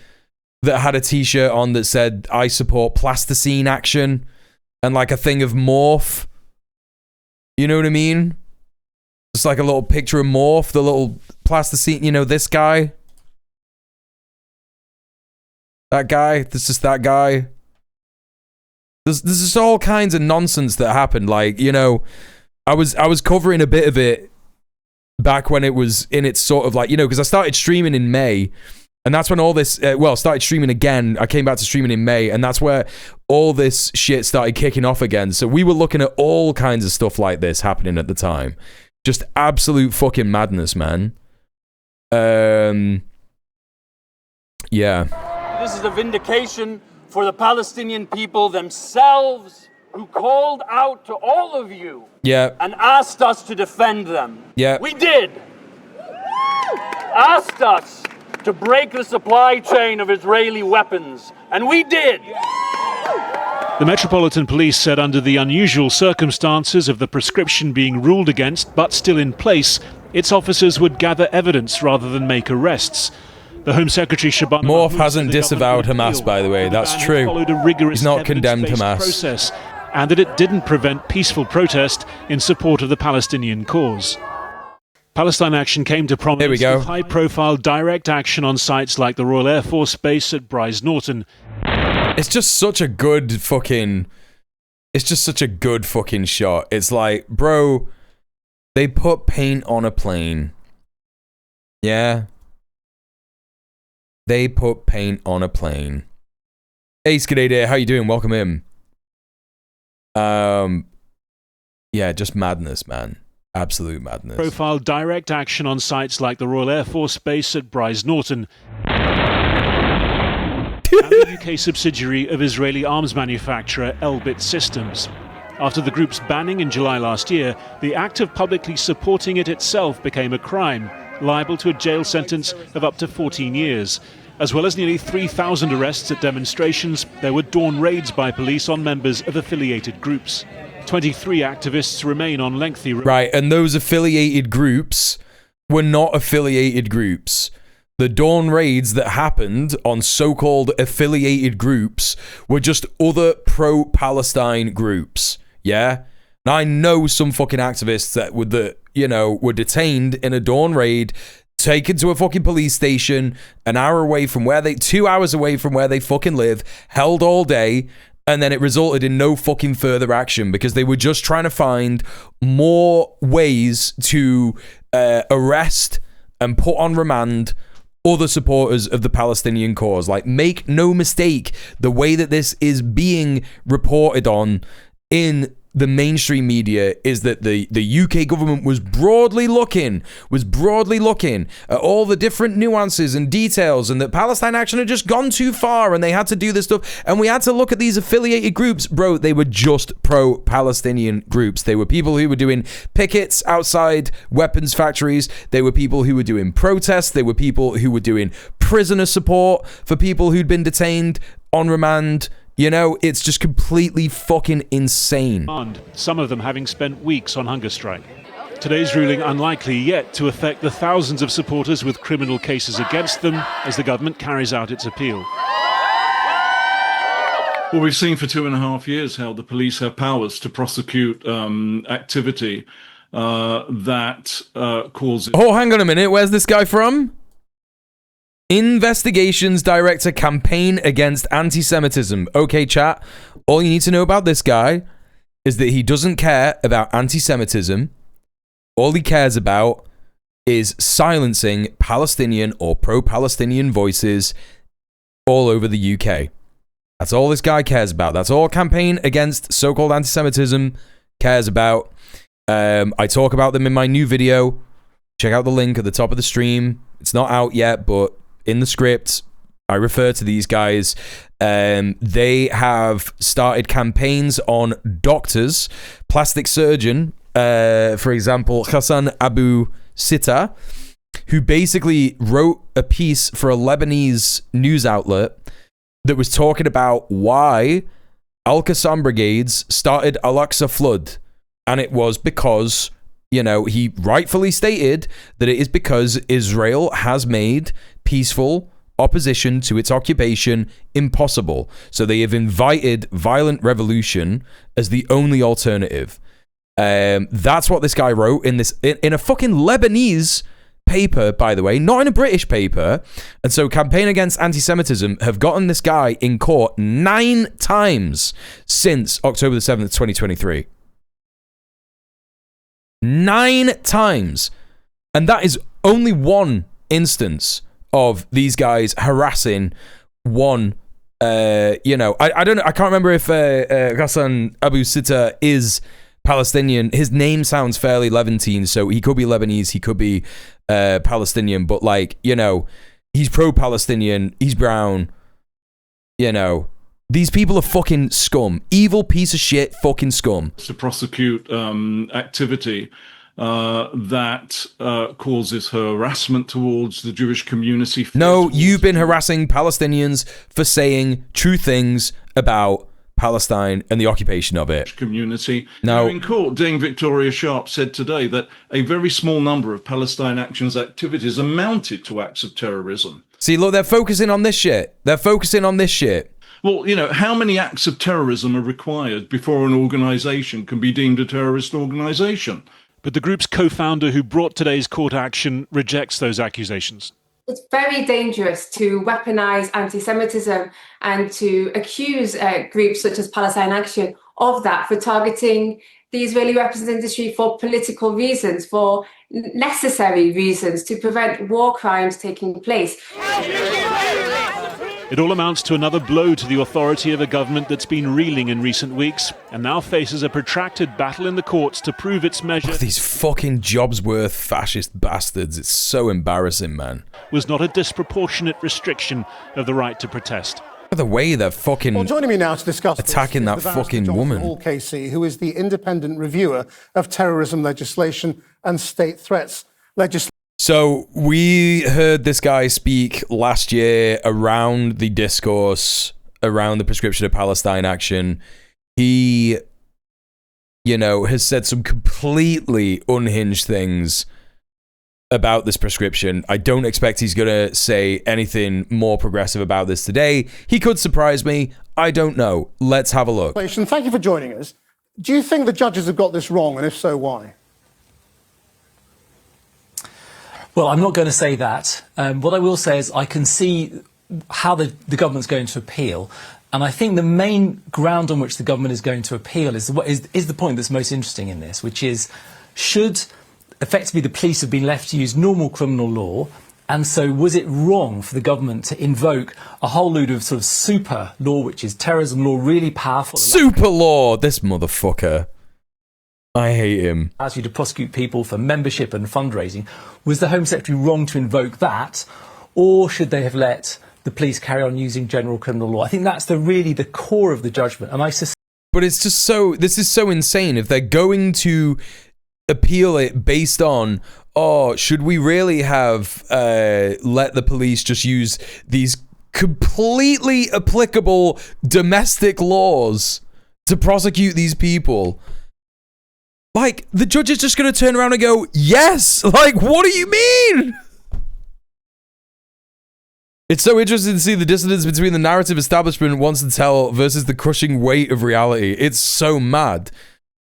that had a t-shirt on that said, I support plasticine action, and like a thing of Morph. You know what I mean? It's like a little picture of Morph, the little plasticine, you know, this guy. That guy, this is that guy. There's just all kinds of nonsense that happened. Like, you know, I was covering a bit of it back when it was in its sort of like, you know, because I started streaming in May. And that's when all this, started streaming again. I came back to streaming in May, and that's where all this shit started kicking off again. So we were looking at all kinds of stuff like this happening at the time. Just absolute fucking madness, man. Yeah. This is a vindication for the Palestinian people themselves, who called out to all of you and asked us to defend them. Yeah. We did. Asked us to break the supply chain of Israeli weapons, and we did. The Metropolitan Police said under the unusual circumstances of the prescription being ruled against but still in place, its officers would gather evidence rather than make arrests. The Home Secretary Shabana Morph hasn't disavowed Hamas, by the way. That's true. He's not condemned Hamas. Process, and that it didn't prevent peaceful protest in support of the Palestinian cause. Palestine Action came to prominence with high-profile direct action on sites like the Royal Air Force Base at Briars Norton. It's just such a good fucking... It's just such a good fucking shot. It's like, bro, they put paint on a plane. Yeah? They put paint on a plane. Hey, Skidade, how you doing? Welcome in. Yeah, just madness, man. Absolute madness. Profile direct action on sites like the Royal Air Force Base at Briars Norton. And the UK subsidiary of Israeli arms manufacturer Elbit Systems. After the group's banning in July last year, the act of publicly supporting it itself became a crime. liable to a jail sentence of up to 14 years. As well as nearly 3,000 arrests at demonstrations, there were dawn raids by police on members of affiliated groups. 23 activists remain on lengthy... Right, and those affiliated groups were not affiliated groups. The dawn raids that happened on so-called affiliated groups were just other pro-Palestine groups. Yeah? Now, I know some fucking activists that were detained in a dawn raid, taken to a fucking police station, 2 hours away from where they fucking live, held all day, and then it resulted in no fucking further action because they were just trying to find more ways to arrest and put on remand other supporters of the Palestinian cause. Like, make no mistake, the way that this is being reported on in the mainstream media is that the UK government was broadly looking at all the different nuances and details, and that Palestine Action had just gone too far and they had to do this stuff, and we had to look at these affiliated groups. Bro, they were just pro-Palestinian groups. They were people who were doing pickets outside weapons factories. They were people who were doing protests. They were people who were doing prisoner support for people who'd been detained on remand. You know, it's just completely fucking insane. Some of them having spent weeks on hunger strike. Today's ruling unlikely yet to affect the thousands of supporters with criminal cases against them as the government carries out its appeal. Well, we've seen for 2.5 years how the police have powers to prosecute activity that causes... Oh, hang on a minute. Where's this guy from? Investigations Director Campaign Against Anti-Semitism. Okay, chat. All you need to know about this guy is that he doesn't care about anti-Semitism. All he cares about is silencing Palestinian or pro-Palestinian voices all over the UK. That's all this guy cares about. That's all Campaign Against So-Called Anti-Semitism cares about. I talk about them in my new video. Check out the link at the top of the stream. It's not out yet, but in the script, I refer to these guys. They have started campaigns on doctors, plastic surgeon, for example, Hassan Abu Sitta, who basically wrote a piece for a Lebanese news outlet that was talking about why Al-Qassam brigades started Al-Aqsa flood. And it was because, you know, he rightfully stated that it is because Israel has made peaceful opposition to its occupation impossible. So they have invited violent revolution as the only alternative. That's what this guy wrote in a fucking Lebanese paper, by the way, not in a British paper. And so Campaign Against Anti-Semitism have gotten this guy in court 9 times since October the 7th, 2023. 9 times. And that is only one instance of these guys harassing one, I don't know, I can't remember if Hassan Abu Sitta is Palestinian. His name sounds fairly Levantine, so he could be Lebanese, he could be Palestinian, but like, you know, he's pro-Palestinian, he's brown, you know. These people are fucking scum. Evil piece of shit fucking scum. To prosecute activity that causes harassment towards the Jewish community. No, you've been harassing Palestinians for saying true things about Palestine and the occupation of it. Community. No. Now, in court, Dame Victoria Sharp said today that a very small number of Palestine Action's activities amounted to acts of terrorism. See, look, they're focusing on this shit. Well, you know, how many acts of terrorism are required before an organisation can be deemed a terrorist organisation? But the group's co-founder who brought today's court action rejects those accusations. It's very dangerous to weaponise anti-Semitism and to accuse groups such as Palestine Action of that, for targeting the Israeli weapons industry for political reasons, for necessary reasons, to prevent war crimes taking place. It all amounts to another blow to the authority of a government that's been reeling in recent weeks and now faces a protracted battle in the courts to prove its measure. These fucking Jobsworth fascist bastards. It's so embarrassing, man. Was not a disproportionate restriction of the right to protest. The way they're fucking well, joining me now to discuss attacking that fucking woman. KC, who is the independent reviewer of terrorism legislation and state threats legislation. So we heard this guy speak last year around the discourse around the prescription of Palestine action. He, has said some completely unhinged things about this prescription. I don't expect he's going to say anything more progressive about this today. He could surprise me. I don't know. Let's have a look. Thank you for joining us. Do you think the judges have got this wrong, and if so, why? Well, I'm not going to say that. What I will say is I can see how the government's going to appeal. And I think the main ground on which the government is going to appeal is the point that's most interesting in this, which is, should effectively the police have been left to use normal criminal law? And so was it wrong for the government to invoke a whole load of sort of super law, which is terrorism law, really powerful? Super law! This motherfucker. I hate him. Allows you to prosecute people for membership and fundraising. Was the Home Secretary wrong to invoke that? Or should they have let the police carry on using general criminal law? I think that's really the core of the judgment. And But it's just this is so insane. If they're going to appeal it based on, should we really have let the police just use these completely applicable domestic laws to prosecute these people? Like, the judge is just going to turn around and go, yes! Like, what do you mean? It's so interesting to see the dissonance between the narrative establishment wants to tell versus the crushing weight of reality. It's so mad.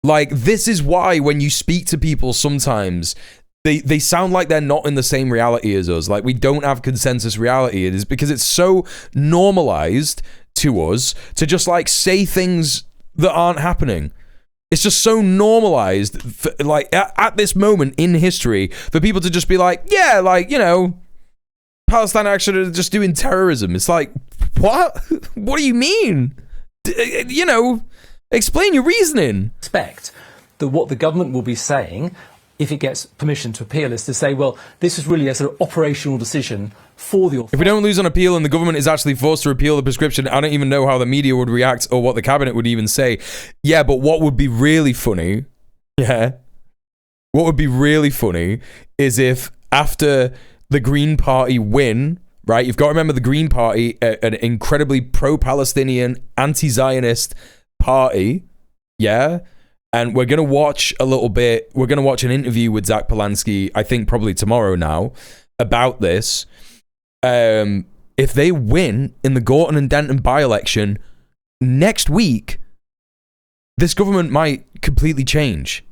Like, this is why when you speak to people sometimes, they sound like they're not in the same reality as us. Like, we don't have consensus reality. It is because it's so normalized to us to just, like, say things that aren't happening. It's just so normalized, at this moment in history, for people to just be like, yeah, like, Palestine actually are just doing terrorism. It's like, what? What do you mean? Explain your reasoning. Expect that what the government will be saying, if it gets permission to appeal, is to say, well, this is really a sort of operational decision for the authority. If we don't lose on appeal and the government is actually forced to repeal the prescription, I don't even know how the media would react or what the cabinet would even say. Yeah, but what would be really funny, what would be really funny is if after the Green Party win, right? You've got to remember the Green Party, an incredibly pro-Palestinian, anti-Zionist party, and we're going to watch a little bit, we're going to watch an interview with Zach Polanski, I think probably tomorrow now, about this. If they win in the Gorton and Denton by-election next week, this government might completely change.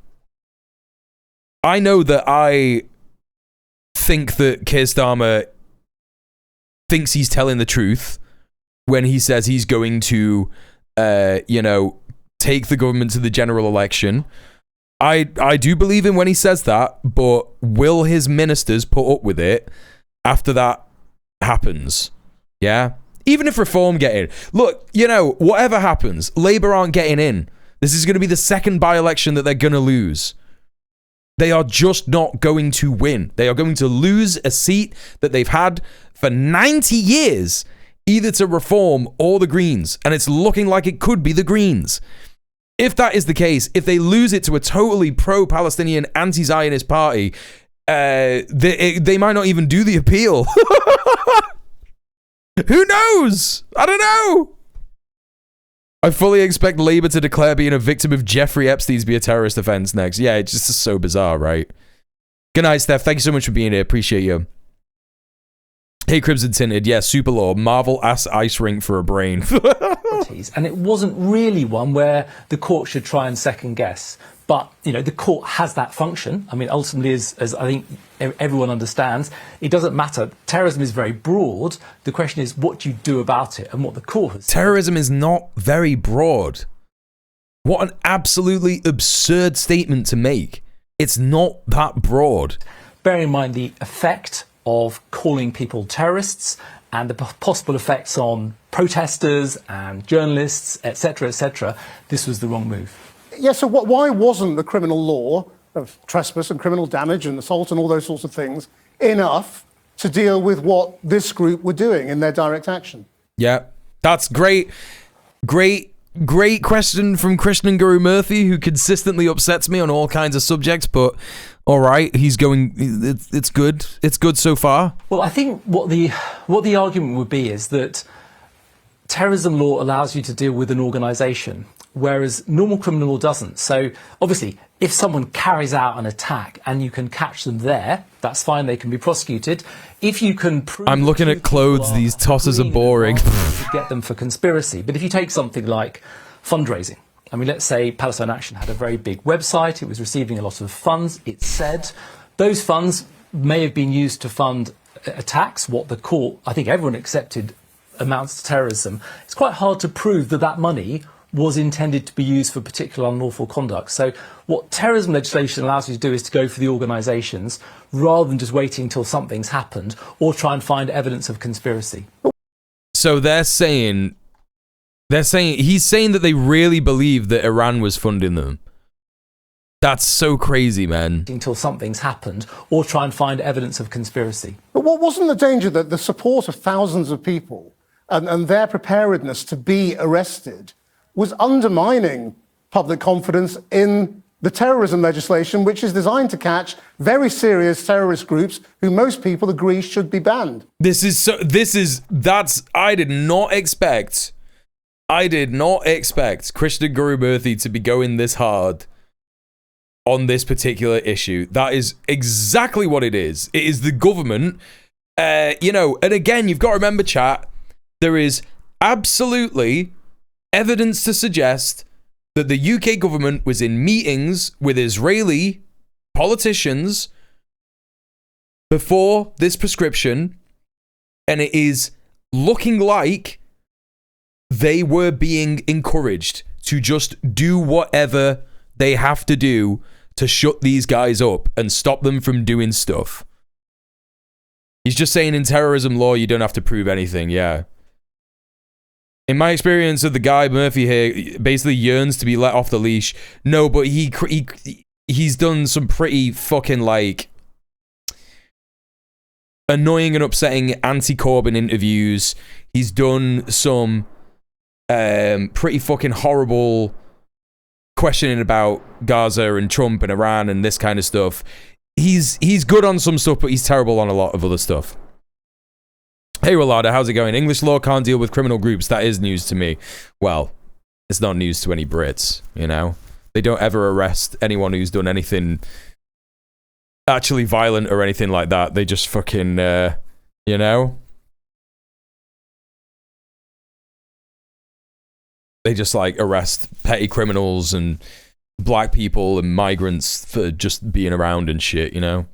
I know that I think that Keir Starmer thinks he's telling the truth when he says he's going to, take the government to the general election. I do believe him when he says that, but will his ministers put up with it after that happens? Yeah? Even if Reform get in. Look, whatever happens, Labour aren't getting in. This is going to be the second by-election that they're going to lose. They are just not going to win. They are going to lose a seat that they've had for 90 years, either to Reform or the Greens. And it's looking like it could be the Greens. If that is the case, if they lose it to a totally pro-Palestinian, anti-Zionist party, they might not even do the appeal. Who knows? I don't know. I fully expect Labour to declare being a victim of Jeffrey Epstein to be a terrorist offence next. Yeah, it's just so bizarre, right? Good night, Steph. Thank you so much for being here. Appreciate you. Hey, Crimson Tinted. Yeah, super law. Marvel ass ice rink for a brain. And it wasn't really one where the court should try and second guess. But, the court has that function. I mean, ultimately, as I think everyone understands, it doesn't matter. Terrorism is very broad. The question is what you do about it and what the court has said. Terrorism is not very broad. What an absolutely absurd statement to make. It's not that broad. Bearing in mind the effect of calling people terrorists and the possible effects on protesters and journalists, etc., this was the wrong move. Yeah, so why wasn't the criminal law of trespass and criminal damage and assault and all those sorts of things enough to deal with what this group were doing in their direct action? Yeah, that's great. Great question from Krishnan Guru Murthy, who consistently upsets me on all kinds of subjects, but all right, he's going, it's good. It's good so far. Well, I think what the argument would be is that terrorism law allows you to deal with an organisation, whereas normal criminal law doesn't. So obviously, if someone carries out an attack and you can catch them there, that's fine, they can be prosecuted. If you can prove... I'm looking at clothes, these tosses are boring. You get them for conspiracy. But if you take something like fundraising, I mean, let's say Palestine Action had a very big website, it was receiving a lot of funds, it said those funds may have been used to fund attacks, what the court, I think everyone accepted, amounts to terrorism. It's quite hard to prove that that money was intended to be used for particular unlawful conduct. So what terrorism legislation allows you to do is to go for the organisations rather than just waiting until something's happened or try and find evidence of conspiracy. So he's saying that they really believe that Iran was funding them. That's so crazy, man. Until something's happened or try and find evidence of conspiracy. But what wasn't the danger that the support of thousands of people and their preparedness to be arrested was undermining public confidence in the terrorism legislation, which is designed to catch very serious terrorist groups who most people agree should be banned? I did not expect Krishna Guru Murthy to be going this hard on this particular issue. That is exactly what it is. It is the government, and again, you've got to remember, chat, there is absolutely evidence to suggest that the UK government was in meetings with Israeli politicians before this prescription, and it is looking like they were being encouraged to just do whatever they have to do to shut these guys up and stop them from doing stuff. He's just saying in terrorism law, you don't have to prove anything, yeah. In my experience of the guy, Murphy here, basically yearns to be let off the leash. No, but he's done some pretty fucking, like, annoying and upsetting anti-Corbyn interviews. He's done some pretty fucking horrible questioning about Gaza and Trump and Iran and this kind of stuff. He's good on some stuff, but he's terrible on a lot of other stuff. Hey, Rolada, how's it going? English law can't deal with criminal groups. That is news to me. Well, it's not news to any Brits, you know? They don't ever arrest anyone who's done anything actually violent or anything like that. They just fucking, you know? They just, like, arrest petty criminals and black people and migrants for just being around and shit, you know?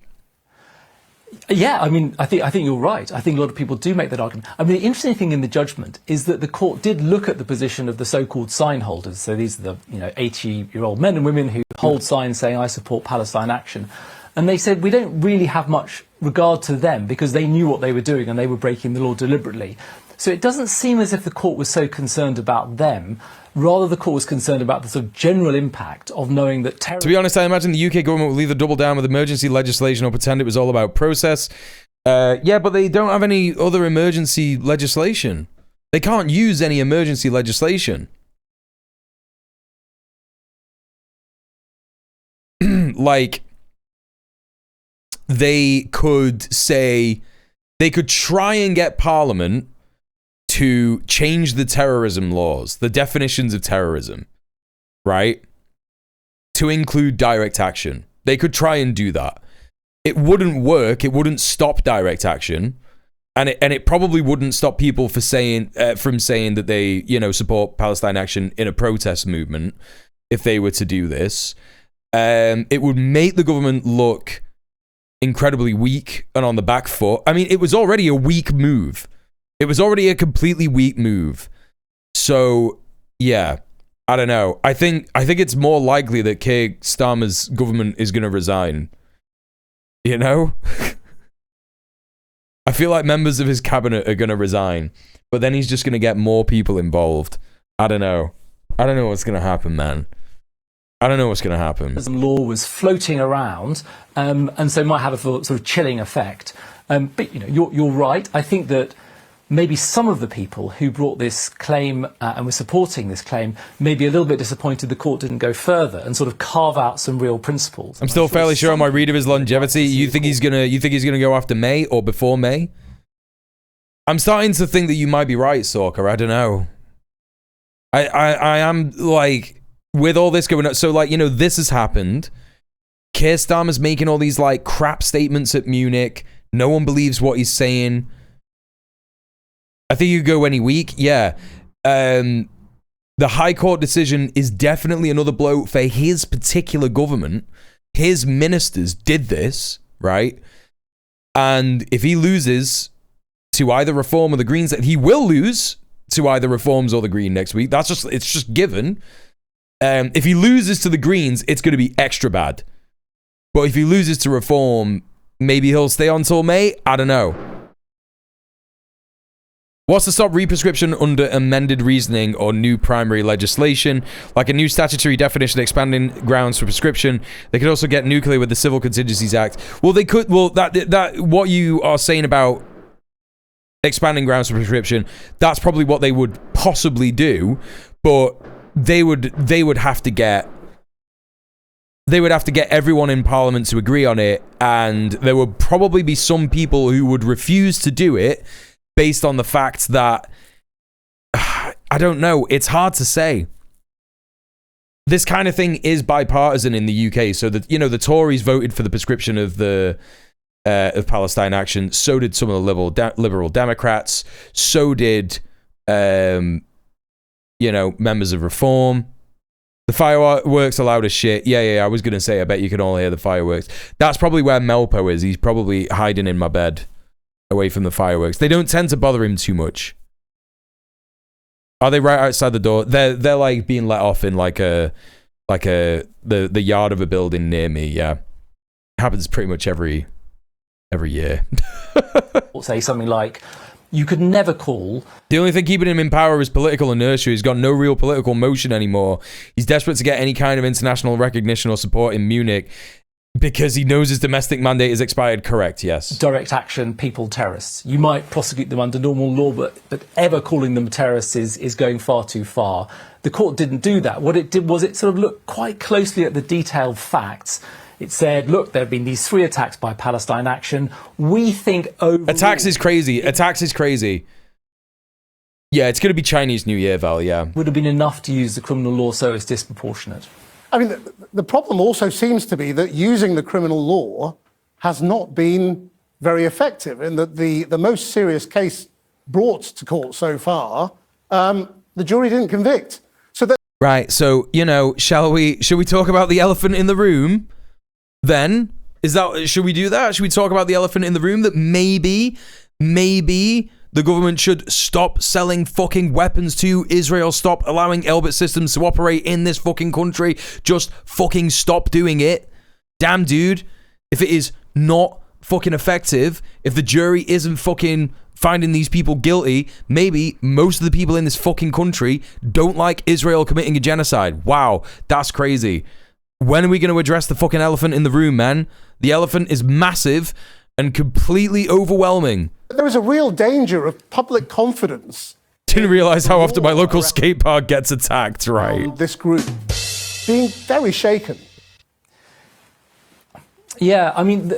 Yeah, I memean, I think you're right. I think a lot of people do make that argument. I mean, the interesting thing in the judgment is that the court did look at the position of the so-called sign holders. So these are the 80-year-old men and women who hold signs saying, I support Palestine Action. And they said, we don't really have much regard to them because they knew what they were doing and they were breaking the law deliberately. So it doesn't seem as if the court was so concerned about them. Rather, the court was concerned about the sort of general impact of knowing that terror... To be honest, I imagine the UK government will either double down with emergency legislation or pretend it was all about process. Yeah, but they don't have any other emergency legislation. They can't use any emergency legislation. Like, they could say... They could try and get Parliament to change the terrorism laws, the definitions of terrorism, right? To include direct action. They could try and do that. It wouldn't work. It wouldn't stop direct action. And it probably wouldn't stop people from saying that they, support Palestine Action in a protest movement if they were to do this. It would make the government look incredibly weak and on the back foot. I mean, it was already a weak move. It was already a completely weak move. So, yeah, I don't know. I think it's more likely that Keir Starmer's government is going to resign. You know? I feel like members of his cabinet are going to resign. But then he's just going to get more people involved. I don't know. I don't know what's going to happen, man. I don't know what's going to happen. Law was floating around, and so might have a sort of chilling effect. But you're right. I think that maybe some of the people who brought this claim and were supporting this claim may be a little bit disappointed the court didn't go further and sort of carve out some real principles. I'm still fairly sure on my read of his longevity. You think he's gonna go after May or before May? I'm starting to think that you might be right, Sorka. I don't know. I am, like, with all this going on, so, like, you know, this has happened. Keir Starmer's making all these, like, crap statements at Munich. No one believes what he's saying. I think you could go any week. Yeah. The High Court decision is definitely another blow for his particular government. His ministers did this, right? And if he loses to either Reform or the Greens, he will lose to either Reforms or the Green next week. It's just given. If he loses to the Greens, it's going to be extra bad. But if he loses to Reform, maybe he'll stay on till May. I don't know. What's to stop represcription under amended reasoning or new primary legislation? Like a new statutory definition expanding grounds for prescription. They could also get nuclear with the Civil Contingencies Act. Well, they could. Well, that what you are saying about expanding grounds for prescription, that's probably what they would possibly do, but they would have to get everyone in Parliament to agree on it, and there would probably be some people who would refuse to do it based on the fact that I don't know, it's hard to say. This kind of thing is bipartisan in the UK, so that, you know, the Tories voted for the prescription of the of Palestine Action. So did some of the liberal Democrats. So did you know, members of Reform. The fireworks are loud as shit. Yeah. I was gonna say, I bet you can all hear the fireworks. That's probably where Melpo is. He's probably hiding in my bed, away from the fireworks. They don't tend to bother him too much. Are they right outside the door? They're like being let off in the yard of a building near me. Yeah, happens pretty much every year. Or say something like, you could never call. The only thing keeping him in power is political inertia. He's got no real political motion anymore. He's desperate to get any kind of international recognition or support in Munich because he knows his domestic mandate is expired. Correct, yes. Direct action, people terrorists. You might prosecute them under normal law, but ever calling them terrorists is going far too far. The court didn't do that. What it did was it sort of looked quite closely at the detailed facts. It said, look, there have been these 3 attacks by Palestine Action. We think overall... Attacks is crazy. Yeah, it's going to be Chinese New Year, Val, yeah. Would have been enough to use the criminal law, so it's disproportionate. I mean, the problem also seems to be that using the criminal law has not been very effective, in that the most serious case brought to court so far, the jury didn't convict. So that... Right, so, you know, should we talk about the elephant in the room? Then, should we do that? Should we talk about the elephant in the room, that maybe the government should stop selling fucking weapons to Israel, stop allowing Elbit systems to operate in this fucking country, just fucking stop doing it? Damn, dude, if it is not fucking effective, if the jury isn't fucking finding these people guilty, maybe most of the people in this fucking country don't like Israel committing a genocide. Wow, that's crazy. When are we going to address the fucking elephant in the room, man? The elephant is massive and completely overwhelming. There is a real danger of public confidence. Didn't realize how often my local skate park gets attacked, right? This group being very shaken. Yeah, I mean,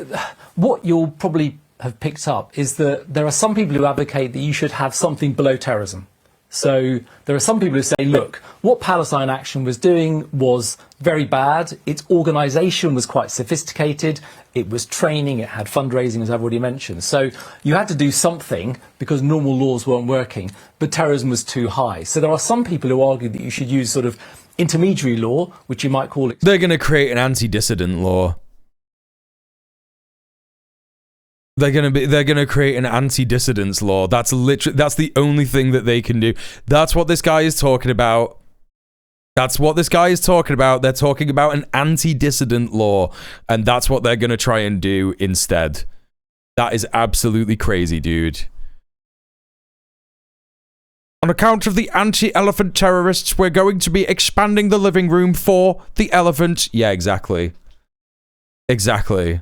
what you'll probably have picked up is that there are some people who advocate that you should have something below terrorism. So there are some people who say, look, what Palestine Action was doing was very bad. Its organisation was quite sophisticated. It was training. It had fundraising, as I've already mentioned. So you had to do something because normal laws weren't working, but terrorism was too high. So there are some people who argue that you should use sort of intermediary law, which you might call... They're going to create an anti-dissident law. They're gonna create an anti-dissidence law. That's the only thing that they can do. That's what this guy is talking about. They're talking about an anti-dissident law, and that's what they're gonna try and do instead. That is absolutely crazy, dude. On account of the anti-elephant terrorists, we're going to be expanding the living room for the elephant. Yeah, exactly. Exactly.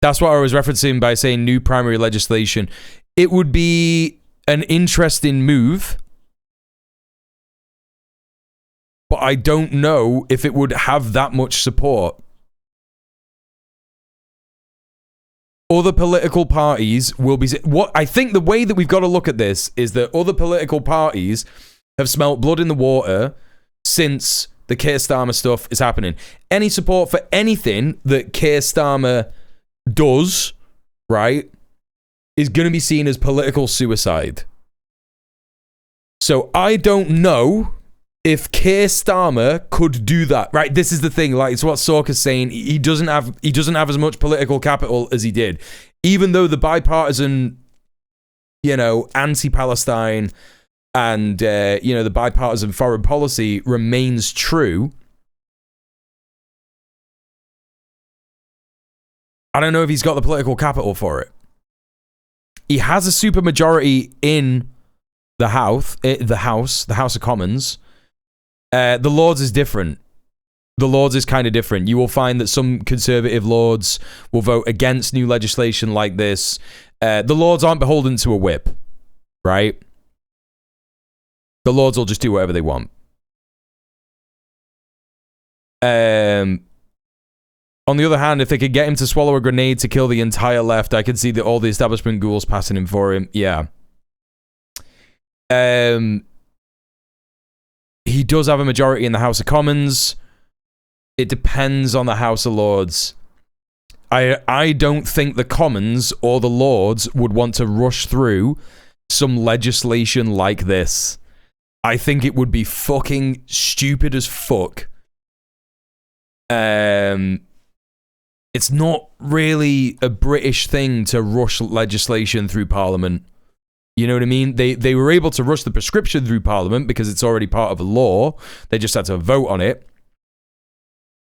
That's what I was referencing by saying new primary legislation. It would be an interesting move, but I don't know if it would have that much support. Other political parties will be... What I think the way that we've got to look at this is that other political parties have smelt blood in the water since the Keir Starmer stuff is happening. Any support for anything that Keir Starmer does, right, is going to be seen as political suicide. So I don't know if Keir Starmer could do that, right? This is the thing, like, it's what Sorka's saying. He doesn't have as much political capital as he did, even though the bipartisan, you know, anti-Palestine and you know, the bipartisan foreign policy remains true. I don't know if he's got the political capital for it. He has a supermajority in the House of Commons. The Lords is different. The Lords is kind of different. You will find that some Conservative Lords will vote against new legislation like this. The Lords aren't beholden to a whip, right? The Lords will just do whatever they want. On the other hand, if they could get him to swallow a grenade to kill the entire left, I could see that all the establishment ghouls passing him for him. Yeah. He does have a majority in the House of Commons. It depends on the House of Lords. I don't think the Commons or the Lords would want to rush through some legislation like this. I think it would be fucking stupid as fuck. It's not really a British thing to rush legislation through Parliament. You know what I mean? They were able to rush the prescription through Parliament because it's already part of a law. They just had to vote on it,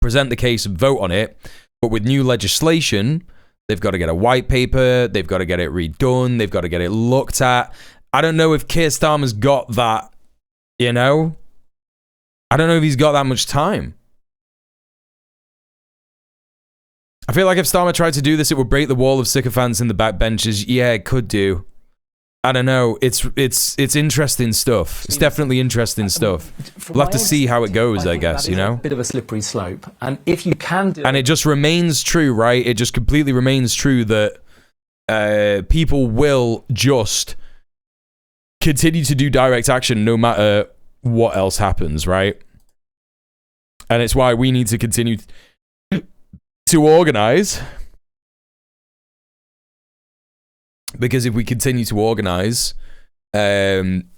present the case and vote on it. But with new legislation, they've got to get a white paper, they've got to get it redone, they've got to get it looked at. I don't know if Keir Starmer's got that, you know? I don't know if he's got that much time. I feel like if Starmer tried to do this, it would break the wall of sycophants in the backbenches. Yeah, it could do. I don't know. It's interesting stuff. It's definitely interesting stuff. We'll have to see how it goes, I guess, you know? A bit of a slippery slope. And if you can do and it just remains true, right? It just completely remains true that people will just continue to do direct action no matter what else happens, right? And it's why we need to continue to organize. Because if we continue to organize, we can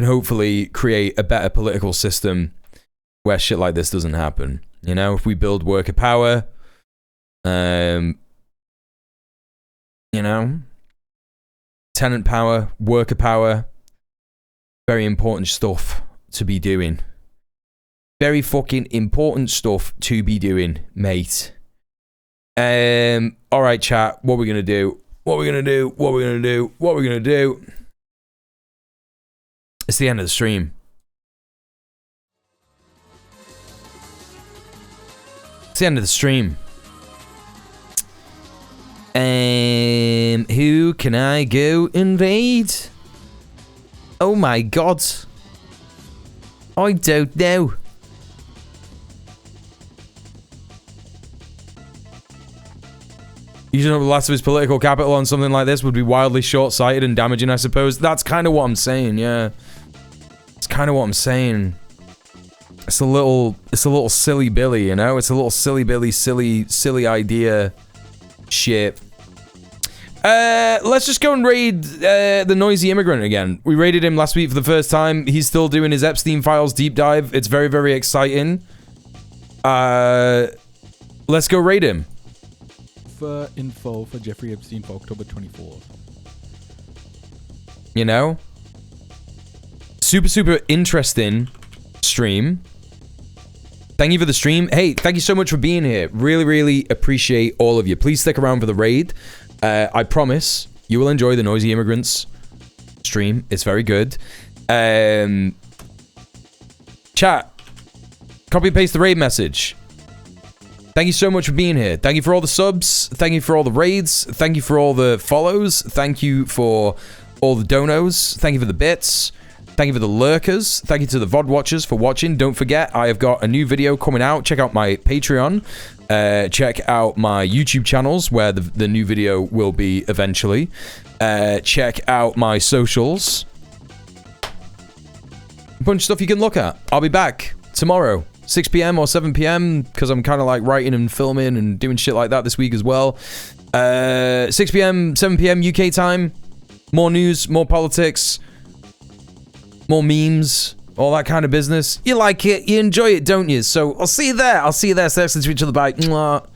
hopefully create a better political system where shit like this doesn't happen. You know, if we build worker power, you know, tenant power, worker power, very important stuff to be doing. Very fucking important stuff to be doing, mate. All right, chat. What are we gonna do? What we're gonna do? What we're gonna do? What we're gonna do? It's the end of the stream. It's the end of the stream. Who can I go and raid? Oh my god. I don't know. Using up the last of his political capital on something like this would be wildly short-sighted and damaging, I suppose. That's kind of what I'm saying, yeah. It's kind of what I'm saying. It's a little silly Billy, you know? It's a little silly Billy, silly idea shit. Let's just go and raid the Noisy Immigrant again. We raided him last week for the first time. He's still doing his Epstein Files deep dive. It's very, very exciting. Let's go raid him. Info for Jeffrey Epstein for October 24th. You know? Super interesting stream. Thank you for the stream. Hey, thank you so much for being here. Really appreciate all of you. Please stick around for the raid. I promise you will enjoy the Noisy Immigrants stream. It's very good. Chat. Copy and paste the raid message. Thank you so much for being here. Thank you for all the subs. Thank you for all the raids. Thank you for all the follows. Thank you for all the donos. Thank you for the bits. Thank you for the lurkers. Thank you to the VOD watchers for watching. Don't forget, I have got a new video coming out. Check out my Patreon. Check out my YouTube channels where the new video will be eventually. Check out my socials. A bunch of stuff you can look at. I'll be back tomorrow, 6 p.m. or 7 p.m. because I'm kind of like writing and filming and doing shit like that this week as well. 6 p.m., 7 p.m. UK time. More news, more politics, more memes, all that kind of business. You like it, you enjoy it, don't you? So I'll see you there. I'll see you there. So let's to each other. Bye. Mwah.